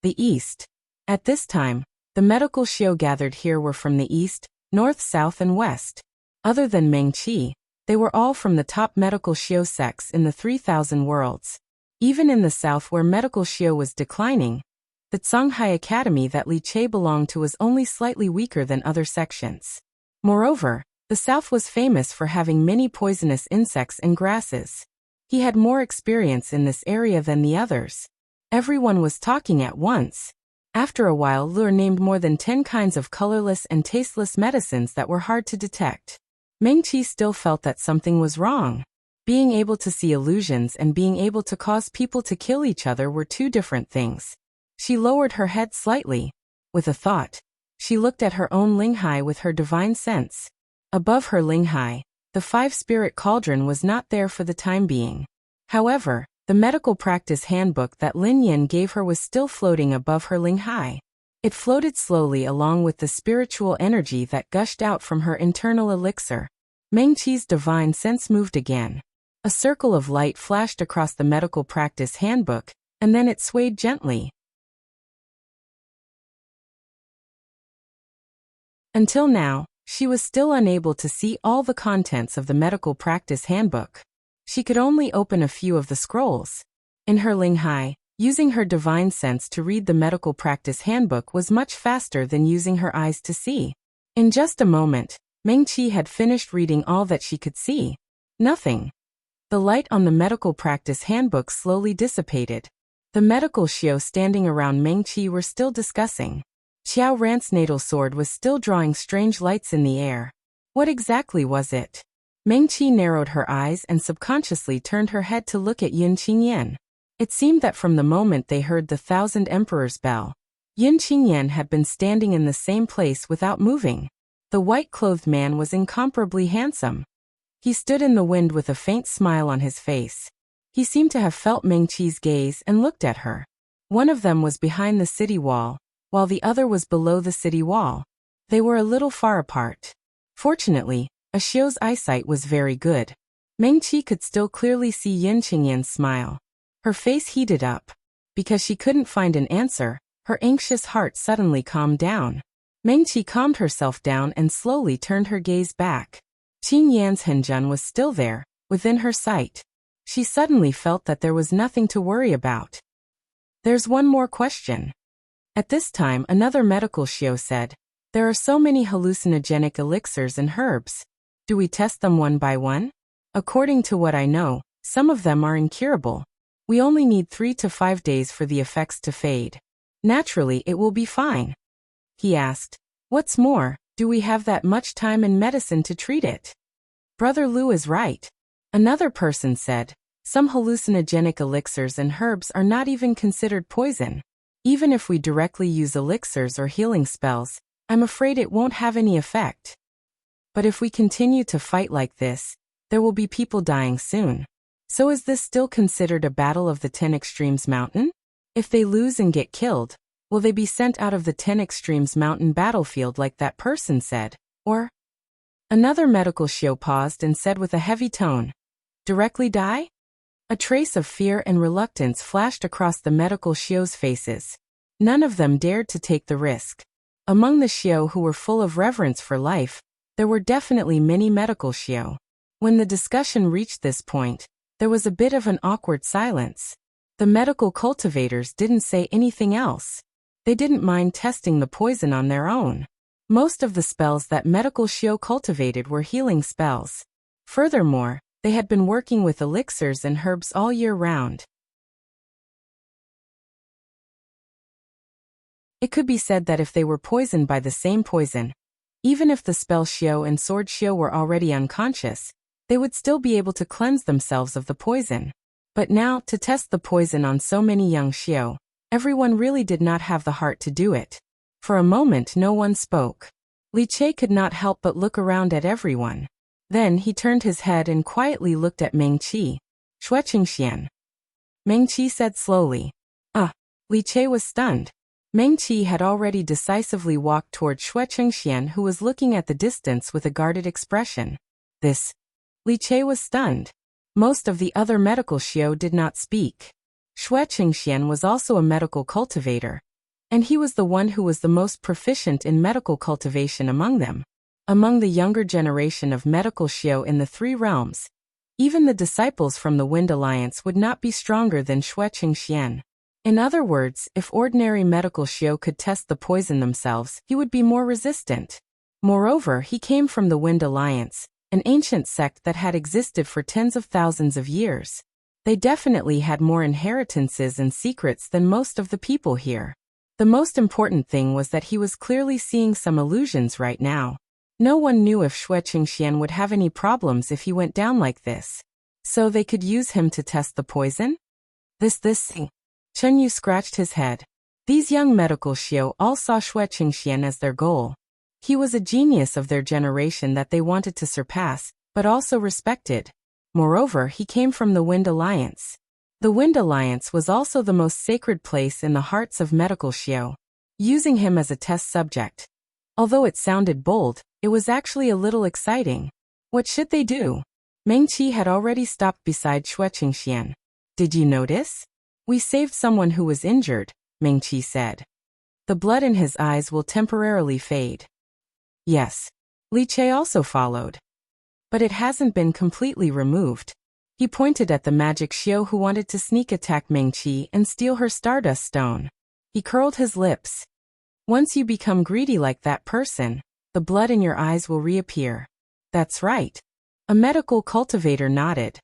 The east. At this time, the medical xiu gathered here were from the east, north, south, and west. Other than Meng Qi, they were all from the top medical xiu sects in the 3,000 worlds. Even in the south where medical xiu was declining, the Zhonghai Academy that Li Che belonged to was only slightly weaker than other sections. Moreover, the south was famous for having many poisonous insects and grasses. He had more experience in this area than the others. Everyone was talking at once. After a while, Lur named more than 10 kinds of colorless and tasteless medicines that were hard to detect. Meng Qi still felt that something was wrong. Being able to see illusions and being able to cause people to kill each other were two different things. She lowered her head slightly. With a thought, she looked at her own Linghai with her divine sense. Above her Linghai, the five-spirit cauldron was not there for the time being. However, the medical practice handbook that Lin Yin gave her was still floating above her Linghai. It floated slowly along with the spiritual energy that gushed out from her internal elixir. Meng Qi's divine sense moved again. A circle of light flashed across the medical practice handbook, and then it swayed gently. Until now, she was still unable to see all the contents of the medical practice handbook. She could only open a few of the scrolls. In her Linghai, using her divine sense to read the medical practice handbook was much faster than using her eyes to see. In just a moment, Meng Qi had finished reading all that she could see. Nothing. The light on the medical practice handbook slowly dissipated. The medical xiu standing around Meng Qi were still discussing. Xiao Ran's natal sword was still drawing strange lights in the air. What exactly was it? Meng Qi narrowed her eyes and subconsciously turned her head to look at Yin Qingyan. It seemed that from the moment they heard the 1,000 Emperor's bell, Yin Qingyan had been standing in the same place without moving. The white-clothed man was incomparably handsome. He stood in the wind with a faint smile on his face. He seemed to have felt Meng Qi's gaze and looked at her. One of them was behind the city wall, while the other was below the city wall. They were a little far apart. Fortunately, a xiu's eyesight was very good. Meng Qi could still clearly see Yin Qingyan's smile. Her face heated up. Because she couldn't find an answer, her anxious heart suddenly calmed down. Meng Qi calmed herself down and slowly turned her gaze back. Qingyan's Henjun was still there, within her sight. She suddenly felt that there was nothing to worry about. There's one more question. At this time, another medical xiu said, there are so many hallucinogenic elixirs and herbs. Do we test them one by one? According to what I know, some of them are incurable. We only need 3 to 5 days for the effects to fade. Naturally, it will be fine. He asked, what's more, do we have that much time and medicine to treat it? Brother Lu is right. Another person said, some hallucinogenic elixirs and herbs are not even considered poison. Even if we directly use elixirs or healing spells, I'm afraid it won't have any effect. But if we continue to fight like this, there will be people dying soon. So is this still considered a battle of the 10 Extremes Mountain? If they lose and get killed, will they be sent out of the 10 Extremes Mountain battlefield like that person said? Or? Another medical shio paused and said with a heavy tone, directly die? A trace of fear and reluctance flashed across the medical shio's faces. None of them dared to take the risk. Among the shio who were full of reverence for life, there were definitely many medical shio. When the discussion reached this point, there was a bit of an awkward silence. The medical cultivators didn't say anything else. They didn't mind testing the poison on their own. Most of the spells that medical shio cultivated were healing spells. Furthermore, they had been working with elixirs and herbs all year round. It could be said that if they were poisoned by the same poison, even if the spell shio and sword shio were already unconscious, they would still be able to cleanse themselves of the poison. But now, to test the poison on so many young shio, everyone really did not have the heart to do it. For a moment no one spoke. Li Che could not help but look around at everyone. Then he turned his head and quietly looked at Meng Qi. Shueqingxian. Meng Qi said slowly. Li Che was stunned. Meng Qi had already decisively walked toward Shueqingxian, who was looking at the distance with a guarded expression. Li Che was stunned. Most of the other medical shio did not speak. Shueqingxian was also a medical cultivator, and he was the one who was the most proficient in medical cultivation among them. Among the younger generation of medical shio in the three realms, even the disciples from the Wind Alliance would not be stronger than Shueqingxian. In other words, if ordinary medical shio could test the poison themselves, he would be more resistant. Moreover, he came from the Wind Alliance, an ancient sect that had existed for tens of thousands of years. They definitely had more inheritances and secrets than most of the people here. The most important thing was that he was clearly seeing some illusions right now. No one knew if Shueqingxian would have any problems if he went down like this. So they could use him to test the poison? This thing. Chunyu scratched his head. These young medical shio all saw Shueqingxian as their goal. He was a genius of their generation that they wanted to surpass, but also respected. Moreover, he came from the Wind Alliance. The Wind Alliance was also the most sacred place in the hearts of medical shio. Using him as a test subject. Although it sounded bold, it was actually a little exciting. What should they do? Meng Qi had already stopped beside Shueqingxian. Did you notice? We saved someone who was injured, Meng Qi said. The blood in his eyes will temporarily fade. Yes. Li Che also followed. But it hasn't been completely removed. He pointed at the magic shio who wanted to sneak attack Meng Qi and steal her stardust stone. He curled his lips. Once you become greedy like that person, the blood in your eyes will reappear. That's right. A medical cultivator nodded.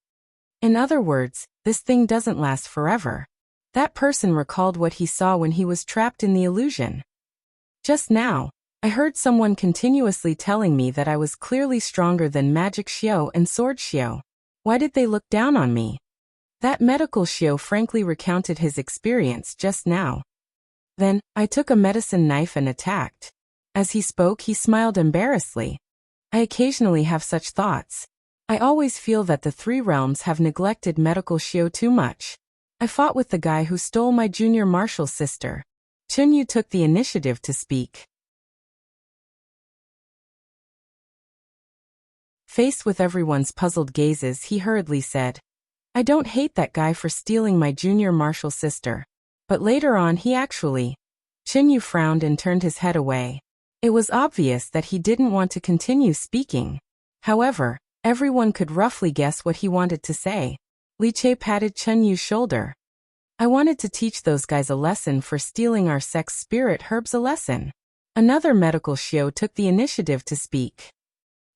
In other words, this thing doesn't last forever. That person recalled what he saw when he was trapped in the illusion. Just now, I heard someone continuously telling me that I was clearly stronger than magic shio and sword shio. Why did they look down on me? That medical shio frankly recounted his experience just now. Then, I took a medicine knife and attacked. As he spoke, he smiled embarrassedly. I occasionally have such thoughts. I always feel that the three realms have neglected medical shio too much. I fought with the guy who stole my junior martial sister. Chunyu took the initiative to speak. Faced with everyone's puzzled gazes, he hurriedly said, I don't hate that guy for stealing my junior martial sister. But later on he actually... Chunyu frowned and turned his head away. It was obvious that he didn't want to continue speaking. However, everyone could roughly guess what he wanted to say. Li Che patted Chunyu's shoulder. I wanted to teach those guys a lesson for stealing our sect's spirit herbs a lesson. Another medical shio took the initiative to speak.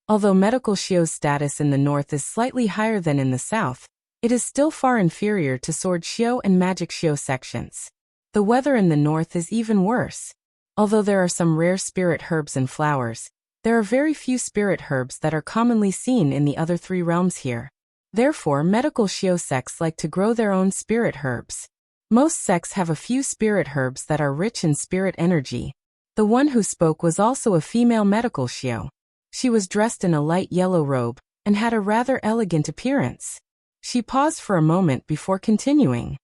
Although medical shio's status in the north is slightly higher than in the south, it is still far inferior to sword shio and magic shio sections. The weather in the north is even worse. Although there are some rare spirit herbs and flowers, there are very few spirit herbs that are commonly seen in the other three realms here. Therefore, medical shio sects like to grow their own spirit herbs. Most sects have a few spirit herbs that are rich in spirit energy. The one who spoke was also a female medical shio. She was dressed in a light yellow robe, and had a rather elegant appearance. She paused for a moment before continuing.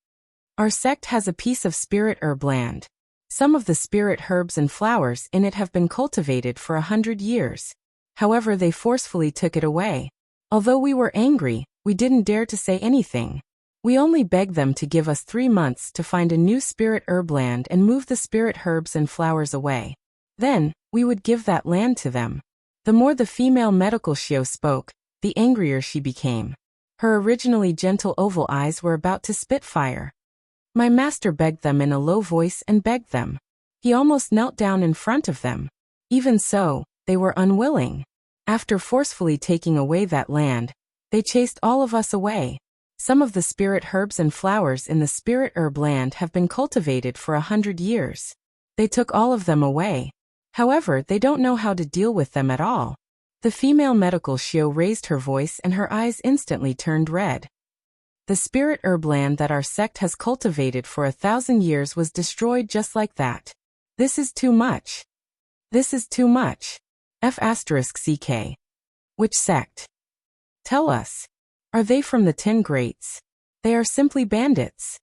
Our sect has a piece of spirit herb land. Some of the spirit herbs and flowers in it have been cultivated for 100 years. However, they forcefully took it away. Although we were angry, we didn't dare to say anything. We only begged them to give us 3 months to find a new spirit herb land and move the spirit herbs and flowers away. Then, we would give that land to them. The more the female medical Shio spoke, the angrier she became. Her originally gentle oval eyes were about to spit fire. My master begged them in a low voice and begged them. He almost knelt down in front of them. Even so, they were unwilling. After forcefully taking away that land, they chased all of us away. Some of the spirit herbs and flowers in the spirit herb land have been cultivated for 100 years. They took all of them away. However, they don't know how to deal with them at all. The female medical Shio raised her voice and her eyes instantly turned red. The spirit herb land that our sect has cultivated for 1,000 years was destroyed just like that. This is too much. This is too much. F***CK. Which sect? Tell us. Are they from the 10 Greats? They are simply bandits.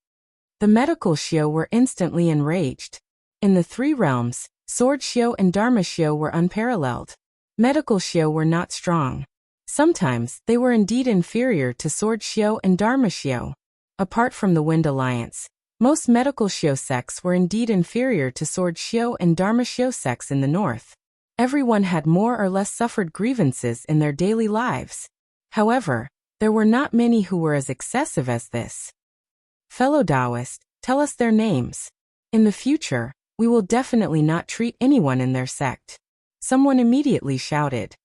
The medical Shio were instantly enraged. In the 3 realms, Sword Shio and Dharma Shio were unparalleled. Medical Shio were not strong. Sometimes, they were indeed inferior to Sword Shio and Dharma Shio. Apart from the Wind Alliance, most medical Shio sects were indeed inferior to Sword Shio and Dharma Shio sects in the north. Everyone had more or less suffered grievances in their daily lives. However, there were not many who were as excessive as this. Fellow Taoist, tell us their names. In the future, we will definitely not treat anyone in their sect. Someone immediately shouted.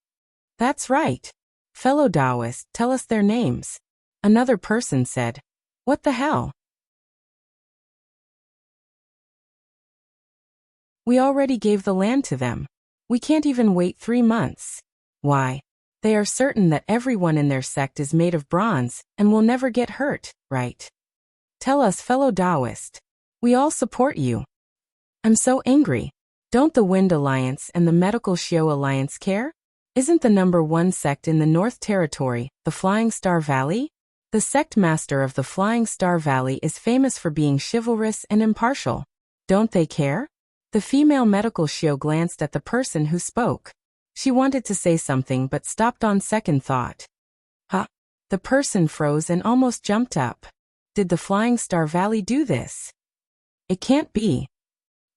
That's right. Fellow Taoist, tell us their names. Another person said. What the hell? We already gave the land to them. We can't even wait 3 months. Why? They are certain that everyone in their sect is made of bronze and will never get hurt, right? Tell us, fellow Taoist. We all support you. I'm so angry. Don't the Wind Alliance and the Medical Shio Alliance care? Isn't the #1 sect in the North Territory, the Flying Star Valley? The sect master of the Flying Star Valley is famous for being chivalrous and impartial. Don't they care? The female medical Shio glanced at the person who spoke. She wanted to say something but stopped on second thought. Huh? The person froze and almost jumped up. Did the Flying Star Valley do this? It can't be.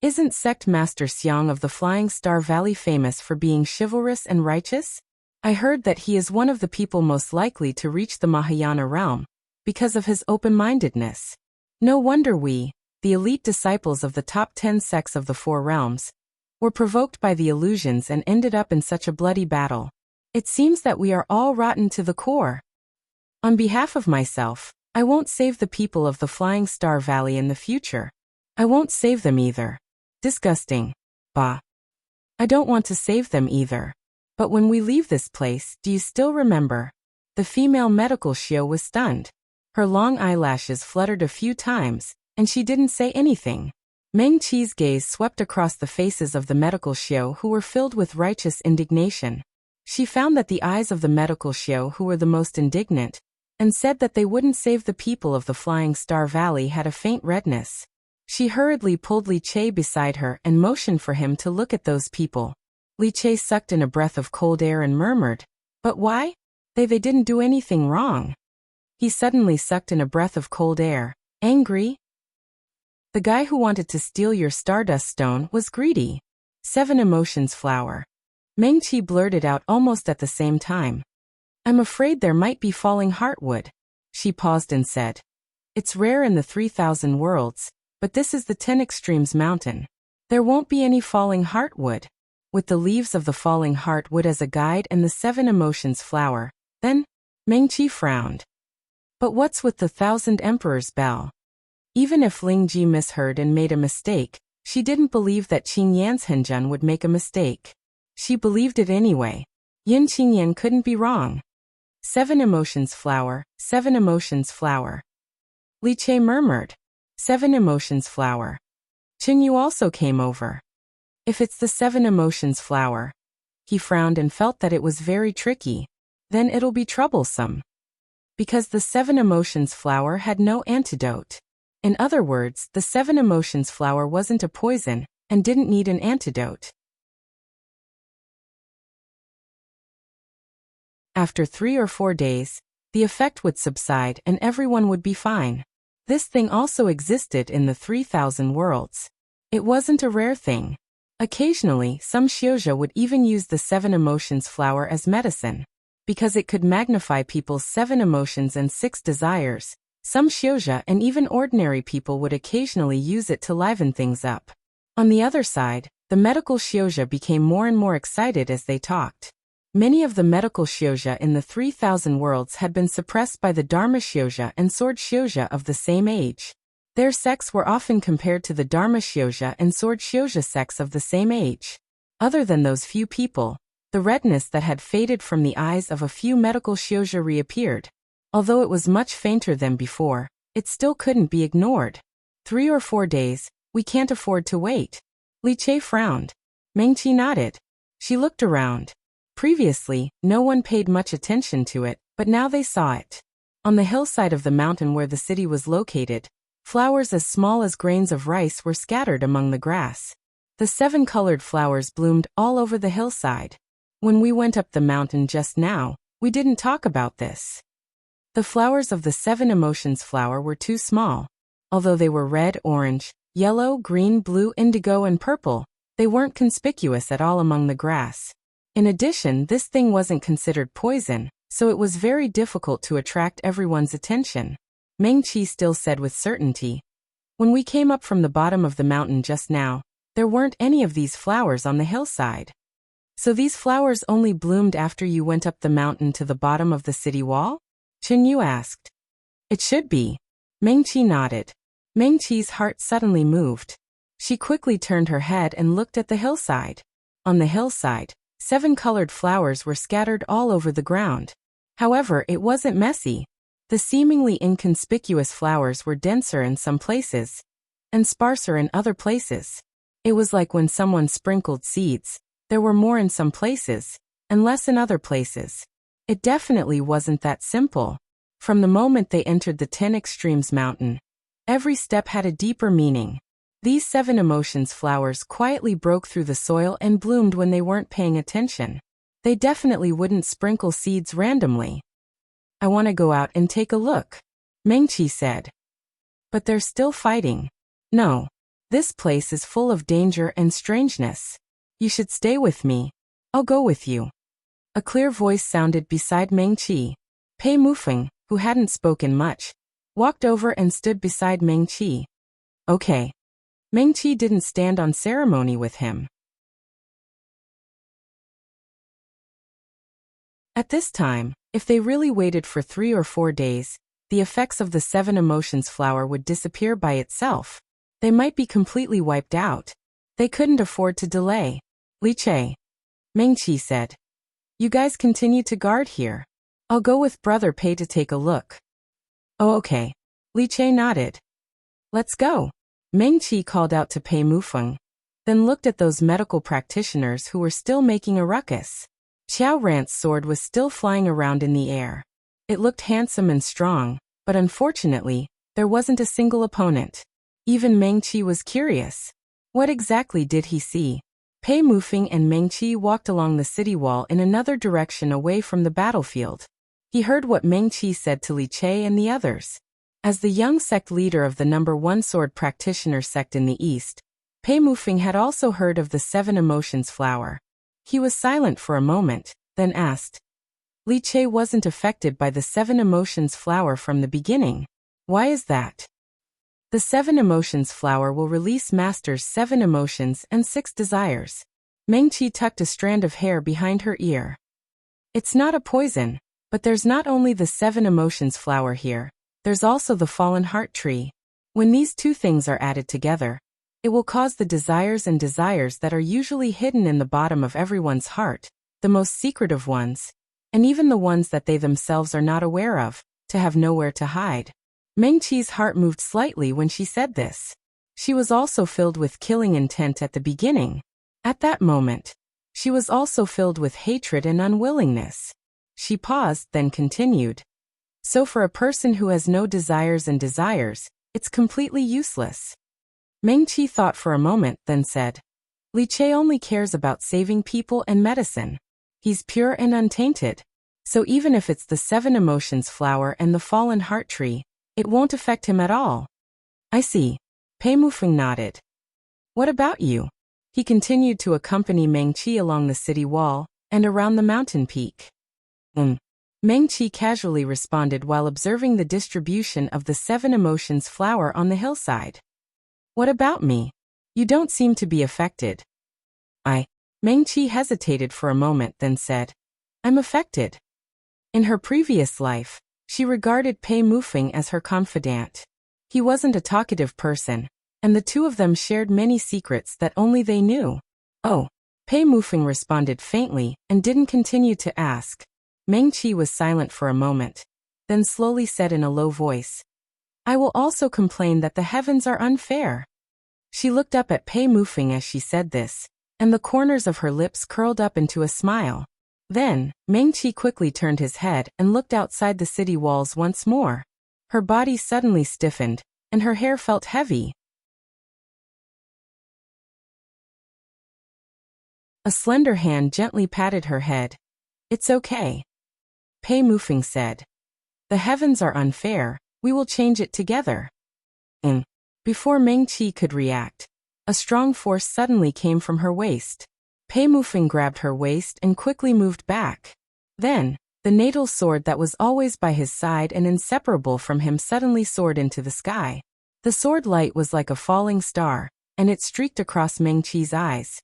Isn't Sect Master Xiang of the Flying Star Valley famous for being chivalrous and righteous? I heard that he is one of the people most likely to reach the Mahayana realm, because of his open-mindedness. No wonder we, the elite disciples of the top 10 sects of the 4 realms, were provoked by the illusions and ended up in such a bloody battle. It seems that we are all rotten to the core. On behalf of myself, I won't save the people of the Flying Star Valley in the future. I won't save them either. Disgusting. Bah. I don't want to save them either. But when we leave this place, do you still remember? The female medical Shio was stunned. Her long eyelashes fluttered a few times, and she didn't say anything. Meng Qi's gaze swept across the faces of the medical Shio who were filled with righteous indignation. She found that the eyes of the medical Shio who were the most indignant, and said that they wouldn't save the people of the Flying Star Valley had a faint redness. She hurriedly pulled Li Che beside her and motioned for him to look at those people. Li Che sucked in a breath of cold air and murmured, "But why? They didn't do anything wrong." He suddenly sucked in a breath of cold air. Angry? The guy who wanted to steal your Stardust Stone was greedy. 7 Emotions Flower. Meng Qi blurted out almost at the same time. I'm afraid there might be falling heartwood. She paused and said. It's rare in the 3,000 worlds, but this is the 10 Extremes mountain. There won't be any falling heartwood. With the leaves of the falling heartwood as a guide and the 7 Emotions Flower, then, Meng Qi frowned. But what's with the 1,000 Emperor's Bell? Even if Ling Ji misheard and made a mistake, she didn't believe that Qing Yan's Henjun would make a mistake. She believed it anyway. Yin Qingyan couldn't be wrong. 7 Emotions Flower, 7 Emotions Flower. Li Che murmured. 7 Emotions Flower. Qing Yu also came over. If it's the 7 Emotions Flower. He frowned and felt that it was very tricky. Then it'll be troublesome. Because the seven emotions flower had no antidote. In other words, the seven emotions flower wasn't a poison and didn't need an antidote. After 3 or 4 days, the effect would subside and everyone would be fine. This thing also existed in the 3,000 worlds. It wasn't a rare thing. Occasionally, some shioja would even use the seven emotions flower as medicine. Because it could magnify people's 7 emotions and 6 desires, some shioja and even ordinary people would occasionally use it to liven things up. On the other side, the medical shioja became more and more excited as they talked. Many of the medical shioja in the 3,000 worlds had been suppressed by the Dharma shioja and sword shioja of the same age. Their sects were often compared to the Dharma shioja and sword shioja sects of the same age. Other than those few people, the redness that had faded from the eyes of a few medical shioja reappeared. Although it was much fainter than before, it still couldn't be ignored. 3 or 4 days, we can't afford to wait. Li Che frowned. Meng Qi nodded. She looked around. Previously, no one paid much attention to it, but now they saw it. On the hillside of the mountain where the city was located, flowers as small as grains of rice were scattered among the grass. The 7 colored flowers bloomed all over the hillside. When we went up the mountain just now, we didn't talk about this. The flowers of the 7 emotions flower were too small. Although they were red, orange, yellow, green, blue, indigo, and purple, they weren't conspicuous at all among the grass. In addition, this thing wasn't considered poison, so it was very difficult to attract everyone's attention. Meng Qi still said with certainty, "When we came up from the bottom of the mountain just now, there weren't any of these flowers on the hillside. So these flowers only bloomed after you went up the mountain to the bottom of the city wall?" Chen Yu asked. "It should be." Meng Qi nodded. Meng Qi's heart suddenly moved. She quickly turned her head and looked at the hillside. On the hillside, 7 colored flowers were scattered all over the ground. However, it wasn't messy. The seemingly inconspicuous flowers were denser in some places and sparser in other places. It was like when someone sprinkled seeds. There were more in some places and less in other places. It definitely wasn't that simple. From the moment they entered the 10 Extremes mountain, every step had a deeper meaning. These 7 emotions flowers quietly broke through the soil and bloomed when they weren't paying attention. They definitely wouldn't sprinkle seeds randomly. "I want to go out and take a look," Meng Qi said. "But they're still fighting." "No. This place is full of danger and strangeness. You should stay with me. I'll go with you." A clear voice sounded beside Meng Qi. Pei Mufeng, who hadn't spoken much, walked over and stood beside Meng Qi. "Okay." Meng Qi didn't stand on ceremony with him. At this time, if they really waited for 3 or 4 days, the effects of the 7 emotions flower would disappear by itself. They might be completely wiped out. They couldn't afford to delay. "Li Che," Meng Qi said. "You guys continue to guard here. I'll go with Brother Pei to take a look." "Oh, okay." Li Che nodded. "Let's go." Meng Qi called out to Pei Mufeng, then looked at those medical practitioners who were still making a ruckus. Qiao Rant's sword was still flying around in the air. It looked handsome and strong, but unfortunately, there wasn't a single opponent. Even Meng Qi was curious. What exactly did he see? Pei Mufeng and Meng Qi walked along the city wall in another direction away from the battlefield. He heard what Meng Qi said to Li Che and the others. As the young sect leader of the number 1 sword practitioner sect in the east, Pei Mufeng had also heard of the 7 emotions flower. He was silent for a moment, then asked. "Li Che wasn't affected by the 7 emotions flower from the beginning. Why is that?" "The 7 emotions flower will release Master's 7 emotions and 6 desires." Meng Qi tucked a strand of hair behind her ear. "It's not a poison, but there's not only the 7 emotions flower here. There's also the fallen heart tree. When these 2 things are added together, it will cause the desires and desires that are usually hidden in the bottom of everyone's heart, the most secretive ones, and even the ones that they themselves are not aware of, to have nowhere to hide." Meng Qi's heart moved slightly when she said this. She was also filled with killing intent at the beginning. At that moment, she was also filled with hatred and unwillingness. She paused, then continued. So for a person who has no desires and desires, it's completely useless. Meng Qi thought for a moment, then said, Li Che only cares about saving people and medicine. He's pure and untainted. So even if it's the 7 emotions flower and the fallen heart tree, it won't affect him at all. I see. Pei Mufeng nodded. What about you? He continued to accompany Meng Qi along the city wall and around the mountain peak. Meng Qi casually responded while observing the distribution of the 7 emotions flower on the hillside. What about me? You don't seem to be affected. Meng Qi hesitated for a moment, then said, I'm affected. In her previous life, she regarded Pei Mufeng as her confidant. He wasn't a talkative person, and the two of them shared many secrets that only they knew. Oh, Pei Mufeng responded faintly and didn't continue to ask. Meng Qi was silent for a moment, then slowly said in a low voice, I will also complain that the heavens are unfair. She looked up at Pei Mufeng as she said this, and the corners of her lips curled up into a smile. Then, Meng Qi quickly turned his head and looked outside the city walls once more. Her body suddenly stiffened, and her hair felt heavy. A slender hand gently patted her head. It's okay. Pei Mufeng said. The heavens are unfair, we will change it together. Before Meng Qi could react, a strong force suddenly came from her waist. Pei Mufeng grabbed her waist and quickly moved back. Then, the natal sword that was always by his side and inseparable from him suddenly soared into the sky. The sword light was like a falling star, and it streaked across Meng Qi's eyes.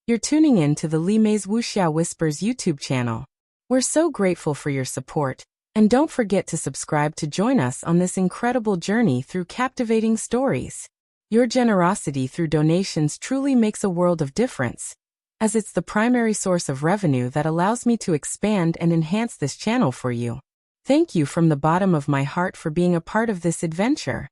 You're tuning in to the Li Mei's Wuxia Whispers YouTube channel. We're so grateful for your support, and don't forget to subscribe to join us on this incredible journey through captivating stories. Your generosity through donations truly makes a world of difference, as it's the primary source of revenue that allows me to expand and enhance this channel for you. Thank you from the bottom of my heart for being a part of this adventure.